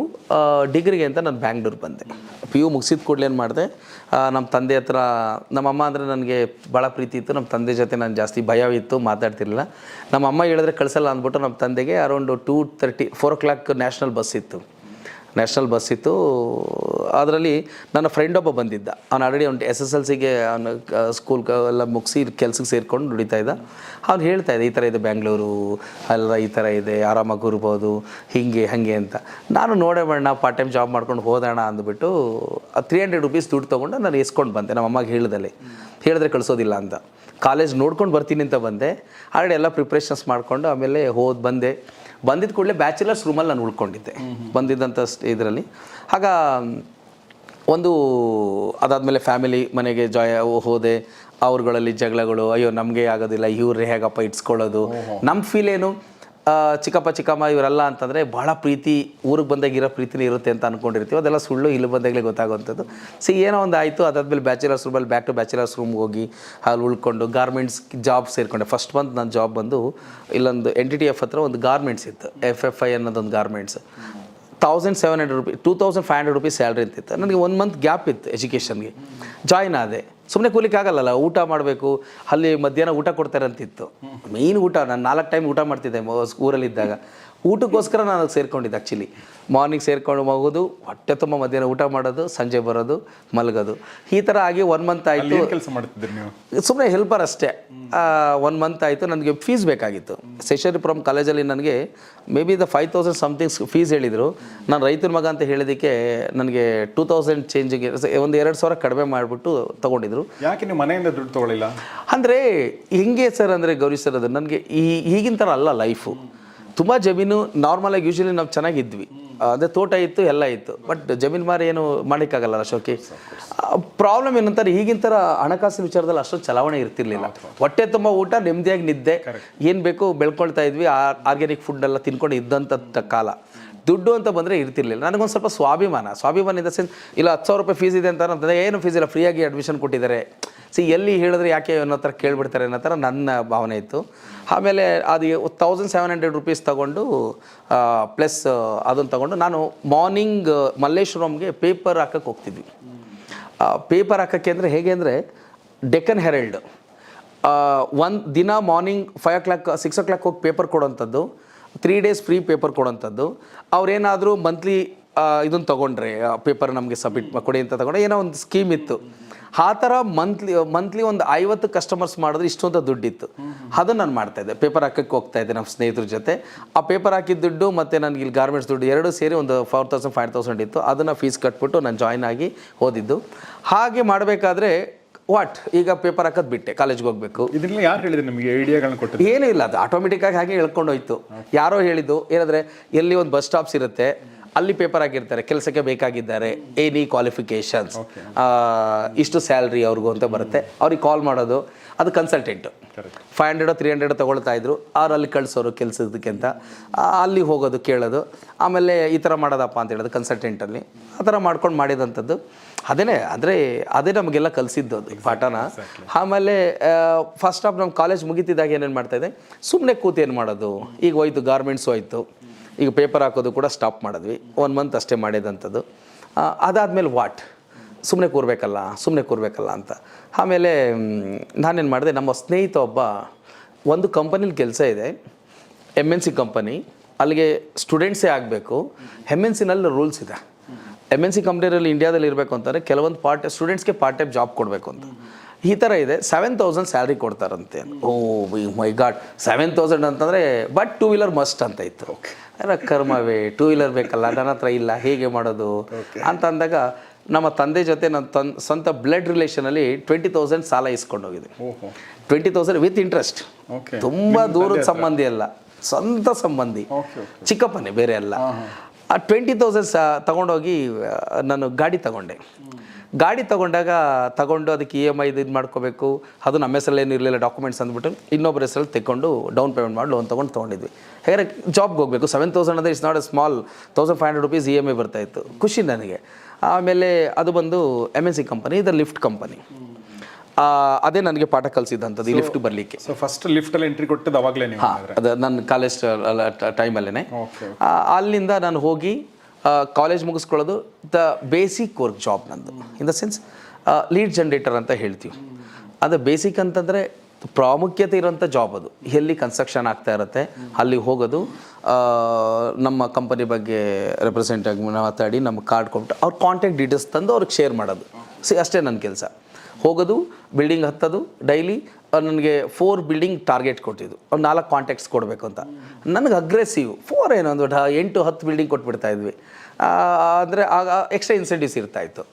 ಡಿಗ್ರಿಗೆ ಅಂತ ನಾನು ಬ್ಯಾಂಗ್ಳೂರು ಬಂದೆ. PU ಮುಗಿಸಿದ ಕೂಡಲೇ ಏನು ಮಾಡಿದೆ, ನಮ್ಮ ತಂದೆ ಹತ್ರ, ನಮ್ಮಮ್ಮ ಅಂದರೆ ನನಗೆ ಭಾಳ ಪ್ರೀತಿ ಇತ್ತು. ನಮ್ಮ ತಂದೆ ಜೊತೆ ನಾನು ಜಾಸ್ತಿ ಭಯ ಇತ್ತು, ಮಾತಾಡ್ತಿರಲಿಲ್ಲ. ನಮ್ಮ ಅಮ್ಮ ಹೇಳಿದ್ರೆ ಕಳಿಸಲ್ಲ ಅಂದ್ಬಿಟ್ಟು ನಮ್ಮ ತಂದೆಗೆ ಅರೌಂಡ್ 2:30 4 o'clock ನ್ಯಾಷನಲ್ ಬಸ್ ಇತ್ತು. ಅದರಲ್ಲಿ ನನ್ನ ಫ್ರೆಂಡ್ ಒಬ್ಬ ಬಂದಿದ್ದ. ಅವ್ನು ಆಲ್ರೆಡಿ ಅವ್ನು SSLCಗೆ ಅವನು ಸ್ಕೂಲ್ ಎಲ್ಲ ಮುಗಿಸಿ ಕೆಲ್ಸಕ್ಕೆ ಸೇರ್ಕೊಂಡು ದುಡಿತಾ ಇದ್ದ. ಅವ್ನು ಹೇಳ್ತಾ ಇದ್ದೆ, ಈ ಥರ ಇದೆ ಬ್ಯಾಂಗ್ಳೂರು, ಅಲ್ಲ ಈ ಥರ ಇದೆ, ಆರಾಮಾಗಿ ಇರ್ಬೋದು, ಹಾಗೆ ಅಂತ. ನಾನು ನೋಡೋಣ ಪಾರ್ಟ್ ಟೈಮ್ ಜಾಬ್ ಮಾಡ್ಕೊಂಡು ಹೋಗೋಣ ಅಂದ್ಬಿಟ್ಟು 300 rupees ದುಡ್ಡು ತೊಗೊಂಡು ನಾನು ಎಸ್ಕೊಂಡು ಬಂದೆ. ನಮ್ಮ ಅಮ್ಮಗೆ ಹೇಳಿದ್ರೆ ಕಳಿಸೋದಿಲ್ಲ ಅಂತ. ಕಾಲೇಜ್ ನೋಡ್ಕೊಂಡು ಬರ್ತೀನಿ ಅಂತ ಬಂದೆ. ಆಲ್ರೆಡಿ ಎಲ್ಲ ಪ್ರಿಪ್ರೇಷನ್ಸ್ ಮಾಡಿಕೊಂಡು ಆಮೇಲೆ ಬಂದಿದ್ದ ಕೂಡಲೇ ಬ್ಯಾಚುಲರ್ಸ್ ರೂಮಲ್ಲಿ ನಾನು ಉಳ್ಕೊಂಡಿದ್ದೆ ಬಂದಿದ್ದಂಥ ಇದರಲ್ಲಿ. ಆಗ ಅದಾದಮೇಲೆ ಫ್ಯಾಮಿಲಿ ಮನೆಗೆ ಹೋದೆ. ಅವ್ರುಗಳಲ್ಲಿ ಜಗಳಗಳು, ಅಯ್ಯೋ ನಮಗೆ ಆಗೋದಿಲ್ಲ, ಇವ್ರು ಹೇಗಪ್ಪ ಇಟ್ಸ್ಕೊಳ್ಳೋದು. ನಮ್ಮ ಫೀಲ್ ಏನು, ಚಿಕ್ಕಪ್ಪ ಚಿಕ್ಕಮ್ಮ ಇವರೆಲ್ಲ ಅಂತಂದರೆ ಭಾಳ ಪ್ರೀತಿ, ಊರಿಗೆ ಬಂದಾಗಿರೋ ಪ್ರೀತಿನೇ ಇರುತ್ತೆ ಅಂತ ಅಂದ್ಕೊಂಡಿರ್ತೀವಿ. ಅದೆಲ್ಲ ಸುಳ್ಳು, ಇಲ್ಲಿ ಬಂದಾಗಲೇ ಗೊತ್ತಾಗುವಂಥದ್ದು. ಏನೋ ಒಂದು ಆಯಿತು. ಅದಾದಮೇಲೆ ಬ್ಯಾಚುಲರ್ಸ್ ರೂಮಲ್ಲಿ ಬ್ಯಾಕ್ ಟು ಬ್ಯಾಚುಲರ್ಸ್ ರೂಮ್ಗೆ ಹೋಗಿ ಅಲ್ಲಿ ಉಳ್ಕೊಂಡು ಗಾರ್ಮೆಂಟ್ಸ್ ಜಾಬ್ ಸೇರಿಕೊಂಡೆ. ಫಸ್ಟ್ ಮಂತ್ ನನ್ನ ಜಾಬ್ ಬಂದು ಇಲ್ಲೊಂದು NTTF ಹತ್ರ ಒಂದು ಗಾರ್ಮೆಂಟ್ಸ್ ಇತ್ತು, FFI ಅನ್ನೋದೊಂದು ಗಾರ್ಮೆಂಟ್ಸ್. 1,700 rupees 2,500 rupees ಸ್ಯಾಲ್ರಿ ಅಂತಿತ್ತು. ನನಗೆ 1 month ಗ್ಯಾಪ್ ಇತ್ತು ಎಜುಕೇಷನ್ಗೆ. ಜಾಯ್ನ್ ಆದೆ. ಸುಮ್ಮನೆ ಕೂಲಿಕ್ಕಾಗಲ್ಲ, ಊಟ ಮಾಡಬೇಕು. ಅಲ್ಲಿ ಮಧ್ಯಾಹ್ನ ಊಟ ಕೊಡ್ತಾರೆ ಅಂತಿತ್ತು. ಮೇಯ್ನ್ ಊಟ, ನಾನು 4 ಟೈಮ್ ಊಟ ಮಾಡ್ತಿದ್ದೆ ಊರಲ್ಲಿದ್ದಾಗ. ಊಟಕ್ಕೋಸ್ಕರ ನಾನು ಸೇರ್ಕೊಂಡಿದ್ದೆ ಆ್ಯಕ್ಚುಲಿ. ಮಾರ್ನಿಂಗ್ ಸೇರ್ಕೊಂಡು ಹೋಗೋದು, ಹೊಟ್ಟೆ ತುಂಬ ಮಧ್ಯಾಹ್ನ ಊಟ ಮಾಡೋದು, ಸಂಜೆ ಬರೋದು, ಮಲಗೋದು, ಈ ಥರ ಆಗಿ 1 month ಆಯಿತು. ಕೆಲಸ ಮಾಡ್ತಿದ್ರಿ ನೀವು? ಸುಮ್ಮನೆ ಹೆಲ್ಪರ್ ಅಷ್ಟೇ. 1 month ಆಯಿತು. ನನಗೆ ಫೀಸ್ ಬೇಕಾಗಿತ್ತು. ಶೇಷಾದ್ರಿಪುರಂ ಕಾಲೇಜಲ್ಲಿ ನನಗೆ ಮೇ ಬಿ 5,000 ಸಮಥಿಂಗ್ಸ್ ಫೀಸ್ ಹೇಳಿದರು. ನಾನು ರೈತರ ಮಗ ಅಂತ ಹೇಳಿದ್ದಕ್ಕೆ ನನಗೆ 2,000 ಚೇಂಜಿಗೆ ಒಂದು 2,000 ಕಡಿಮೆ ಮಾಡಿಬಿಟ್ಟು ತೊಗೊಂಡಿದ್ರು. ಯಾಕೆ ನೀವು ಮನೆಯಿಂದ ದುಡ್ಡು ತೊಗೊಳ್ಳಿಲ್ಲ? ಅಂದರೆ ಹಿಂಗೆ ಸರ್, ಅಂದರೆ ಗೌರಿ ಸರ್, ಅದು ನನಗೆ ಈಗಿನ ಥರ ಅಲ್ಲ ಲೈಫು. ತುಂಬ ಜಮೀನು ನಾರ್ಮಲಾಗಿ ಯೂಶ್ವಲಿ ನಾವು ಚೆನ್ನಾಗಿದ್ವಿ. ಅದೇ ತೋಟ ಇತ್ತು, ಎಲ್ಲ ಇತ್ತು. ಬಟ್ ಜಮೀನು ಮಾರಿ ಏನು ಮಾಡೋಕ್ಕಾಗಲ್ಲ ಶೋಕಿ. ಪ್ರಾಬ್ಲಮ್ ಏನಂತಾರೆ, ಈಗಿನ ಥರ ಹಣಕಾಸಿನ ವಿಚಾರದಲ್ಲಿ ಅಷ್ಟೊಂದು ಚಲಾವಣೆ ಇರ್ತಿರ್ಲಿಲ್ಲ. ಹೊಟ್ಟೆ ತುಂಬ ಊಟ, ನೆಮ್ಮದಿಯಾಗಿ ನಿದ್ದೆ, ಏನು ಬೇಕು ಬೆಳ್ಕೊಳ್ತಾ ಇದ್ವಿ. ಆರ್ಗ್ಯಾನಿಕ್ ಫುಡ್ ಎಲ್ಲ ತಿನ್ಕೊಂಡು ಇದ್ದಂಥ ಕಾಲ. ದುಡ್ಡು ಅಂತ ಬಂದರೆ ಇರ್ತಿರ್ಲಿಲ್ಲ. ನನಗೊಂದು ಸ್ವಲ್ಪ ಸ್ವಾಭಿಮಾನ ಇನ್ ದ ಸೆನ್ಸ್, ಇಲ್ಲ 10,000 ರೂಪಾಯಿ ಫೀಸ್ ಇದೆ ಅಂತ ಅಂತಂದರೆ ಏನು ಫೀಸ್ ಇಲ್ಲ, ಫ್ರೀಯಾಗಿ ಅಡ್ಮಿಷನ್ ಕೊಟ್ಟಿದ್ದಾರೆ. ಎಲ್ಲಿ ಹೇಳಿದ್ರೆ ಯಾಕೆ ಅನ್ನೋ ಥರ ಕೇಳಿಬಿಡ್ತಾರೆ ಅನ್ನೋ ಥರ ನನ್ನ ಭಾವನೆ ಇತ್ತು. ಆಮೇಲೆ ಅದು 1,700 rupees ತೊಗೊಂಡು ಪ್ಲಸ್ ಅದನ್ನು ತೊಗೊಂಡು ನಾನು ಮಾರ್ನಿಂಗ್ ಮಲ್ಲೇಶ್ವರಂಗೆ ಪೇಪರ್ ಹಾಕಕ್ಕೆ ಹೋಗ್ತಿದ್ವಿ. ಪೇಪರ್ ಹಾಕೋಕ್ಕೆ ಅಂದರೆ ಹೇಗೆ ಅಂದರೆ, ಡೆಕ್ಕನ್ ಹೆರಲ್ಡ್ ಒಂದು ದಿನ ಮಾರ್ನಿಂಗ್ 5 o'clock 6 o'clock ಹೋಗಿ ಪೇಪರ್ ಕೊಡೋಂಥದ್ದು, 3 days ಫ್ರೀ ಪೇಪರ್ ಕೊಡೋಂಥದ್ದು. ಅವ್ರೇನಾದರೂ ಮಂತ್ಲಿ ಇದನ್ನು ತೊಗೊಂಡ್ರೆ ಪೇಪರ್ ನಮಗೆ ಸಬ್ಮಿಟ್ ಕೊಡಿ ಅಂತ ತೊಗೊಂಡ್ರೆ ಏನೋ ಒಂದು ಸ್ಕೀಮ್ ಇತ್ತು. ಆ ಥರ ಮಂತ್ಲಿ ಒಂದು 50 ಕಸ್ಟಮರ್ಸ್ ಮಾಡಿದ್ರೆ ಇಷ್ಟೊಂದು ದುಡ್ಡಿತ್ತು. ಅದನ್ನು ನಾನು ಮಾಡ್ತಾಯಿದ್ದೆ, ಪೇಪರ್ ಹಾಕಕ್ಕೆ ಹೋಗ್ತಾಯಿದ್ದೆ ನಮ್ಮ ಸ್ನೇಹಿತರ ಜೊತೆ. ಆ ಪೇಪರ್ ಹಾಕಿದ ದುಡ್ಡು ಮತ್ತು ನನಗೆ ಇಲ್ಲಿ ಗಾರ್ಮೆಂಟ್ಸ್ ದುಡ್ಡು ಎರಡೂ ಸೇರಿ ಒಂದು 4000 5000 ಇತ್ತು. ಅದನ್ನು ಫೀಸ್ ಕಟ್ಬಿಟ್ಟು ನಾನು ಜಾಯ್ನ್ ಆಗಿ ಓದಿದ್ದು. ಹಾಗೆ ಮಾಡಬೇಕಾದ್ರೆ ಈಗ ಪೇಪರ್ ಹಾಕೋದು ಬಿಟ್ಟೆ, ಕಾಲೇಜ್ಗೆ ಹೋಗಬೇಕು. ಇದನ್ನೆಲ್ಲ ಯಾರು ಹೇಳಿದ್ರು ನಿಮಗೆ ಐಡಿಯಾಗಳನ್ನ ಕೊಟ್ಟು? ಏನೂ ಇಲ್ಲ, ಅದು ಆಟೋಮೆಟಿಕ್ಕಾಗಿ ಹಾಗೆ ಹೇಳ್ಕೊಂಡೋಯ್ತು. ಯಾರೋ ಹೇಳಿದ್ದು ಏನಂದರೆ, ಎಲ್ಲಿ ಒಂದು ಬಸ್ ಸ್ಟಾಪ್ಸ್ ಇರುತ್ತೆ, ಅಲ್ಲಿ ಪೇಪರ್ ಹಾಕಿರ್ತಾರೆ, ಕೆಲಸಕ್ಕೆ ಬೇಕಾಗಿದ್ದಾರೆ, ಎನಿ ಕ್ವಾಲಿಫಿಕೇಷನ್ಸ್, ಇಷ್ಟು ಸ್ಯಾಲ್ರಿ ಅವ್ರಿಗೂ ಅಂತ ಬರುತ್ತೆ. ಅವ್ರಿಗೆ ಕಾಲ್ ಮಾಡೋದು, ಅದು ಕನ್ಸಲ್ಟೆಂಟು 500 300 ತೊಗೊಳ್ತಾ ಇದ್ರು. ಅವ್ರು ಅಲ್ಲಿ ಕಳಿಸೋರು ಕೆಲಸದಕ್ಕೆ ಅಂತ, ಅಲ್ಲಿ ಹೋಗೋದು ಕೇಳೋದು, ಆಮೇಲೆ ಈ ಥರ ಮಾಡೋದಪ್ಪ ಅಂತ ಹೇಳೋದು ಕನ್ಸಲ್ಟೆಂಟಲ್ಲಿ. ಆ ಥರ ಮಾಡ್ಕೊಂಡು ಮಾಡಿದಂಥದ್ದು ಅದೇ ನಮಗೆಲ್ಲ ಕಲಿಸಿದ್ದು ಅದು ಪಾಠನ. ಆಮೇಲೆ ಫಸ್ಟ್ ಆಫ್ ನಮ್ಮ ಕಾಲೇಜ್ ಮುಗಿತಿದ್ದಾಗ ಏನೇನು ಮಾಡ್ತಾಯಿದ್ದೆ, ಸುಮ್ಮನೆ ಕೂತು ಏನು ಮಾಡೋದು. ಈಗ ಹೋಯ್ತು ಗಾರ್ಮೆಂಟ್ಸು ಹೋಯ್ತು, ಈಗ ಪೇಪರ್ ಹಾಕೋದು ಕೂಡ ಸ್ಟಾಪ್ ಮಾಡಿದ್ವಿ. 1 ಮಂತ್ ಅಷ್ಟೇ ಮಾಡಿದಂಥದ್ದು. ಅದಾದಮೇಲೆ ಸುಮ್ಮನೆ ಕೂರಬೇಕಲ್ಲ ಅಂತ. ಆಮೇಲೆ ನಾನೇನು ಮಾಡಿದೆ, ನಮ್ಮ ಸ್ನೇಹಿತ ಒಬ್ಬ ಒಂದು ಕಂಪನಿಲಿ ಕೆಲಸ ಇದೆ, MNC ಕಂಪನಿ. ಅಲ್ಲಿಗೆ ಸ್ಟೂಡೆಂಟ್ಸೇ ಆಗಬೇಕು. MNCನಲ್ಲಿ ರೂಲ್ಸ್ ಇದೆ. MNC ಕಂಪ್ನಿಯಲ್ಲಿ ಇಂಡಿಯಾದಲ್ಲಿ ಇರಬೇಕು ಅಂತಂದರೆ ಕೆಲವೊಂದು ಸ್ಟೂಡೆಂಟ್ಸ್ಗೆ ಪಾರ್ಟ್ ಟೈಮ್ ಜಾಬ್ ಕೊಡಬೇಕು ಅಂತ. ಈ ಥರ ಇದೆ. 7000 ಸ್ಯಾಲ್ರಿ ಕೊಡ್ತಾರಂತೆ. ಮೈ ಗಾಡ್, 7000 ಅಂತಂದರೆ ಬಟ್ 2 ವೀಲರ್ ಮಸ್ಟ್ ಅಂತ ಇತ್ತು. ಕರ್ಮವೇ, 2 ವೀಲರ್ ಬೇಕಲ್ಲ, ನನ್ನ ಹತ್ರ ಇಲ್ಲ, ಹೇಗೆ ಮಾಡೋದು ಅಂತ ಅಂದಾಗ ನಮ್ಮ ತಂದೆ ಜೊತೆ ನನ್ನ ಸ್ವಂತ ಬ್ಲಡ್ ರಿಲೇಷನಲ್ಲಿ 20,000 ಸಾಲ ಇಸ್ಕೊಂಡು ಹೋಗಿದೆ. 20,000 ವಿತ್ ಇಂಟ್ರೆಸ್ಟ್. ತುಂಬ ದೂರದ ಸಂಬಂಧಿ ಅಲ್ಲ, ಸ್ವಂತ ಸಂಬಂಧಿ, ಚಿಕ್ಕಪ್ಪನೇ, ಬೇರೆ ಅಲ್ಲ. ಆ 20,000 ತಗೊಂಡೋಗಿ ನಾನು ಗಾಡಿ ತಗೊಂಡಾಗ ಅದಕ್ಕೆ EMI ಇದು ಮಾಡ್ಕೋಬೇಕು. ಅದು ನಮ್ಮ ಹೆಸರಲ್ಲಿ ಏನು ಇರಲಿಲ್ಲ ಡಾಕ್ಯುಮೆಂಟ್ಸ್ ಅಂದ್ಬಿಟ್ಟು ಇನ್ನೊಬ್ಬರ ಹೆಸರಲ್ಲಿ ತೆಕ್ಕೊಂಡು ಡೌನ್ ಪೇಮೆಂಟ್ ಮಾಡಿ ಲೋನ್ ತೊಗೊಂಡಿದ್ವಿ. ಹಾಗಾದ್ರೆ ಜಾಬ್ಗೆ ಹೋಗಬೇಕು. 7000 ಅಂದರೆ it's not A small, 1500 rupees EMI ಬರ್ತಾಯಿತ್ತು. ಖುಷಿ ನನಗೆ. ಆಮೇಲೆ ಅದು ಬಂದು MNC ಕಂಪನಿ, ಇದು ಲಿಫ್ಟ್ ಕಂಪನಿ. ಅದೇ ನನಗೆ ಪಾಠ ಕಲಿಸಿದಂಥದ್ದು ಈ ಲಿಫ್ಟ್ ಬರಲಿಕ್ಕೆ. ಸೊ ಫಸ್ಟ್ ಲಿಫ್ಟಲ್ಲಿ ಎಂಟ್ರಿ ಕೊಟ್ಟದ್ದು ಅವಾಗಲೇ ನೀವು? ಅದು ನನ್ನ ಕಾಲೇಜ್ ಟೈಮಲ್ಲೇ. ಅಲ್ಲಿಂದ ನಾನು ಹೋಗಿ ಕಾಲೇಜ್ ಮುಗಿಸ್ಕೊಳ್ಳೋದು. ದ ಬೇಸಿಕ್ ವರ್ಕ್ ಜಾಬ್ ನಂದು, in the sense lead generator ಅಂತ ಹೇಳ್ತೀವಿ. ಅದು ಬೇಸಿಕ್ ಅಂತಂದರೆ ಪ್ರಾಮುಖ್ಯತೆ ಇರೋಂಥ ಜಾಬ್. ಅದು ಎಲ್ಲಿ ಕನ್ಸ್ಟ್ರಕ್ಷನ್ ಆಗ್ತಾ ಇರುತ್ತೆ ಅಲ್ಲಿ ಹೋಗೋದು, ನಮ್ಮ ಕಂಪನಿ ಬಗ್ಗೆ ರೆಪ್ರೆಸೆಂಟೇಟಿವ್ ಮಾತಾಡಿ ನಮ್ಮ ಕಾರ್ಡ್ ಕೊಟ್ಟು ಅವ್ರ ಕಾಂಟ್ಯಾಕ್ಟ್ ಡೀಟೇಲ್ಸ್ ತಂದು ಅವ್ರಿಗೆ ಶೇರ್ ಮಾಡೋದು. ಅಷ್ಟೇ ನನ್ನ ಕೆಲಸ. ಹೋಗೋದು, ಬಿಲ್ಡಿಂಗ್ ಹತ್ತೋದು. ಡೈಲಿ ನನಗೆ 4 ಬಿಲ್ಡಿಂಗ್ ಟಾರ್ಗೆಟ್ ಕೊಟ್ಟಿದ್ದು, ಒಂದು 4 ಕಾಂಟ್ಯಾಕ್ಟ್ಸ್ ಕೊಡಬೇಕು ಅಂತ. ನನಗೆ ಅಗ್ರೆಸಿವ್ 4 ಏನೋ ಒಂದು 8-10 ಬಿಲ್ಡಿಂಗ್ ಕೊಟ್ಬಿಡ್ತಾಯಿದ್ವಿ. ಅಂದರೆ ಆಗ ಎಕ್ಸ್ಟ್ರಾ ಇನ್ಸೆಂಟಿವ್ಸ್ ಇರ್ತಾಯಿತ್ತು,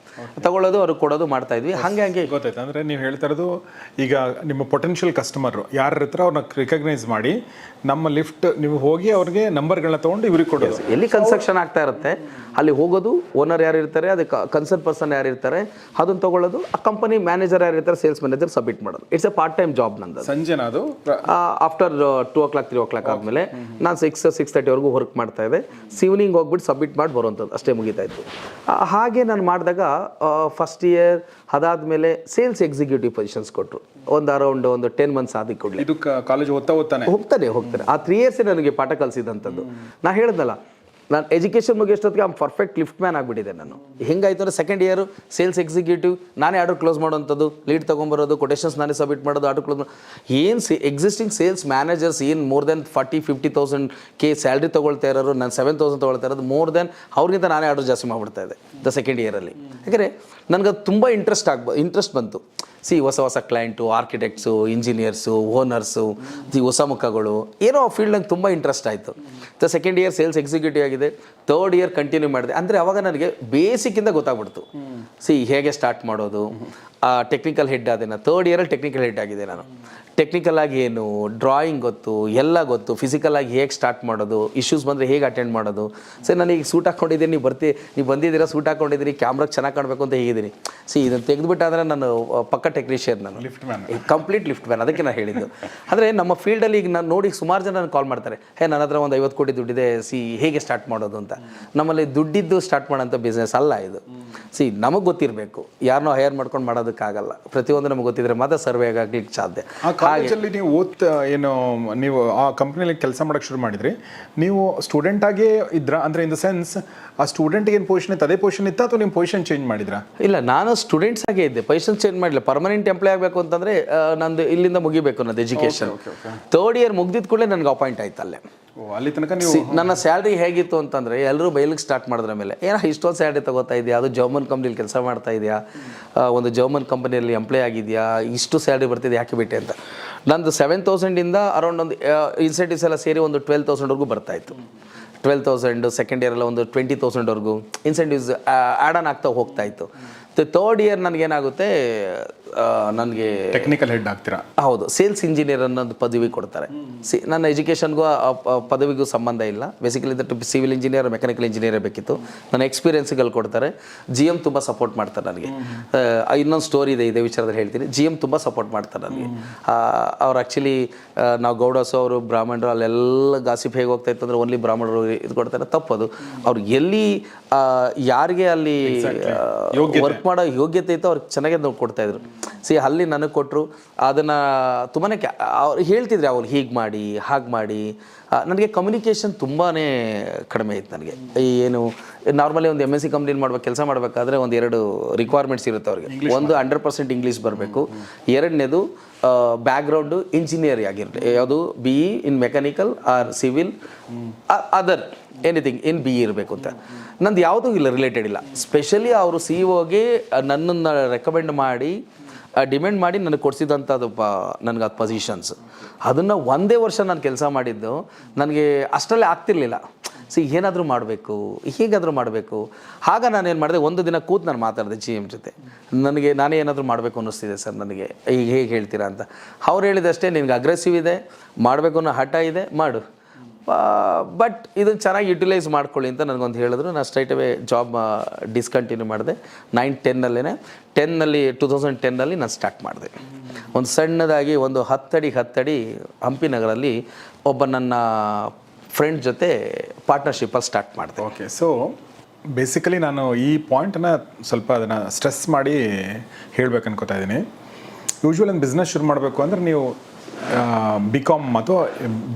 ತಗೊಳ್ಳೋದು ಅವ್ರಿಗೆ ಕೊಡೋದು ಮಾಡ್ತಾಯಿದ್ವಿ. ಹಾಗೆ ಗೊತ್ತಾಯ್ತು. ಅಂದರೆ ನೀವು ಹೇಳ್ತಾ ಇರೋದು, ಈಗ ನಿಮ್ಮ ಪೊಟೆನ್ಷಿಯಲ್ ಕಸ್ಟಮರು ಯಾರ ಹತ್ರ ಅವ್ರನ್ನ ರಿಕಗ್ನೈಸ್ ಮಾಡಿ ನಮ್ಮ ಲಿಫ್ಟ್ ನೀವು ಹೋಗಿ ಅವ್ರಿಗೆ ನಂಬರ್ಗಳನ್ನ ತೊಗೊಂಡು ಇವ್ರಿಗೆ ಕೊಡೋದು. ಎಲ್ಲಿ ಕನ್ಸ್ಟ್ರಕ್ಷನ್ ಆಗ್ತಾ ಇರುತ್ತೆ ಅಲ್ಲಿ ಹೋಗೋದು, ಓನರ್ ಯಾರು ಇರ್ತಾರೆ, ಅದಕ್ಕೆ ಕನ್ಸರ್ನ್ ಪರ್ಸನ್ ಯಾರು ಇರ್ತಾರೆ ಅದನ್ನು ತೊಗೊಳ್ಳೋದು, ಆ ಕಂಪನಿ ಮ್ಯಾನೇಜರ್ ಯಾರು ಇರ್ತಾರೆ, ಸೇಲ್ಸ್ ಮ್ಯಾನೇಜರ್ ಸಬ್ಮಿಟ್ ಮಾಡೋದು. It's A part time job ನಂದು. ಸಂಜೆನ ಅದು ಆಫ್ಟರ್ 2 o'clock 3 o'clock ಆದಮೇಲೆ ನಾನು 6-6:30 ವರ್ಕ್ ಮಾಡ್ತಾ ಇದ್ದೆ. ಈವ್ನಿಂಗ್ ಹೋಗ್ಬಿಟ್ಟು ಸಬ್ಮಿಟ್ ಮಾಡಿ ಬರುವಂಥದ್ದು, ಅಷ್ಟೇ ಮುಗಿತಾಯಿತ್ತು. ಹಾಗೆ ನಾನು ಮಾಡಿದಾಗ ಫಸ್ಟ್ ಇಯರ್ ಅದಾದಮೇಲೆ ಸೇಲ್ಸ್ ಎಕ್ಸಿಕ್ಯೂಟಿವ್ ಪೊಸಿಷನ್ಸ್ ಕೊಟ್ಟರು. ಒಂದು ಅರೌಂಡ್ 10 months ಆದಿ ಕೂಡಲೇ. ಇದು ಕಾಲೇಜ್ ಹೋಗ್ತಾನೆ ಆ 3 years ನನಗೆ ಪಾಠ ಕಲಿಸಿದಂಥದ್ದು. ನಾ ಹೇಳಿದ್ನಲ್ಲ, ನಾನು ಎಜುಕೇಷನ್ ಮುಗಿಯೋಷ್ಟೊತ್ತಿಗೆ ಪರ್ಫೆಕ್ಟ್ ಲಿಫ್ಟ್ ಮ್ಯಾನ್ ಆಗಿಬಿಟ್ಟಿದೆ ನಾನು. ಹೆಂಗಾಯ್ತು ಅಂದರೆ ಸೆಕೆಂಡ್ ಇಯರು ಸೇಲ್ಸ್ ಎಕ್ಸಿಕ್ಯೂಟಿವ್, ನಾನೇ ಆರ್ಡರ್ ಕ್ಲೋಸ್ ಮಾಡೋವಂಥದ್ದು, ಲೀಡ್ ತೊಗೊಂಬರೋದು, ಕೊಟೇಷನ್ಸ್ ನಾನೇ ಸಬ್ಮಿಟ್ ಮಾಡೋದು, ಆರ್ಡರ್ ಕ್ಲೋಸ್ ಏನು ಎಕ್ಸಿಸ್ಟಿಂಗ್ ಸೇಲ್ಸ್ ಮ್ಯಾನೇಜರ್ಸ್ ಏನು more than 40-50,000 ಸ್ಯಾಲ್ರಿ ತೊಗೊಳ್ತಾ ಇರೋರು, ನಾನು 7,000 ತೊಗೊಳ್ತಾ ಇರೋದು, ಮೋರ್ ದೆನ್ ಅವ್ರಿಗಿಂತ ನಾನೇ ಆರ್ಡರ್ ಜಾಸ್ತಿ ಮಾಡಿಬಿಡ್ತಾ ಇದ್ದೆ ದ ಸೆಕೆಂಡ್ ಇಯರಲ್ಲಿ. ಯಾಕಂದರೆ ನನಗದು ತುಂಬ ಇಂಟ್ರೆಸ್ಟ್ ಬಂತು. ಹೊಸ ಕ್ಲೈಂಟು, ಆರ್ಕಿಟೆಕ್ಟ್ಸು, ಇಂಜಿನಿಯರ್ಸು, ಓನರ್ಸು, ಹೊಸ ಮುಖಗಳು, ಏನೋ ಆ ಫೀಲ್ಡ್ ನಂಗೆ ತುಂಬ ಇಂಟ್ರೆಸ್ಟ್ ಆಯಿತು. ಸೆಕೆಂಡ್ ಇಯರ್ ಸೇಲ್ಸ್ ಎಕ್ಸಿಕ್ಯೂಟಿವ್ ಆಗಿದೆ. 3rd ಇಯರ್ ಕಂಟಿನ್ಯೂ ಮಾಡಿದೆ. ಅಂದರೆ ಅವಾಗ ನನಗೆ ಬೇಸಿಕ್ಕಿಂದ ಗೊತ್ತಾಗ್ಬಿಡ್ತು ಹೇಗೆ ಸ್ಟಾರ್ಟ್ ಮಾಡೋದು. ಟೆಕ್ನಿಕಲ್ ಹೆಡ್ ಆದೆ ನಾನು. 3rd ಇಯರಲ್ಲಿ ಟೆಕ್ನಿಕಲ್ ಹೆಡ್ ಆಗಿದೆ ನಾನು. ಟೆಕ್ನಿಕಲ್ ಆಗಿ ಏನು, ಡ್ರಾಯಿಂಗ್ ಗೊತ್ತು, ಎಲ್ಲ ಗೊತ್ತು. ಫಿಸಿಕಲ್ ಆಗಿ ಹೇಗೆ ಸ್ಟಾರ್ಟ್ ಮಾಡೋದು, ಇಶ್ಯೂಸ್ ಬಂದರೆ ಹೇಗೆ ಅಟೆಂಡ್ ಮಾಡೋದು. ಸರ್ ನನಗೆ ಸೂಟ್ ಹಾಕ್ಕೊಂಡಿದ್ದೀನಿ, ನೀವು ಬಂದಿದ್ದೀರಾ, ಸೂಟ್ ಹಾಕ್ಕೊಂಡಿದ್ದೀರಿ, ಕ್ಯಾಮ್ರಾಗೆ ಚೆನ್ನಾಗಿ ಕಾಣಬೇಕು ಅಂತ ಹೇಗಿದ್ದೀನಿ. ಇದನ್ನು ತೆಗೆದುಬಿಟ್ಟಾದರೆ ನಾನು ಪಕ್ಕ ಟೆಕ್ನಿಷಿಯನ್, ನಾನು ಕಂಪ್ಲೀಟ್ ಲಿಫ್ಟ್ ಮ್ಯಾನ್. ಅದಕ್ಕೆ ನಾನು ಹೇಳಿದ್ದು. ಅಂದರೆ ನಮ್ಮ ಫೀಲ್ಡಲ್ಲಿ ಈಗ ನಾನು ನೋಡಿ ಸುಮಾರು ಜನ ಕಾಲ್ ಮಾಡ್ತಾರೆ, ನನ್ನ ಹತ್ರ ಒಂದು 50 ಕೋಟಿ ದುಡ್ಡಿದೆ, ಹೇಗೆ ಸ್ಟಾರ್ಟ್ ಮಾಡೋದು ಅಂತ. ನಮ್ಮಲ್ಲಿ ದುಡ್ಡಿದ್ದು ಸ್ಟಾರ್ಟ್ ಮಾಡೋಂಥ ಬಿಸ್ನೆಸ್ ಅಲ್ಲ ಇದು. ನಮಗೆ ಗೊತ್ತಿರಬೇಕು, ಯಾರನ್ನೋ ಹೈಯರ್ ಮಾಡ್ಕೊಂಡು ಮಾಡೋದಕ್ಕಾಗಲ್ಲ. ಪ್ರತಿಯೊಂದು ನಮಗೆ ಗೊತ್ತಿದ್ರೆ ಮಾತ್ರ ಸರ್ವೆ ಆಗಲಿಕ್ಕೆ ಸಾಧ್ಯ. ಕಾಲೇಜಲ್ಲಿ ನೀವು ನೀವು ಆ ಕಂಪ್ನಿಯಲ್ಲಿ ಕೆಲಸ ಮಾಡೋಕ್ಕೆ ಶುರು ಮಾಡಿದ್ರಿ, ನೀವು ಸ್ಟೂಡೆಂಟ್ ಆಗೇ ಇದ್ರ? ಅಂದರೆ ಇನ್ ದ ಸೆನ್ಸ್ ಆ ಸ್ಟೂಡೆಂಟ್ಗೆ ಏನು ಪೊಸಿಷನ್ ಇತ್ತು ಅದೇ ಪೊಸಿಷನ್ ಇತ್ತಾ, ಅಥವಾ ನೀವು ಪೊಸಿಷನ್ ಚೇಂಜ್ ಮಾಡಿದ್ರಾ? ಇಲ್ಲ, ನಾನು ಸ್ಟೂಡೆಂಟ್ಸ್ ಆಗೇ ಇದ್ದೆ, ಪೊಸಿಷನ್ ಚೇಂಜ್ ಮಾಡಲಿಲ್ಲ. ಪರ್ಮನೆಂಟ್ ಎಂಪ್ಲಾಯ್ ಆಗಬೇಕು ಅಂತಂದರೆ ನಂದು ಇಲ್ಲಿಂದ ಮುಗಿಬೇಕು, ನಂದು ಎಜುಕೇಷನ್. 3rd ಇಯರ್ ಮುಗ್ದಿದ ಕೂಡಲೇ ನನಗೆ ಅಪಾಯಿಂಟ್ ಆಯ್ತು ಅಲ್ಲೇ. ಅಲ್ಲಿ ತನಕ ನೀವು ನನ್ನ ಸ್ಯಾಲ್ರಿ ಹೇಗಿತ್ತು ಅಂತಂದರೆ ಎಲ್ಲರೂ ಬೈಲಿಗೆ ಸ್ಟಾರ್ಟ್ ಮಾಡಿದ್ರ ಮೇಲೆ ಏನೋ ಇಷ್ಟೊಂದು ಸ್ಯಾಲ್ರಿ ತಗೋತಾ ಇದೆಯಾ, ಅದು ಜರ್ಮನ್ ಕಂಪ್ನಿಲಿ ಕೆಲಸ ಮಾಡ್ತಾ ಇದೆಯಾ, ಒಂದು ಜರ್ಮನ್ ಕಂಪನಿಯಲ್ಲಿ ಎಂಪ್ಲಾಯ್ ಆಗಿದೆಯಾ, ಇಷ್ಟು ಸ್ಯಾಲ್ರಿ ಬರ್ತಿದೆ ಯಾಕೆ ಬಿಟ್ಟೆ ಅಂತ. ನಂದು 7,000ಇಂದ ಅರೌಂಡ್ ಒಂದು ಇನ್ಸೆಂಟಿವ್ಸ್ ಎಲ್ಲ ಸೇರಿ ಒಂದು 12,000ವರೆಗೂ ಬರ್ತಾಯಿತ್ತು. 12,000 ಸೆಕೆಂಡ್ ಇಯರೆಲ್ಲ ಒಂದು 20,000ವರೆಗೂ ಇನ್ಸೆಂಟಿವ್ಸ್ ಆ್ಯಡ್ ಆನ್ ಆಗ್ತಾ ಹೋಗ್ತಾ ಇತ್ತು. ಥರ್ಡ್ ಇಯರ್ ನನಗೇನಾಗುತ್ತೆ, ನನಗೆ ಟೆಕ್ನಿಕಲ್ ಹೆಡ್ ಆಗ್ತೀರಾ? ಹೌದು, ಸೇಲ್ಸ್ ಇಂಜಿನಿಯರ್ ಅನ್ನೋದು ಪದವಿ ಕೊಡ್ತಾರೆ. ನನ್ನ ಎಜುಕೇಷನ್ಗೂ ಪದವಿಗೂ ಸಂಬಂಧ ಇಲ್ಲ. ಬೇಸಿಕಲಿ ಸಿವಿಲ್ ಇಂಜಿನಿಯರ್, ಮೆಕ್ಯಾನಿಕಲ್ ಇಂಜಿನಿಯರೇ ಬೇಕಿತ್ತು. ನನ್ನ ಎಕ್ಸ್ಪೀರಿಯನ್ಸ್ಗಳು ಕೊಡ್ತಾರೆ. GM ತುಂಬ ಸಪೋರ್ಟ್ ಮಾಡ್ತಾರೆ ನನಗೆ. ಇನ್ನೊಂದು ಸ್ಟೋರಿ ಇದೆ, ಇದೇ ವಿಚಾರದಲ್ಲಿ ಹೇಳ್ತೀನಿ. GM ತುಂಬ ಸಪೋರ್ಟ್ ಮಾಡ್ತಾರೆ ನನಗೆ. ಅವ್ರು ಆ್ಯಕ್ಚುಲಿ ನಾವು ಗೌಡಸು, ಅವರು ಬ್ರಾಹ್ಮಣರು, ಅಲ್ಲೆಲ್ಲ ಗಾಸಿಪ್ ಹೇಗೆ ಹೋಗ್ತಾ ಇತ್ತು ಅಂದರೆ ಓನ್ಲಿ ಬ್ರಾಹ್ಮಣರು ಇದು ಕೊಡ್ತಾರೆ. ತಪ್ಪದು. ಅವ್ರು ಎಲ್ಲಿ ಯಾರಿಗೆ ಅಲ್ಲಿ ವರ್ಕ್ ಮಾಡೋ ಯೋಗ್ಯತೆ ಇತ್ತು ಅವ್ರಿಗೆ ಚೆನ್ನಾಗೇ ನಾವು ಕೊಡ್ತಾಯಿದ್ರು. ಅಲ್ಲಿ ನನಗೆ ಕೊಟ್ಟರು. ಅದನ್ನು ತುಂಬಾ ಅವ್ರು ಹೇಳ್ತಿದ್ರು, ಅವ್ರು ಹೀಗೆ ಮಾಡಿ ಹಾಗೆ ಮಾಡಿ. ನನಗೆ ಕಮ್ಯುನಿಕೇಷನ್ ತುಂಬಾ ಕಡಿಮೆ ಇತ್ತು. ನನಗೆ ಏನು ನಾರ್ಮಲಿ ಒಂದು MNC ಕಂಪ್ನಿಲಿ ಕೆಲಸ ಮಾಡಬೇಕಾದ್ರೆ ಒಂದು 2 ರಿಕ್ವೈರ್ಮೆಂಟ್ಸ್ ಇರುತ್ತೆ ಅವ್ರಿಗೆ. ಒಂದು 100% ಇಂಗ್ಲೀಷ್ ಬರಬೇಕು. ಎರಡನೇದು ಬ್ಯಾಕ್ಗ್ರೌಂಡು ಇಂಜಿನಿಯರ್ ಆಗಿರಲಿ, ಯಾವುದು BE in mechanical R civil other anything in BE ಇರಬೇಕು ಅಂತ. ನಂದು ಯಾವುದೂ ಇಲ್ಲ, ರಿಲೇಟೆಡ್ ಇಲ್ಲ. ಸ್ಪೆಷಲಿ ಅವರು CEO ಗೆ ನನ್ನನ್ನು ರೆಕಮೆಂಡ್ ಮಾಡಿ ಡಿಮ್ಯಾಂಡ್ ಮಾಡಿ ನನಗೆ ಕೊಡಿಸಿದಂಥದ್ದು ನನಗೆ ಅದು ಪೊಸಿಷನ್ಸ್. ಅದನ್ನು ಒಂದೇ ವರ್ಷ ನಾನು ಕೆಲಸ ಮಾಡಿದ್ದು. ನನಗೆ ಅಷ್ಟರಲ್ಲೇ ಆಗ್ತಿರ್ಲಿಲ್ಲ. ಏನಾದರೂ ಮಾಡಬೇಕು, ಹೀಗಾದರೂ ಮಾಡಬೇಕು. ಆಗ ನಾನೇನು ಮಾಡಿದೆ, ಒಂದು ದಿನ ಕೂತು ನಾನು ಮಾತಾಡಿದೆ GM ಜೊತೆ. ನಾನೇ ಏನಾದರೂ ಮಾಡಬೇಕು ಅನ್ನಿಸ್ತಿದೆ ಸರ್ ನನಗೆ, ಈಗ ಹೇಗೆ ಹೇಳ್ತೀರಾ ಅಂತ. ಅವ್ರು ಹೇಳಿದಷ್ಟೇ, ನಿನಗೆ ಅಗ್ರೆಸಿವ್ ಇದೆ, ಮಾಡಬೇಕು ಅನ್ನೋ ಹಠ ಇದೆ, ಮಾಡು, ಬಟ್ ಇದನ್ನು ಚೆನ್ನಾಗಿ ಯುಟಿಲೈಸ್ ಮಾಡ್ಕೊಳ್ಳಿ ಅಂತ ನನಗೊಂದು ಹೇಳಿದ್ರು. ನಾನು ಸ್ಟ್ರೈಟ್ ಅವೇ ಜಾಬ್ ಡಿಸ್ಕಂಟಿನ್ಯೂ ಮಾಡಿದೆ. 9-10 2010 ನಾನು ಸ್ಟಾರ್ಟ್ ಮಾಡಿದೆ. ಒಂದು ಸಣ್ಣದಾಗಿ ಒಂದು 10 ಅಡಿ ಹಂಪಿ ನಗರಲ್ಲಿ ಒಬ್ಬ ನನ್ನ ಫ್ರೆಂಡ್ ಜೊತೆ ಪಾರ್ಟ್ನರ್ಶಿಪ್ಪಲ್ಲಿ ಸ್ಟಾರ್ಟ್ ಮಾಡಿದೆ. ಓಕೆ, ಸೊ ಬೇಸಿಕಲಿ ನಾನು ಈ ಪಾಯಿಂಟನ್ನು ಸ್ವಲ್ಪ ಅದನ್ನು ಸ್ಟ್ರೆಸ್ ಮಾಡಿ ಹೇಳ್ಬೇಕು ಅನ್ಕೋತಾ ಇದ್ದೀನಿ. ಯೂಶ್ವಲಿ ಒಂದು ಬಿಸ್ನೆಸ್ ಶುರು ಮಾಡಬೇಕು ಅಂದರೆ ನೀವು BCom ಅಥವಾ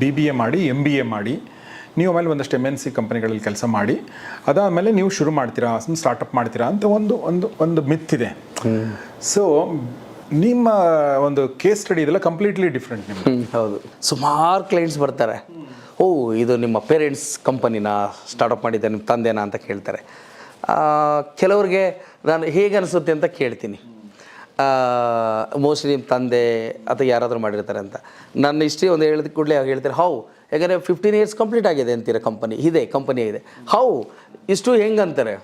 BBA ಮಾಡಿ MBA ಮಾಡಿ ನೀವು ಆಮೇಲೆ ಒಂದಷ್ಟು MNC ಕಂಪನಿಗಳಲ್ಲಿ ಕೆಲಸ ಮಾಡಿ ಅದಾದಮೇಲೆ ನೀವು ಶುರು ಮಾಡ್ತೀರಾ, ಸ್ಟಾರ್ಟಪ್ ಮಾಡ್ತೀರಾ ಅಂತ ಒಂದು ಮಿತ್ ಇದೆ. ಸೊ ನಿಮ್ಮ ಒಂದು ಕೇಸ್ ಸ್ಟಡಿ ಇದೆಲ್ಲ ಕಂಪ್ಲೀಟ್ಲಿ ಡಿಫ್ರೆಂಟ್. ಹೌದು, ಸುಮಾರು ಕ್ಲೈಂಟ್ಸ್ ಬರ್ತಾರೆ. ಇದು ನಿಮ್ಮ ಪೇರೆಂಟ್ಸ್ ಕಂಪನಿನ ಸ್ಟಾರ್ಟಪ್ ಮಾಡಿದ್ದೆ, ನಿಮ್ಮ ತಂದೆನಾ ಅಂತ ಕೇಳ್ತಾರೆ. ಕೆಲವ್ರಿಗೆ ನಾನು ಹೇಗೆ ಅನಿಸುತ್ತೆ ಅಂತ ಕೇಳ್ತೀನಿ. ಮೋಸ್ಟ್ಲಿ ನಿಮ್ಮ ತಂದೆ ಅಥವಾ ಯಾರಾದರೂ ಮಾಡಿರ್ತಾರೆ ಅಂತ. ನನ್ನ ಹಿಸ್ಟ್ರಿ ಒಂದು ಹೇಳಿದ ಕೂಡಲೇ ಹೇಳ್ತಾರೆ, ಯಾಕಂದರೆ 15 ಇಯರ್ಸ್ ಕಂಪ್ಲೀಟ್ ಆಗಿದೆ ಅಂತೀರ, ಕಂಪನಿ ಇದೆ. ಇಷ್ಟು ಹೆಂಗೆ ಅಂತಾರೆ.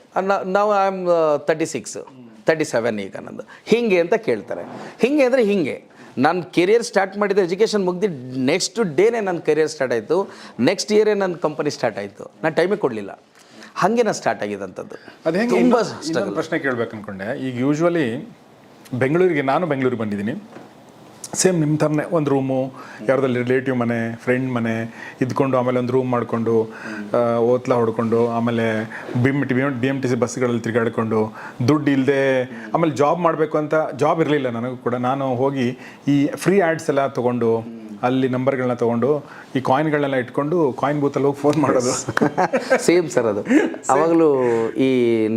ನಾವು ಐ ಆಮ್ 37 ಈಗ ನಂದು. ಹಿಂಗೆ ಅಂತ ಕೇಳ್ತಾರೆ. ಹಿಂಗೆ ಅಂದರೆ ಹಿಂಗೆ ನಾನು ಕೆರಿಯರ್ ಸ್ಟಾರ್ಟ್ ಮಾಡಿದ, ಎಜುಕೇಷನ್ ಮುಗ್ದು ನೆಕ್ಸ್ಟ್ ಡೇನೇ ನನ್ನ ಕೆರಿಯರ್ ಸ್ಟಾರ್ಟ್ ಆಯಿತು. ನೆಕ್ಸ್ಟ್ ಇಯರೇ ನನ್ನ ಕಂಪನಿ ಸ್ಟಾರ್ಟ್ ಆಯಿತು. ನಾನು ಟೈಮೇ ಕೊಡಲಿಲ್ಲ. ಹಾಗೆ ನಾನು ಸ್ಟಾರ್ಟ್ ಆಗಿದ್ದಂಥದ್ದು. ಅದು ಹೆಂಗೆ ತುಂಬ ಪ್ರಶ್ನೆ ಕೇಳಬೇಕು ಅಂದ್ಕೊಂಡೆ. ಈಗ ಯೂಶ್ವಲಿ ನಾನು ಬೆಂಗಳೂರಿಗೆ ಬಂದಿದ್ದೀನಿ. ಸೇಮ್ ನಿಮ್ಮ ಥರನೇ ಒಂದು ರೂಮು, ಯಾರ್ದಲ್ಲಿ ರಿಲೇಟಿವ್ ಮನೆ, ಫ್ರೆಂಡ್ ಮನೆ ಇದ್ಕೊಂಡು, ಆಮೇಲೆ ಒಂದು ರೂಮ್ ಮಾಡಿಕೊಂಡು ಓತ್ಲ ಹೊಡ್ಕೊಂಡು, ಆಮೇಲೆ BMTC ಬಸ್ಗಳಲ್ಲಿ ತಿರುಗಾಡ್ಕೊಂಡು, ದುಡ್ಡು ಇಲ್ಲದೆ, ಆಮೇಲೆ ಜಾಬ್ ಮಾಡಬೇಕು ಅಂತ ಜಾಬ್ ಇರಲಿಲ್ಲ ನನಗೂ ಕೂಡ. ನಾನು ಹೋಗಿ ಈ ಫ್ರೀ ಆ್ಯಡ್ಸ್ ಎಲ್ಲ ತೊಗೊಂಡು, ಅಲ್ಲಿ ನಂಬರ್ಗಳನ್ನ ತೊಗೊಂಡು, ಈ ಕಾಯಿನ್ಗಳನ್ನೆಲ್ಲ ಇಟ್ಕೊಂಡು ಕಾಯಿನ್ ಬೂತಲ್ಲಿ ಹೋಗಿ ಫೋನ್ ಮಾಡೋದು. ಸೇಮ್ ಸರ್, ಅದು ಆವಾಗಲೂ ಈ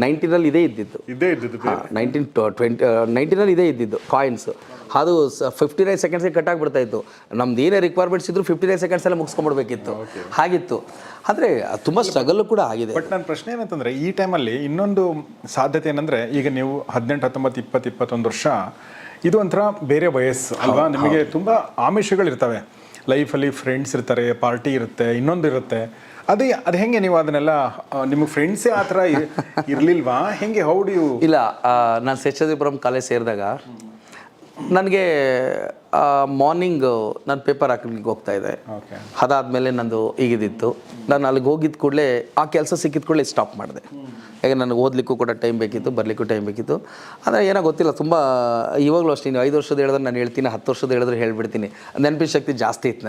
90ರಲ್ಲಿ ಇದೇ ಇದ್ದಿದ್ದು. 1920 ಇದೇ ಇದ್ದಿದ್ದು ಕಾಯಿನ್ಸ್. ಅದು 59 ಸೆಕೆಂಡ್ಸ್ಗೆ ಕಟ್ ಆಗಿಬಿಡ್ತಾಯಿತ್ತು. ನಮ್ದು ಏನೇ ರಿಕ್ವೈರ್ಮೆಂಟ್ಸ್ ಇದ್ದರೂ 59 ಸೆಕೆಂಡ್ಸಲ್ಲೇ ಮುಗಿಸ್ಕೊಂಡ್ಬಿಡ್ಬೇಕಿತ್ತು. ಹಾಗಿತ್ತು. ಆದರೆ ತುಂಬ ಸ್ಟ್ರಗಲ್ಲು ಕೂಡ ಆಗಿದೆ. ಬಟ್ ನನ್ನ ಪ್ರಶ್ನೆ ಏನಂತಂದರೆ, ಈ ಟೈಮಲ್ಲಿ ಇನ್ನೊಂದು ಸಾಧ್ಯತೆ ಏನಂದರೆ, ಈಗ ನೀವು 18, 19, 20, 21 ವರ್ಷ, ಇದು ಒಂಥರ ಬೇರೆ ವಯಸ್ಸು ಅಲ್ವಾ? ನಿಮಗೆ ತುಂಬ ಆಮಿಷಗಳಿರ್ತವೆ ಲೈಫಲ್ಲಿ. ಫ್ರೆಂಡ್ಸ್ ಇರ್ತಾರೆ, ಪಾರ್ಟಿ ಇರುತ್ತೆ, ಇನ್ನೊಂದು ಇರುತ್ತೆ. ಅದು ಹೆಂಗೆ ನೀವು ಅದನ್ನೆಲ್ಲ, ನಿಮಗೆ ಫ್ರೆಂಡ್ಸೇ ಆ ಥರ ಇರಲಿಲ್ವಾ? ಹೆಂಗೆ ಹೌಡು? ಇಲ್ಲ, ನಾನು ಶೇಷಾದ್ರಿಪುರಂ ಕಾಲೇಜ್ ಸೇರಿದಾಗ ನನಗೆ ಮಾರ್ನಿಂಗ್ ನಾನು ಪೇಪರ್ ಹಾಕಲಿಕ್ಕೆ ಹೋಗ್ತಾಯಿದ್ದೆ. ಅದಾದಮೇಲೆ ನಂದು ಈಗಿದ್ದಿತ್ತು. ನಾನು ಅಲ್ಲಿಗೆ ಹೋಗಿದ್ದ ಕೂಡಲೇ ಆ ಕೆಲಸ ಸಿಕ್ಕಿದ ಕೂಡಲೇ ಸ್ಟಾಪ್ ಮಾಡಿದೆ. ಯಾಕೆ ನನಗೆ ಓದಲಿಕ್ಕೂ ಕೂಡ ಟೈಮ್ ಬೇಕಿತ್ತು, ಬರಲಿಕ್ಕೂ ಟೈಮ್ ಬೇಕಿತ್ತು. ಆದರೆ ಏನೋ ಗೊತ್ತಿಲ್ಲ, ತುಂಬ ಇವಾಗಲೂ ಅಷ್ಟೇ. ನೀವು 5 ವರ್ಷದ ಹೇಳಿದ್ರೆ ನಾನು ಹೇಳ್ತೀನಿ, 10 ವರ್ಷದ ಹೇಳಿದ್ರೆ ಹೇಳ್ಬಿಡ್ತೀನಿ. ನೆನಪಿನ ಶಕ್ತಿ ಜಾಸ್ತಿ ಇತ್ತು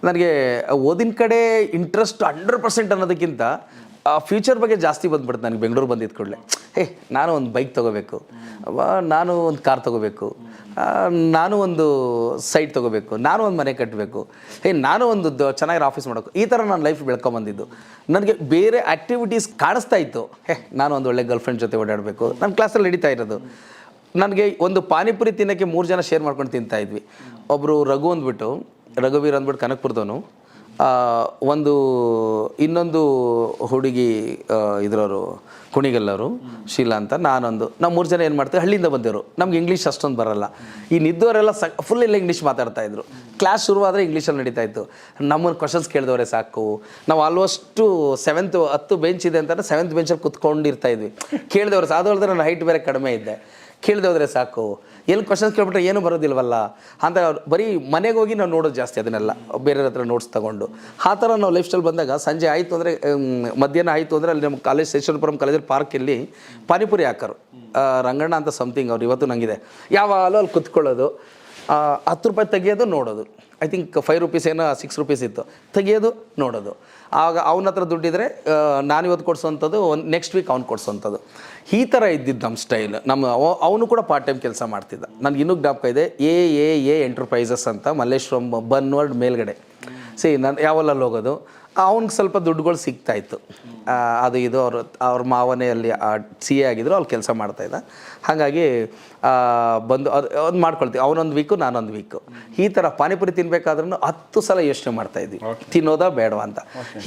ನನಗೆ ಓದಿನ ಕಡೆ ಇಂಟ್ರೆಸ್ಟ್ 100% ಅನ್ನೋದಕ್ಕಿಂತ ಫ್ಯೂಚರ್ ಬಗ್ಗೆ ಜಾಸ್ತಿ ಬಂದ್ಬಿಡ್ತು ನನಗೆ. ಬೆಂಗಳೂರು ಬಂದಿದ್ದ ಕೂಡಲೇ ನಾನು ಒಂದು ಬೈಕ್ ತೊಗೋಬೇಕು, ನಾನು ಒಂದು ಕಾರ್ ತೊಗೋಬೇಕು, ನಾನು ಒಂದು ಸೈಟ್ ತೊಗೋಬೇಕು, ನಾನು ಒಂದು ಮನೆ ಕಟ್ಟಬೇಕು, ನಾನು ಒಂದು ಚೆನ್ನಾಗಿರೋ ಆಫೀಸ್ ಮಾಡೋಕು. ಈ ಥರ ನಾನು ಲೈಫ್ ಬೆಳ್ಕೊಂಬಂದಿದ್ದು. ನನಗೆ ಬೇರೆ ಆ್ಯಕ್ಟಿವಿಟೀಸ್ ಕಾಣಿಸ್ತಾ ಇತ್ತು. ನಾನು ಒಂದು ಒಳ್ಳೆ ಗರ್ಲ್ಫ್ರೆಂಡ್ ಜೊತೆ ಓಡಾಡಬೇಕು. ನನ್ನ ಕ್ಲಾಸಲ್ಲಿ ನಡೀತಾ ಇರೋದು. ನನಗೆ ಒಂದು ಪಾನಿಪುರಿ ತಿನ್ನೋಕ್ಕೆ 3 ಜನ ಶೇರ್ ಮಾಡ್ಕೊಂಡು ತಿಂತಾಯಿದ್ವಿ. ಒಬ್ಬರು ರಘುವೀರ್ ಅಂದ್ಬಿಟ್ಟು ಕನಕಪುರದವನು, ಒಂದು ಇನ್ನೊಂದು ಹುಡುಗಿ ಇದ್ರವರು ಕುಣಿಗಲ್ಲವರು ಶೀಲಾ ಅಂತ, ನಾನೊಂದು, ನಾವು 3 ಜನ ಏನು ಮಾಡ್ತೀವಿ, ಹಳ್ಳಿಯಿಂದ ಬಂದವರು, ನಮ್ಗೆ ಇಂಗ್ಲೀಷ್ ಅಷ್ಟೊಂದು ಬರಲ್ಲ. ಈ ನಿದ್ದವರೆಲ್ಲ ಫುಲ್ ಎಲ್ಲ ಇಂಗ್ಲೀಷ್ ಮಾತಾಡ್ತಾ ಇದ್ರು. ಕ್ಲಾಸ್ ಶುರುವಾದರೆ ಇಂಗ್ಲೀಷಲ್ಲಿ ನಡೀತಾ ಇತ್ತು. ನಮ್ಮನ್ನು ಕ್ವಶನ್ಸ್ ಕೇಳಿದವರೇ ಸಾಕು. ನಾವು ಆಲ್ಮೋಸ್ಟು 10 ಬೆಂಚ್ ಇದೆ ಅಂತಂದರೆ 7th ಬೆಂಚಲ್ಲಿ ಕುತ್ಕೊಂಡಿರ್ತಾ ಇದ್ವಿ. ಕೇಳಿದವರು ಸಾಧೋದ್ರೆ ನನ್ನ ಹೈಟ್ ಬೇರೆ ಕಡಿಮೆ ಇದ್ದೆ. ಕೇಳಿದವ್ರೆ ಸಾಕು, ಎಲ್ಲಿ ಕ್ವಶನ್ಸ್ ಕೇಳ್ಬಿಟ್ರೆ ಏನೂ ಬರೋದಿಲ್ವಲ್ಲ ಅಂತ ಬರೀ ಮನೆಗೆ ಹೋಗಿ ನಾವು ನೋಡೋದು ಜಾಸ್ತಿ ಅದನ್ನೆಲ್ಲ, ಬೇರೆಯವ್ರ ಹತ್ರ ನೋಟ್ಸ್ ತೊಗೊಂಡು. ಆ ಥರ ನಾವು ಲೈಫ್ ಸ್ಟೈಲ್ ಬಂದಾಗ ಸಂಜೆ ಆಯಿತು ಅಂದರೆ, ಮಧ್ಯಾಹ್ನ ಆಯಿತು ಅಂದರೆ ಅಲ್ಲಿ ನಮ್ಮ ಕಾಲೇಜ್ ಶೇಷಾದ್ರಿಪುರಂ ಕಾಲೇಜಲ್ಲಿ ಪಾರ್ಕಲ್ಲಿ ಪಾನಿಪುರಿ ಹಾಕರು, ರಂಗಣ್ಣ ಅಂತ ಸಮಥಿಂಗ್ ಅವ್ರು, ಇವತ್ತು ನನಗಿದೆ. ಯಾವಾಗಲೂ ಅಲ್ಲಿ ಕುತ್ಕೊಳ್ಳೋದು, 10 ರೂಪಾಯಿ ತೆಗಿಯೋದು ನೋಡೋದು. ಐ ಥಿಂಕ್ 5 ರೂಪೀಸ್ ಏನೋ 6 ರೂಪೀಸ್ ಇತ್ತು, ತೆಗಿಯೋದು ನೋಡೋದು. ಆಗ ಅವನ ಹತ್ರ ದುಡ್ಡಿದ್ರೆ ನಾನು ಇವತ್ತು ಕೊಡಿಸೋವಂಥದ್ದು, ನೆಕ್ಸ್ಟ್ ವೀಕ್ ಅವ್ನು ಕೊಡಿಸೋವಂಥದ್ದು. ಈ ಥರ ಇದ್ದಿದ್ದು ನಮ್ಮ ಸ್ಟೈಲ್. ಅವನು ಕೂಡ ಪಾರ್ಟ್ ಟೈಮ್ ಕೆಲಸ ಮಾಡ್ತಿದ್ದ. ನನಗೆ ಇನ್ನೂ ಜ್ಞಾಪಕ ಇದೆ, ಎ ಎಂಟರ್ಪ್ರೈಸಸ್ ಅಂತ ಮಲ್ಲೇಶ್ವರಂ ಬನ್ವರ್ಡ್ ಮೇಲ್ಗಡೆ. ನಾನು ಯಾವಲ್ಲಲ್ಲಿ ಹೋಗೋದು, ಅವ್ನಿಗೆ ಸ್ವಲ್ಪ ದುಡ್ಡುಗಳು ಸಿಗ್ತಾಯಿತ್ತು. ಅದು ಇದು ಅವ್ರ ಮಾವನೇ ಅಲ್ಲಿ CA ಆಗಿದ್ರು, ಅವ್ರು ಕೆಲಸ ಮಾಡ್ತಾಯಿದ್ದ. ಹಾಗಾಗಿ ಬಂದು ಅದು ಮಾಡ್ಕೊಳ್ತೀವಿ. ಅವನೊಂದು ವೀಕು ನಾನೊಂದು ವೀಕು. ಈ ಥರ ಪಾನಿಪುರಿ ತಿನ್ಬೇಕಾದ್ರೂ 10 ಸಲ ಯೋಚನೆ ಮಾಡ್ತಾಯಿದ್ವಿ, ತಿನ್ನೋದಾ ಬೇಡವಾ ಅಂತ.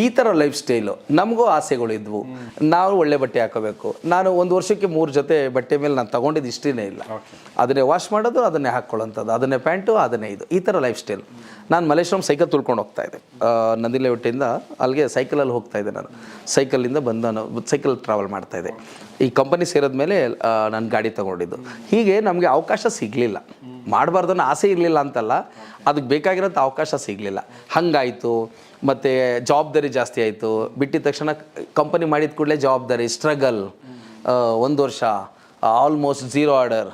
ಈ ಥರ ಲೈಫ್ ಸ್ಟೈಲು. ನಮಗೂ ಆಸೆಗಳು ಇದ್ವು, ನಾವು ಒಳ್ಳೆ ಬಟ್ಟೆ ಹಾಕೋಬೇಕು. ನಾನು 1 ವರ್ಷಕ್ಕೆ 3 ಜೊತೆ ಬಟ್ಟೆ ಮೇಲೆ ನಾನು ತೊಗೊಂಡಿದ್ದು ಹಿಸ್ಟ್ರಿನೇ ಇಲ್ಲ. ಅದನ್ನೇ ವಾಶ್ ಮಾಡೋದು, ಅದನ್ನೇ ಹಾಕ್ಕೊಳ್ಳೋಂಥದ್ದು, ಅದನ್ನೇ ಪ್ಯಾಂಟು, ಅದನ್ನೇ ಇದು. ಈ ಥರ ಲೈಫ್ ಸ್ಟೈಲ್. ನಾನು ಮಲ್ಲೇಶ್ವರಂ ಸೈಕಲ್ ತುಳ್ಕೊಂಡು ಹೋಗ್ತಾಯಿದ್ದೆ. ನಂದಿಲೆ ಒಟ್ಟಿಂದ ಅಲ್ಲಿಗೆ ಸೈಕಲಲ್ಲಿ ಹೋಗ್ತಾಯಿದ್ದೆ. ನಾನು ಸೈಕಲಿಂದ ಬಂದು ನಾನು ಸೈಕಲ್ ಟ್ರಾವೆಲ್ ಮಾಡ್ತಾಯಿದ್ದೆ. ಈ ಕಂಪನಿ ಸೇರಿದ ಮೇಲೆ ನಾನು ಗಾಡಿ ತೊಗೊಂಡಿದ್ದು. ಹೀಗೆ ನಮಗೆ ಅವಕಾಶ ಸಿಗಲಿಲ್ಲ. ಮಾಡಬಾರ್ದು ಅನ್ನೋ ಆಸೆ ಇರಲಿಲ್ಲ ಅಂತಲ್ಲ, ಅದಕ್ಕೆ ಬೇಕಾಗಿರೋಂಥ ಅವಕಾಶ ಸಿಗಲಿಲ್ಲ. ಹಾಗಾಯಿತು. ಮತ್ತು ಜವಾಬ್ದಾರಿ ಜಾಸ್ತಿ ಆಯಿತು. ಬಿಟ್ಟಿದ ತಕ್ಷಣ ಕಂಪನಿ ಮಾಡಿದ ಕೂಡಲೇ ಜವಾಬ್ದಾರಿ, ಸ್ಟ್ರಗಲ್. 1 ವರ್ಷ ಆಲ್ಮೋಸ್ಟ್ 0 ಆರ್ಡರ್,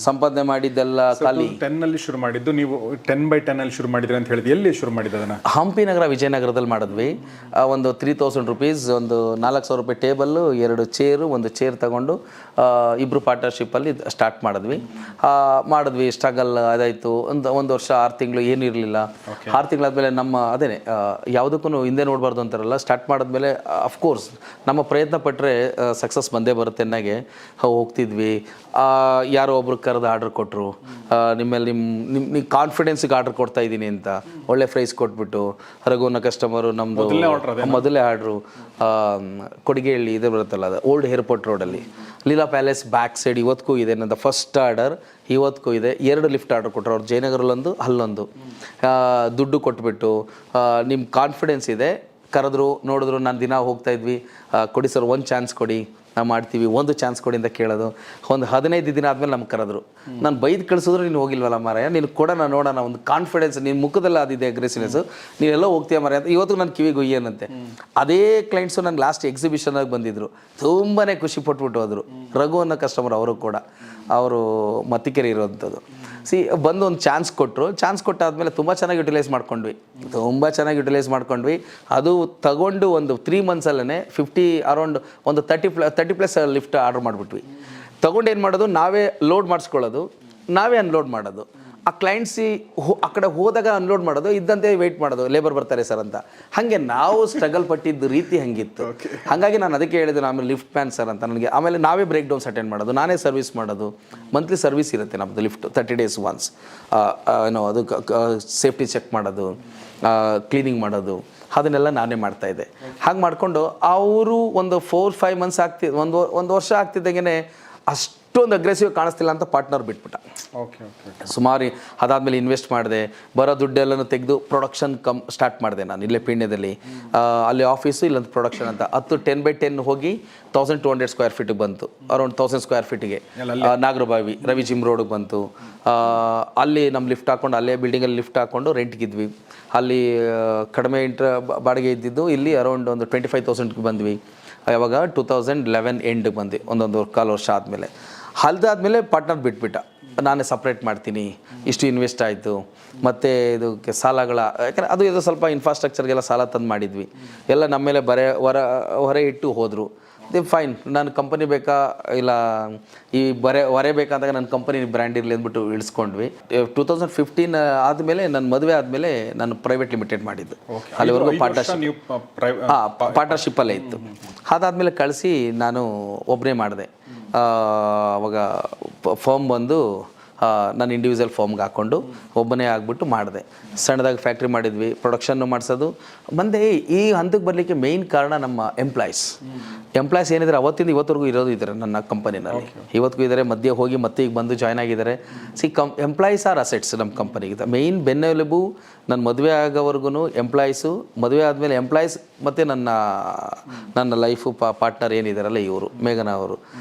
ಸಂಪಾದನೆ ಮಾಡಿದ್ದೆಲ್ಲ ಖಾಲಿ. 10ನಲ್ಲಿ ಶುರು ಮಾಡಿದ್ದು ನೀವು, 10/10 ಅಲ್ಲಿ ಶುರು ಮಾಡಿದ್ರಿ ಅಂತ ಹೇಳಿದ್ವಿ. ಎಲ್ಲಿ ಶುರು ಮಾಡಿದ್ದು ಅದನ್ನು? ಹಂಪಿ ನಗರ, ವಿಜಯನಗರದಲ್ಲಿ ಮಾಡಿದ್ವಿ. ಒಂದು 3000 ರೂಪೀಸ್, ಒಂದು 4000 ರೂಪಾಯಿ ಟೇಬಲ್ಲು, 2 ಚೇರು, 1 ಚೇರ್ ತಗೊಂಡು ಇಬ್ಬರು ಪಾರ್ಟ್ನರ್ಶಿಪ್ಪಲ್ಲಿ ಸ್ಟಾರ್ಟ್ ಮಾಡಿದ್ವಿ. ಸ್ಟ್ರಗಲ್ ಅದಾಯಿತು. ಒಂದು ವರ್ಷ 6 ತಿಂಗಳು ಏನೂ ಇರಲಿಲ್ಲ. 6 ತಿಂಗಳಾದಮೇಲೆ ನಮ್ಮ ಅದೇನೆ, ಯಾವುದಕ್ಕೂ ಹಿಂದೆ ನೋಡಬಾರ್ದು ಅಂತಾರಲ್ಲ, ಸ್ಟಾರ್ಟ್ ಮಾಡಿದ್ಮೇಲೆ ಅಫ್ಕೋರ್ಸ್ ನಮ್ಮ ಪ್ರಯತ್ನ ಪಟ್ಟರೆ ಸಕ್ಸಸ್ ಬಂದೇ ಬರುತ್ತೆ ಅನ್ನೋಗೆ ಹೋಗ್ತಿದ್ವಿ. ಯಾರೋ ಒಬ್ರು ಕರೆದು ಆರ್ಡರ್ ಕೊಟ್ಟರು, ನಿಮ್ಮಲ್ಲಿ ನಿಮ್ಮ ಕಾನ್ಫಿಡೆನ್ಸ್ಗೆ ಆರ್ಡರ್ ಕೊಡ್ತಾ ಇದ್ದೀನಿ ಅಂತ ಒಳ್ಳೆ ಪ್ರೈಸ್ ಕೊಟ್ಬಿಟ್ಟು, ರಘುವನ್ನ ಕಸ್ಟಮರು ನಮ್ಮದು ಮೊದಲೇ ಆರ್ಡ್ರು ಕೊಡಿಗೆಹಳ್ಳಿ ಇದು ಬರುತ್ತಲ್ಲ, ಅದು ಓಲ್ಡ್ ಏರ್ಪೋರ್ಟ್ ರೋಡಲ್ಲಿ ಲೀಲಾ ಪ್ಯಾಲೇಸ್ ಬ್ಯಾಕ್ ಸೈಡ್ ಇವತ್ತಿಗೂ ಇದೆ. ನನ್ನ ಫಸ್ಟ್ ಆರ್ಡರ್ ಇವತ್ತಿಗೂ ಇದೆ. 2 ಲಿಫ್ಟ್ ಆರ್ಡರ್ ಕೊಟ್ಟರು ಅವ್ರು, ಜಯನಗರಲ್ಲೊಂದು, ಅಲ್ಲೊಂದು. ದುಡ್ಡು ಕೊಟ್ಬಿಟ್ಟು, ನಿಮ್ಮ ಕಾನ್ಫಿಡೆನ್ಸ್ ಇದೆ, ಕರೆದ್ರು, ನೋಡಿದ್ರು. ನಾನು ದಿನ ಹೋಗ್ತಾಯಿದ್ವಿ, ಕೊಡಿ ಸರ್ 1 ಚಾನ್ಸ್ ಕೊಡಿ, ನಾವು ಮಾಡ್ತೀವಿ, 1 ಚಾನ್ಸ್ ಕೊಡಿ ಅಂತ ಕೇಳೋದು. ಒಂದು 15 ದಿನ ಆದಮೇಲೆ ನಮ್ಗೆ ಕರೆದ್ರು. ನಾನು ಬೈದು ಕಳಿಸಿದ್ರು, ನೀನು ಹೋಗಿಲ್ವಲ್ಲ ಮಾರಾಯ, ನೀನು ಕೊಡೋಣ ನೋಡೋಣ, ಒಂದು ಕಾನ್ಫಿಡೆನ್ಸ್ ನಿನ್ನ ಮುಖದಲ್ಲಿ ಅದಿದೆ, ಅಗ್ರೆಸಿವ್ನೆಸ್ಸು, ನೀನೆಲ್ಲ ಹೋಗ್ತೀಯ ಮಾರಾಯ ಅಂತ. ಇವತ್ತು ನನ್ನ ಕಿವಿಗೆ ಹುಯ್ಯನಂತೆ. ಅದೇ ಕ್ಲೈಂಟ್ಸು ನನ್ನ ಲಾಸ್ಟ್ ಎಕ್ಸಿಬಿಷನಾಗಿ ಬಂದಿದ್ದರು, ತುಂಬಾ ಖುಷಿ ಪಟ್ಬಿಟ್ಟು ಹೋದರು. ರಘು ಅನ್ನೋ ಕಸ್ಟಮರ್, ಅವರು ಕೂಡ, ಅವರು ಮತ್ತಿಕೆರೆ ಇರೋವಂಥದ್ದು. ಬಂದು ಒಂದು ಚಾನ್ಸ್ ಕೊಟ್ಟರು. ಚಾನ್ಸ್ ಕೊಟ್ಟಾದಮೇಲೆ ತುಂಬ ಚೆನ್ನಾಗಿ ಯುಟಿಲೈಸ್ ಮಾಡ್ಕೊಂಡ್ವಿ. ಅದು ತಗೊಂಡು ಒಂದು 3 ಮಂತ್ಸಲ್ಲೇ 50 ಅರೌಂಡ್ ಒಂದು 30+ ಲಿಫ್ಟ್ ಆರ್ಡರ್ ಮಾಡಿಬಿಟ್ವಿ. ತಗೊಂಡು ಏನು ಮಾಡೋದು, ನಾವೇ ಲೋಡ್ ಮಾಡಿಸ್ಕೊಳ್ಳೋದು, ನಾವೇ ಅನ್ಲೋಡ್ ಮಾಡೋದು. ಆ ಕ್ಲೈಂಟ್ಸಿ ಆ ಕಡೆ ಹೋದಾಗ ಅನ್ಲೋಡ್ ಮಾಡೋದು, ಇದ್ದಂತೆ ವೆಯ್ಟ್ ಮಾಡೋದು, ಲೇಬರ್ ಬರ್ತಾರೆ ಸರ್ ಅಂತ. ಹಾಗೆ ನಾವು ಸ್ಟ್ರಗಲ್ ಪಟ್ಟಿದ್ದು ರೀತಿ ಹಂಗಿತ್ತು. ಹಾಗಾಗಿ ನಾನು ಅದಕ್ಕೆ ಹೇಳಿದೆ, ಆಮೇಲೆ ಲಿಫ್ಟ್ ಮ್ಯಾನ್ ಸರ್ ಅಂತ ನನಗೆ. ಆಮೇಲೆ ನಾವೇ ಬ್ರೇಕ್ ಡೌನ್ಸ್ ಅಟೆಂಡ್ ಮಾಡೋದು, ನಾನೇ ಸರ್ವಿಸ್ ಮಾಡೋದು. ಮಂತ್ಲಿ ಸರ್ವಿಸ್ ಇರುತ್ತೆ ನಮ್ಮದು ಲಿಫ್ಟ್, 30 days ಒನ್ಸ್. ಏನೋ ಅದು ಸೇಫ್ಟಿ ಚೆಕ್ ಮಾಡೋದು, ಕ್ಲೀನಿಂಗ್ ಮಾಡೋದು, ಅದನ್ನೆಲ್ಲ ನಾನೇ ಮಾಡ್ತಾಯಿದ್ದೆ. ಹಾಗೆ ಮಾಡಿಕೊಂಡು ಅವರು ಒಂದು 4-5 ಮಂತ್ಸ್ ಒಂದು ವರ್ಷ ಆಗ್ತಿದ್ದಂಗೆ ಅಷ್ಟೊಂದು ಅಗ್ರೆಸಿವ್ ಕಾಣಿಸ್ತಿಲ್ಲ ಅಂತ ಪಾರ್ಟ್ನರ್ ಬಿಟ್ಬಿಟ್ಟ. ಸುಮಾರು ಅದಾದಮೇಲೆ ಇನ್ವೆಸ್ಟ್ ಮಾಡಿದೆ, ಬರೋ ದುಡ್ಡೆಲ್ಲನೂ ತೆಗೆದು ಪ್ರೊಡಕ್ಷನ್ ಸ್ಟಾರ್ಟ್ ಮಾಡಿದೆ ನಾನು ಇಲ್ಲೇ ಪೀಣ್ಯದಲ್ಲಿ. ಅಲ್ಲಿ ಆಫೀಸು, ಇಲ್ಲೊಂದು ಪ್ರೊಡಕ್ಷನ್ ಅಂತ. 10/10 ಹೋಗಿ 1200 ಸ್ಕ್ವೇರ್ ಫೀಟಿಗೆ ಬಂತು, ಅರೌಂಡ್ 1000 ಸ್ಕ್ವೇರ್ ಫೀಟಿಗೆ. ನಾಗರಬಾವಿ ರವಿ ಜಿಮ್ ರೋಡಿಗೆ ಬಂತು. ಅಲ್ಲಿ ನಮ್ಮ ಲಿಫ್ಟ್ ಹಾಕ್ಕೊಂಡು, ಅಲ್ಲೇ ಬಿಲ್ಡಿಂಗಲ್ಲಿ ಲಿಫ್ಟ್ ಹಾಕ್ಕೊಂಡು ರೆಂಟ್ಗಿದ್ವಿ. ಅಲ್ಲಿ ಕಡಿಮೆ ಬಾಡಿಗೆ ಇದ್ದಿದ್ದು, ಇಲ್ಲಿ ಅರೌಂಡ್ ಒಂದು 25,000ಗೆ ಬಂದ್ವಿ. ಯಾವಾಗ 2011 ಎಂಡಿಗೆ ಬಂದು, 1.25 ವರ್ಷ ಆದಮೇಲೆ. ಅಲ್ದಾದ್ಮೇಲೆ ಪಾರ್ಟ್ನರ್ ಬಿಟ್ಬಿಟ್ಟ, ನಾನೇ ಸಪ್ರೇಟ್ ಮಾಡ್ತೀನಿ, ಇಷ್ಟು ಇನ್ವೆಸ್ಟ್ ಆಯಿತು. ಮತ್ತು ಇದಕ್ಕೆ ಸಾಲಗಳ, ಯಾಕಂದರೆ ಅದು ಇದು ಸ್ವಲ್ಪ ಇನ್ಫ್ರಾಸ್ಟ್ರಕ್ಚರ್ಗೆಲ್ಲ ಸಾಲ ತಂದು ಮಾಡಿದ್ವಿ. ಎಲ್ಲ ನಮ್ಮ ಮೇಲೆ ಹೊರೆ ಇಟ್ಟು ಹೋದರು. ಫೈನ್, ನಾನು ಕಂಪನಿ ಬೇಕಾ ಇಲ್ಲ ಈ ಹೊರೆ ಬೇಕಂದಾಗ ನನ್ನ ಕಂಪನಿ ಬ್ರ್ಯಾಂಡ್ ಇರಲಿ ಅಂದ್ಬಿಟ್ಟು ಇಳಿಸ್ಕೊಂಡ್ವಿ. 2015 ಆದಮೇಲೆ, ನನ್ನ ಮದುವೆ ಆದಮೇಲೆ ನಾನು ಪ್ರೈವೇಟ್ ಲಿಮಿಟೆಡ್ ಮಾಡಿದ್ದು. ಅಲ್ಲಿವರೆಗೂ ಪಾರ್ಟ್ನರ್ಶಿಪ್ಪಲ್ಲೇ ಇತ್ತು. ಅದಾದಮೇಲೆ ಕಳಿಸಿ ನಾನು ಒಬ್ಬನೇ ಮಾಡಿದೆ. ಅವಾಗ ಫರ್ಮ್ ಬಂದು ನಾನು ಇಂಡಿವಿಜುವಲ್ ಫಾರ್ಮ್ಗೆ ಹಾಕ್ಕೊಂಡು ಒಬ್ಬನೇ ಆಗ್ಬಿಟ್ಟು ಮಾಡಿದೆ. ಸಣ್ಣದಾಗಿ ಫ್ಯಾಕ್ಟ್ರಿ ಮಾಡಿದ್ವಿ, ಪ್ರೊಡಕ್ಷನ್ನು ಮಾಡಿಸೋದು. ಮುಂದೆ ಈ ಹಂತಕ್ಕೆ ಬರಲಿಕ್ಕೆ ಮೇಯ್ನ್ ಕಾರಣ ನಮ್ಮ ಎಂಪ್ಲಾಯ್ಸ್ ಏನಿದ್ದಾರೆ ಅವತ್ತಿಂದ ಇವತ್ತರೆಗೂ ಇರೋದು ಇದ್ದಾರೆ ನನ್ನ ಕಂಪನಿನಲ್ಲಿ, ಇವತ್ತಿಗೂ ಇದ್ದಾರೆ. ಮಧ್ಯೆ ಹೋಗಿ ಮತ್ತೆ ಈಗ ಬಂದು ಜಾಯ್ನ್ ಆಗಿದ್ದಾರೆ. ಎಂಪ್ಲಾಯೀಸ್ ಆರ್ ಅಸೆಟ್ಸ್ ನಮ್ಮ ಕಂಪನಿಗೆ. ಮೇಯ್ನ್ ಬೆನ್ನೆಲುಬು ನನ್ನ ಮದುವೆ ಆಗೋವರೆಗೂ ಎಂಪ್ಲಾಯೀಸು, ಮದುವೆ ಆದಮೇಲೆ ಎಂಪ್ಲಾಯೀಸ್ ಮತ್ತು ನನ್ನ ಲೈಫು ಪಾರ್ಟ್ನರ್ ಏನಿದ್ದಾರಲ್ಲ ಇವರು ಮೇಘನಾ ಅವರು,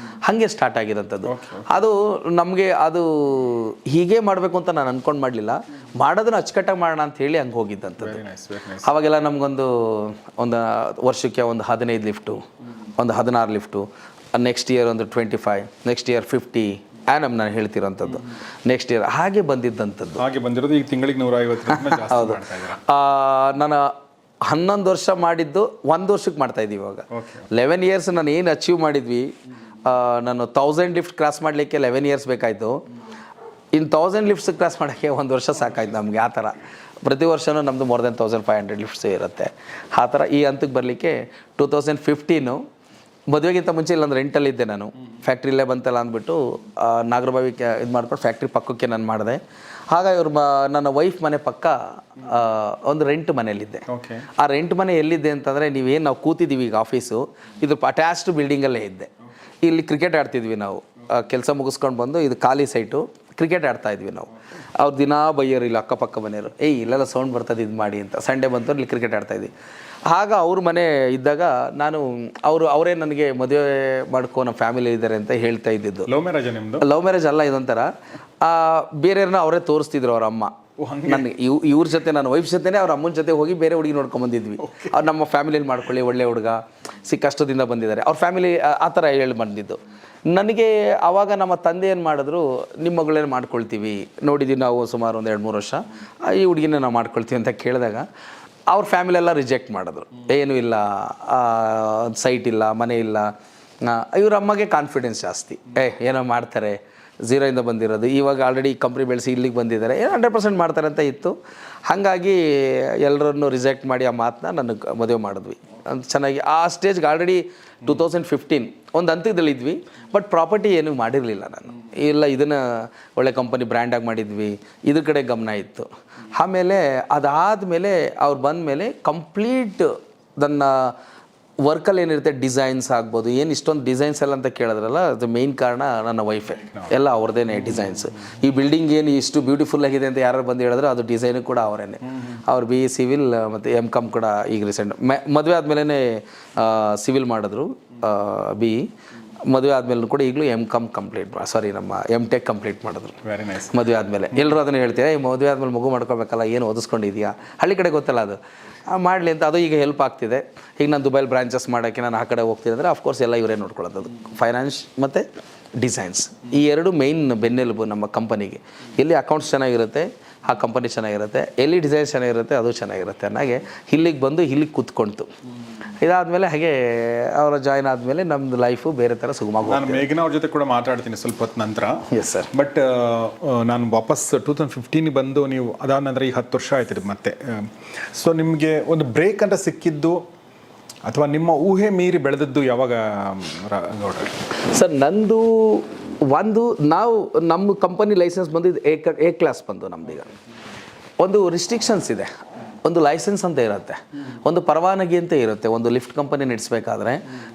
ಹಾಗೆ ಸ್ಟಾರ್ಟ್ ಆಗಿರೋಂಥದ್ದು. ಅದು ನಮಗೆ ಅದು ಹೀಗೆ ಮಾಡಬೇಕು ಅಂತ ನಾನು ಅಂದ್ಕೊಂಡು ಮಾಡಲಿಲ್ಲ, ಮಾಡೋದನ್ನ ಅಚ್ಚುಕಟ್ಟಾಗಿ ಮಾಡೋಣ ಅಂತ ಹೇಳಿ ಹಂಗೆ ಹೋಗಿದ್ದಂಥದ್ದು. ಅವಾಗೆಲ್ಲ ನಮಗೊಂದು ವರ್ಷಕ್ಕೆ ಒಂದು 15 ಲಿಫ್ಟು, ಒಂದು 16 ಲಿಫ್ಟು, ನೆಕ್ಸ್ಟ್ ಇಯರ್ ಒಂದು 25, ನೆಕ್ಸ್ಟ್ ಇಯರ್ 50 ಆ್ಯನಮ್ ನಾನು ಹೇಳ್ತಿರೋಂಥದ್ದು. ನೆಕ್ಸ್ಟ್ ಇಯರ್ ಹಾಗೆ ಬಂದಿದ್ದಂಥದ್ದು. ಹಾಗೆ ಬಂದಿರೋದು ಈಗ ತಿಂಗಳಿಗೆ 150. ಹೌದು. ನಾನು 11 ವರ್ಷ ಮಾಡಿದ್ದು 1 ವರ್ಷಕ್ಕೆ ಮಾಡ್ತಾಯಿದ್ದೀವಿ ಇವಾಗ. 11 ಇಯರ್ಸ್ ನಾನು ಏನು ಅಚೀವ್ ಮಾಡಿದ್ವಿ, ನಾನು 1000 ಲಿಫ್ಟ್ ಕ್ರಾಸ್ ಮಾಡಲಿಕ್ಕೆ 11 ಇಯರ್ಸ್ ಬೇಕಾಯಿತು. ಇನ್ನು 1000 ಲಿಫ್ಟ್ಸ್ ಕ್ರಾಸ್ ಮಾಡೋಕ್ಕೆ 1 ವರ್ಷ ಸಾಕಾಯ್ತು ನಮಗೆ. ಆ ಥರ ಪ್ರತಿ ವರ್ಷವೂ ನಮ್ಮದು ಮೋರ್ ದೆನ್ 1500 ಲಿಫ್ಟ್ಸ್ ಇರುತ್ತೆ. ಆ ಥರ ಈ ಹಂತಕ್ಕೆ ಬರಲಿಕ್ಕೆ 2015 ಮದುವೆಗಿಂತ ಮುಂಚೆ ಇಲ್ಲೊಂದು ರೆಂಟಲ್ಲಿದ್ದೆ ನಾನು. ಫ್ಯಾಕ್ಟ್ರಿಲೇ ಬಂತಲ್ಲ ಅಂದ್ಬಿಟ್ಟು ನಾಗರಬಾವಿ ಇದು ಮಾಡ್ಕೊಂಡು ಫ್ಯಾಕ್ಟ್ರಿ ಪಕ್ಕಕ್ಕೆ ನಾನು ಮಾಡಿದೆ. ಆಗ ನನ್ನ ವೈಫ್ ಮನೆ ಪಕ್ಕ ಒಂದು ರೆಂಟ್ ಮನೆಯಲ್ಲಿದ್ದೆ. ಆ ರೆಂಟ್ ಮನೆ ಎಲ್ಲಿದ್ದೆ ಅಂತಂದರೆ, ನಾವು ಕೂತಿದ್ದೀವಿ ಈಗ ಆಫೀಸು, ಇದು ಅಟ್ಯಾಚ್ಡ್ ಬಿಲ್ಡಿಂಗಲ್ಲೇ ಇದ್ದೆ. ಇಲ್ಲಿ ಕ್ರಿಕೆಟ್ ಆಡ್ತಿದ್ವಿ ನಾವು, ಕೆಲಸ ಮುಗಿಸ್ಕೊಂಡು ಬಂದು, ಇದು ಖಾಲಿ ಸೈಟು, ಕ್ರಿಕೆಟ್ ಆಡ್ತಾಯಿದ್ವಿ ನಾವು. ಅವ್ರು ದಿನಾ ಬೈಯೋರು ಇಲ್ಲಿ ಅಕ್ಕಪಕ್ಕ ಮನೆಯವರು, ಇಲ್ಲೆಲ್ಲ ಸೌಂಡ್ ಬರ್ತದೆ ಇದು ಮಾಡಿ ಅಂತ. ಸಂಡೇ ಬಂತು ಇಲ್ಲಿ ಕ್ರಿಕೆಟ್ ಆಡ್ತಾಯಿದ್ವಿ. ಆಗ ಅವ್ರ ಮನೆ ಇದ್ದಾಗ ನಾನು ಅವರೇ ನನಗೆ ಮದುವೆ ಮಾಡ್ಕೊ, ನಮ್ಮ ಫ್ಯಾಮಿಲಿ ಇದ್ದಾರೆ ಅಂತ ಹೇಳ್ತಾ ಇದ್ದಿದ್ದು. ಲವ್ ಮ್ಯಾರೇಜ್ ನಿಮ್ಮದು? ಲವ್ ಮ್ಯಾರೇಜ್ ಅಲ್ಲ, ಇದೊಂಥರ ಬೇರೆಯವ್ರನ್ನ ಅವರೇ ತೋರಿಸ್ತಿದ್ರು. ಅವ್ರ ಅಮ್ಮ ನನಗೆ ಇವ್ರ ಜೊತೆ, ನನ್ನ ವೈಫ್ ಜೊತೆನೇ ಅವ್ರ ಅಮ್ಮನ ಜೊತೆ ಹೋಗಿ ಬೇರೆ ಹುಡುಗಿ ನೋಡ್ಕೊಂಬಂದಿದ್ವಿ. ಅವ್ರು ನಮ್ಮ ಫ್ಯಾಮಿಲಿಯಲ್ಲಿ ಮಾಡ್ಕೊಳ್ಳಿ, ಒಳ್ಳೆ ಹುಡುಗ, ಕಷ್ಟದಿಂದ ಬಂದಿದ್ದಾರೆ ಅವ್ರ ಫ್ಯಾಮಿಲಿ, ಆ ಥರ ಹೇಳಿ ಬಂದಿದ್ದು. ನನಗೆ ಆವಾಗ ನಮ್ಮ ತಂದೆ ಏನು ಮಾಡಿದ್ರು, ನಿಮ್ಮ ಮಗಳೇನು ಮಾಡ್ಕೊಳ್ತೀವಿ, ನೋಡಿದ್ದೀವಿ ನಾವು ಸುಮಾರು ಒಂದು 2-3 ವರ್ಷ, ಈ ಹುಡುಗಿನ ನಾವು ಮಾಡ್ಕೊಳ್ತೀವಿ ಅಂತ ಕೇಳಿದಾಗ ಅವ್ರ ಫ್ಯಾಮಿಲಿ ಎಲ್ಲ ರಿಜೆಕ್ಟ್ ಮಾಡಿದ್ರು. ಏನೂ ಇಲ್ಲ, ಸೈಟ್ ಇಲ್ಲ, ಮನೆ ಇಲ್ಲ. ಇವ್ರ ಅಮ್ಮಗೆ ಕಾನ್ಫಿಡೆನ್ಸ್ ಜಾಸ್ತಿ, ಏನೋ ಮಾಡ್ತಾರೆ, 0ಇಂದ ಬಂದಿರೋದು, ಇವಾಗ ಆಲ್ರೆಡಿ ಕಂಪ್ನಿ ಬೆಳೆಸಿ ಇಲ್ಲಿಗೆ ಬಂದಿದ್ದಾರೆ, 100% ಮಾಡ್ತಾರೆ ಅಂತ ಇತ್ತು. ಹಾಗಾಗಿ ಎಲ್ಲರನ್ನು ರಿಜೆಕ್ಟ್ ಮಾಡಿ ಆ ಮಾತನ್ನ ನನಗೆ ಮದುವೆ ಮಾಡಿದ್ವಿ. ಚೆನ್ನಾಗಿ ಆ ಸ್ಟೇಜ್ಗೆ ಆಲ್ರೆಡಿ 2015 ಒಂದು ಹಂತದಲ್ಲಿದ್ವಿ. ಬಟ್ ಪ್ರಾಪರ್ಟಿ ಏನೂ ಮಾಡಿರಲಿಲ್ಲ ನಾನು. ಇಲ್ಲ, ಇದನ್ನು ಒಳ್ಳೆ ಕಂಪನಿ ಬ್ರ್ಯಾಂಡಾಗಿ ಮಾಡಿದ್ವಿ, ಇದ್ರ ಕಡೆ ಗಮನ ಇತ್ತು. ಆಮೇಲೆ ಅದಾದಮೇಲೆ ಅವ್ರು ಬಂದ ಮೇಲೆ ಕಂಪ್ಲೀಟ್ ನನ್ನ ವರ್ಕಲ್ಲಿ ಏನಿರುತ್ತೆ, ಡಿಸೈನ್ಸ್ ಆಗ್ಬೋದು, ಏನು ಇಷ್ಟೊಂದು ಡಿಸೈನ್ಸ್ ಎಲ್ಲ ಅಂತ ಕೇಳಿದ್ರಲ್ಲ, ಅದು ಮೇಯ್ನ್ ಕಾರಣ ನನ್ನ ವೈಫೇ. ಎಲ್ಲ ಅವ್ರದ್ದೇನೆ ಡಿಸೈನ್ಸ್. ಈ ಬಿಲ್ಡಿಂಗ್ ಏನು ಇಷ್ಟು ಬ್ಯೂಟಿಫುಲ್ ಆಗಿದೆ ಅಂತ ಯಾರು ಬಂದು ಹೇಳಿದ್ರೆ ಅದು ಡಿಸೈನು ಕೂಡ ಅವರೇನೆ. ಅವ್ರು BE ಸಿವಿಲ್ ಮತ್ತು M.Com ಕೂಡ ಈಗ ರೀಸೆಂಟ್ ಮದುವೆ ಆದಮೇಲೆ ಸಿವಿಲ್ ಮಾಡಿದ್ರು, BE. ಮದುವೆ ಆದಮೇಲೆ ಕೂಡ ಈಗಲೂ M.Com ನಮ್ಮ M.Tech ಕಂಪ್ಲೀಟ್ ಮಾಡಿದ್ರು. Very nice. ಮದುವೆ ಆದಮೇಲೆ ಎಲ್ಲರೂ ಅದನ್ನು ಹೇಳ್ತೀರಾ, ಈ ಮದುವೆ ಆದಮೇಲೆ ಮಗು ಮಾಡ್ಕೋಬೇಕಲ್ಲ, ಏನು ಓದಿಸ್ಕೊಂಡಿದ್ಯಾ, ಹಳ್ಳಿ ಕಡೆ ಗೊತ್ತಲ್ಲ ಅದು, ಮಾಡಲಿ ಅಂತ. ಅದು ಈಗ ಹೆಲ್ಪ್ ಆಗ್ತಿದೆ. ಈಗ ನಾನು ದುಬೈಲ್ ಬ್ರಾಂಚಸ್ ಮಾಡೋಕ್ಕೆ ನಾನು ಆ ಕಡೆ ಹೋಗ್ತೀನಿ ಅಂದರೆ ಅಫ್ಕೋರ್ಸ್ ಎಲ್ಲ ಇವರೇ ನೋಡ್ಕೊಳ್ಳೋದು. ಫೈನಾನ್ಸ್ ಮತ್ತು ಡಿಸೈನ್ಸ್, ಈ ಎರಡು ಮೇಯ್ನ್ ಬೆನ್ನೆಲುಬು ನಮ್ಮ ಕಂಪನಿಗೆ. ಎಲ್ಲಿ ಅಕೌಂಟ್ಸ್ ಚೆನ್ನಾಗಿರುತ್ತೆ ಆ ಕಂಪನಿ ಚೆನ್ನಾಗಿರುತ್ತೆ, ಎಲ್ಲಿ ಡಿಸೈನ್ಸ್ ಚೆನ್ನಾಗಿರುತ್ತೆ ಅದು ಚೆನ್ನಾಗಿರುತ್ತೆ ಅನ್ನೋಗೆ ಇಲ್ಲಿಗೆ ಬಂದು ಇಲ್ಲಿಗೆ ಕೂತ್ಕೊಳ್ತು. ಇದಾದಮೇಲೆ ಹಾಗೆ ಅವರ ಜಾಯ್ನ್ ಆದಮೇಲೆ ನಮ್ಮದು ಲೈಫು ಬೇರೆ ಥರ ಸುಗಮವಾಗಿ. ನಾನು ಮೇಘನಾ ಅವ್ರ ಜೊತೆ ಕೂಡ ಮಾತಾಡ್ತೀನಿ ಸ್ವಲ್ಪ ಹೊತ್ತು ನಂತರ. Yes sir. ಬಟ್ ನಾನು ವಾಪಸ್ 2015 ಬಂದು, ನೀವು ಅದಾದ ನಂತರ ಈಗ 10 ವರ್ಷ ಆಯ್ತು ಮತ್ತೆ. ಸೊ ನಿಮಗೆ ಒಂದು ಬ್ರೇಕ್ ಅಂತ ಸಿಕ್ಕಿದ್ದು ಅಥವಾ ನಿಮ್ಮ ಊಹೆ ಮೀರಿ ಬೆಳೆದದ್ದು ಯಾವಾಗ ಗೌಡ್ರೆ? ಸರ್, ನಂದು ನಾವು ನಮ್ಮ ಕಂಪನಿ ಲೈಸೆನ್ಸ್ ಬಂದಿದ್ದು A ಕ್ಲಾಸ್ ಬಂದು. ನಮ್ದೀಗ ಒಂದು ರಿಸ್ಟ್ರಿಕ್ಷನ್ಸ್ ಇದೆ, ಒಂದು ಲೈಸೆನ್ಸ್ ಅಂತ ಇರುತ್ತೆ, ಒಂದು ಪರವಾನಗಿ ಅಂತ ಇರುತ್ತೆ. ಒಂದು ಲಿಫ್ಟ್ ಕಂಪನಿ ನಡೆಸಬೇಕಾದ್ರೆ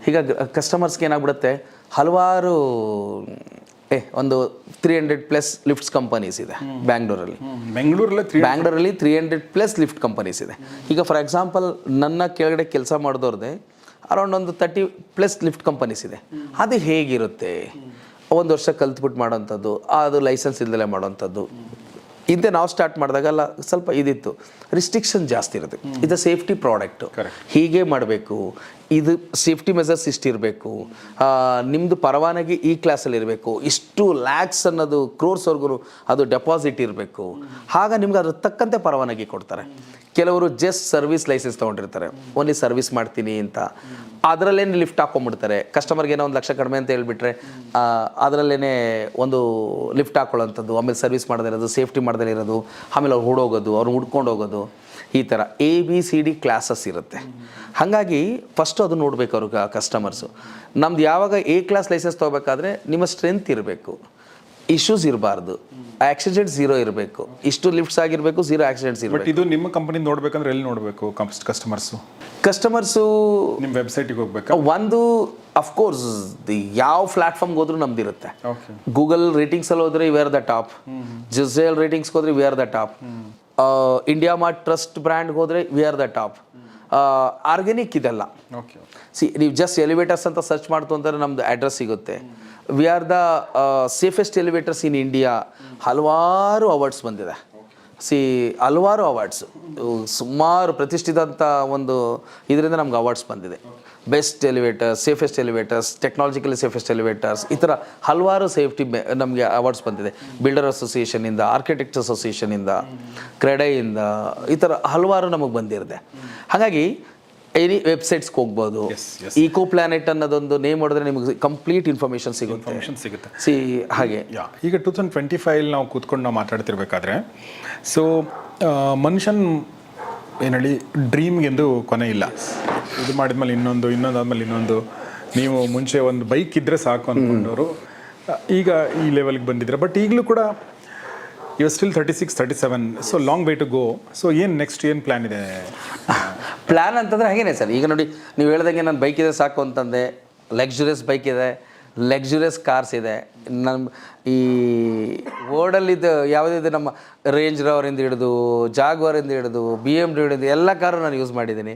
ಈಗ ಕಸ್ಟಮರ್ಸ್ಗೆ ಏನಾಗ್ಬಿಡುತ್ತೆ, ಹಲವಾರು ಒಂದು 300+ ಲಿಫ್ಟ್ಸ್ ಕಂಪನೀಸ್ ಇದೆ ಬ್ಯಾಂಗ್ಳೂರಲ್ಲಿ 300+ ಲಿಫ್ಟ್ ಕಂಪನೀಸ್ ಇದೆ. ಈಗ ಫಾರ್ ಎಕ್ಸಾಂಪಲ್ ನನ್ನ ಕೆಳಗಡೆ ಕೆಲಸ ಮಾಡಿದವ್ರದ್ದೇ ಅರೌಂಡ್ ಒಂದು 30+ ಲಿಫ್ಟ್ ಕಂಪನೀಸ್ ಇದೆ. ಅದು ಹೇಗಿರುತ್ತೆ, 1 ವರ್ಷ ಕಲ್ತ್ಬಿಟ್ಟು ಮಾಡೋವಂಥದ್ದು, ಅದು ಲೈಸೆನ್ಸ್ ಇಲ್ಲದೆ ಮಾಡೋವಂಥದ್ದು. ಇಂತೆ ನಾವು ಸ್ಟಾರ್ಟ್ ಮಾಡಿದಾಗೆಲ್ಲ ಸ್ವಲ್ಪ ಇದಿತ್ತು, ರಿಸ್ಟ್ರಿಕ್ಷನ್ ಜಾಸ್ತಿ ಇರುತ್ತೆ. ಇದು ಸೇಫ್ಟಿ ಪ್ರಾಡಕ್ಟು, ಹೀಗೆ ಮಾಡಬೇಕು, ಇದು ಸೇಫ್ಟಿ ಮೆಸರ್ಸ್ ಇಷ್ಟಿರಬೇಕು, ನಿಮ್ಮದು ಪರವಾನಗಿ ಈ ಕ್ಲಾಸಲ್ಲಿ ಇರಬೇಕು, ಇಷ್ಟು ಲ್ಯಾಕ್ಸ್ ಅನ್ನೋದು ಕ್ರೋರ್ಸ್ವರೆಗೂ ಅದು ಡೆಪಾಸಿಟ್ ಇರಬೇಕು. ಆಗ ನಿಮ್ಗೆ ಅದ್ರ ತಕ್ಕಂತೆ ಪರವಾನಗಿ ಕೊಡ್ತಾರೆ. ಕೆಲವರು ಜಸ್ಟ್ ಸರ್ವಿಸ್ ಲೈಸೆನ್ಸ್ ತೊಗೊಂಡಿರ್ತಾರೆ, ಓನ್ಲಿ ಸರ್ವಿಸ್ ಮಾಡ್ತೀನಿ ಅಂತ, ಅದರಲ್ಲೇನು ಲಿಫ್ಟ್ ಹಾಕೊಂಡ್ಬಿಡ್ತಾರೆ. ಕಸ್ಟಮರ್ಗೆ ಏನೋ 1 ಲಕ್ಷ ಕಡಿಮೆ ಅಂತ ಹೇಳ್ಬಿಟ್ರೆ ಅದರಲ್ಲೇ ಒಂದು ಲಿಫ್ಟ್ ಹಾಕೊಳ್ಳೋಂಥದ್ದು, ಆಮೇಲೆ ಸರ್ವಿಸ್ ಮಾಡದೇ ಇರೋದು, ಸೇಫ್ಟಿ ಮಾಡದೇ ಇರೋದು, ಆಮೇಲೆ ಅವ್ರು ಹುಡ್ಕೊಂಡು ಹೋಗೋದು, ಈ ಥರ ABCD ಕ್ಲಾಸಸ್ ಇರುತ್ತೆ. ಹಾಗಾಗಿ ಫಸ್ಟು ಅದು ನೋಡಬೇಕು ಅವ್ರಿಗೆ ಕಸ್ಟಮರ್ಸು. ನಮ್ದು ಯಾವಾಗ A ಕ್ಲಾಸ್ ಲೈಸೆನ್ಸ್ ತೊಗೋಬೇಕಾದ್ರೆ ನಿಮ್ಮ ಸ್ಟ್ರೆಂತ್ ಇರಬೇಕು. ಇಶ್ಯೂಸ್ ಇರಬಾರ್ದು, ಆಕ್ಸಿಡೆಂಟ್ ಝೀರೋ ಇರಬೇಕು, ಇಷ್ಟು ಲಿಫ್ಟ್ಸ್ ಆಗಿರಬೇಕು, ಝೀರೋ ಆಕ್ಸಿಡೆಂಟ್ಸ್ ಬಟ್ ಇರಬೇಕು. ಇದು ನಿಮ್ಮ ಕಂಪನಿ ನೋಡ್ಬೇಕಂದ್ರೆ ಎಲ್ಲಿ ನೋಡಬೇಕು ಕಸ್ಟಮರ್ಸು? ಕಸ್ಟಮರ್ಸು ನಿಮ್ಮ ವೆಬ್ಸೈಟಿಗೆ ಹೋಗ್ಬೇಕಾ? ಒಂದು ಅಫ್ಕೋರ್ಸ್ ಯಾವ ಪ್ಲಾಟ್ಫಾರ್ಮ್ಗೆ ಹೋದ್ರೂ ನಮ್ದಿರುತ್ತೆ. ಓಕೆ. ಗೂಗಲ್ ರೇಟಿಂಗ್ಸಲ್ಲಿ ಹೋದ್ರೆ ವಿ ಆರ್ ದ ಟಾಪ್, ಜಿಸೇಲ್ ರೇಟಿಂಗ್ಸ್ಗೆ ಹೋದ್ರೆ we are the top, India Mart trust ಬ್ರ್ಯಾಂಡ್ಗೆ ಹೋದ್ರೆ we are the top. Organic ಇದೆಲ್ಲ. ಓಕೆ. ನೀವು ಜಸ್ಟ್ ಎಲಿವೇಟರ್ಸ್ ಅಂತ ಸರ್ಚ್ ಮಾಡ್ತು ಅಂತಂದ್ರೆ ನಮ್ದು ಅಡ್ರೆಸ್ ಸಿಗುತ್ತೆ. We are the safest elevators in India. ಹಲವಾರು ಅವಾರ್ಡ್ಸ್ ಬಂದಿದೆ. ಹಲವಾರು ಅವಾರ್ಡ್ಸ್, ಸುಮಾರು ಪ್ರತಿಷ್ಠಿತ ಒಂದು ಇದರಿಂದ ನಮ್ಗೆ ಅವಾರ್ಡ್ಸ್ ಬಂದಿದೆ. Best elevators, safest elevators, technologically safest elevators, ಈ ಥರ ಹಲವಾರು ಸೇಫ್ಟಿ ನಮಗೆ ಅವಾರ್ಡ್ಸ್ ಬಂದಿದೆ. ಬಿಲ್ಡರ್ ಅಸೋಸಿಯೇಷನಿಂದ, ಆರ್ಕಿಟೆಕ್ಟ್ ಅಸೋಸಿಯೇಷನಿಂದ, ಕ್ರೆಡೆಯಿಂದ, ಈ ಥರ ಹಲವಾರು ನಮಗೆ ಬಂದಿರುತ್ತೆ. ಹಾಗಾಗಿ ಎನಿ ವೆಬ್ಸೈಟ್ಸ್ಗೆ ಹೋಗ್ಬೋದು. ಈಕೋ ಪ್ಲಾನೆಟ್ ಅನ್ನೋದೊಂದು ನೇಮ್ ಹೊಡೆದ್ರೆ ನಿಮಗೆ ಕಂಪ್ಲೀಟ್ ಇನ್ಫಾರ್ಮೇಷನ್ ಸಿಗುತ್ತೆ. ಹಾಗೆ ಈಗ 2025 ನಾವು ಕೂತ್ಕೊಂಡು ನಾವು ಮಾತಾಡ್ತಿರ್ಬೇಕಾದ್ರೆ, ಸೊ ಮನುಷ್ಯನ್ ಏನು ಹೇಳಿ ಡ್ರೀಮ್ಗೆಂದು ಕೊನೆ ಇಲ್ಲ. ಇದು ಮಾಡಿದ್ಮೇಲೆ ಇನ್ನೊಂದಾದ್ಮೇಲೆ ಇನ್ನೊಂದು. ನೀವು ಮುಂಚೆ ಒಂದು ಬೈಕ್ ಇದ್ದರೆ ಸಾಕು ಅಂದ್ಕೊಂಡವರು ಈಗ ಈ ಲೆವೆಲ್ಗೆ ಬಂದಿದ್ರೆ. ಬಟ್ ಈಗಲೂ ಕೂಡ you still 36, 37, so long way to go. So ಏನು ನೆಕ್ಸ್ಟ್ ಏನು ಪ್ಲ್ಯಾನ್ ಇದೆ? ಪ್ಲ್ಯಾನ್ ಅಂತಂದರೆ ಹಾಗೇನೆ ಸರ್. ಈಗ ನೋಡಿ, ನೀವು ಹೇಳ್ದಂಗೆ ನಾನು ಬೈಕ್ ಇದೆ ಸಾಕು ಅಂತಂದೆ. ಲಕ್ಸುರಿಯಸ್ ಬೈಕ್ ಇದೆ, ಲಕ್ಸುರಿಯಸ್ ಕಾರ್ಸ್ ಇದೆ. ನಮ್ಮ ಈ ವರ್ಲ್ಡಲ್ಲಿದ್ದು ಯಾವುದಿದೆ, ನಮ್ಮ ರೇಂಜ್ ರೋವರಿಂದ ಹಿಡಿದು, ಜಾಗ್ವಾರಿಂದ ಹಿಡಿದು, BMW ಹಿಡಿದು ಎಲ್ಲ ಕಾರು ನಾನು ಯೂಸ್ ಮಾಡಿದ್ದೀನಿ.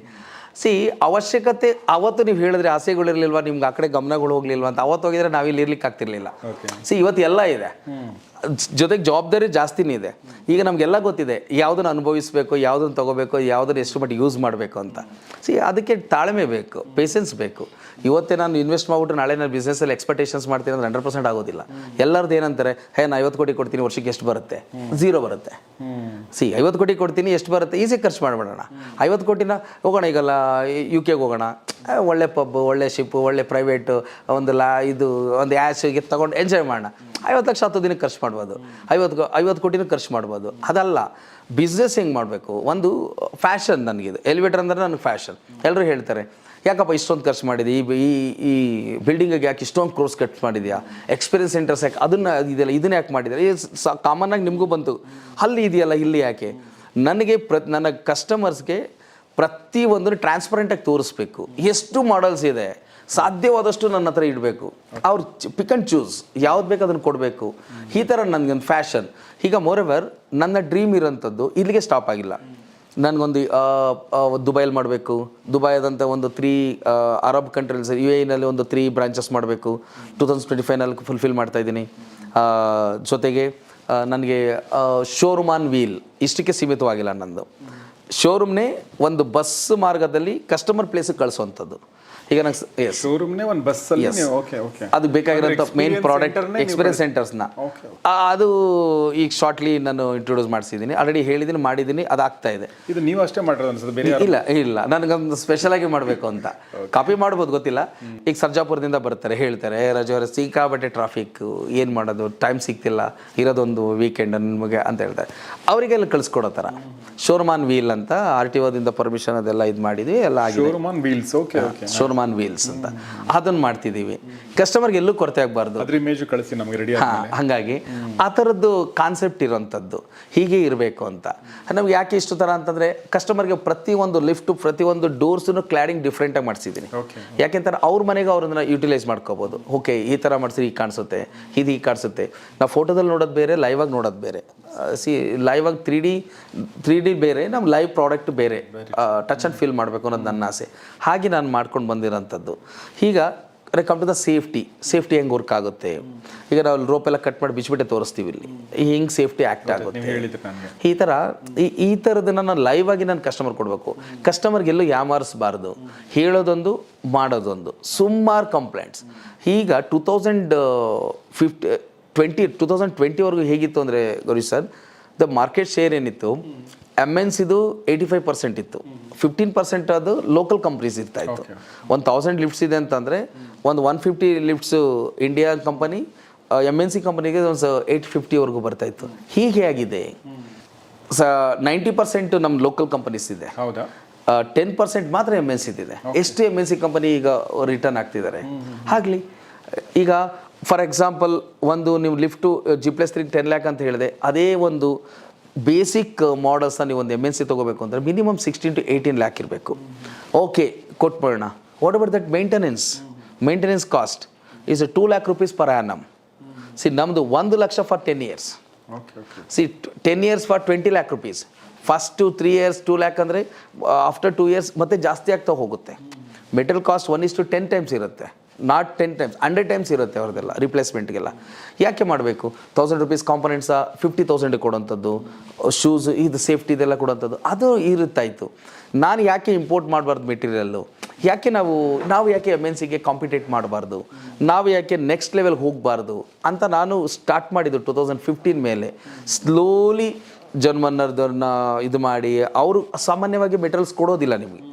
ಅವಶ್ಯಕತೆ ಅವತ್ತು ನೀವು ಹೇಳಿದ್ರೆ ಆಸೆಗಳಿರಲಿಲ್ವಾ, ನಿಮ್ಗೆ ಆ ಕಡೆ ಗಮನಗಳು ಹೋಗ್ಲಿಲ್ವಾ ಅಂತ. ಅವತ್ತು ಹೋಗಿದ್ರೆ ನಾವಿಲ್ಲಿ ಇರ್ಲಿಕ್ಕೆ ಆಗ್ತಿರ್ಲಿಲ್ಲ. ಇವತ್ತು ಎಲ್ಲ ಇದೆ, ಜೊತೆಗೆ ಜವಾಬ್ದಾರಿ ಜಾಸ್ತಿನೇ ಇದೆ. ಈಗ ನಮಗೆಲ್ಲ ಗೊತ್ತಿದೆ ಯಾವುದನ್ನು ಅನುಭವಿಸಬೇಕು, ಯಾವುದನ್ನು ತೊಗೋಬೇಕು, ಯಾವುದನ್ನು ಎಷ್ಟು ಮಟ್ಟಿಗೆ ಯೂಸ್ ಮಾಡಬೇಕು ಅಂತ. ಅದಕ್ಕೆ ತಾಳ್ಮೆ ಬೇಕು, ಪೇಷನ್ಸ್ ಬೇಕು. ಇವತ್ತೇ ನಾನು ಇನ್ವೆಸ್ಟ್ ಮಾಡಿಬಿಟ್ಟು ನಾಳೆ ನಾನು ಬಿಸ್ನೆಸ್ಸಲ್ಲಿ ಎಕ್ಸ್ಪೆಕ್ಟೇಷನ್ಸ್ ಮಾಡ್ತೀನಿ ಅಂದ್ರೆ 100% ಆಗೋದಿಲ್ಲ. ಎಲ್ಲರದ್ದು ಏನಂತಾರೆ, ನಾನು 50 ಕೋಟಿ ಕೊಡ್ತೀನಿ, ವರ್ಷಕ್ಕೆ ಎಷ್ಟು ಬರುತ್ತೆ? 0 ಬರುತ್ತೆ. 50 ಕೋಟಿ ಕೊಡ್ತೀನಿ, ಎಷ್ಟು ಬರುತ್ತೆ? ಈಸಿ ಖರ್ಚು ಮಾಡಿಬಿಡೋಣ. 50 ಕೋಟಿನ ಹೋಗೋಣ, ಈಗಲ್ಲ UK ಹೋಗೋಣ, ಒಳ್ಳೆ ಪಬ್, ಒಳ್ಳೆ ಶಿಪ್ಪು, ಒಳ್ಳೆ ಪ್ರೈವೇಟು, ಒಂದು ಇದು ಒಂದು ಆ್ಯಶಿಗೆ ತೊಗೊಂಡು ಎಂಜಾಯ್ ಮಾಡೋಣ. 50 ಲಕ್ಷ 10 ದಿನಕ್ಕೆ ಖರ್ಚು ಮಾಡ್ಬೋದು, 50 ಕೋಟಿನೂ ಖರ್ಚು ಮಾಡ್ಬೋದು. ಅದಲ್ಲ, ಬಿಸ್ನೆಸ್ ಹೆಂಗೆ ಮಾಡಬೇಕು. ಒಂದು ಫ್ಯಾಷನ್ ನನಗಿದು. ಎಲಿವೇಟರ್ ಅಂದರೆ ನನಗೆ ಫ್ಯಾಷನ್. ಎಲ್ಲರೂ ಹೇಳ್ತಾರೆ, ಯಾಕಪ್ಪ ಇಷ್ಟೊಂದು ಖರ್ಚು ಮಾಡಿದೆ, ಈ ಬಿಲ್ಡಿಂಗಿಗೆ ಯಾಕೆ ಇಷ್ಟೊಂದು ಕ್ರೋಸ್ ಖರ್ಚು ಮಾಡಿದ್ಯಾ, ಎಕ್ಸ್ಪೀರಿಯನ್ಸ್ ಸೆಂಟರ್ಸ್ ಯಾಕೆ ಇದೆಯಲ್ಲ, ಇದನ್ನ ಯಾಕೆ ಮಾಡಿದ್ದಾರೆ? ಕಾಮನ್ನಾಗಿ ನಿಮಗೂ ಬಂತು, ಅಲ್ಲಿ ಇದೆಯಲ್ಲ, ಇಲ್ಲಿ ಯಾಕೆ? ನನಗೆ ನನ್ನ ಕಸ್ಟಮರ್ಸ್ಗೆ ಪ್ರತಿಯೊಂದನ್ನು ಟ್ರಾನ್ಸ್ಪರೆಂಟಾಗಿ ತೋರಿಸ್ಬೇಕು. ಎಷ್ಟು ಮಾಡಲ್ಸ್ ಇದೆ, ಸಾಧ್ಯವಾದಷ್ಟು ನನ್ನ ಹತ್ರ ಇಡಬೇಕು. ಅವ್ರು ಪಿಕ್ ಆ್ಯಂಡ್ ಚೂಸ್ ಯಾವ್ದು ಬೇಕು ಅದನ್ನು ಕೊಡಬೇಕು. ಈ ಥರ ನನಗೊಂದು ಫ್ಯಾಷನ್. ಈಗ ಮೋರೆವರ್ ನನ್ನ ಡ್ರೀಮ್ ಇರೋಂಥದ್ದು ಇಲ್ಲಿಗೆ ಸ್ಟಾಪ್ ಆಗಿಲ್ಲ. ನನಗೊಂದು ದುಬೈಲಿ ಮಾಡಬೇಕು, ದುಬೈದಂಥ ಒಂದು 3 ಅರಬ್ ಕಂಟ್ರೀಸ್, UAEನಲ್ಲಿ ಒಂದು 3 ಬ್ರಾಂಚಸ್ ಮಾಡಬೇಕು. 2025ನಲ್ಲಿ ಫುಲ್ಫಿಲ್ ಮಾಡ್ತಾಯಿದ್ದೀನಿ. ಜೊತೆಗೆ ನನಗೆ ಶೋರೂಮ್ ಆನ್ ವೀಲ್, ಇಷ್ಟಕ್ಕೆ ಸೀಮಿತವಾಗಿಲ್ಲ. ನಂದು ಶೋರೂಮ್ನೇ ಒಂದು ಬಸ್ ಮಾರ್ಗದಲ್ಲಿ ಕಸ್ಟಮರ್ ಪ್ಲೇಸಿಗೆ ಕಳಿಸುವಂಥದ್ದು. ಈಗ ನಂಗೆ ಶೋರೂಮ್ನೇ ಒಂದು ಬಸ್ಸಲ್ಲಿ ಅದು ಬೇಕಾಗಿರೋಂಥ ಮೇನ್ ಪ್ರಾಡಕ್ಟ್ ಎಕ್ಸ್ಪೀರಿಯನ್ಸ್ ಸೆಂಟರ್ಸ್ನ ಅದು ಈಗ ಶಾರ್ಟ್ಲಿ ನಾನು ಇಂಟ್ರೊಡ್ಯೂಸ್ ಮಾಡಿಸಿದ್ದೀನಿ. ಆಲ್ರೆಡಿ ಹೇಳಿದ್ದೀನಿ, ಮಾಡಿದ್ದೀನಿ, ಅದು ಆಗ್ತಾ ಇದೆ. ಇದು ನೀವು ಅಷ್ಟೇ ಮಾಡಿರೋದು ಅನ್ಸುತ್ತೆ, ಬೇರೆ ಇಲ್ಲ ನನಗೊಂದು ಸ್ಪೆಷಲ್ ಆಗಿ ಮಾಡಬೇಕು ಅಂತ. ಕಾಪಿ ಮಾಡ್ಬೋದು, ಗೊತ್ತಿಲ್ಲ. ಈಗ ಸರ್ಜಾಪುರದಿಂದ ಬರ್ತಾರೆ, ಹೇಳ್ತಾರೆ, ರಜೆ ಅವರ ಸಿಕ್ಕಾಬಟ್ಟೆ ಟ್ರಾಫಿಕ್, ಏನು ಮಾಡೋದು, ಟೈಮ್ ಸಿಗ್ತಿಲ್ಲ, ಇರೋದೊಂದು ವೀಕೆಂಡ್ ನಿಮಗೆ ಅಂತ ಹೇಳ್ತಾರೆ. ಅವರಿಗೆಲ್ಲ ಕಳಿಸ್ಕೊಡೋ ಥರ ಶೋರೂಮ್ ಆನ್ ವೀಲ್ ಅಂತ RTOದಿಂದ ಪರ್ಮಿಷನ್ ಅದೆಲ್ಲ ಇದು ಮಾಡಿದ್ವಿ, ಎಲ್ಲ ಆಗಿದೆ. Showroom on wheels, showroom on wheels ಅಂತ ಅದನ್ನು ಮಾಡ್ತಿದ್ದೀವಿ. ಕಸ್ಟಮರ್ಗೆ ಎಲ್ಲೂ ಕೊರತೆ ಆಗಬಾರ್ದು. ಅದ್ರ ಇಮೇಜ್ ಕಳಿಸಿ ನಮಗೆ ರೆಡಿ. ಹಾಗಾಗಿ ಆ ಥರದ್ದು ಕಾನ್ಸೆಪ್ಟ್ ಇರೋಂಥದ್ದು ಹೀಗೆ ಇರಬೇಕು ಅಂತ. ನಮ್ಗೆ ಯಾಕೆ ಇಷ್ಟು ಥರ ಅಂತಂದರೆ, ಕಸ್ಟಮರ್ಗೆ ಪ್ರತಿಯೊಂದು ಲಿಫ್ಟು, ಪ್ರತಿಯೊಂದು ಡೋರ್ಸನ್ನು ಕ್ಲಾಡಿಂಗ್ ಡಿಫ್ರೆಂಟಾಗಿ ಮಾಡಿಸಿದ್ದೀನಿ. ಯಾಕೆಂತಾರೆ ಅವ್ರ ಮನೆಗೆ ಅವ್ರನ್ನ ಯುಟಿಲೈಸ್ ಮಾಡ್ಕೋಬೋದು. ಓಕೆ, ಈ ಥರ ಮಾಡಿಸಿ ಈಗ ಕಾಣಿಸುತ್ತೆ, ಇದು ಈಗ ಕಾಣಿಸುತ್ತೆ. ನಾವು ಫೋಟೋದಲ್ಲಿ ನೋಡೋದು ಬೇರೆ, ಲೈವಾಗಿ ನೋಡೋದು ಬೇರೆ. ಲೈವಾಗಿ 3D ಬೇರೆ, ನಮ್ಮ ಲೈವ್ ಪ್ರಾಡಕ್ಟ್ ಬೇರೆ. ಟಚ್ ಆ್ಯಂಡ್ ಫೀಲ್ ಮಾಡಬೇಕು ಅನ್ನೋದು ನನ್ನ ಆಸೆ. ಹಾಗೆ ನಾನು ಮಾಡ್ಕೊಂಡು ಬಂದಿರೋಂಥದ್ದು. ಈಗ ಕಮ್ ಟು ದ ಸೇಫ್ಟಿ ಹೆಂಗೆ ವರ್ಕ್ ಆಗುತ್ತೆ. ಈಗ ನಾವು ರೋಪೆಲ್ಲ ಕಟ್ ಮಾಡಿ ಬಿಚ್ಚಿಬಿಟ್ಟೆ ತೋರಿಸ್ತೀವಿ, ಇಲ್ಲಿ ಹಿಂಗೆ ಸೇಫ್ಟಿ ಆ್ಯಕ್ಟ್ ಆಗುತ್ತೆ. ಈ ಥರದನ್ನು ನಾನು ಲೈವ್ ಆಗಿ ನಾನು ಕಸ್ಟಮರ್ ಕೊಡಬೇಕು. ಕಸ್ಟಮರ್ಗೆಲ್ಲೂ ಯಾಮಾರಿಸಬಾರ್ದು, ಹೇಳೋದೊಂದು ಮಾಡೋದೊಂದು. ಸುಮಾರು ಕಂಪ್ಲೇಂಟ್ಸ್. ಈಗ 2020ವರೆಗೂ ಹೇಗಿತ್ತು ಅಂದರೆ Gourish sir, the market share ಏನಿತ್ತು, MNCದು 85% ಇತ್ತು, 15% ಅದು ಲೋಕಲ್ ಕಂಪ್ನೀಸ್ ಇರ್ತಾಯಿತ್ತು. 1000 ಲಿಫ್ಟ್ಸ್ ಇದೆ ಅಂತಂದರೆ ಒಂದು 150 ಲಿಫ್ಟ್ಸು ಇಂಡಿಯಾ ಕಂಪನಿ, MNC ಕಂಪನಿಗೆ ಒಂದು 850ವರೆಗೂ ಬರ್ತಾಯಿತ್ತು. ಹೀಗೆ ಆಗಿದೆ. 90% ನಮ್ಮ ಲೋಕಲ್ ಕಂಪನೀಸ್ ಇದೆ, 10% ಮಾತ್ರ MNC ಇದೆ. ಎಷ್ಟು MNC ಕಂಪನಿ ಈಗ ರಿಟರ್ನ್ ಆಗ್ತಿದ್ದಾರೆ. ಆಗಲಿ, ಈಗ ಫಾರ್ ಎಕ್ಸಾಂಪಲ್ ಒಂದು ನೀವು ಲಿಫ್ಟು G+3 10 ಲ್ಯಾಕ್ ಅಂತ ಹೇಳಿದೆ, ಅದೇ ಒಂದು ಬೇಸಿಕ್ ಮಾಡಲ್ಸ್ನ ನೀವು ಒಂದು MNC ತೊಗೋಬೇಕು ಅಂದರೆ ಮಿನಿಮಮ್ 16 to 18 ಲ್ಯಾಕ್ ಇರಬೇಕು. ಓಕೆ, ಕೊಟ್ಬಿಡೋಣ. What about that maintenance cost is 2 lakh rupees per annum. See ನಮ್ಮದು 1 lakh for 10 years. See 10 years for 20 lakh rupees. First 3 years 2 lakh ಅಂದರೆ ಆಫ್ಟರ್ 2 years ಮತ್ತೆ ಜಾಸ್ತಿ ಆಗ್ತಾ ಹೋಗುತ್ತೆ. ಮೆಟೀರಿಯಲ್ ಕಾಸ್ಟ್ 1:10 times ಇರುತ್ತೆ, ನಾಟ್ 10 times, 100 times ಇರುತ್ತೆ ಅವ್ರದ್ದೆಲ್ಲ ರಿಪ್ಲೇಸ್ಮೆಂಟ್ಗೆಲ್ಲ. ಯಾಕೆ ಮಾಡಬೇಕು? 1000 rupees ಕಾಂಪೊನೆಂಟ್ಸ 50,000 ಕೊಡೋಂಥದ್ದು, ಶೂಸ್ ಇದು ಸೇಫ್ಟಿ ಇದೆಲ್ಲ ಕೊಡೋಂಥದ್ದು ಅದು ಇರುತ್ತಾಯಿತು. ನಾನು ಯಾಕೆ ಇಂಪೋರ್ಟ್ ಮಾಡಬಾರ್ದು ಮೆಟೀರಿಯಲ್ಲು? ಯಾಕೆ ನಾವು ಯಾಕೆ MNCಗೆ ಕಾಂಪಿಟೇಟ್ ಮಾಡಬಾರ್ದು? ನಾವು ಯಾಕೆ ನೆಕ್ಸ್ಟ್ ಲೆವೆಲ್ ಹೋಗಬಾರ್ದು ಅಂತ ನಾನು ಸ್ಟಾರ್ಟ್ ಮಾಡಿದ್ದು 2015 ಮೇಲೆ. ಸ್ಲೋಲಿ ಜನ್ಮನ್ನರ್ದವ್ರನ್ನ ಇದು ಮಾಡಿ, ಅವರು ಸಾಮಾನ್ಯವಾಗಿ ಮೆಟೀರಿಯಲ್ಸ್ ಕೊಡೋದಿಲ್ಲ ನಿಮಗೆ.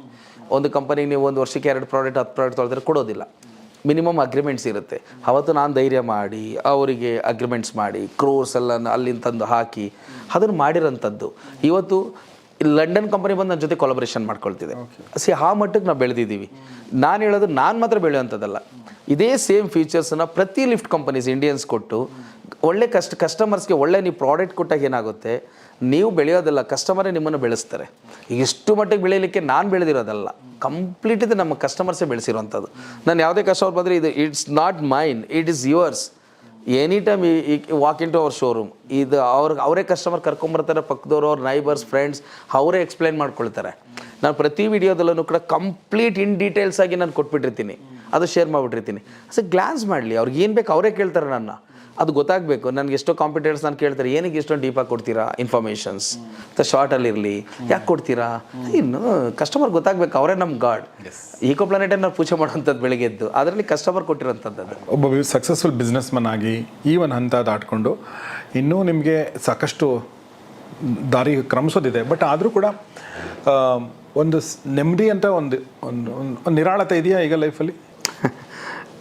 ಒಂದು ಕಂಪನಿಗೆ ನೀವು ಒಂದು ವರ್ಷಕ್ಕೆ 2 ಪ್ರಾಡಕ್ಟ್ 10 ಪ್ರಾಡಕ್ಟ್ ತೊಳೆದ್ರೆ ಕೊಡೋದಿಲ್ಲ. ಮಿನಿಮಮ್ ಅಗ್ರಿಮೆಂಟ್ಸ್ ಇರುತ್ತೆ. ಅವತ್ತು ನಾನು ಧೈರ್ಯ ಮಾಡಿ ಅವರಿಗೆ ಅಗ್ರಿಮೆಂಟ್ಸ್ ಮಾಡಿ ಕ್ರೋರ್ಸ್ ಎಲ್ಲ ಅಲ್ಲಿಂದ ತಂದು ಹಾಕಿ ಅದನ್ನು ಮಾಡಿರೋಂಥದ್ದು. ಇವತ್ತು ಲಂಡನ್ ಕಂಪನಿ ಬಂದು ನನ್ನ ಜೊತೆ ಕೊಲಾಬ್ರೇಷನ್ ಮಾಡ್ಕೊಳ್ತಿದೆ. ಆ ಮಟ್ಟಕ್ಕೆ ನಾವು ಬೆಳೆದಿದ್ದೀವಿ. ನಾನು ಹೇಳೋದು ನಾನು ಮಾತ್ರ ಬೆಳೆಯುವಂಥದ್ದಲ್ಲ, ಇದೇ ಸೇಮ್ ಫೀಚರ್ಸನ್ನು ಪ್ರತಿ ಲಿಫ್ಟ್ ಕಂಪನೀಸ್ ಇಂಡಿಯನ್ಸ್ ಕೊಟ್ಟು ಒಳ್ಳೆ ಕಸ್ಟಮರ್ಸ್ಗೆ ಒಳ್ಳೆ ನೀವು ಪ್ರಾಡಕ್ಟ್ ಕೊಟ್ಟಾಗ ಏನಾಗುತ್ತೆ, ನೀವು ಬೆಳೆಯೋದಲ್ಲ, ಕಸ್ಟಮರೇ ನಿಮ್ಮನ್ನು ಬೆಳೆಸ್ತಾರೆ. ಎಷ್ಟು ಮಟ್ಟಿಗೆ ಬೆಳೀಲಿಕ್ಕೆ ನಾನು ಬೆಳೆದಿರೋದಲ್ಲ, ಕಂಪ್ಲೀಟ್ ಇದು ನಮ್ಮ ಕಸ್ಟಮರ್ಸೇ ಬೆಳೆಸಿರೋವಂಥದ್ದು. ನಾನು ಯಾವುದೇ ಕಸ್ಟಮರ್ ಬಂದರೆ ಇದು it's not mine, it is yours. Any time walk in to our showroom, ಇದು ಅವರೇ ಕಸ್ಟಮರ್ ಕರ್ಕೊಂಬರ್ತಾರೆ, ಪಕ್ಕದವರು, ಅವ್ರ ನೈಬರ್ಸ್, ಫ್ರೆಂಡ್ಸ್, ಅವರೇ ಎಕ್ಸ್ಪ್ಲೈನ್ ಮಾಡ್ಕೊಳ್ತಾರೆ. ನಾನು ಪ್ರತಿ ವಿಡಿಯೋದಲ್ಲೂ ಕೂಡ ಕಂಪ್ಲೀಟ್ ಇನ್ ಡೀಟೇಲ್ಸ್ ಆಗಿ ನಾನು ಕೊಟ್ಬಿಟ್ಟಿರ್ತೀನಿ, ಅದು ಶೇರ್ ಮಾಡಿಬಿಟ್ಟಿರ್ತೀನಿ. ಗ್ಲಾನ್ಸ್ ಮಾಡಲಿ, ಅವ್ರಿಗೆ ಏನು ಬೇಕು ಅವರೇ ಕೇಳ್ತಾರೆ ನನ್ನ, ಅದು ಗೊತ್ತಾಗಬೇಕು. ನನಗೆ ಎಷ್ಟೋ ಕಾಂಪಿಟೇಟರ್ಸ್ ನಾನು ಕೇಳ್ತಾರೆ, ಏನಕ್ಕೆ ಇಷ್ಟೊಂದು ಡೀಪಾಗಿ ಕೊಡ್ತೀರಾ ಇನ್ಫಾರ್ಮೇಷನ್ಸ್, ಶಾರ್ಟಲ್ಲಿರಲಿ ಯಾಕೆ ಕೊಡ್ತೀರಾ? ಇನ್ನು ಕಸ್ಟಮರ್ ಗೊತ್ತಾಗಬೇಕು, ಅವರೇ ನಮ್ಮ ಗಾಡ್. ಈಕೋ ಪ್ಲಾನೆಟನ್ನು ನಾವು ಪೂಜೆ ಮಾಡೋವಂಥದ್ದು ಬೆಳಗ್ಗೆ ಎದ್ದು, ಅದರಲ್ಲಿ ಕಸ್ಟಮರ್ ಕೊಟ್ಟಿರೋಂಥದ್ದು. ಒಬ್ಬ ಸಕ್ಸಸ್ಫುಲ್ ಬಿಸ್ನೆಸ್ಮನ್ ಆಗಿ ಈ ಒಂದು ಹಂತ ದಾಟ್ಕೊಂಡು ಇನ್ನೂ ನಿಮಗೆ ಸಾಕಷ್ಟು ದಾರಿ ಕ್ರಮಿಸೋದಿದೆ. ಬಟ್ ಆದರೂ ಕೂಡ ಒಂದು ನೆಮ್ಮದಿ ಅಂತ ಒಂದು ನಿರಾಳತೆ ಇದೆಯಾ ಈಗ ಲೈಫಲ್ಲಿ?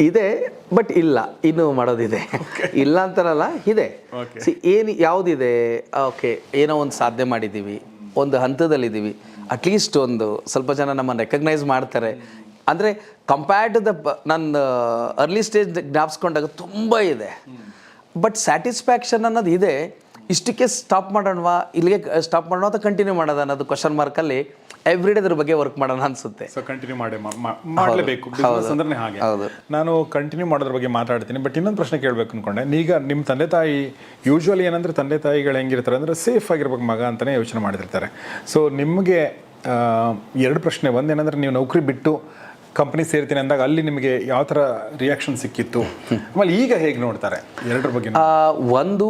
ಇದೆ, ಬಟ್ ಇಲ್ಲ, ಇನ್ನೂ ಮಾಡೋದಿದೆ. ಇಲ್ಲ ಅಂತಾರಲ್ಲ, ಇದೆ. ಯಾವುದಿದೆ? ಓಕೆ, ಏನೋ ಒಂದು ಸಾಧನೆ ಮಾಡಿದ್ದೀವಿ, ಒಂದು ಹಂತದಲ್ಲಿದ್ದೀವಿ, ಅಟ್ಲೀಸ್ಟ್ ಒಂದು ಸ್ವಲ್ಪ ಜನ ನಮ್ಮನ್ನು ರೆಕಗ್ನೈಸ್ ಮಾಡ್ತಾರೆ ಅಂದರೆ ಕಂಪೇರ್ಡ್ ಟು ನನ್ನ ಅರ್ಲಿ ಸ್ಟೇಜ್ ಜ್ಞಾಪಿಸ್ಕೊಂಡಾಗ ತುಂಬ ಇದೆ. ಬಟ್ ಸ್ಯಾಟಿಸ್ಫ್ಯಾಕ್ಷನ್ ಅನ್ನೋದು ಇದೆ. ಇಷ್ಟಕ್ಕೆ ಸ್ಟಾಪ್ ಮಾಡೋಣವಾ, ಇಲ್ಲಿಗೆ ಸ್ಟಾಪ್ ಮಾಡೋಣ ಅಥವಾ ಕಂಟಿನ್ಯೂ ಮಾಡೋದು ಅನ್ನೋದು ಕ್ವಶನ್ ಮಾರ್ಕಲ್ಲಿ ಎವ್ರಿ ಡೇ ಅದ್ರ ಬಗ್ಗೆ ವರ್ಕ್ ಮಾಡೋಣ ಅನ್ಸುತ್ತೆ. ಸೊ ಕಂಟಿನ್ಯೂ ಮಾಡಲೇಬೇಕು, ಬಿಸ್ನೆಸ್ ಅಂದ್ರೆ ಹಾಗೆ. ನಾನು ಕಂಟಿನ್ಯೂ ಮಾಡೋದ್ರ ಬಗ್ಗೆ ಮಾತಾಡ್ತೀನಿ. ಬಟ್ ಇನ್ನೊಂದು ಪ್ರಶ್ನೆ ಕೇಳಬೇಕು ಅನ್ಕೊಂಡೆ. ಈಗ ನಿಮ್ಮ ತಂದೆ ತಾಯಿ ಯೂಶ್ವಲಿ ಏನಂದ್ರೆ ತಂದೆ ತಾಯಿಗಳು ಹೆಂಗಿರ್ತಾರೆ ಅಂದರೆ ಸೇಫ್ ಆಗಿರ್ಬೇಕು ಮಗ ಅಂತಲೇ ಯೋಚನೆ ಮಾಡಿರ್ತಾರೆ. ಸೊ ನಿಮಗೆ 2 ಪ್ರಶ್ನೆ. ಒಂದೇನಂದ್ರೆ ನೀವು ನೌಕರಿ ಬಿಟ್ಟು ಕಂಪ್ನಿ ಸೇರ್ತೀನಿ ಅಂದಾಗ ಅಲ್ಲಿ ನಿಮಗೆ ಯಾವ ಥರ ರಿಯಾಕ್ಷನ್ ಸಿಕ್ಕಿತ್ತು, ಆಮೇಲೆ ಈಗ ಹೇಗೆ ನೋಡ್ತಾರೆ, 2 ಬಗ್ಗೆ. ಒಂದು,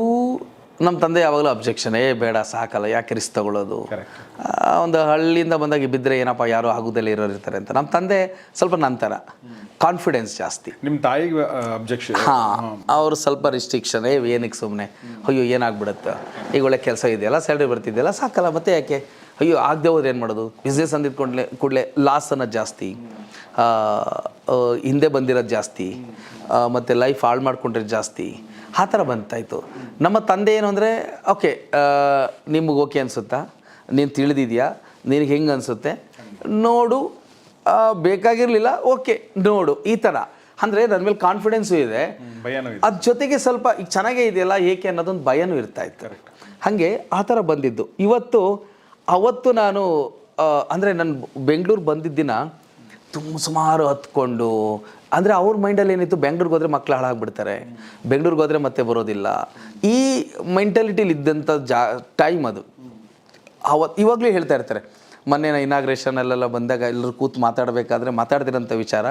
ನಮ್ಮ ತಂದೆ ಯಾವಾಗಲೂ ಅಬ್ಜೆಕ್ಷನ್, ಬೇಡ ಸಾಕಲ್ಲ, ಯಾಕೆ ರಿಸ್ಕ್ ತಗೊಳ್ಳೋದು, ಒಂದು ಹಳ್ಳಿಯಿಂದ ಬಂದಾಗ ಬಿದ್ದರೆ ಏನಪ್ಪ ಯಾರು ಆಗುದಲ್ಲೇ ಇರೋರು ಇರ್ತಾರೆ ಅಂತ. ನಮ್ಮ ತಂದೆ ಸ್ವಲ್ಪ ನಂತರ ಕಾನ್ಫಿಡೆನ್ಸ್ ಜಾಸ್ತಿ. ನಿಮ್ಮ ತಾಯಿಗೆ ಅಬ್ಜೆಕ್ಷನ್? ಅವರು ಸ್ವಲ್ಪ ರಿಸ್ಟ್ರಿಕ್ಷನ್, ಏನಕ್ಕೆ ಸುಮ್ಮನೆ, ಅಯ್ಯೋ ಏನಾಗ್ಬಿಡುತ್ತೆ, ಈಗ ಒಳ್ಳೆ ಕೆಲಸ ಇದೆಯಲ್ಲ, ಸ್ಯಾಲ್ರಿ ಬರ್ತಿದೆಯಲ್ಲ, ಸಾಕಲ್ಲ, ಮತ್ತೆ ಯಾಕೆ, ಅಯ್ಯೋ ಆಗದೆ ಹೋದ್ರೆ ಏನು ಮಾಡೋದು, ಬಿಸ್ನೆಸ್ ಅಂದಿದ್ಕೊಂಡ್ಲೆ ಕೂಡಲೇ ಲಾಸ್ ಅನ್ನೋದು ಜಾಸ್ತಿ, ಹಿಂದೆ ಬಂದಿರೋದು ಜಾಸ್ತಿ, ಮತ್ತು ಲೈಫ್ ಹಾಳು ಮಾಡ್ಕೊಂಡಿರೋದು ಜಾಸ್ತಿ, ಆ ಥರ ಬಂತಾಯಿತು. ನಮ್ಮ ತಂದೆ ಏನು ಅಂದರೆ, ಓಕೆ ನಿಮಗೆ ಓಕೆ ಅನಿಸುತ್ತಾ, ನೀನು ತಿಳಿದಿದೆಯಾ, ನಿನಗೆ ಹೆಂಗೆ ಅನಿಸುತ್ತೆ ನೋಡು, ಬೇಕಾಗಿರಲಿಲ್ಲ ಓಕೆ ನೋಡು, ಈ ಥರ. ಅಂದರೆ ನನ್ನ ಮೇಲೆ ಕಾನ್ಫಿಡೆನ್ಸು ಇದೆ, ಅದ್ರ ಜೊತೆಗೆ ಸ್ವಲ್ಪ ಈಗ ಚೆನ್ನಾಗೇ ಇದೆಯಲ್ಲ ಏಕೆ ಅನ್ನೋದೊಂದು ಭಯನೂ ಇರ್ತಾಯಿತ್ತು. ಹಾಗೆ ಆ ಥರ ಬಂದಿದ್ದು. ಅವತ್ತು ನಾನು ಅಂದರೆ ನಾನು ಬೆಂಗಳೂರು ಬಂದಿದ್ದ ದಿನ ಸುಮಾರು ಹತ್ಕೊಂಡು, ಅಂದರೆ ಅವ್ರ ಮೈಂಡಲ್ಲಿ ಏನಿತ್ತು, ಬೆಂಗ್ಳೂರಿಗೆ ಹೋದರೆ ಮಕ್ಳು ಹಾಳಾಗ್ಬಿಡ್ತಾರೆ, ಬೆಂಗ್ಳೂರಿಗೆ ಹೋದರೆ ಮತ್ತೆ ಬರೋದಿಲ್ಲ, ಈ ಮೆಂಟಾಲಿಟಿಲಿ ಇದ್ದಂಥ ಟೈಮ್ ಅದು. ಇವಾಗಲೂ ಹೇಳ್ತಾ ಇರ್ತಾರೆ, ಮೊನ್ನೆ ಇನಾಗ್ರೇಷನಲ್ಲೆಲ್ಲ ಬಂದಾಗ ಎಲ್ಲರೂ ಕೂತು ಮಾತಾಡ್ತಿರೋಂಥ ವಿಚಾರ,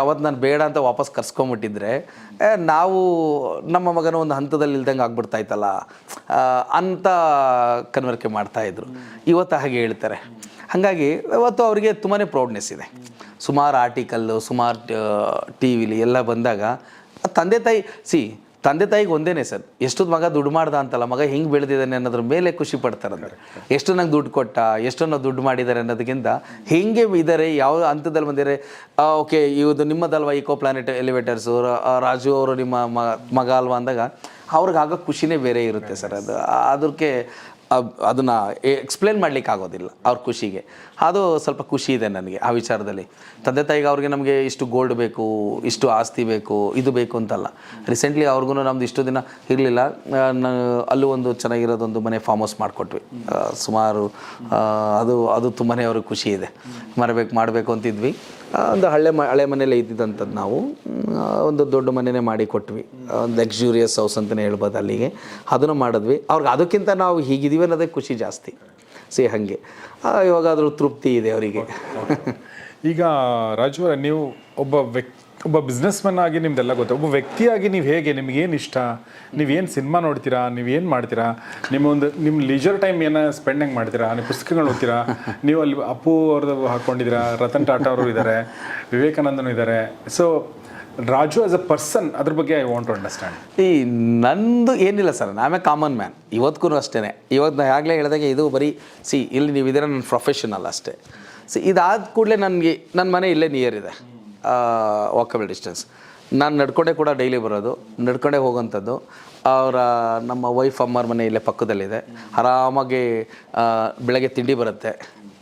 ಅವತ್ತು ನಾನು ಬೇಡ ಅಂತ ವಾಪಸ್ ಕರ್ಸ್ಕೊಂಬಿಟ್ಟಿದ್ರೆ ನಾವು ನಮ್ಮ ಮಗನ ಒಂದು ಹಂತದಲ್ಲಿ ಇಲ್ದಂಗೆ ಆಗ್ಬಿಡ್ತಾಯ್ತಲ್ಲ ಅಂತ ಕನ್ವರ್ಕೆ ಮಾಡ್ತಾಯಿದ್ರು. ಇವತ್ತು ಹಾಗೆ ಹೇಳ್ತಾರೆ. ಹಾಗಾಗಿ ಇವತ್ತು ಅವರಿಗೆ ತುಂಬಾ ಪ್ರೌಡ್ನೆಸ್ ಇದೆ. ಸುಮಾರು ಆರ್ಟಿಕಲ್ಲು, ಸುಮಾರು TV ಎಲ್ಲ ಬಂದಾಗ ತಂದೆ ತಾಯಿಗೆ ಒಂದೇನೆ ಸರ್, ಎಷ್ಟೊಂದು ಮಗ ದುಡ್ಡು ಮಾಡ್ದ ಅಂತಲ್ಲ, ಮಗ ಹಿಂಗೆ ಬೆಳೆದಿದ್ದಾನೆ ಅನ್ನೋದ್ರ ಮೇಲೆ ಖುಷಿ ಪಡ್ತಾರೆ. ಅಂದರೆ ಎಷ್ಟು ನಂಗೆ ದುಡ್ಡು ಕೊಟ್ಟ, ಎಷ್ಟೊಂದು ದುಡ್ಡು ಮಾಡಿದ್ದಾರೆ ಅನ್ನೋದಕ್ಕಿಂತ ಹೆಂಗೆ ಇದ್ದಾರೆ, ಯಾವ ಹಂತದಲ್ಲಿ ಬಂದಿದ್ದಾರೆ, ಓಕೆ ಇದು ನಿಮ್ಮದಲ್ವಾ ಈಕೋ ಪ್ಲಾನೆಟ್ ಎಲಿವೇಟರ್ಸು, ರಾಜು ಅವರು ನಿಮ್ಮ ಮಗ ಅಲ್ವಾ ಅಂದಾಗ ಅವ್ರಿಗೆ ಆಗೋ ಖುಷಿನೇ ಬೇರೆ ಇರುತ್ತೆ ಸರ್. ಅದಕ್ಕೆ ಅದನ್ನು ಎಕ್ಸ್ಪ್ಲೇನ್ ಮಾಡ್ಲಿಕ್ಕೆ ಆಗೋದಿಲ್ಲ ಅವ್ರ ಖುಷಿಗೆ. ಅದು ಸ್ವಲ್ಪ ಖುಷಿ ಇದೆ ನನಗೆ ಆ ವಿಚಾರದಲ್ಲಿ. ತಂದೆ ತಾಯಿಗೆ ಅವ್ರಿಗೆ ನಮಗೆ ಇಷ್ಟು ಗೋಲ್ಡ್ ಬೇಕು, ಇಷ್ಟು ಆಸ್ತಿ ಬೇಕು, ಇದು ಬೇಕು ಅಂತಲ್ಲ. ರೀಸೆಂಟ್ಲಿ ಅವ್ರಿಗೂ ನಮ್ದು ಇಷ್ಟು ದಿನ ಇರಲಿಲ್ಲ, ಅಲ್ಲೂ ಒಂದು ಚೆನ್ನಾಗಿರೋದೊಂದು ಮನೆ ಫಾರ್ಮ್ ಹೌಸ್ ಮಾಡಿಕೊಟ್ವಿ. ಸುಮಾರು ಅದು ತುಂಬಾ ಅವ್ರಿಗೆ ಖುಷಿ ಇದೆ. ಮಾಡಬೇಕು ಅಂತಿದ್ವಿ. ಒಂದು ಹಳೆ ಮನೇಲೆ ಇದ್ದಿದ್ದಂಥದ್ದು ನಾವು ಒಂದು ದೊಡ್ಡ ಮನೆಯೇ ಮಾಡಿ ಕೊಟ್ವಿ. ಒಂದು ಲಕ್ಸುರಿಯಸ್ ಹೌಸ್ ಅಂತಲೇ ಹೇಳ್ಬೋದು ಅಲ್ಲಿಗೆ. ಅದನ್ನು ಮಾಡಿದ್ವಿ. ಅವ್ರಿಗೆ ಅದಕ್ಕಿಂತ ನಾವು ಹೀಗಿದ್ದೀವಿ ಅನ್ನೋದೇ ಖುಷಿ ಜಾಸ್ತಿ. ಹಾಗೆ ಇವಾಗ ಅದ್ರ ತೃಪ್ತಿ ಇದೆ ಅವರಿಗೆ. ಈಗ ರಾಜು ಅವರೇ, ನೀವು ಒಬ್ಬ ಬಿಸ್ನೆಸ್ ಮ್ಯಾನ್ ಆಗಿ ನಿಮ್ದೆಲ್ಲ ಗೊತ್ತು. ಒಬ್ಬ ವ್ಯಕ್ತಿಯಾಗಿ ನೀವು ಹೇಗೆ, ನಿಮ್ಗೇನು ಇಷ್ಟ, ನೀವೇನು ಸಿನಿಮಾ ನೋಡ್ತೀರಾ, ನೀವೇನು ಮಾಡ್ತೀರಾ, ನಿಮ್ಮ ಲೀಜರ್ ಟೈಮ್ ಏನೋ ಸ್ಪೆಂಡ್ ಹೆಂಗೆ ಮಾಡ್ತೀರಾ, ನೀವು ಪುಸ್ತಕಗಳು ಓದ್ತೀರಾ, ನೀವು ಅಲ್ಲಿ ಅಪ್ಪು ಅವ್ರದ್ದು ಹಾಕ್ಕೊಂಡಿದ್ದೀರಾ, ರತನ್ ಟಾಟಾ ಅವರು ಇದ್ದಾರೆ, ವಿವೇಕಾನಂದನು ಇದ್ದಾರೆ. So Raju as a person ಅದ್ರ ಬಗ್ಗೆ ಐ ವಾಂಟ್ ಟು ಅಂಡರ್ಸ್ಟ್ಯಾಂಡ್. ನಂದು ಏನಿಲ್ಲ ಸರ್, ನಾವೇ ಕಾಮನ್ ಮ್ಯಾನ್ ಇವತ್ತಿಗೂ ಅಷ್ಟೇ. ಇವತ್ತು ನಾನು ಆಗಲೇ ಹೇಳಿದಾಗೆ ಇದು ಬರೀ ಇಲ್ಲಿ ನೀವು ಇದರ ನನ್ನ ಪ್ರೊಫೆಷನಲ್ ಅಷ್ಟೇ. ಇದಾದ ಕೂಡಲೇ ನನಗೆ ನನ್ನ ಮನೆ ಇಲ್ಲೇ ನಿಯರ್ ಇದೆ, ವಾಕಬಲ್ ಡಿಸ್ಟೆನ್ಸ್. ನಾನು ನಡ್ಕೊಂಡೇ ಕೂಡ ಡೈಲಿ ಬರೋದು, ನಡ್ಕೊಂಡೇ ಹೋಗೋಂಥದ್ದು. ನಮ್ಮ ವೈಫ್ ಅಮ್ಮರ ಮನೆ ಇಲ್ಲೇ ಪಕ್ಕದಲ್ಲಿದೆ. ಆರಾಮಾಗಿ ಬೆಳಗ್ಗೆ ತಿಂಡಿ ಬರುತ್ತೆ,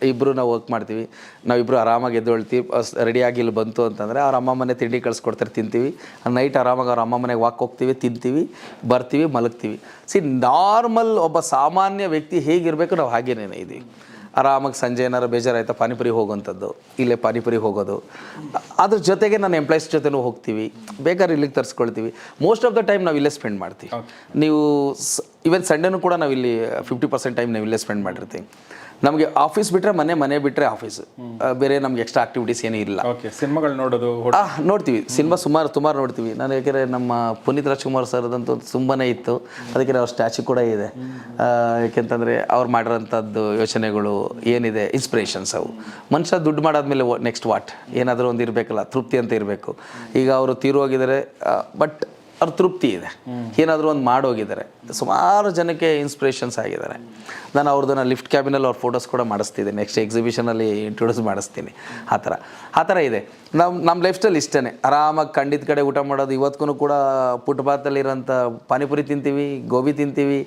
ಇಬ್ಬರು ನಾವು ವರ್ಕ್ ಮಾಡ್ತೀವಿ. ನಾವಿಬ್ಬರು ಆರಾಮಾಗಿ ಎದ್ದೇಳ್ತೀವಿ. ರೆಡಿಯಾಗಿ ಇಲ್ಲಿ ಬಂತು ಅಂತಂದರೆ ಅವ್ರ ಅಮ್ಮ ಮನೆ ತಿಂಡಿ ಕಳಿಸ್ಕೊಡ್ತಾರೆ, ತಿಂತೀವಿ. ನೈಟ್ ಆರಾಮಾಗಿ ಅವ್ರ ಅಮ್ಮ ಮನೆಗೆ ವಾಕ್ ಹೋಗ್ತೀವಿ, ತಿಂತೀವಿ, ಬರ್ತೀವಿ, ಮಲಗ್ತೀವಿ. ನಾರ್ಮಲ್ ಒಬ್ಬ ಸಾಮಾನ್ಯ ವ್ಯಕ್ತಿ ಹೇಗಿರಬೇಕು ನಾವು ಹಾಗೇನೇ ಇದ್ದೀವಿ. ಆರಾಮಾಗಿ ಸಂಜೆ ಏನಾರು ಬೇಜಾರಾಯ್ತಾ ಪಾನಿಪುರಿ ಹೋಗೋವಂಥದ್ದು, ಇಲ್ಲೇ ಪಾನಿಪುರಿ ಹೋಗೋದು. ಅದ್ರ ಜೊತೆಗೆ ನಾನು ಎಂಪ್ಲಾಯ್ಸ್ ಜೊತೆನೂ ಹೋಗ್ತೀವಿ, ಬೇಕಾದ್ರೆ ಇಲ್ಲಿಗೆ ತರಿಸ್ಕೊಳ್ತೀವಿ. ಮೋಸ್ಟ್ ಆಫ್ ದ ಟೈಮ್ ನಾವು ಇಲ್ಲೇ ಸ್ಪೆಂಡ್ ಮಾಡ್ತೀವಿ. ನೀವು ಈವನ್ ಸಂಡೇನೂ ಕೂಡ ನಾವು ಇಲ್ಲಿ 50% ಟೈಮ್ ನಾವು ಇಲ್ಲೇ ಸ್ಪೆಂಡ್ ಮಾಡಿರ್ತೀವಿ. ನಮಗೆ ಆಫೀಸ್ ಬಿಟ್ಟರೆ ಮನೆ ಬಿಟ್ಟರೆ ಆಫೀಸ್, ಬೇರೆ ನಮ್ಗೆ ಎಕ್ಸ್ಟ್ರಾ ಆಕ್ಟಿವಿಟೀಸ್ ಏನೂ ಇಲ್ಲ. ಸಿನಿಮಾಗಳು ನೋಡೋದು ನೋಡ್ತೀವಿ, ಸಿನಿಮಾ ಸುಮಾರು ನೋಡ್ತೀವಿ. ನಾನು ಯಾಕೆಂದರೆ ನಮ್ಮ ಪುನೀತ್ ರಾಜ್ಕುಮಾರ್ ಸರ್ದಂತೂ ತುಂಬಾ ಇತ್ತು, ಅದಕ್ಕೆ ಅವ್ರ ಸ್ಟ್ಯಾಚ್ಯೂ ಕೂಡ ಇದೆ. ಯಾಕೆಂತಂದರೆ ಅವ್ರು ಮಾಡಿರೋಂಥದ್ದು ಯೋಚನೆಗಳು ಏನಿದೆ, ಇನ್ಸ್ಪಿರೇಷನ್ಸ್ ಅವು. ಮನುಷ್ಯ ದುಡ್ಡು ಮಾಡಾದ್ಮೇಲೆ ನೆಕ್ಸ್ಟ್ ವಾಟ್ ಏನಾದರೂ ಒಂದು ಇರಬೇಕಲ್ಲ, ತೃಪ್ತಿ ಅಂತ ಇರಬೇಕು. ಈಗ ಅವರು ತೀರೋಗಿದ್ದಾರೆ, ಬಟ್ ಅವ್ರ ತೃಪ್ತಿ ಇದೆ, ಏನಾದರೂ ಒಂದು ಮಾಡೋಗಿದ್ದಾರೆ. ಸುಮಾರು ಜನಕ್ಕೆ ಇನ್ಸ್ಪಿರೇಷನ್ಸ್ ಆಗಿದ್ದಾರೆ. ನಾನು ಅವ್ರದ್ದನ್ನು ಲಿಫ್ಟ್ ಕ್ಯಾಬಿನಲ್ಲಿ ಅವ್ರ ಫೋಟೋಸ್ ಕೂಡ ಮಾಡಿಸ್ತಿದ್ದೀನಿ, ನೆಕ್ಸ್ಟ್ ಎಕ್ಸಿಬಿಷನಲ್ಲಿ ಇಂಟ್ರೊಡ್ಯೂಸ್ ಮಾಡಿಸ್ತೀನಿ. ಆ ಥರ ಇದೆ ನಮ್ಮ ಲೈಫ್ ಸ್ಟೈಲ್. ಇಷ್ಟೇ ಆರಾಮಾಗಿ ಕಂಡಿದ್ದ ಕಡೆ ಊಟ ಮಾಡೋದು. ಇವತ್ತಿಗೂ ಕೂಡ ಫುಟ್ಪಾತಲ್ಲಿರೋಂಥ ಪಾನಿಪುರಿ ತಿಂತೀವಿ, ಗೋಬಿ ತಿಂತೀವಿ.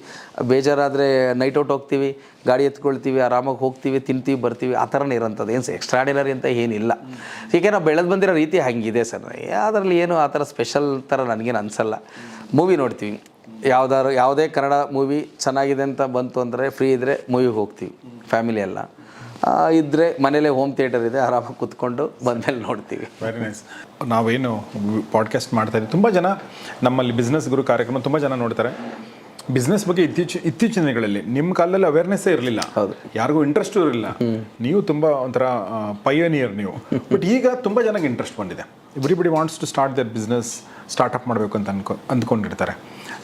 ಬೇಜಾರಾದರೆ ನೈಟ್ ಔಟ್ ಹೋಗ್ತೀವಿ, ಗಾಡಿ ಎತ್ಕೊಳ್ತೀವಿ, ಆರಾಮಾಗಿ ಹೋಗ್ತೀವಿ, ತಿಂತೀವಿ, ಬರ್ತೀವಿ. ಆ ಥರನೇ ಇರೋಂಥದ್ದು. ಏನು ಎಕ್ಸ್ಟ್ರಾಡಿನರಿ ಅಂತ ಏನಿಲ್ಲ. ಹೀಗೆ ನಾವು ಬೆಳೆದು ಬಂದಿರೋ ರೀತಿ ಹಂಗಿದೆ ಸರ್. ಅದರಲ್ಲಿ ಏನು ಆ ಥರ ಸ್ಪೆಷಲ್ ಥರ ನನಗೇನು ಅನಿಸಲ್ಲ. ಮೂವಿ ನೋಡ್ತೀವಿ, ಯಾವುದೇ ಕನ್ನಡ ಮೂವಿ ಚೆನ್ನಾಗಿದೆ ಅಂತ ಬಂತು ಅಂದರೆ ಫ್ರೀ ಇದ್ದರೆ ಮೂವಿಗೆ ಹೋಗ್ತೀವಿ ಫ್ಯಾಮಿಲಿ ಎಲ್ಲ. ಇದ್ದರೆ ಮನೇಲೇ ಹೋಮ್ ಥಿಯೇಟರ್ ಇದೆ, ಆರಾಮಾಗಿ ಕೂತ್ಕೊಂಡು ಬಂದಮೇಲೆ ನೋಡ್ತೀವಿ. Very nice. ನಾವೇನು ಪಾಡ್ಕಾಸ್ಟ್ ಮಾಡ್ತಾ ಇದ್ದೀವಿ, ತುಂಬ ಜನ ನಮ್ಮಲ್ಲಿ ಬಿಸ್ನೆಸ್ ಗುರು ಕಾರ್ಯಕ್ರಮ ತುಂಬ ಜನ ನೋಡ್ತಾರೆ. ಬಿಸ್ನೆಸ್ ಬಗ್ಗೆ ಇತ್ತೀಚಿನ ದಿನಗಳಲ್ಲಿ ನಿಮ್ಮ ಕಾಲದಲ್ಲಿ ಅವೇರ್ನೆಸ್ಸೇ ಇರಲಿಲ್ಲ, ಹೌದು, ಯಾರಿಗೂ ಇಂಟ್ರೆಸ್ಟು ಇರಲಿಲ್ಲ. ನೀವು ತುಂಬ ಒಂಥರ ಪಯೋನಿಯರ್ ನೀವು. ಬಟ್ ಈಗ ತುಂಬ ಜನಕ್ಕೆ ಇಂಟ್ರೆಸ್ಟ್ ಬಂದಿದೆ. Everybody wants to start their business, startup ಮಾಡಬೇಕು ಅಂತ ಅಂದ್ಕೊಂಡಿರ್ತಾರೆ.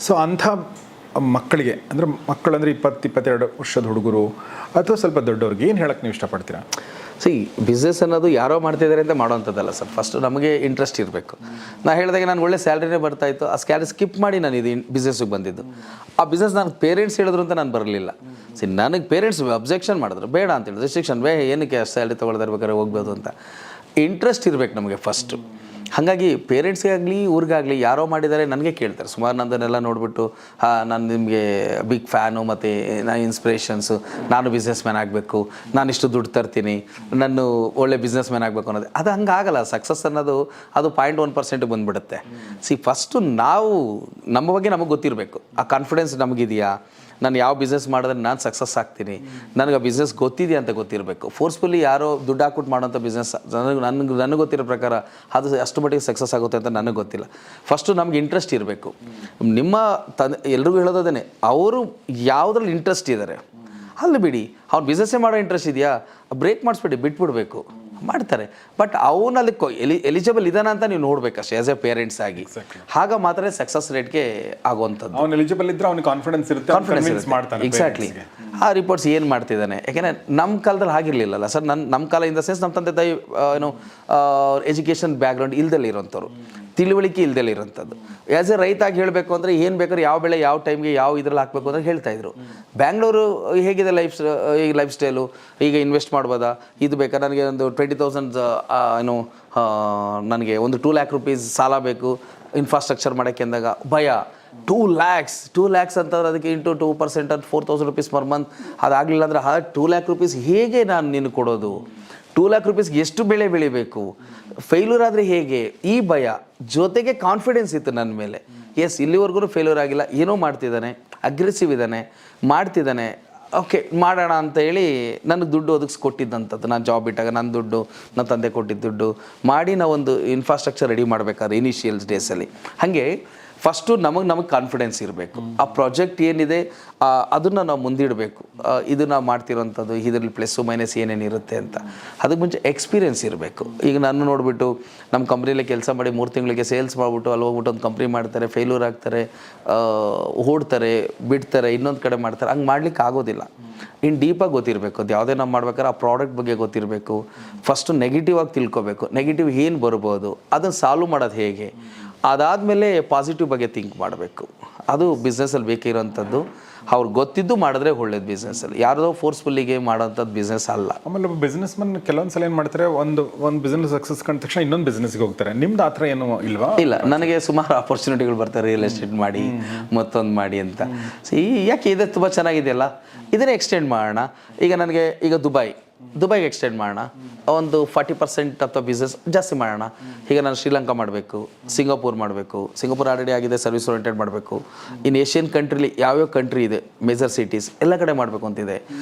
ಸೊ ಅಂಥ ಮಕ್ಕಳಿಗೆ ಮಕ್ಕಳಂದರೆ 20-22 ವರ್ಷದ ಹುಡುಗರು ಅಥವಾ ಸ್ವಲ್ಪ ದೊಡ್ಡವ್ರಿಗೆ ಏನು ಹೇಳಕ್ಕೆ ನೀವು ಇಷ್ಟಪಡ್ತೀರಾ? ಬಿಸ್ನೆಸ್ ಅನ್ನೋದು ಯಾರೋ ಮಾಡ್ತಿದ್ದಾರೆ ಅಂತ ಮಾಡೋವಂಥದ್ದಲ್ಲ ಸರ್. ಫಸ್ಟ್ ನಮಗೆ ಇಂಟ್ರೆಸ್ಟ್ ಇರಬೇಕು. ನಾನು ಹೇಳಿದಾಗ ನಾನು ಒಳ್ಳೆ ಸ್ಯಾಲ್ರಿನೇ ಬರ್ತಾಯಿತ್ತು, ಆ ಸ್ಯಾಲ್ರಿ ಸ್ಕಿಪ್ ಮಾಡಿ ನಾನು ಇದು ಬಿಸ್ನೆಸ್ಸಿಗೆ ಬಂದಿದ್ದು. ಆ ಬಿಸ್ನೆಸ್ ನಾನು ಪೇರೆಂಟ್ಸ್ ಹೇಳಿದ್ರು ಅಂತ ನಾನು ಬರಲಿಲ್ಲ. ನನಗೆ ಪೇರೆಂಟ್ಸ್ ಅಬ್ಜೆಕ್ಷನ್ ಮಾಡಿದ್ರು, ಬೇಡ ಅಂತ ಹೇಳಿದ್ರು, ರಿಸ್ಟ್ರಿಕ್ಷನ್, ಏನಕ್ಕೆ ಸ್ಯಾಲ್ರಿ ತೊಗೊಳ್ದಿರ್ಬೇಕಾದ್ರೆ ಹೋಗ್ಬೋದು ಅಂತ. ಇಂಟ್ರೆಸ್ಟ್ ಇರಬೇಕು ನಮಗೆ ಫಸ್ಟು. ಹಾಗಾಗಿ ಪೇರೆಂಟ್ಸ್ಗೆ ಆಗಲಿ ಊರಿಗಾಗಲಿ ಯಾರೋ ಮಾಡಿದ್ದಾರೆ ನನಗೆ ಕೇಳ್ತಾರೆ. ಸುಮಾರು ನಂದನ್ನೆಲ್ಲ ನೋಡಿಬಿಟ್ಟು ನಾನು ನಿಮಗೆ ಬಿಗ್ ಫ್ಯಾನು, ಮತ್ತು ನಾನು ಇನ್ಸ್ಪಿರೇಷನ್ಸು, ನಾನು ಬಿಸ್ನೆಸ್ ಮ್ಯಾನ್ ಆಗಬೇಕು, ನಾನು ಇಷ್ಟು ದುಡ್ಡು ತರ್ತೀನಿ, ನಾನು ಒಳ್ಳೆ ಬಿಸ್ನೆಸ್ ಮ್ಯಾನ್ ಆಗಬೇಕು ಅನ್ನೋದು. ಅದು ಹಂಗಾಗಲ್ಲ. ಸಕ್ಸಸ್ ಅನ್ನೋದು ಅದು 0.1% ಬಂದುಬಿಡುತ್ತೆ. ಫಸ್ಟು ನಾವು ನಮ್ಮ ಬಗ್ಗೆ ನಮಗೆ ಗೊತ್ತಿರಬೇಕು. ಆ ಕಾನ್ಫಿಡೆನ್ಸ್ ನಮಗಿದೆಯಾ, ನಾನು ಯಾವ ಬಿಸ್ನೆಸ್ ಮಾಡಿದ್ರೆ ನಾನು ಸಕ್ಸಸ್ ಆಗ್ತೀನಿ, ನನಗೆ ಆ ಬಿಸ್ನೆಸ್ ಗೊತ್ತಿದೆಯಾ ಅಂತ ಗೊತ್ತಿರಬೇಕು. ಫೋರ್ಸ್ಫುಲ್ಲಿ ಯಾರೋ ದುಡ್ಡು ಹಾಕ್ಬಿಟ್ಟು ಮಾಡೋಂಥ ಬಿಸ್ನೆಸ್ ನನಗೆ ಗೊತ್ತಿರೋ ಪ್ರಕಾರ ಅದು ಅಷ್ಟು ಮಟ್ಟಿಗೆ ಸಕ್ಸಸ್ ಆಗುತ್ತೆ ಅಂತ ನನಗೆ ಗೊತ್ತಿಲ್ಲ. ಫಸ್ಟು ನಮ್ಗೆ ಇಂಟ್ರೆಸ್ಟ್ ಇರಬೇಕು. ನಿಮ್ಮ ಎಲ್ರಿಗೂ ಹೇಳೋದೇ, ಅವರು ಯಾವುದ್ರಲ್ಲಿ ಇಂಟ್ರೆಸ್ಟ್ ಇದ್ದಾರೆ ಅಲ್ಲಿ ಬಿಡಿ. ಅವ್ನು ಬಿಸ್ನೆಸ್ಸೇ ಮಾಡೋ ಇಂಟ್ರೆಸ್ಟ್ ಇದೆಯಾ, ಬ್ರೇಕ್ ಮಾಡಿಸ್ಬಿಡಿ, ಬಿಟ್ಬಿಡ್ಬೇಕು, ಮಾಡ್ತಾರೆ. ಬಟ್ ಅವನಲ್ಲಿ ಎಲಿಜಿಬಲ್ ಇದಾನ ಅಂತ ನೀವು ನೋಡ್ಬೇಕಷ್ಟೇ ಆಸ್ ಎ ಪೇರೆಂಟ್ಸ್ ಆಗಿ. ಆಗ ಮಾತ್ರ ಸಕ್ಸಸ್ ರೇಟ್ಗೆ ಆಗುವಂಥದ್ದು. ಅವ್ನು ಎಲಿಜಿಬಲ್ ಇದ್ರೆ ಅವ್ನಿಗೆ ಕಾನ್ಫಿಡೆನ್ಸ್ ಇರುತ್ತೆ. ಎಕ್ಸಾಕ್ಟ್ಲಿ. ಆ ರಿಪೋರ್ಟ್ಸ್ ಏನು ಮಾಡ್ತಿದ್ದಾನೆ. ಯಾಕೆಂದರೆ ನಮ್ಮ ಕಾಲದಲ್ಲಿ ಆಗಿರಲಿಲ್ಲಲ್ಲ ಸರ್. ನಮ್ಮ ಕಾಲ ಇನ್ ದ ಸೆನ್ಸ್ ನಮ್ಮ ತಂದೆ ತಾಯಿ ಎಜುಕೇಷನ್ ಬ್ಯಾಕ್ಗ್ರೌಂಡ್ ಇಲ್ದಲ್ಲಿ ಇರೋಂಥವ್ರು, ತಿಳುವಳಿಕೆ ಇಲ್ದಲ್ಲಿ ಇರೋಂಥದ್ದು. ಆ್ಯಸ್ ಎ ರೈತಾಗಿ ಹೇಳಬೇಕು ಅಂದರೆ ಏನು ಬೇಕಾದ್ರೆ ಯಾವ ಬೆಳೆ ಯಾವ ಟೈಮ್ಗೆ ಯಾವ ಇದ್ರಲ್ಲಿ ಹಾಕಬೇಕು ಅಂತ ಹೇಳ್ತಾಯಿದ್ರು. ಬ್ಯಾಂಗ್ಳೂರು ಹೇಗಿದೆ ಲೈಫ್ ಸ್ಟೈಲು, ಈಗ ಇನ್ವೆಸ್ಟ್ ಮಾಡ್ಬೋದಾ, ಇದು ಬೇಕಾ, ನನಗೆ ಒಂದು 20,000 ನನಗೆ ಒಂದು 2 lakh rupees ಸಾಲ ಬೇಕು ಇನ್ಫ್ರಾಸ್ಟ್ರಕ್ಚರ್ ಮಾಡೋಕ್ಕೆ ಅಂದಾಗ ಭಯ. 2 lakhs ಅಂತಂದ್ರೆ ಅದಕ್ಕೆ ಇಂಟು 2% ಅಂತ 4,000 rupees ಪರ್ ಮಂತ್. ಅದಾಗಲಿಲ್ಲ ಅಂದರೆ 2 lakh rupees ಹೇಗೆ ನಾನು ನಿನಗೆ ಕೊಡೋದು? 2 lakh rupeesಗೆ ಎಷ್ಟು ಬೆಳೆ ಬೆಳಿಬೇಕು? ಫೇಲ್ಯೂರ್ ಆದರೆ ಹೇಗೆ? ಈ ಭಯ ಜೊತೆಗೆ ಕಾನ್ಫಿಡೆನ್ಸ್ ಇತ್ತು ನನ್ನ ಮೇಲೆ. ಎಸ್, ಇಲ್ಲಿವರೆಗೂ ಫೇಲ್ಯೂರ್ ಆಗಿಲ್ಲ, ಏನೋ ಮಾಡ್ತಿದ್ದಾನೆ, ಅಗ್ರೆಸಿವ್ ಇದ್ದಾನೆ, ಮಾಡ್ತಿದ್ದಾನೆ, ಓಕೆ ಮಾಡೋಣ ಅಂತ ಹೇಳಿ ನನಗೆ ದುಡ್ಡು ಒದಗಿಸ್ಕೊಟ್ಟಿದ್ದಂಥದ್ದು. ನಾನು ಜಾಬ್ ಇಟ್ಟಾಗ ನನ್ನ ದುಡ್ಡು, ನನ್ನ ತಂದೆ ಕೊಟ್ಟಿದ್ದ ದುಡ್ಡು ಮಾಡಿ ನಾವೊಂದು ಇನ್ಫ್ರಾಸ್ಟ್ರಕ್ಚರ್ ರೆಡಿ ಮಾಡಬೇಕಾದ್ರೆ ಇನಿಷಿಯಲ್ಸ್ ಡೇಸಲ್ಲಿ. ಹಾಗೆ ಫಸ್ಟು ನಮಗೆ ಕಾನ್ಫಿಡೆನ್ಸ್ ಇರಬೇಕು. ಆ ಪ್ರಾಜೆಕ್ಟ್ ಏನಿದೆ ಅದನ್ನು ನಾವು ಮುಂದಿಡಬೇಕು. ಇದು ನಾವು ಮಾಡ್ತಿರೋಂಥದ್ದು ಇದರಲ್ಲಿ ಪ್ಲಸ್ಸು ಮೈನಸ್ ಏನೇನಿರುತ್ತೆ ಅಂತ. ಅದಕ್ಕೆ ಮುಂಚೆ ಎಕ್ಸ್ಪೀರಿಯೆನ್ಸ್ ಇರಬೇಕು. ಈಗ ನಾನು ನೋಡಿಬಿಟ್ಟು ನಮ್ಮ ಕಂಪ್ನಿಯಲ್ಲಿ ಕೆಲಸ ಮಾಡಿ 3 ತಿಂಗಳಿಗೆ ಸೇಲ್ಸ್ ಮಾಡಿಬಿಟ್ಟು ಅಲ್ಲಿ ಹೋಗ್ಬಿಟ್ಟು ಒಂದು ಕಂಪ್ನಿ ಮಾಡ್ತಾರೆ, ಫೇಲ್ಯೂರ್ ಆಗ್ತಾರೆ, ಓಡ್ತಾರೆ, ಬಿಡ್ತಾರೆ, ಇನ್ನೊಂದು ಕಡೆ ಮಾಡ್ತಾರೆ. ಹಂಗೆ ಮಾಡ್ಲಿಕ್ಕೆ ಆಗೋದಿಲ್ಲ. ಇನ್ನು ಡೀಪಾಗಿ ಗೊತ್ತಿರಬೇಕು. ಅದು ಯಾವುದೇ ನಾವು ಮಾಡ್ಬೇಕಾದ್ರೆ ಆ ಪ್ರಾಡಕ್ಟ್ ಬಗ್ಗೆ ಗೊತ್ತಿರಬೇಕು. ಫಸ್ಟು ನೆಗೆಟಿವ್ ಆಗಿ ತಿಳ್ಕೊಬೇಕು. ನೆಗೆಟಿವ್ ಏನು ಬರ್ಬೋದು, ಅದನ್ನು ಸಾಲ್ವ್ ಮಾಡೋದು ಹೇಗೆ, ಅದಾದಮೇಲೆ ಪಾಸಿಟಿವ್ ಬಗ್ಗೆ ಥಿಂಕ್ ಮಾಡಬೇಕು. ಅದು ಬಿಸ್ನೆಸ್ಸಲ್ಲಿ ಬೇಕಿರೋಂಥದ್ದು. ಅವ್ರು ಗೊತ್ತಿದ್ದು ಮಾಡಿದ್ರೆ ಒಳ್ಳೇದು ಬಿಸ್ನೆಸ್ಸಲ್ಲಿ. ಯಾರ್ದೋ ಫೋರ್ಸ್ಫುಲ್ಲಿಗೆ ಮಾಡೋಂಥದ್ದು ಬಿಸ್ನೆಸ್ ಅಲ್ಲ. ಆಮೇಲೆ ಬಿಸ್ನೆಸ್ ಮನ್ ಕೆಲವೊಂದು ಸಲ ಏನು ಮಾಡ್ತಾರೆ, ಒಂದು ಬಿಸ್ನೆಸ್ ಸಕ್ಸಸ್ ಕಂಡ ತಕ್ಷಣ ಇನ್ನೊಂದು ಬಿಸ್ನೆಸ್ಗೆ ಹೋಗ್ತಾರೆ. ನಿಮ್ದು ಆ ಥರ ಏನು ಇಲ್ವಾ? ಇಲ್ಲ, ನನಗೆ ಸುಮಾರು ಆಪರ್ಚುನಿಟಿಗಳು ಬರ್ತಾರೆ, ರಿಯಲ್ ಎಸ್ಟೇಟ್ ಮಾಡಿ, ಮತ್ತೊಂದು ಮಾಡಿ ಅಂತ. ಯಾಕೆ ಇದೆ ತುಂಬ ಚೆನ್ನಾಗಿದೆಯಲ್ಲ, ಇದನ್ನೇ ಎಕ್ಸ್ಟೆಂಡ್ ಮಾಡೋಣ. ಈಗ ನನಗೆ ದುಬೈಗೆ ಎಕ್ಸ್ಟೆಂಡ್ ಮಾಡೋಣ, ಒಂದು 40% ಅಥವಾ ಬಿಸ್ನೆಸ್ ಜಾಸ್ತಿ ಮಾಡೋಣ. ಈಗ ನಾನು ಶ್ರೀಲಂಕಾ ಮಾಡಬೇಕು, ಸಿಂಗಾಪುರ್ ಮಾಡಬೇಕು. ಸಿಂಗಾಪುರ್ ಆಲ್ರೆಡಿ ಆಗಿದೆ, ಸರ್ವಿಸ್ ಓರಿಯೆಂಟೆಡ್ ಮಾಡಬೇಕು. ಇನ್ನು ಏಷ್ಯನ್ ಕಂಟ್ರಿಲಿ ಯಾವ್ಯಾವ ಕಂಟ್ರಿ ಇದೆ, ಮೇಜರ್ ಸಿಟೀಸ್ ಎಲ್ಲ ಕಡೆ ಮಾಡಬೇಕು ಅಂತಿದೆ.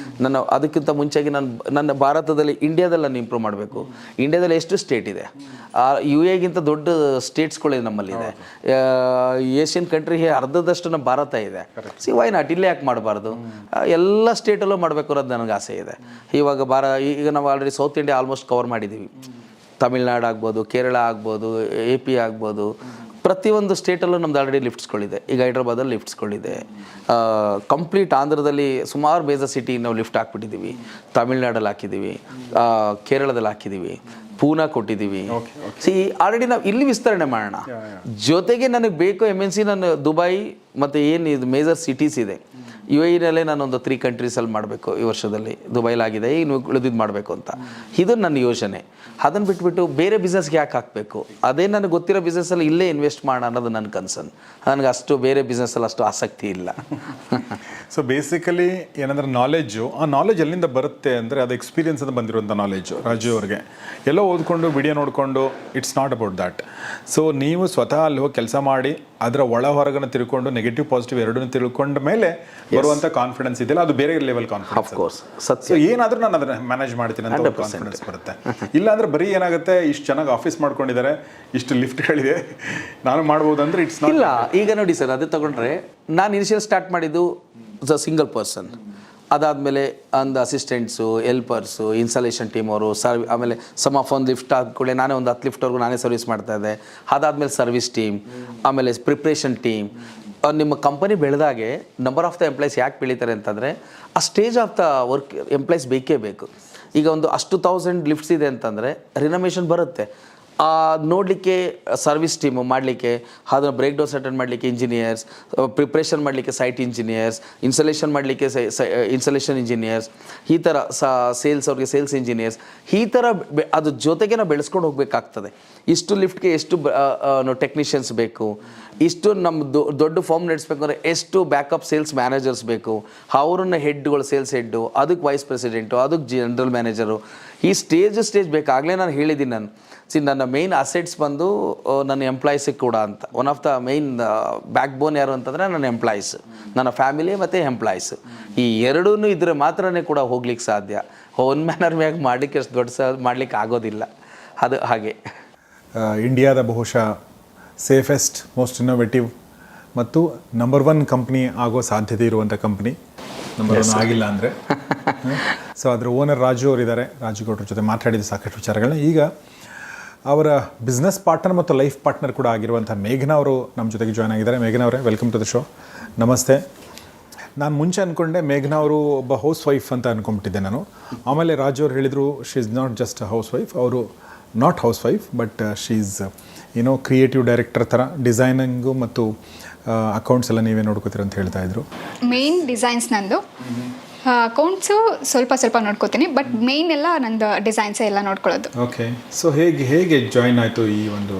ನಾನು ಅದಕ್ಕಿಂತ ಮುಂಚೆಗೆ ನನ್ನ ಭಾರತದಲ್ಲಿ, ಇಂಡಿಯಾದಲ್ಲಿ ನಾನು ಇಂಪ್ರೂವ್ ಮಾಡಬೇಕು. ಇಂಡಿಯಾದಲ್ಲಿ ಎಷ್ಟು ಸ್ಟೇಟ್ ಇದೆ? UAಗಿಂತ ದೊಡ್ಡ ಸ್ಟೇಟ್ಸ್ಗಳಿದೆ ನಮ್ಮಲ್ಲಿದೆ. ಏಷ್ಯನ್ ಕಂಟ್ರಿ ಅರ್ಧದಷ್ಟು ನಮ್ಮ ಭಾರತ ಇದೆ. ವೈ ನಾಟ್, ಇಲ್ಲೇ ಯಾಕೆ ಮಾಡಬಾರ್ದು? ಎಲ್ಲ ಸ್ಟೇಟಲ್ಲೂ ಮಾಡಬೇಕು ಅನ್ನೋದು ನನಗೆ ಆಸೆ ಇದೆ. ಇವಾಗ ಈಗ ನಾವು already south India almost cover ಮಾಡಿದ್ದೀವಿ. ತಮಿಳ್ನಾಡು ಆಗ್ಬೋದು, ಕೇರಳ ಆಗ್ಬೋದು, AP ಆಗ್ಬೋದು, ಪ್ರತಿಯೊಂದು ಸ್ಟೇಟಲ್ಲೂ ನಮ್ದು ಆಲ್ರೆಡಿ ಲಿಫ್ಟ್ಸ್ಗಳಿದೆ. ಈಗ ಹೈದ್ರಾಬಾದಲ್ಲಿ ಲಿಫ್ಟ್ಸ್ಗಳಿದೆ. ಕಂಪ್ಲೀಟ್ ಆಂಧ್ರದಲ್ಲಿ ಸುಮಾರು ಮೇಜರ್ ಸಿಟಿ ನಾವು ಲಿಫ್ಟ್ ಹಾಕ್ಬಿಟ್ಟಿದ್ದೀವಿ. ತಮಿಳ್ನಾಡಲ್ಲಿ ಹಾಕಿದ್ದೀವಿ, ಕೇರಳದಲ್ಲಿ ಹಾಕಿದ್ದೀವಿ, ಪೂನಾ ಕೊಟ್ಟಿದ್ದೀವಿ. ಆಲ್ರೆಡಿ ನಾವು ಇಲ್ಲಿ ವಿಸ್ತರಣೆ ಮಾಡೋಣ. ಜೊತೆಗೆ ನನಗೆ ಬೇಕು MNC, ನಾನು ದುಬೈ ಮತ್ತು ಏನು ಇದು ಮೇಜರ್ ಸಿಟೀಸ್ ಇದೆ UAEನಲ್ಲೇ ನಾನೊಂದು 3 ಕಂಟ್ರೀಸಲ್ಲಿ ಮಾಡಬೇಕು ಈ ವರ್ಷದಲ್ಲಿ. ದುಬೈಲಾಗಿದೆ, ಇನ್ನು ಉಳಿದಿದ್ದು ಮಾಡಬೇಕು ಅಂತ. ಇದು ನನ್ನ ಯೋಜನೆ. ಅದನ್ನು ಬಿಟ್ಬಿಟ್ಟು ಬೇರೆ ಬಿಸ್ನೆಸ್ಗೆ ಯಾಕೆ ಹಾಕಬೇಕು? ಅದೇ ನನಗೆ ಗೊತ್ತಿರೋ ಬಿಸ್ನೆಸ್ಸಲ್ಲಿ ಇಲ್ಲೇ ಇನ್ವೆಸ್ಟ್ ಮಾಡೋಣ ಅನ್ನೋದು ನನ್ನ ಕನ್ಸರ್ನ್. ನನಗೆ ಅಷ್ಟು ಬೇರೆ ಬಿಸ್ನೆಸ್ಸಲ್ಲಿ ಅಷ್ಟು ಆಸಕ್ತಿ ಇಲ್ಲ. ಸೊ ಬೇಸಿಕಲಿ ಏನಂದ್ರೆ ನಾಲೆಡ್ಜು, ಆ ನಾಲೆಡ್ಜ್ ಎಲ್ಲಿಂದ ಬರುತ್ತೆ ಅಂದರೆ ಅದು ಎಕ್ಸ್ಪೀರಿಯನ್ಸಿಂದ ಬಂದಿರುವಂಥ ನಾಲೆಡ್ಜು. ರಾಜು ಅವ್ರಿಗೆ ಎಲ್ಲ ಓದ್ಕೊಂಡು ವಿಡಿಯೋ ನೋಡಿಕೊಂಡು it's not about that. So ನೀವು ಸ್ವತಃ ಅಲ್ಲಿ ಹೋಗಿ ಕೆಲಸ ಮಾಡಿ ಅದರ ಒಳ ಹೊರಗನ್ನು ತಿಳ್ಕೊಂಡು ನೆಗೆಟಿವ್ ಪಾಸಿಟಿವ್ ಎರಡನ್ನೂ ತಿಳ್ಕೊಂಡ ಮೇಲೆ ಬರುವಂಥ ಕಾನ್ಫಿಡೆನ್ಸ್ ಇದೆಯಲ್ಲ, ಅದು ಬೇರೆ ಲೆವೆಲ್ ಕಾನ್ಫಿಡೆನ್ಸ್. ಕೋರ್ಸ್ ಸತ್ಯ. ಸೊ ಏನಾದರೂ ನಾನು ಅದನ್ನ ಮ್ಯಾನೇಜ್ ಮಾಡ್ತೀನಿ ಅಂತ ಕಾನ್ಫಿಡೆನ್ಸ್ ಬರುತ್ತೆ. ಇಲ್ಲ ಅಂದ್ರೆ ಬರೀ ಏನಾಗುತ್ತೆ, ಇಷ್ಟು ಚೆನ್ನಾಗಿ ಆಫೀಸ್ ಮಾಡ್ಕೊಂಡಿದ್ದಾರೆ, ಇಷ್ಟು ಲಿಫ್ಟ್ಗಳಿದೆ, ನಾನು ಮಾಡ್ಬೋದು ಅಂದರೆ ಇಟ್ಸ್ ನಾಟ್. ಇಲ್ಲ, ಈಗ ನೋಡಿ ಸರ್, ಅದೇ ತಗೊಂಡ್ರೆ ನಾನು ಇನಿಷಿಯಲ್ ಸ್ಟಾರ್ಟ್ ಮಾಡಿದ್ದು ಸಿಂಗಲ್ ಪರ್ಸನ್. ಅದಾದಮೇಲೆ ಒಂದು ಅಸಿಸ್ಟೆಂಟ್ಸು, ಹೆಲ್ಪರ್ಸು, ಇನ್ಸ್ಟಾಲೇಷನ್ ಟೀಮ್ ಅವರು, ಆಮೇಲೆ ಒಂದು ಲಿಫ್ಟ್ ಆದ್ಕೊಳ್ಳಿ ನಾನೇ ಒಂದು 10 ಲಿಫ್ಟ್ವರೆಗೂ ನಾನೇ ಸರ್ವಿಸ್ ಮಾಡ್ತಾಯಿದ್ದೆ. ಅದಾದಮೇಲೆ ಸರ್ವಿಸ್ ಟೀಮ್, ಆಮೇಲೆ ಪ್ರಿಪ್ರೇಷನ್ ಟೀಮ್. ನಿಮ್ಮ ಕಂಪನಿ ಬೆಳೆದಾಗೆ ನಂಬರ್ ಆಫ್ ದ ಎಂಪ್ಲಾಯ್ಸ್ ಯಾಕೆ ಬೆಳೀತಾರೆ ಅಂತಂದರೆ ಆ stage of the work employees ಬೇಕೇ ಬೇಕು. ಈಗ ಒಂದು ಅಷ್ಟು 1000 ಲಿಫ್ಟ್ಸ್ ಇದೆ ಅಂತಂದರೆ ರಿನೋವೇಷನ್ ಬರುತ್ತೆ. ನೋಡಲಿಕ್ಕೆ ಸರ್ವಿಸ್ ಟೀಮು ಮಾಡಲಿಕ್ಕೆ, ಅದನ್ನು ಬ್ರೇಕ್ ಡೌನ್ಸ್ ಅಟೆಂಡ್ ಮಾಡಲಿಕ್ಕೆ ಇಂಜಿನಿಯರ್ಸ್, ಪ್ರಿಪ್ರೇಷನ್ ಮಾಡಲಿಕ್ಕೆ ಸೈಟ್ ಇಂಜಿನಿಯರ್ಸ್, ಇನ್ಸ್ಟಾಲೇಷನ್ ಮಾಡಲಿಕ್ಕೆ ಇನ್ಸ್ಟಾಲೇಷನ್ ಇಂಜಿನಿಯರ್ಸ್, ಈ ಥರ ಸೇಲ್ಸ್ ಅವ್ರಿಗೆ ಸೇಲ್ಸ್ ಇಂಜಿನಿಯರ್ಸ್, ಈ ಥರ ಅದ್ರ ಜೊತೆಗೆ ನಾವು ಬೆಳೆಸ್ಕೊಂಡು ಹೋಗಬೇಕಾಗ್ತದೆ. ಇಷ್ಟು ಲಿಫ್ಟ್ಗೆ ಎಷ್ಟು ಟೆಕ್ನಿಷಿಯನ್ಸ್ ಬೇಕು, ಇಷ್ಟು ನಮ್ಮ ದೊಡ್ಡ ಫಾರ್ಮ್ ನಡೆಸ್ಬೇಕಂದ್ರೆ ಎಷ್ಟು ಬ್ಯಾಕಪ್ ಸೇಲ್ಸ್ ಮ್ಯಾನೇಜರ್ಸ್ ಬೇಕು, ಅವ್ರನ್ನ ಹೆಡ್ಗಳು, ಸೇಲ್ಸ್ ಹೆಡ್ಡು, ಅದಕ್ಕೆ ವೈಸ್ ಪ್ರೆಸಿಡೆಂಟು, ಅದಕ್ಕೆ ಜನರಲ್ ಮ್ಯಾನೇಜರು, ಈ ಸ್ಟೇಜ್ ಬೇಕಾಗಲೇ ನಾನು ಹೇಳಿದ್ದೀನಿ. ನನ್ನ ಮೇಯ್ನ್ ಅಸೆಟ್ಸ್ ಬಂದು ನನ್ನ ಎಂಪ್ಲಾಯೀಸಿಗೆ ಕೂಡ ಅಂತ. One of the main back ಬೋನ್ ಯಾರು ಅಂತಂದರೆ ನನ್ನ ಎಂಪ್ಲಾಯೀಸ್, ನನ್ನ ಫ್ಯಾಮಿಲಿ ಮತ್ತು ಎಂಪ್ಲಾಯೀಸ್. ಈ ಎರಡೂ ಇದ್ರೆ ಮಾತ್ರನೇ ಕೂಡ ಹೋಗ್ಲಿಕ್ಕೆ ಸಾಧ್ಯ. ಒನ್ ಮ್ಯಾನರ್ ಮ್ಯಾಗ ಮಾಡಲಿಕ್ಕೆ ಅಷ್ಟು ದೊಡ್ಡ ಮಾಡಲಿಕ್ಕೆ ಆಗೋದಿಲ್ಲ. ಅದು ಹಾಗೆ. ಇಂಡಿಯಾದ ಬಹುಶಃ ಸೇಫೆಸ್ಟ್, ಮೋಸ್ಟ್ ಇನ್ನೋವೇಟಿವ್ ಮತ್ತು ನಂಬರ್ 1 ಕಂಪ್ನಿ ಆಗೋ ಸಾಧ್ಯತೆ ಇರುವಂಥ ಕಂಪ್ನಿ. ನಂಬರ್ 1 ಆಗಿಲ್ಲ ಅಂದರೆ. ಸೊ ಅದರ ಓನರ್ ರಾಜು ಅವರಿದ್ದಾರೆ. ರಾಜು ಗೌಡ್ರ ಜೊತೆ ಮಾತಾಡಿದ ಸಾಕಷ್ಟು ವಿಚಾರಗಳನ್ನ. ಈಗ ಅವರ ಬಿಸ್ನೆಸ್ ಪಾರ್ಟ್ನರ್ ಮತ್ತು ಲೈಫ್ ಪಾರ್ಟ್ನರ್ ಕೂಡ ಆಗಿರುವಂಥ ಮೇಘನಾ ಅವರು ನಮ್ಮ ಜೊತೆಗೆ ಜಾಯ್ನ್ ಆಗಿದ್ದಾರೆ. ಮೇಘನಾ ಅವರೇ, ವೆಲ್ಕಮ್ ಟು ದ ಶೋ. ನಮಸ್ತೆ. ನಾನು ಮುಂಚೆ ಅಂದ್ಕೊಂಡೆ ಮೇಘನಾ ಅವರು ಒಬ್ಬ ಹೌಸ್ ವೈಫ್ ಅಂತ ಅಂದ್ಕೊಂಡ್ಬಿಟ್ಟಿದ್ದೆ ನಾನು. ಆಮೇಲೆ ರಾಜು ಅವ್ರು ಹೇಳಿದರು she is not just housewife. ಅವರು not housewife, but she is creative director ಥರ ಡಿಸೈನಿಂಗು ಮತ್ತು ಅಕೌಂಟ್ಸ್ ಎಲ್ಲ ನೀವೇ ನೋಡ್ಕೋತೀರ ಅಂತ ಹೇಳ್ತಾ ಇದ್ರು. ಮೇನ್ ಡಿಸೈನ್ಸ್ ನಂದು, ಅಕೌಂಟ್ಸು ಸ್ವಲ್ಪ ನೋಡ್ಕೋತೀನಿ, ಬಟ್ ಮೇನ್ ಎಲ್ಲ ನಂದು ಡಿಸೈನ್ಸ್ ಎಲ್ಲ ನೋಡ್ಕೊಳ್ಳೋದು. ಓಕೆ. ಸೊ ಹೇಗೆ ಜಾಯಿನ್ ಆಯಿತು ಈ ಒಂದು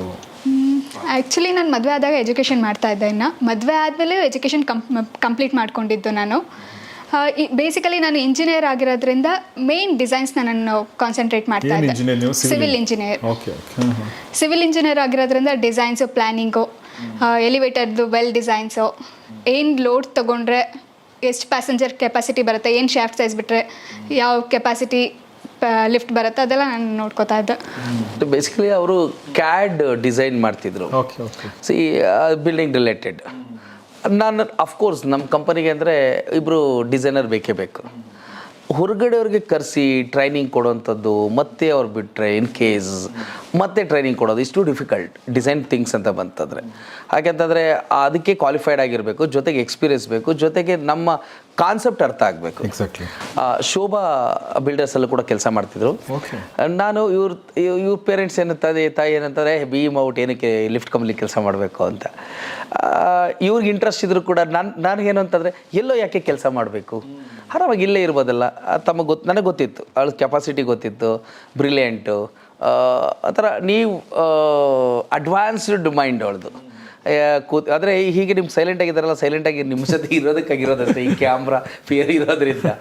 ಆ್ಯಕ್ಚುಲಿ ನಾನು ಮದುವೆ ಆದಾಗ ಎಜುಕೇಷನ್ ಮಾಡ್ತಾ ಇದ್ದೆ. ಇನ್ನು ಮದುವೆ ಆದಮೇಲೆ ಎಜುಕೇಷನ್ ಕಂಪ್ಲೀಟ್ ಮಾಡ್ಕೊಂಡಿದ್ದು ನಾನು. ಬೇಸಿಕಲಿ ನಾನು ಇಂಜಿನಿಯರ್ ಆಗಿರೋದ್ರಿಂದ ಮೇನ್ ಡಿಸೈನ್ಸ್ನ ನಾನು ಕಾನ್ಸಂಟ್ರೇಟ್ ಮಾಡ್ತಾ ಇದ್ದೆ. Civil engineer. ಸಿವಿಲ್ ಇಂಜಿನಿಯರ್ ಆಗಿರೋದ್ರಿಂದ ಡಿಸೈನ್ಸು, ಪ್ಲ್ಯಾನಿಂಗು, ಎಲಿವೇಟರ್ದು ವೆಲ್ ಡಿಸೈನ್ಸು, ಏನು ಲೋಡ್ ತೊಗೊಂಡ್ರೆ ಎಷ್ಟು ಪ್ಯಾಸೆಂಜರ್ ಕೆಪಾಸಿಟಿ ಬರುತ್ತೆ, ಏನು ಶಾಫ್ಟ್ ಸೈಜ್ ಬಿಟ್ಟರೆ ಯಾವ ಕೆಪಾಸಿಟಿ ಲಿಫ್ಟ್ ಬರುತ್ತೆ, ಅದೆಲ್ಲ ನಾನು ನೋಡ್ಕೋತಾ ಇದ್ದೆ. ಬೇಸಿಕಲಿ ಅವರು ಕ್ಯಾಡ್ ಡಿಸೈನ್ ಮಾಡ್ತಿದ್ರು, ಸಿ ಬಿಲ್ಡಿಂಗ್ ರಿಲೇಟೆಡ್. ನಾನು ಅಫ್ಕೋರ್ಸ್ ನಮ್ಮ ಕಂಪನಿಗೆ ಅಂದರೆ ಇಬ್ಬರು ಡಿಸೈನರ್ ಬೇಕೇ ಬೇಕು. ಹೊರಗಡೆಯವ್ರಿಗೆ ಕರೆಸಿ ಟ್ರೈನಿಂಗ್ ಕೊಡೋವಂಥದ್ದು ಮತ್ತೆ ಅವ್ರು ಬಿಟ್ಟರೆ ಇನ್ ಕೇಸ್ ಮತ್ತೆ ಟ್ರೈನಿಂಗ್ ಕೊಡೋದು ಇಷ್ಟು ಡಿಫಿಕಲ್ಟ್ ಡಿಸೈನ್ ಥಿಂಗ್ಸ್ ಅಂತ ಬಂತಂದರೆ. ಯಾಕೆಂತಂದರೆ ಅದಕ್ಕೆ ಕ್ವಾಲಿಫೈಡ್ ಆಗಿರಬೇಕು, ಜೊತೆಗೆ ಎಕ್ಸ್ಪೀರಿಯನ್ಸ್ ಬೇಕು, ಜೊತೆಗೆ ನಮ್ಮ ಕಾನ್ಸೆಪ್ಟ್ ಅರ್ಥ ಆಗಬೇಕು. ಶೋಭಾ ಬಿಲ್ಡರ್ಸಲ್ಲೂ ಕೂಡ ಕೆಲಸ ಮಾಡ್ತಿದ್ರು. ನಾನು ಇವ್ರ ಪೇರೆಂಟ್ಸ್ ಏನಂತದೆ, ತಾಯಿ ಏನಂತಾರೆ, ಬೀಮ್ ಔಟ್ ಏನಕ್ಕೆ ಲಿಫ್ಟ್ ಕಂಪ್ನಿ ಕೆಲಸ ಮಾಡಬೇಕು ಅಂತ. ಇವ್ರಿಗೆ ಇಂಟ್ರೆಸ್ಟ್ ಇದ್ರು ಕೂಡ ನನಗೇನು ಅಂತಂದರೆ ಎಲ್ಲೋ ಯಾಕೆ ಕೆಲಸ ಮಾಡಬೇಕು, ಆರಾಮಾಗಿ ಇಲ್ಲೇ ಇರ್ಬೋದಲ್ಲ. ನನಗೆ ಗೊತ್ತಿತ್ತು, ಅವಳ ಕೆಪಾಸಿಟಿ ಗೊತ್ತಿತ್ತು, ಬ್ರಿಲಿಯಂಟು, ಆ ಥರ. ನೀವು ಅಡ್ವಾನ್ಸ್ಡ್ ಮೈಂಡ್ ಅವಳದು ಆದರೆ ಹೀಗೆ ನಿಮ್ಗೆ ಸೈಲೆಂಟಾಗಿದ್ದಾರಲ್ಲ, ಸೈಲೆಂಟಾಗಿ ನಿಮ್ಮ ಜೊತೆ ಇರೋದಕ್ಕಾಗಿರೋದಂತೆ ಈ ಕ್ಯಾಮ್ರಾ ಫಿಯರ್ ಇರೋದ್ರಿಂದ.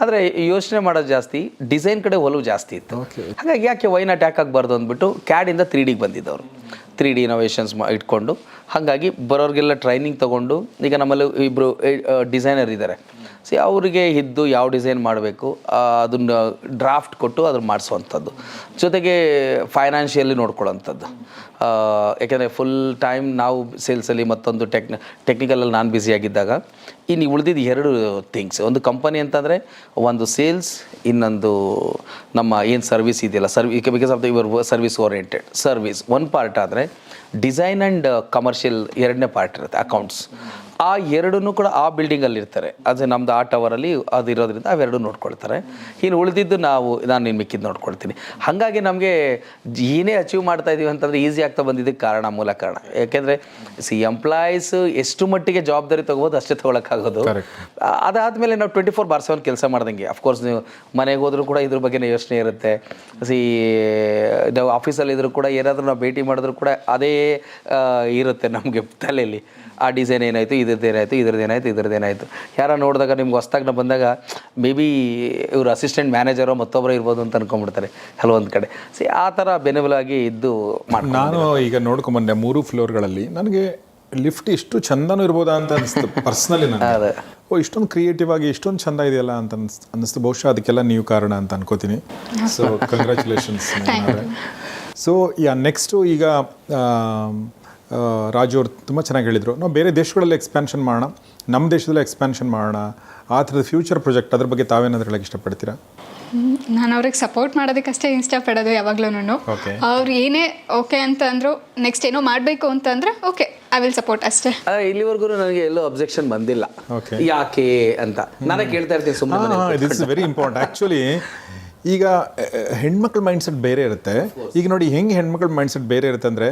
ಆದರೆ ಯೋಚನೆ ಮಾಡೋದು ಜಾಸ್ತಿ, ಡಿಸೈನ್ ಕಡೆ ಒಲವು ಜಾಸ್ತಿ ಇತ್ತು. ಹಾಗಾಗಿ ಯಾಕೆ ವೈನ್ ಅಟ್ಯಾಕ್ ಆಗಬಾರ್ದು ಅಂದ್ಬಿಟ್ಟು ಕ್ಯಾಡಿಂದ 3Dಗೆ ಬಂದಿದ್ದವರು, 3D ಇನೋವೇಷನ್ಸ್ ಇಟ್ಕೊಂಡು. ಹಾಗಾಗಿ ಬರೋರಿಗೆಲ್ಲ ಟ್ರೈನಿಂಗ್ ತೊಗೊಂಡು, ಈಗ ನಮ್ಮಲ್ಲಿ ಇಬ್ಬರು ಡಿಸೈನರ್ ಇದ್ದಾರೆ. ಅವರಿಗೆ ಇದ್ದು ಯಾವ ಡಿಸೈನ್ ಮಾಡಬೇಕು ಅದನ್ನು ಡ್ರಾಫ್ಟ್ ಕೊಟ್ಟು ಅದ್ರ ಮಾಡಿಸುವಂಥದ್ದು, ಜೊತೆಗೆ ಫೈನಾನ್ಷಿಯಲಿ ನೋಡ್ಕೊಳ್ಳೋವಂಥದ್ದು. ಯಾಕೆಂದರೆ ಫುಲ್ ಟೈಮ್ ನಾವು ಸೇಲ್ಸಲ್ಲಿ ಮತ್ತೊಂದು ಟೆಕ್ನಿಕಲಲ್ಲಿ ನಾನು ಬ್ಯುಸಿಯಾಗಿದ್ದಾಗ ಇನ್ನು ಉಳಿದಿದ್ದು 2 ಥಿಂಗ್ಸ್. ಒಂದು ಕಂಪನಿ ಅಂತಂದರೆ ಒಂದು ಸೇಲ್ಸ್, ಇನ್ನೊಂದು ನಮ್ಮ ಏನು ಸರ್ವಿಸ್ ಇದೆಯಲ್ಲ, because of the your service oriented service ಒಂದು ಪಾರ್ಟ್. ಆದರೆ ಡಿಸೈನ್ ಆ್ಯಂಡ್ ಕಮರ್ಷಿಯಲ್ 2ನೇ ಪಾರ್ಟ್ ಇರುತ್ತೆ, ಅಕೌಂಟ್ಸ್. ಆ 2 ಕೂಡ ಆ ಬಿಲ್ಡಿಂಗಲ್ಲಿ ಇರ್ತಾರೆ. ಅದು ನಮ್ಮದು ಆ ಟವರಲ್ಲಿ ಅದು ಇರೋದ್ರಿಂದ ಅವೆರಡು ನೋಡ್ಕೊಳ್ತಾರೆ. ಇನ್ನು ಉಳಿದಿದ್ದು ನಾನು ಇನ್ನು ಮಿಕ್ಕಿದ್ದು ನೋಡ್ಕೊಳ್ತೀನಿ. ಹಾಗಾಗಿ ನಮಗೆ ಏನೇ ಅಚೀವ್ ಮಾಡ್ತಾ ಇದ್ದೀವಿ ಅಂತಂದರೆ ಈಸಿ ಆಗ್ತಾ ಬಂದಿದ್ದಕ್ಕೆ ಮೂಲ ಕಾರಣ. ಯಾಕೆಂದರೆ ಎಂಪ್ಲಾಯೀಸ್ ಎಷ್ಟು ಮಟ್ಟಿಗೆ ಜವಾಬ್ದಾರಿ ತೊಗೋಬೋದು ಅಷ್ಟೇ ತೊಗೊಳಕ್ಕಾಗೋದು. ಅದಾದಮೇಲೆ ನಾವು 24/7 ಕೆಲಸ ಮಾಡ್ದಂಗೆ. ಅಫ್ಕೋರ್ಸ್ ನೀವು ಮನೆಗೆ ಹೋದರೂ ಕೂಡ ಇದ್ರ ಬಗ್ಗೆ ಯೋಚನೆ ಇರುತ್ತೆ. ನಾವು ಆಫೀಸಲ್ಲಿ ಇದ್ರೂ ಕೂಡ ಏನಾದರೂ ನಾವು ಭೇಟಿ ಮಾಡಿದ್ರು ಕೂಡ ಅದೇ ಇರುತ್ತೆ ನಮಗೆ ತಲೆಯಲ್ಲಿ. ಆ ಡಿಸೈನ್ ಏನಾಯಿತು, ಇದ್ರದ್ದೇನಾಯಿತು. ಯಾರೋ ನೋಡಿದಾಗ ನಿಮ್ಗೆ ಹೊಸ್ದಾಗಿ ಬಂದಾಗ ಮೇ ಬಿ ಇವರು ಅಸಿಸ್ಟೆಂಟ್ ಮ್ಯಾನೇಜರೋ ಮತ್ತೊಬ್ಬರು ಇರ್ಬೋದು ಅಂತ ಅನ್ಕೊಂಡ್ಬಿಡ್ತಾರೆ ಕೆಲವೊಂದು ಕಡೆ. ಆ ಥರ ಬೆನೆಬಲಾಗಿ ಇದ್ದು ನಾನು ಈಗ ನೋಡ್ಕೊಂಬಂದೆ 3 ಫ್ಲೋರ್ಗಳಲ್ಲಿ. ನನಗೆ ಲಿಫ್ಟ್ ಇಷ್ಟು ಚಂದನೂ ಇರ್ಬೋದಾ ಅಂತ ಅನಿಸ್ತು ಪರ್ಸ್ನಲಿ. ನಾನು ಇಷ್ಟೊಂದು ಕ್ರಿಯೇಟಿವ್ ಆಗಿ ಇಷ್ಟೊಂದು ಚಂದ ಇದೆಯಲ್ಲ ಅಂತ ಅನ್ನಿಸ್ತು. ಬಹುಶಃ ಅದಕ್ಕೆಲ್ಲ ನೀವು ಕಾರಣ ಅಂತ ಅನ್ಕೋತೀನಿ. So congratulations. ಸೊ ನೆಕ್ಸ್ಟು ಈಗ ರಾಜು ಅವ್ರು ತುಂಬ ಚೆನ್ನಾಗಿ ಹೇಳಿದರು, ನಾವು ಬೇರೆ ದೇಶಗಳಲ್ಲಿ ಎಕ್ಸ್ಪ್ಯಾನ್ಷನ್ ಮಾಡೋಣ, ನಮ್ಮ ದೇಶದಲ್ಲೇ ಎಕ್ಸ್ಪ್ಯಾನ್ಷನ್ ಮಾಡೋಣ, ಆ ಥರದ ಫ್ಯೂಚರ್ ಪ್ರಾಜೆಕ್ಟ್, ಅದ್ರ ಬಗ್ಗೆ ತಾವೇನಾದರೂ ಹೇಳಕ್ಕೆ ಇಷ್ಟಪಡ್ತೀರಾ? ನಾನು ಅವ್ರಿಗೆ ಸಪೋರ್ಟ್ ಮಾಡೋದಕ್ಕಷ್ಟೇ ಇಷ್ಟಪಡೋದು ಯಾವಾಗಲೂ. ಅವ್ರು ಏನೇ ಓಕೆ ಅಂತ ಅಂದರು, ನೆಕ್ಸ್ಟ್ ಏನೋ ಮಾಡಬೇಕು ಅಂತಂದರೆ ಓಕೆ, ಐ ವಿಲ್ ಸಪೋರ್ಟ್ ಅಷ್ಟೇ. ಇಲ್ಲಿವರೆಗೂ ನನಗೆ ಎಲ್ಲೋ ಅಬ್ಜೆಕ್ಷನ್ ಬಂದಿಲ್ಲ ಯಾಕೆ ಅಂತ. ನಾನೇ ಕೇಳ್ತಾ ಇರ್ತೀನಿ ಸುಮ್ಮನೆ. This is very important actually. ಈಗ ಹೆಣ್ಮಕ್ಳ ಮೈಂಡ್ಸೆಟ್ ಬೇರೆ ಇರುತ್ತೆ. ಈಗ ನೋಡಿ ಹೆಂಗೆ ಹೆಣ್ಮಕ್ಳ ಮೈಂಡ್ಸೆಟ್ ಬೇರೆ ಇರುತ್ತೆ ಅಂದರೆ,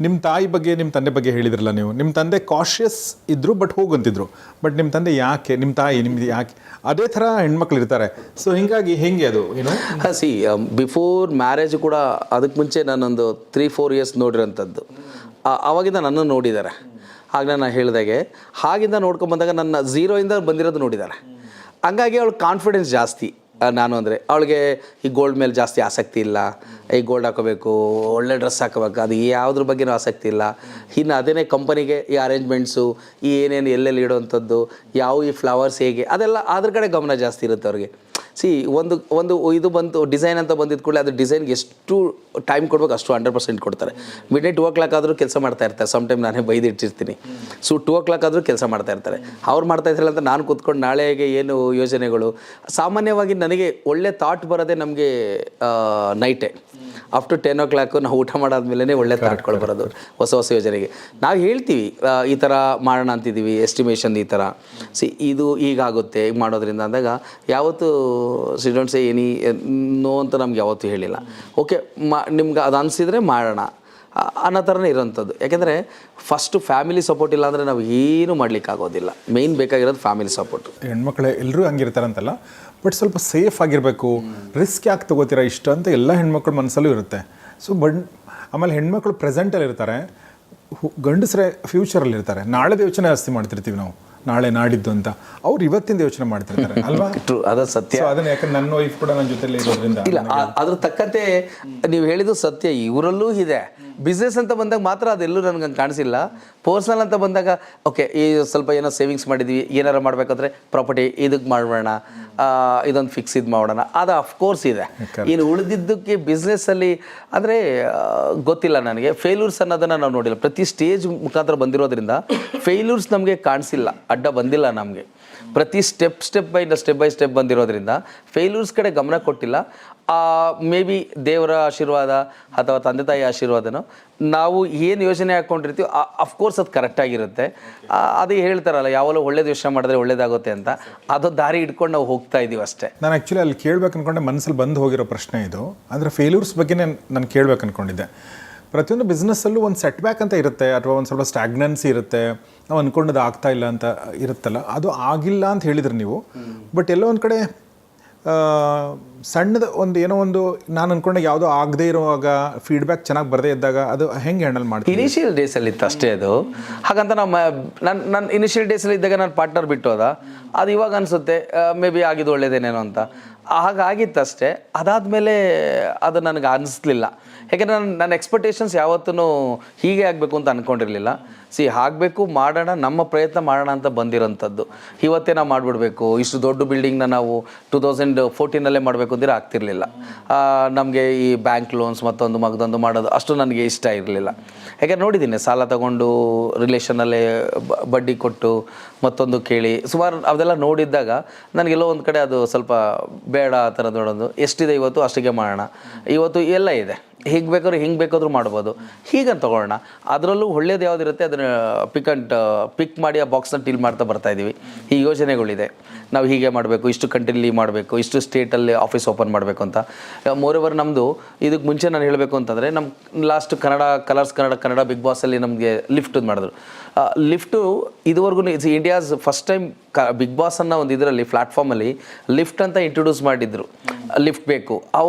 ನಿಮ್ಮ ತಾಯಿ ಬಗ್ಗೆ ನಿಮ್ಮ ತಂದೆ ಬಗ್ಗೆ ಹೇಳಿದ್ರಲ್ಲ ನೀವು, ನಿಮ್ಮ ತಂದೆ ಕಾಶಿಯಸ್ ಇದ್ದರು ಬಟ್ ಹೋಗಂತಿದ್ರು, ಬಟ್ ನಿಮ್ಮ ತಂದೆ ಯಾಕೆ, ನಿಮ್ಮ ತಾಯಿ ನಿಮ್ದು ಯಾಕೆ, ಅದೇ ಥರ ಹೆಣ್ಮಕ್ಳು ಇರ್ತಾರೆ. ಸೊ ಹೀಗಾಗಿ ಹೆಂಗೆ ಅದು ಏನೋ ಬಿಫೋರ್ ಮ್ಯಾರೇಜ್ ಕೂಡ ಅದಕ್ಕೆ ಮುಂಚೆ ನಾನೊಂದು 3-4 ಇಯರ್ಸ್ ನೋಡಿರೋಂಥದ್ದು. ಆವಾಗಿಂದ ನನ್ನನ್ನು ನೋಡಿದ್ದಾರೆ. ಆಗ ನಾನು ಹೇಳಿದಾಗೆ ಹಾಗಿಂದ ನೋಡ್ಕೊಂಬಂದಾಗ ನನ್ನ 0ಇಂದ ಬಂದಿರೋದು ನೋಡಿದ್ದಾರೆ. ಹಂಗಾಗಿ ಅವಳು ಕಾನ್ಫಿಡೆನ್ಸ್ ಜಾಸ್ತಿ. ನಾನು ಅಂದರೆ ಅವಳಿಗೆ ಈ ಗೋಲ್ಡ್ ಮೇಲೆ ಜಾಸ್ತಿ ಆಸಕ್ತಿ ಇಲ್ಲ. ಈ ಗೋಲ್ಡ್ ಹಾಕೋಬೇಕು, ಒಳ್ಳೆ ಡ್ರೆಸ್ ಹಾಕೋಬೇಕು, ಅದು ಯಾವುದ್ರ ಬಗ್ಗೆನೂ ಆಸಕ್ತಿ ಇಲ್ಲ. ಇನ್ನು ಅದೇ ಕಂಪನಿಗೆ ಈ ಅರೇಂಜ್ಮೆಂಟ್ಸು, ಈ ಏನೇನು ಎಲ್ಲೆಲ್ಲಿ ಇಡೋವಂಥದ್ದು, ಯಾವ ಈ ಫ್ಲವರ್ಸ್ ಹೇಗೆ, ಅದೆಲ್ಲ ಅದ್ರ ಕಡೆ ಗಮನ ಜಾಸ್ತಿ ಇರುತ್ತೆ ಅವ್ರಿಗೆ. ಒಂದು ಇದು ಬಂತು ಡಿಸೈನ್ ಅಂತ ಬಂದಿದ್ದ ಕೂಡಲೇ ಅದು ಡಿಸೈನ್ಗೆ ಎಷ್ಟು ಟೈಮ್ ಕೊಡ್ಬೇಕು ಅಷ್ಟು 100% ಕೊಡ್ತಾರೆ. ಮಿಡ್ನೈಟ್ 2 o'clock ಆದರೂ ಕೆಲಸ ಮಾಡ್ತಾ ಇರ್ತಾರೆ. ಸಮ್ ನಾನೇ ಬೈದಿಟ್ಟಿರ್ತೀನಿ. 2 o'clock ಆದರೂ ಕೆಲಸ ಮಾಡ್ತಾ ಇರ್ತಾರೆ. ಅವ್ರು ಮಾಡ್ತಾ ಇದ್ರಲ್ಲ ಅಂತ ನಾನು ಕೂತ್ಕೊಂಡು ನಾಳೆಗೆ ಏನು ಯೋಜನೆಗಳು. ಸಾಮಾನ್ಯವಾಗಿ ನನಗೆ ಒಳ್ಳೆ ಥಾಟ್ ಬರೋದೇ ನಮಗೆ ನೈಟೇ. ಆಫ್ಟರ್ 10 o'clock ನಾವು ಊಟ ಮಾಡಾದ್ಮೇಲೆ ಒಳ್ಳೆ ಥಾಟ್ಗಳು ಬರೋದು ಹೊಸ ಯೋಜನೆಗೆ. ನಾವು ಹೇಳ್ತೀವಿ ಈ ಥರ ಮಾಡೋಣ ಅಂತಿದ್ದೀವಿ, ಎಸ್ಟಿಮೇಷನ್ ಈ ಥರ ಇದು ಹೀಗಾಗುತ್ತೆ ಈಗ ಮಾಡೋದ್ರಿಂದ ಅಂದಾಗ ಯಾವತ್ತೂ ಡೋಂಟ್ ಸೇ ಎನಿ ನೋ ಅಂತ ನಮ್ಗೆ ಯಾವತ್ತೂ ಹೇಳಿಲ್ಲ. ಓಕೆ ನಿಮ್ಗೆ ಅದು ಅನಿಸಿದರೆ ಮಾಡೋಣ ಅನ್ನೋ ಥರನೇ ಇರೋವಂಥದ್ದು. ಯಾಕೆಂದರೆ ಫಸ್ಟು ಫ್ಯಾಮಿಲಿ ಸಪೋರ್ಟ್ ಇಲ್ಲ ಅಂದರೆ ನಾವು ಏನೂ ಮಾಡಲಿಕ್ಕಾಗೋದಿಲ್ಲ. ಮೇಯ್ನ್ ಬೇಕಾಗಿರೋದು ಫ್ಯಾಮಿಲಿ ಸಪೋರ್ಟು. ಹೆಣ್ಮಕ್ಳು ಎಲ್ಲರೂ ಹಂಗಿರ್ತಾರಂತಲ್ಲ, ಬಟ್ ಸ್ವಲ್ಪ ಸೇಫ್ ಆಗಿರಬೇಕು. ರಿಸ್ಕ್ ಯಾಕೆ ತೊಗೋತೀರಾ ಇಷ್ಟ ಅಂತ ಎಲ್ಲ ಹೆಣ್ಮಕ್ಳ ಮನಸ್ಸಲ್ಲೂ ಇರುತ್ತೆ. ಸೊ ಆಮೇಲೆ ಹೆಣ್ಮಕ್ಳು ಪ್ರೆಸೆಂಟಲ್ಲಿ ಇರ್ತಾರೆ, ಗಂಡಸರೇ ಫ್ಯೂಚರಲ್ಲಿ ಇರ್ತಾರೆ, ನಾಳೆದ ಯೋಚನೆ ಜಾಸ್ತಿ ಮಾಡ್ತಿರ್ತೀವಿ ನಾವು, ನಾಳೆ ನಾಡಿದ್ದು ಅಂತ. ಅವ್ರು ಇವತ್ತಿಂದ ಯೋಚನೆ ಮಾಡ್ತಿರ್ತಾರೆ ಅಲ್ವಾ? ಅದು ಸತ್ಯ. So ಅದನ್ನ ಯಾಕಂದ್ರೆ ನನ್ನ ವೈಫ್ ಕೂಡ ನನ್ನ ಜೊತೆಲಿ ಇರೋದ್ರಿಂದ ಇಲ್ಲ ಅದ್ರ ತಕ್ಕಂತೆ ನೀವು ಹೇಳಿದ್ದು ಸತ್ಯ, ಇವರಲ್ಲೂ ಇದೆ. ಬಿಸ್ನೆಸ್ ಅಂತ ಬಂದಾಗ ಮಾತ್ರ ಅದೆಲ್ಲೂ ನನಗೆ ಹಂಗೆ ಕಾಣಿಸಿಲ್ಲ. ಪರ್ಸ್ನಲ್ ಅಂತ ಬಂದಾಗ ಓಕೆ, ಈ ಸ್ವಲ್ಪ ಏನೋ ಸೇವಿಂಗ್ಸ್ ಮಾಡಿದ್ವಿ, ಏನಾರು ಮಾಡಬೇಕಾದ್ರೆ ಪ್ರಾಪರ್ಟಿ ಇದಕ್ಕೆ ಮಾಡೋಣ, ಇದೊಂದು ಫಿಕ್ಸ್ ಇದು ಮಾಡೋಣ, ಅದು ಅಫ್ಕೋರ್ಸ್ ಇದೆ. ಇನ್ನು ಉಳಿದಿದ್ದಕ್ಕೆ ಬಿಸ್ನೆಸ್ಸಲ್ಲಿ ಅಂದರೆ ಗೊತ್ತಿಲ್ಲ ನನಗೆ. ಫೇಲ್ಯೂರ್ಸ್ ಅನ್ನೋದನ್ನು ನಾವು ನೋಡಿಲ್ಲ. ಪ್ರತಿ ಸ್ಟೇಜ್ ಮುಖಾಂತರ ಬಂದಿರೋದ್ರಿಂದ ಫೇಲ್ಯೂರ್ಸ್ ನಮಗೆ ಕಾಣಿಸಿಲ್ಲ, ಅಡ್ಡ ಬಂದಿಲ್ಲ ನಮಗೆ. ಪ್ರತಿ ಸ್ಟೆಪ್ ಬೈ ಸ್ಟೆಪ್ ಬಂದಿರೋದ್ರಿಂದ ಫೇಲ್ಯೂರ್ಸ್ ಕಡೆ ಗಮನ ಕೊಟ್ಟಿಲ್ಲ. ಮೇ ಬಿ ದೇವರ ಆಶೀರ್ವಾದ ಅಥವಾ ತಂದೆ ತಾಯಿ ಆಶೀರ್ವಾದನೋ, ನಾವು ಏನು ಯೋಜನೆ ಹಾಕ್ಕೊಂಡಿರ್ತೀವಿ ಅಫ್ಕೋರ್ಸ್ ಅದು ಕರೆಕ್ಟಾಗಿರುತ್ತೆ. ಅದು ಹೇಳ್ತಾರಲ್ಲ, ಯಾವಾಗಲೂ ಒಳ್ಳೇದು ಯೋಚನೆ ಮಾಡಿದ್ರೆ ಒಳ್ಳೇದಾಗುತ್ತೆ ಅಂತ, ಅದು ದಾರಿ ಇಟ್ಕೊಂಡು ನಾವು ಹೋಗ್ತಾ ಇದ್ದೀವಿ ಅಷ್ಟೇ. ನಾನು ಆ್ಯಕ್ಚುಲಿ ಅಲ್ಲಿ ಕೇಳ್ಬೇಕು ಅಂದ್ಕೊಂಡೆ, ಮನಸ್ಸಲ್ಲಿ ಬಂದು ಹೋಗಿರೋ ಪ್ರಶ್ನೆ ಇದು. ಅಂದರೆ ಫೇಲ್ಯೂರ್ಸ್ ಬಗ್ಗೆನೇ ನಾನು ಕೇಳ್ಬೇಕು ಅಂದ್ಕೊಂಡಿದ್ದೆ. ಪ್ರತಿಯೊಂದು ಬಿಸ್ನೆಸ್ಸಲ್ಲೂ ಒಂದು ಸೆಟ್ ಬ್ಯಾಕ್ ಅಂತ ಇರುತ್ತೆ, ಅಥವಾ ಒಂದು ಸ್ವಲ್ಪ ಸ್ಟ್ಯಾಗ್ನೆನ್ಸಿ ಇರುತ್ತೆ, ನಾವು ಅಂದ್ಕೊಂಡದ್ದು ಆಗ್ತಾ ಇಲ್ಲ ಅಂತ ಇರುತ್ತಲ್ಲ, ಅದು ಆಗಿಲ್ಲ ಅಂತ ಹೇಳಿದ್ರಿ ನೀವು. ಬಟ್ ಎಲ್ಲೋ ಒಂದು ಕಡೆ ಸಣ್ಣದ ಒಂದು ಏನೋ ಒಂದು ನಾನು ಅಂದ್ಕೊಂಡೆ ಯಾವುದೋ ಆಗದೆ ಇರುವಾಗ, ಫೀಡ್ಬ್ಯಾಕ್ ಚೆನ್ನಾಗಿ ಬರದೇ ಇದ್ದಾಗ ಅದು ಹೆಂಗೆ ಹ್ಯಾಂಡಲ್ ಮಾಡ್ತೀನಿ? ಇನಿಷಿಯಲ್ ಡೇಸಲ್ಲಿ ಇತ್ತು ಅಷ್ಟೇ ಅದು. ಹಾಗಂತ ನನ್ನ ಇನಿಷಿಯಲ್ ಡೇಸಲ್ಲಿ ಇದ್ದಾಗ ನನ್ನ ಪಾರ್ಟ್ನರ್ ಬಿಟ್ಟು ಹೋದ, ಅದು ಇವಾಗ ಅನಿಸುತ್ತೆ ಮೇ ಬಿ ಆಗಿದ್ದು ಒಳ್ಳೇದೇನೇನೋ ಅಂತ. ಹಾಗಾಗಿತ್ತಷ್ಟೇ. ಅದಾದಮೇಲೆ ಅದು ನನಗೆ ಅನ್ನಿಸ್ಲಿಲ್ಲ. ಯಾಕೆಂದರೆ ನನ್ನ ಎಕ್ಸ್ಪೆಕ್ಟೇಷನ್ಸ್ ಯಾವತ್ತೂ ಹೀಗೆ ಆಗಬೇಕು ಅಂತ ಅಂದ್ಕೊಂಡಿರಲಿಲ್ಲ. ಆಗಬೇಕು, ಮಾಡೋಣ, ನಮ್ಮ ಪ್ರಯತ್ನ ಮಾಡೋಣ ಅಂತ ಬಂದಿರೋಂಥದ್ದು. ಇವತ್ತೇ ನಾವು ಮಾಡಿಬಿಡ್ಬೇಕು, ಇಷ್ಟು ದೊಡ್ಡ ಬಿಲ್ಡಿಂಗ್ನ ನಾವು 2014 ಮಾಡಬೇಕು ಅಂದಿರ ಆಗ್ತಿರ್ಲಿಲ್ಲ. ನಮಗೆ ಈ ಬ್ಯಾಂಕ್ ಲೋನ್ಸ್ ಮಗದೊಂದು ಮಾಡೋದು ಅಷ್ಟು ನನಗೆ ಇಷ್ಟ ಇರಲಿಲ್ಲ. ಯಾಕೆಂದ್ರೆ ನೋಡಿದ್ದೀನಿ, ಸಾಲ ತಗೊಂಡು ರಿಲೇಷನಲ್ಲೇ ಬಡ್ಡಿ ಕೊಟ್ಟು ಮತ್ತೊಂದು ಕೇಳಿ ಸುಮಾರು ಅದೆಲ್ಲ ನೋಡಿದ್ದಾಗ ನನಗೆಲ್ಲೋ ಒಂದು ಕಡೆ ಅದು ಸ್ವಲ್ಪ ಬೇಡ ಆ ಥರ ನೋಡೋದು. ಎಷ್ಟಿದೆ ಇವತ್ತು ಅಷ್ಟಿಗೆ ಮಾಡೋಣ, ಇವತ್ತು ಎಲ್ಲ ಇದೆ, ಹಿಂಗೆ ಬೇಕಾದ್ರೂ ಮಾಡ್ಬೋದು, ಹೀಗಂತ ತೊಗೊಳ್ಳೋಣ. ಅದರಲ್ಲೂ ಒಳ್ಳೇದು ಯಾವುದಿರುತ್ತೆ ಅದನ್ನು ಪಿಕ್ ಮಾಡಿ ಆ ಬಾಕ್ಸ್ನ ಟೀಲ್ ಮಾಡ್ತಾ ಬರ್ತಾಯಿದ್ದೀವಿ. ಈ ಯೋಜನೆಗಳಿದೆ, ನಾವು ಹೀಗೆ ಮಾಡಬೇಕು, ಇಷ್ಟು ಕಂಟ್ರಿಲಿ ಮಾಡಬೇಕು, ಇಷ್ಟು ಸ್ಟೇಟಲ್ಲಿ ಆಫೀಸ್ ಓಪನ್ ಮಾಡಬೇಕು ಅಂತ. ಮೋರೆವರ್ ನಮ್ಮದು ಇದಕ್ಕೆ ಮುಂಚೆ ನಾನು ಹೇಳಬೇಕು ಅಂತಂದರೆ, ನಮ್ಮ ಲಾಸ್ಟ್ ಕನ್ನಡ ಬಿಗ್ ಬಾಸಲ್ಲಿ ನಮಗೆ ಲಿಫ್ಟ್ ಮಾಡಿದ್ರು. ಲಿಫ್ಟು ಇದುವರೆಗೂ India's first time Bigg Boss ಅನ್ನೋ ಒಂದು ಇದರಲ್ಲಿ ಪ್ಲ್ಯಾಟ್ಫಾರ್ಮಲ್ಲಿ ಲಿಫ್ಟ್ ಅಂತ ಇಂಟ್ರೊಡ್ಯೂಸ್ ಮಾಡಿದ್ರು. ಲಿಫ್ಟ್ ಬೇಕು,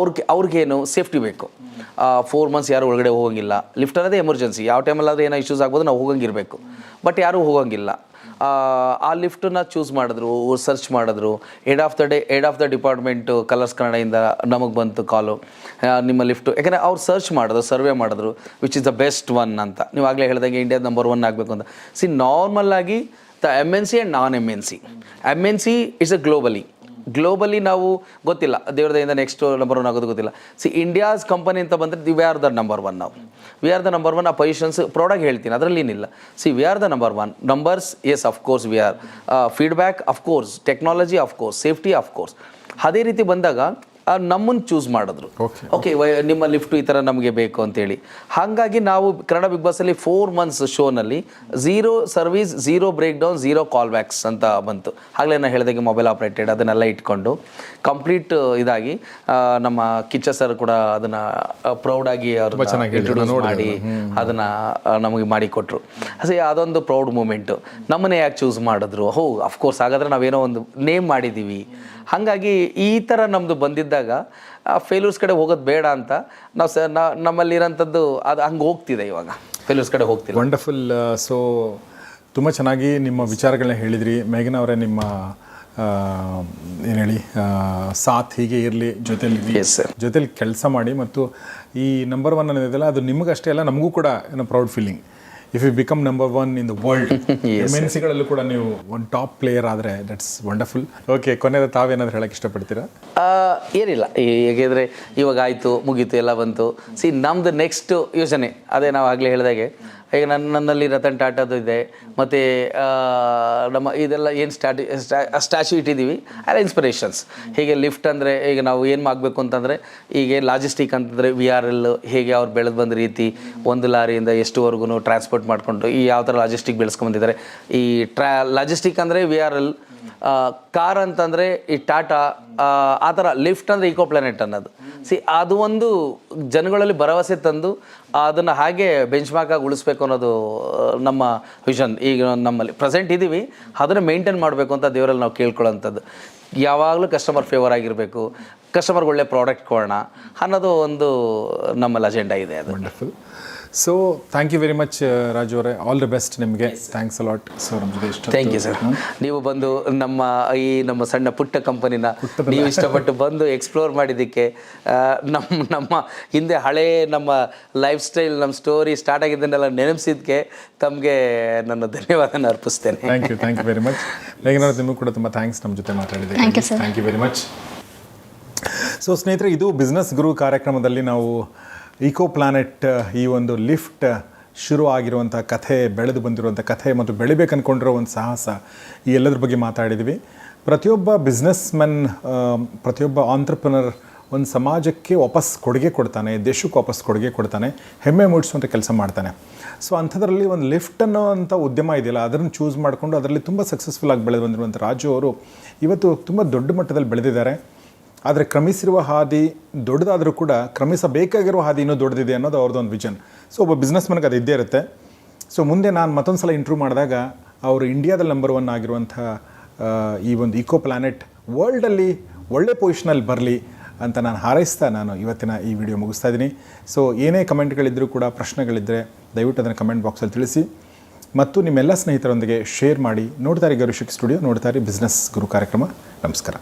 ಅವ್ರಿಗೇನು ಸೇಫ್ಟಿ ಬೇಕು. 4 months ಯಾರು ಒಳಗಡೆ ಹೋಗೋಂಗಿಲ್ಲ. ಲಿಫ್ಟ್ ಅನ್ನೋದೇ ಎಮರ್ಜೆನ್ಸಿ, ಯಾವ ಟೈಮಲ್ಲಾದರೂ ಏನೋ ಇಶ್ಯೂಸ್ ಆಗ್ಬೋದು, ನಾವು ಹೋಗಂಗಿರಬೇಕು. ಬಟ್ ಯಾರೂ ಹೋಗೋಂಗಿಲ್ಲ. ಆ ಲಿಫ್ಟನ್ನ ಚೂಸ್ ಮಾಡಿದ್ರು, ಸರ್ಚ್ ಮಾಡಿದ್ರು. Head of the department colours ಕನ್ನಡದಿಂದ ನಮಗೆ ಬಂತು ಕಾಲು, ನಿಮ್ಮ ಲಿಫ್ಟು. ಯಾಕಂದರೆ ಅವ್ರು ಸರ್ಚ್ ಮಾಡಿದ್ರು, ಸರ್ವೆ ಮಾಡಿದ್ರು, which is the best one ಅಂತ. ನೀವು ಆಗಲೇ ಹೇಳ್ದಂಗೆ ಇಂಡಿಯಾದ ನಂಬರ್ 1 ಆಗಬೇಕು ಅಂತ. ನಾರ್ಮಲ್ಲಾಗಿ MNC and non MNC. MNC is a globally ನಾವು ಗೊತ್ತಿಲ್ಲ, ದೇವ್ರದಿಂದ ನೆಕ್ಸ್ಟ್ ನಂಬರ್ 1 ಆಗೋದು ಗೊತ್ತಿಲ್ಲ. ಇಂಡಿಯಾಸ್ ಕಂಪನಿ ಅಂತ ಬಂದರೆ ವಿ ಆರ್ ದ ನಂಬರ್ 1. ನಾವು ವಿ ಆರ್ ದ ನಂಬರ್ 1. ಆ ಪೊಸಿಷನ್ಸ್ ಪ್ರೌಡಾಗಿ ಹೇಳ್ತೀನಿ, ಅದರಲ್ಲಿ ಏನಿಲ್ಲ. V are the number 1. Numbers yes of course we are, feedback of course, technology of course, safety of course. ಅದೇ ರೀತಿ ಬಂದಾಗ ನಮ್ಮನ್ನು ಚೂಸ್ ಮಾಡಿದ್ರು. ಓಕೆ, ನಿಮ್ಮ ಲಿಫ್ಟು ಈ ಥರ ನಮಗೆ ಬೇಕು ಅಂತೇಳಿ. ಹಾಗಾಗಿ ನಾವು ಕನ್ನಡ ಬಿಗ್ ಬಾಸಲ್ಲಿ 4 months ಶೋನಲ್ಲಿ 0 ಸರ್ವಿಸ್, 0 ಬ್ರೇಕ್ ಡೌನ್, 0 ಕಾಲ್ ಬ್ಯಾಕ್ಸ್ ಅಂತ ಬಂತು. ಆಗಲೇ ನಾನು ಹೇಳಿದಾಗೆ ಮೊಬೈಲ್ ಆಪ್ರೇಟೆಡ್ ಅದನ್ನೆಲ್ಲ ಇಟ್ಕೊಂಡು ಕಂಪ್ಲೀಟ್ ಇದಾಗಿ ನಮ್ಮ ಕಿಚ್ಚ ಸರ್ ಕೂಡ ಅದನ್ನು ಪ್ರೌಡಾಗಿ ಅವ್ರು ಇಂಟ್ರೊಡ್ಯೂಸ್ ಮಾಡಿ ಅದನ್ನು ನಮಗೆ ಮಾಡಿಕೊಟ್ರು. ಅದೊಂದು ಪ್ರೌಡ್ ಮೂಮೆಂಟು. ನಮ್ಮನ್ನೇ ಯಾಕೆ ಚೂಸ್ ಮಾಡಿದ್ರು? ಅಫ್ಕೋರ್ಸ್, ಹಾಗಾದರೆ ನಾವೇನೋ ಒಂದು ನೇಮ್ ಮಾಡಿದ್ದೀವಿ. ಹಾಗಾಗಿ ಈ ಥರ ನಮ್ಮದು ಬಂದಿದ್ದಾಗ ಫೇಲ್ಯೂರ್ಸ್ ಕಡೆ ಹೋಗೋದು ಬೇಡ ಅಂತ ನಾವು ನಮ್ಮಲ್ಲಿರೋಂಥದ್ದು ಅದು ಹಂಗೆ ಹೋಗ್ತಿದೆ. ಇವಾಗ ಫೇಲ್ಯೂರ್ಸ್ ಕಡೆ ಹೋಗ್ತಿಲ್ಲ. ವಂಡರ್ಫುಲ್. ಸೊ ತುಂಬ ಚೆನ್ನಾಗಿ ನಿಮ್ಮ ವಿಚಾರಗಳನ್ನ ಹೇಳಿದ್ರಿ ಮೇಘನಾ ಅವರೇ. ನಿಮ್ಮ ಏನು ಹೇಳಿ, ಸಾಥ್ ಹೀಗೆ ಇರಲಿ, ಜೊತೆಲಿ ಕೆಲಸ ಮಾಡಿ. ಮತ್ತು ಈ ನಂಬರ್ 1 ಅನ್ನೋದಿದೆಯಲ್ಲ, ಅದು ನಿಮಗಷ್ಟೇ ಅಲ್ಲ, ನಮಗೂ ಕೂಡ ಏನೋ proud feeling. If you become number 1 in the world, MNCಗಳಲ್ಲೂ ಕೂಡ ನೀವು ಒಂದು ಟಾಪ್ ಪ್ಲೇಯರ್ ಆದರೆ ದಟ್ಸ್ ವಂಡರ್ಫುಲ್. ಓಕೆ, ಕೊನೆಯದ ತಾವೇನಾದ್ರು ಹೇಳಕ್ಕೆ ಇಷ್ಟಪಡ್ತೀರಾ? ಏನಿಲ್ಲ, ಹೇಗಿದ್ರೆ ಇವಾಗ ಆಯಿತು, ಮುಗೀತು, ಎಲ್ಲ ಬಂತು. ನಮ್ಮದು ನೆಕ್ಸ್ಟ್ ಯೋಜನೆ ಅದೇ ನಾವು ಆಗಲೇ ಹೇಳಿದಾಗೆ, ಈಗ ನನ್ನಲ್ಲಿ ರತನ್ ಟಾಟಾದು ಇದೆ, ಮತ್ತು ನಮ್ಮ ಇದೆಲ್ಲ ಏನು ಸ್ಟ್ಯಾಚ್ಯೂ ಇಟ್ಟಿದ್ದೀವಿ, ಅಲ್ಲ ಇನ್ಸ್ಪಿರೇಷನ್ಸ್. ಹೀಗೆ ಲಿಫ್ಟ್ ಅಂದರೆ ಈಗ ನಾವು ಏನು ಮಾಡಬೇಕು ಅಂತಂದರೆ, ಈಗ ಲಾಜಿಸ್ಟಿಕ್ ಅಂತಂದರೆ VRL ಹೇಗೆ ಅವ್ರು ಬೆಳೆದು ಬಂದ ರೀತಿ, ಒಂದು ಲಾರಿಯಿಂದ ಎಷ್ಟುವರೆಗೂ ಟ್ರಾನ್ಸ್ಪೋರ್ಟ್ ಮಾಡಿಕೊಂಡು ಈ ಯಾವ ಥರ ಲಾಜಿಸ್ಟಿಕ್ ಬೆಳೆಸ್ಕೊಂಬಂದಿದ್ದಾರೆ. ಈ ಲಾಜಿಸ್ಟಿಕ್ ಅಂದರೆ VRL, ಕಾರ್ ಅಂತಂದರೆ ಈ ಟಾಟಾ, ಆ ಥರ. ಲಿಫ್ಟ್ ಅಂದರೆ ಇಕೋ ಪ್ಲಾನೆಟ್ ಅನ್ನೋದು. ಅದು ಒಂದು ಜನಗಳಲ್ಲಿ ಭರವಸೆ ತಂದು ಅದನ್ನು ಹಾಗೆ ಬೆಂಚ್ ಮಾರ್ಕ್ ಆಗಿ ಉಳಿಸ್ಬೇಕು ಅನ್ನೋದು ನಮ್ಮ ವಿಷನ್. ಈಗ ನಮ್ಮಲ್ಲಿ ಪ್ರೆಸೆಂಟ್ ಇದ್ದೀವಿ, ಅದನ್ನು ಮೇಂಟೈನ್ ಮಾಡಬೇಕು ಅಂತ ದೇವರಲ್ಲಿ ನಾವು ಕೇಳ್ಕೊಳ್ಳೋಂಥದ್ದು. ಯಾವಾಗಲೂ ಕಸ್ಟಮರ್ ಫೇವರ್ ಆಗಿರಬೇಕು, ಕಸ್ಟಮರ್ಗೆ ಒಳ್ಳೆ ಪ್ರಾಡಕ್ಟ್ ಕೊಡೋಣ ಅನ್ನೋದು ಒಂದು ನಮ್ಮಲ್ಲಿ ಅಜೆಂಡಾ ಇದೆ. ಅದು wonderful. So thank you very much Raju ಅವರೇ, ಆಲ್ ದಿ ಬೆಸ್ಟ್ ನಿಮಗೆ. ಥ್ಯಾಂಕ್ಸ್ ಅಲಾಟ್ ಸರ್ ನಮ್ಮ ಜೊತೆ ಇಷ್ಟ. Thank you sir. ನೀವು ಬಂದು ನಮ್ಮ ಸಣ್ಣ ಪುಟ್ಟ ಕಂಪನಿನ ನೀವು ಇಷ್ಟಪಟ್ಟು ಬಂದು ಎಕ್ಸ್ಪ್ಲೋರ್ ಮಾಡಿದ್ದಕ್ಕೆ, ನಮ್ಮ ಹಿಂದೆ ಹಳೇ ನಮ್ಮ ಲೈಫ್ ಸ್ಟೈಲ್, ನಮ್ಮ ಸ್ಟೋರಿ ಸ್ಟಾರ್ಟ್ ಆಗಿದ್ದನ್ನೆಲ್ಲ ನೆನಪಿಸಿದ್ದಕ್ಕೆ ತಮಗೆ ನನ್ನ ಧನ್ಯವಾದನ ಅರ್ಪಿಸ್ತೇನೆ. Thank you very much. Meghanath, ನಿಮಗೂ ಕೂಡ ತುಂಬ ಥ್ಯಾಂಕ್ಸ್ ನಮ್ಮ ಜೊತೆ ಮಾತಾಡಿದ್ದಕ್ಕೆ. Thank you very much. So ಸ್ನೇಹಿತರೆ, ಇದು ಬಿಸ್ನೆಸ್ ಗುರು ಕಾರ್ಯಕ್ರಮದಲ್ಲಿ ನಾವು ಈಕೋ ಪ್ಲಾನೆಟ್ ಈ ಒಂದು ಲಿಫ್ಟ್ ಶುರು ಆಗಿರುವಂಥ ಕಥೆ, ಬೆಳೆದು ಬಂದಿರುವಂಥ ಕಥೆ ಮತ್ತು ಬೆಳಿಬೇಕು ಅಂದ್ಕೊಂಡಿರೋ ಒಂದು ಸಾಹಸ, ಈ ಎಲ್ಲದ್ರ ಬಗ್ಗೆ ಮಾತಾಡಿದ್ವಿ. ಪ್ರತಿಯೊಬ್ಬ ಬಿಸ್ನೆಸ್ ಮೆನ್, ಪ್ರತಿಯೊಬ್ಬ ಆಂಟ್ರಪ್ರನರ್ ಒಂದು ಸಮಾಜಕ್ಕೆ ವಾಪಸ್ ಕೊಡುಗೆ ಕೊಡ್ತಾನೆ, ದೇಶಕ್ಕೆ ವಾಪಸ್ ಕೊಡುಗೆ ಕೊಡ್ತಾನೆ, ಹೆಮ್ಮೆ ಮೂಡಿಸುವಂಥ ಕೆಲಸ ಮಾಡ್ತಾನೆ. ಸೊ ಅಂಥದ್ರಲ್ಲಿ ಒಂದು ಲಿಫ್ಟ್ ಅನ್ನೋವಂಥ ಉದ್ಯಮ ಇದೆಯಲ್ಲ, ಅದನ್ನು ಚೂಸ್ ಮಾಡಿಕೊಂಡು ಅದರಲ್ಲಿ ತುಂಬ ಸಕ್ಸಸ್ಫುಲ್ ಆಗಿ ಬೆಳೆದು ಬಂದಿರುವಂಥ ರಾಜು ಅವರು ಇವತ್ತು ತುಂಬ ದೊಡ್ಡ ಮಟ್ಟದಲ್ಲಿ ಬೆಳೆದಿದ್ದಾರೆ. ಆದರೆ ಕ್ರಮಿಸಿರುವ ಹಾದಿ ದೊಡ್ಡದಾದರೂ ಕೂಡ ಕ್ರಮಿಸಬೇಕಾಗಿರುವ ಹಾದಿ ಇನ್ನೂ ದೊಡ್ಡದಿದೆ ಅನ್ನೋದು ಅವ್ರದ್ದೊಂದು ವಿಷನ್. ಸೊ ಒಬ್ಬ ಬಿಸ್ನೆಸ್ ಮನ್ಗೆ ಅದು ಇದ್ದೇ ಇರುತ್ತೆ. ಸೊ ಮುಂದೆ ನಾನು ಮತ್ತೊಂದು ಸಲ ಇಂಟ್ರ್ಯೂ ಮಾಡಿದಾಗ ಅವರು ಇಂಡಿಯಾದಲ್ಲಿ ನಂಬರ್ 1 ಆಗಿರುವಂಥ ಈ ಒಂದು ಈಕೋ ಪ್ಲಾನೆಟ್ ವರ್ಲ್ಡಲ್ಲಿ ಒಳ್ಳೆ ಪೊಸಿಷನಲ್ಲಿ ಬರಲಿ ಅಂತ ನಾನು ಹಾರೈಸ್ತಾ ನಾನು ಇವತ್ತಿನ ಈ ವಿಡಿಯೋ ಮುಗಿಸ್ತಾ ಇದ್ದೀನಿ. ಸೊ ಏನೇ ಕಮೆಂಟ್ಗಳಿದ್ದರೂ ಕೂಡ, ಪ್ರಶ್ನೆಗಳಿದ್ದರೆ ದಯವಿಟ್ಟು ಅದನ್ನು ಕಮೆಂಟ್ ಬಾಕ್ಸಲ್ಲಿ ತಿಳಿಸಿ ಮತ್ತು ನಿಮ್ಮೆಲ್ಲ ಸ್ನೇಹಿತರೊಂದಿಗೆ ಶೇರ್ ಮಾಡಿ. ನೋಡ್ತಾರೆ ಗರುಶಿಕ್ ಸ್ಟುಡಿಯೋ, ನೋಡ್ತಾರೆ ಬಿಸ್ನೆಸ್ ಗುರು ಕಾರ್ಯಕ್ರಮ. ನಮಸ್ಕಾರ.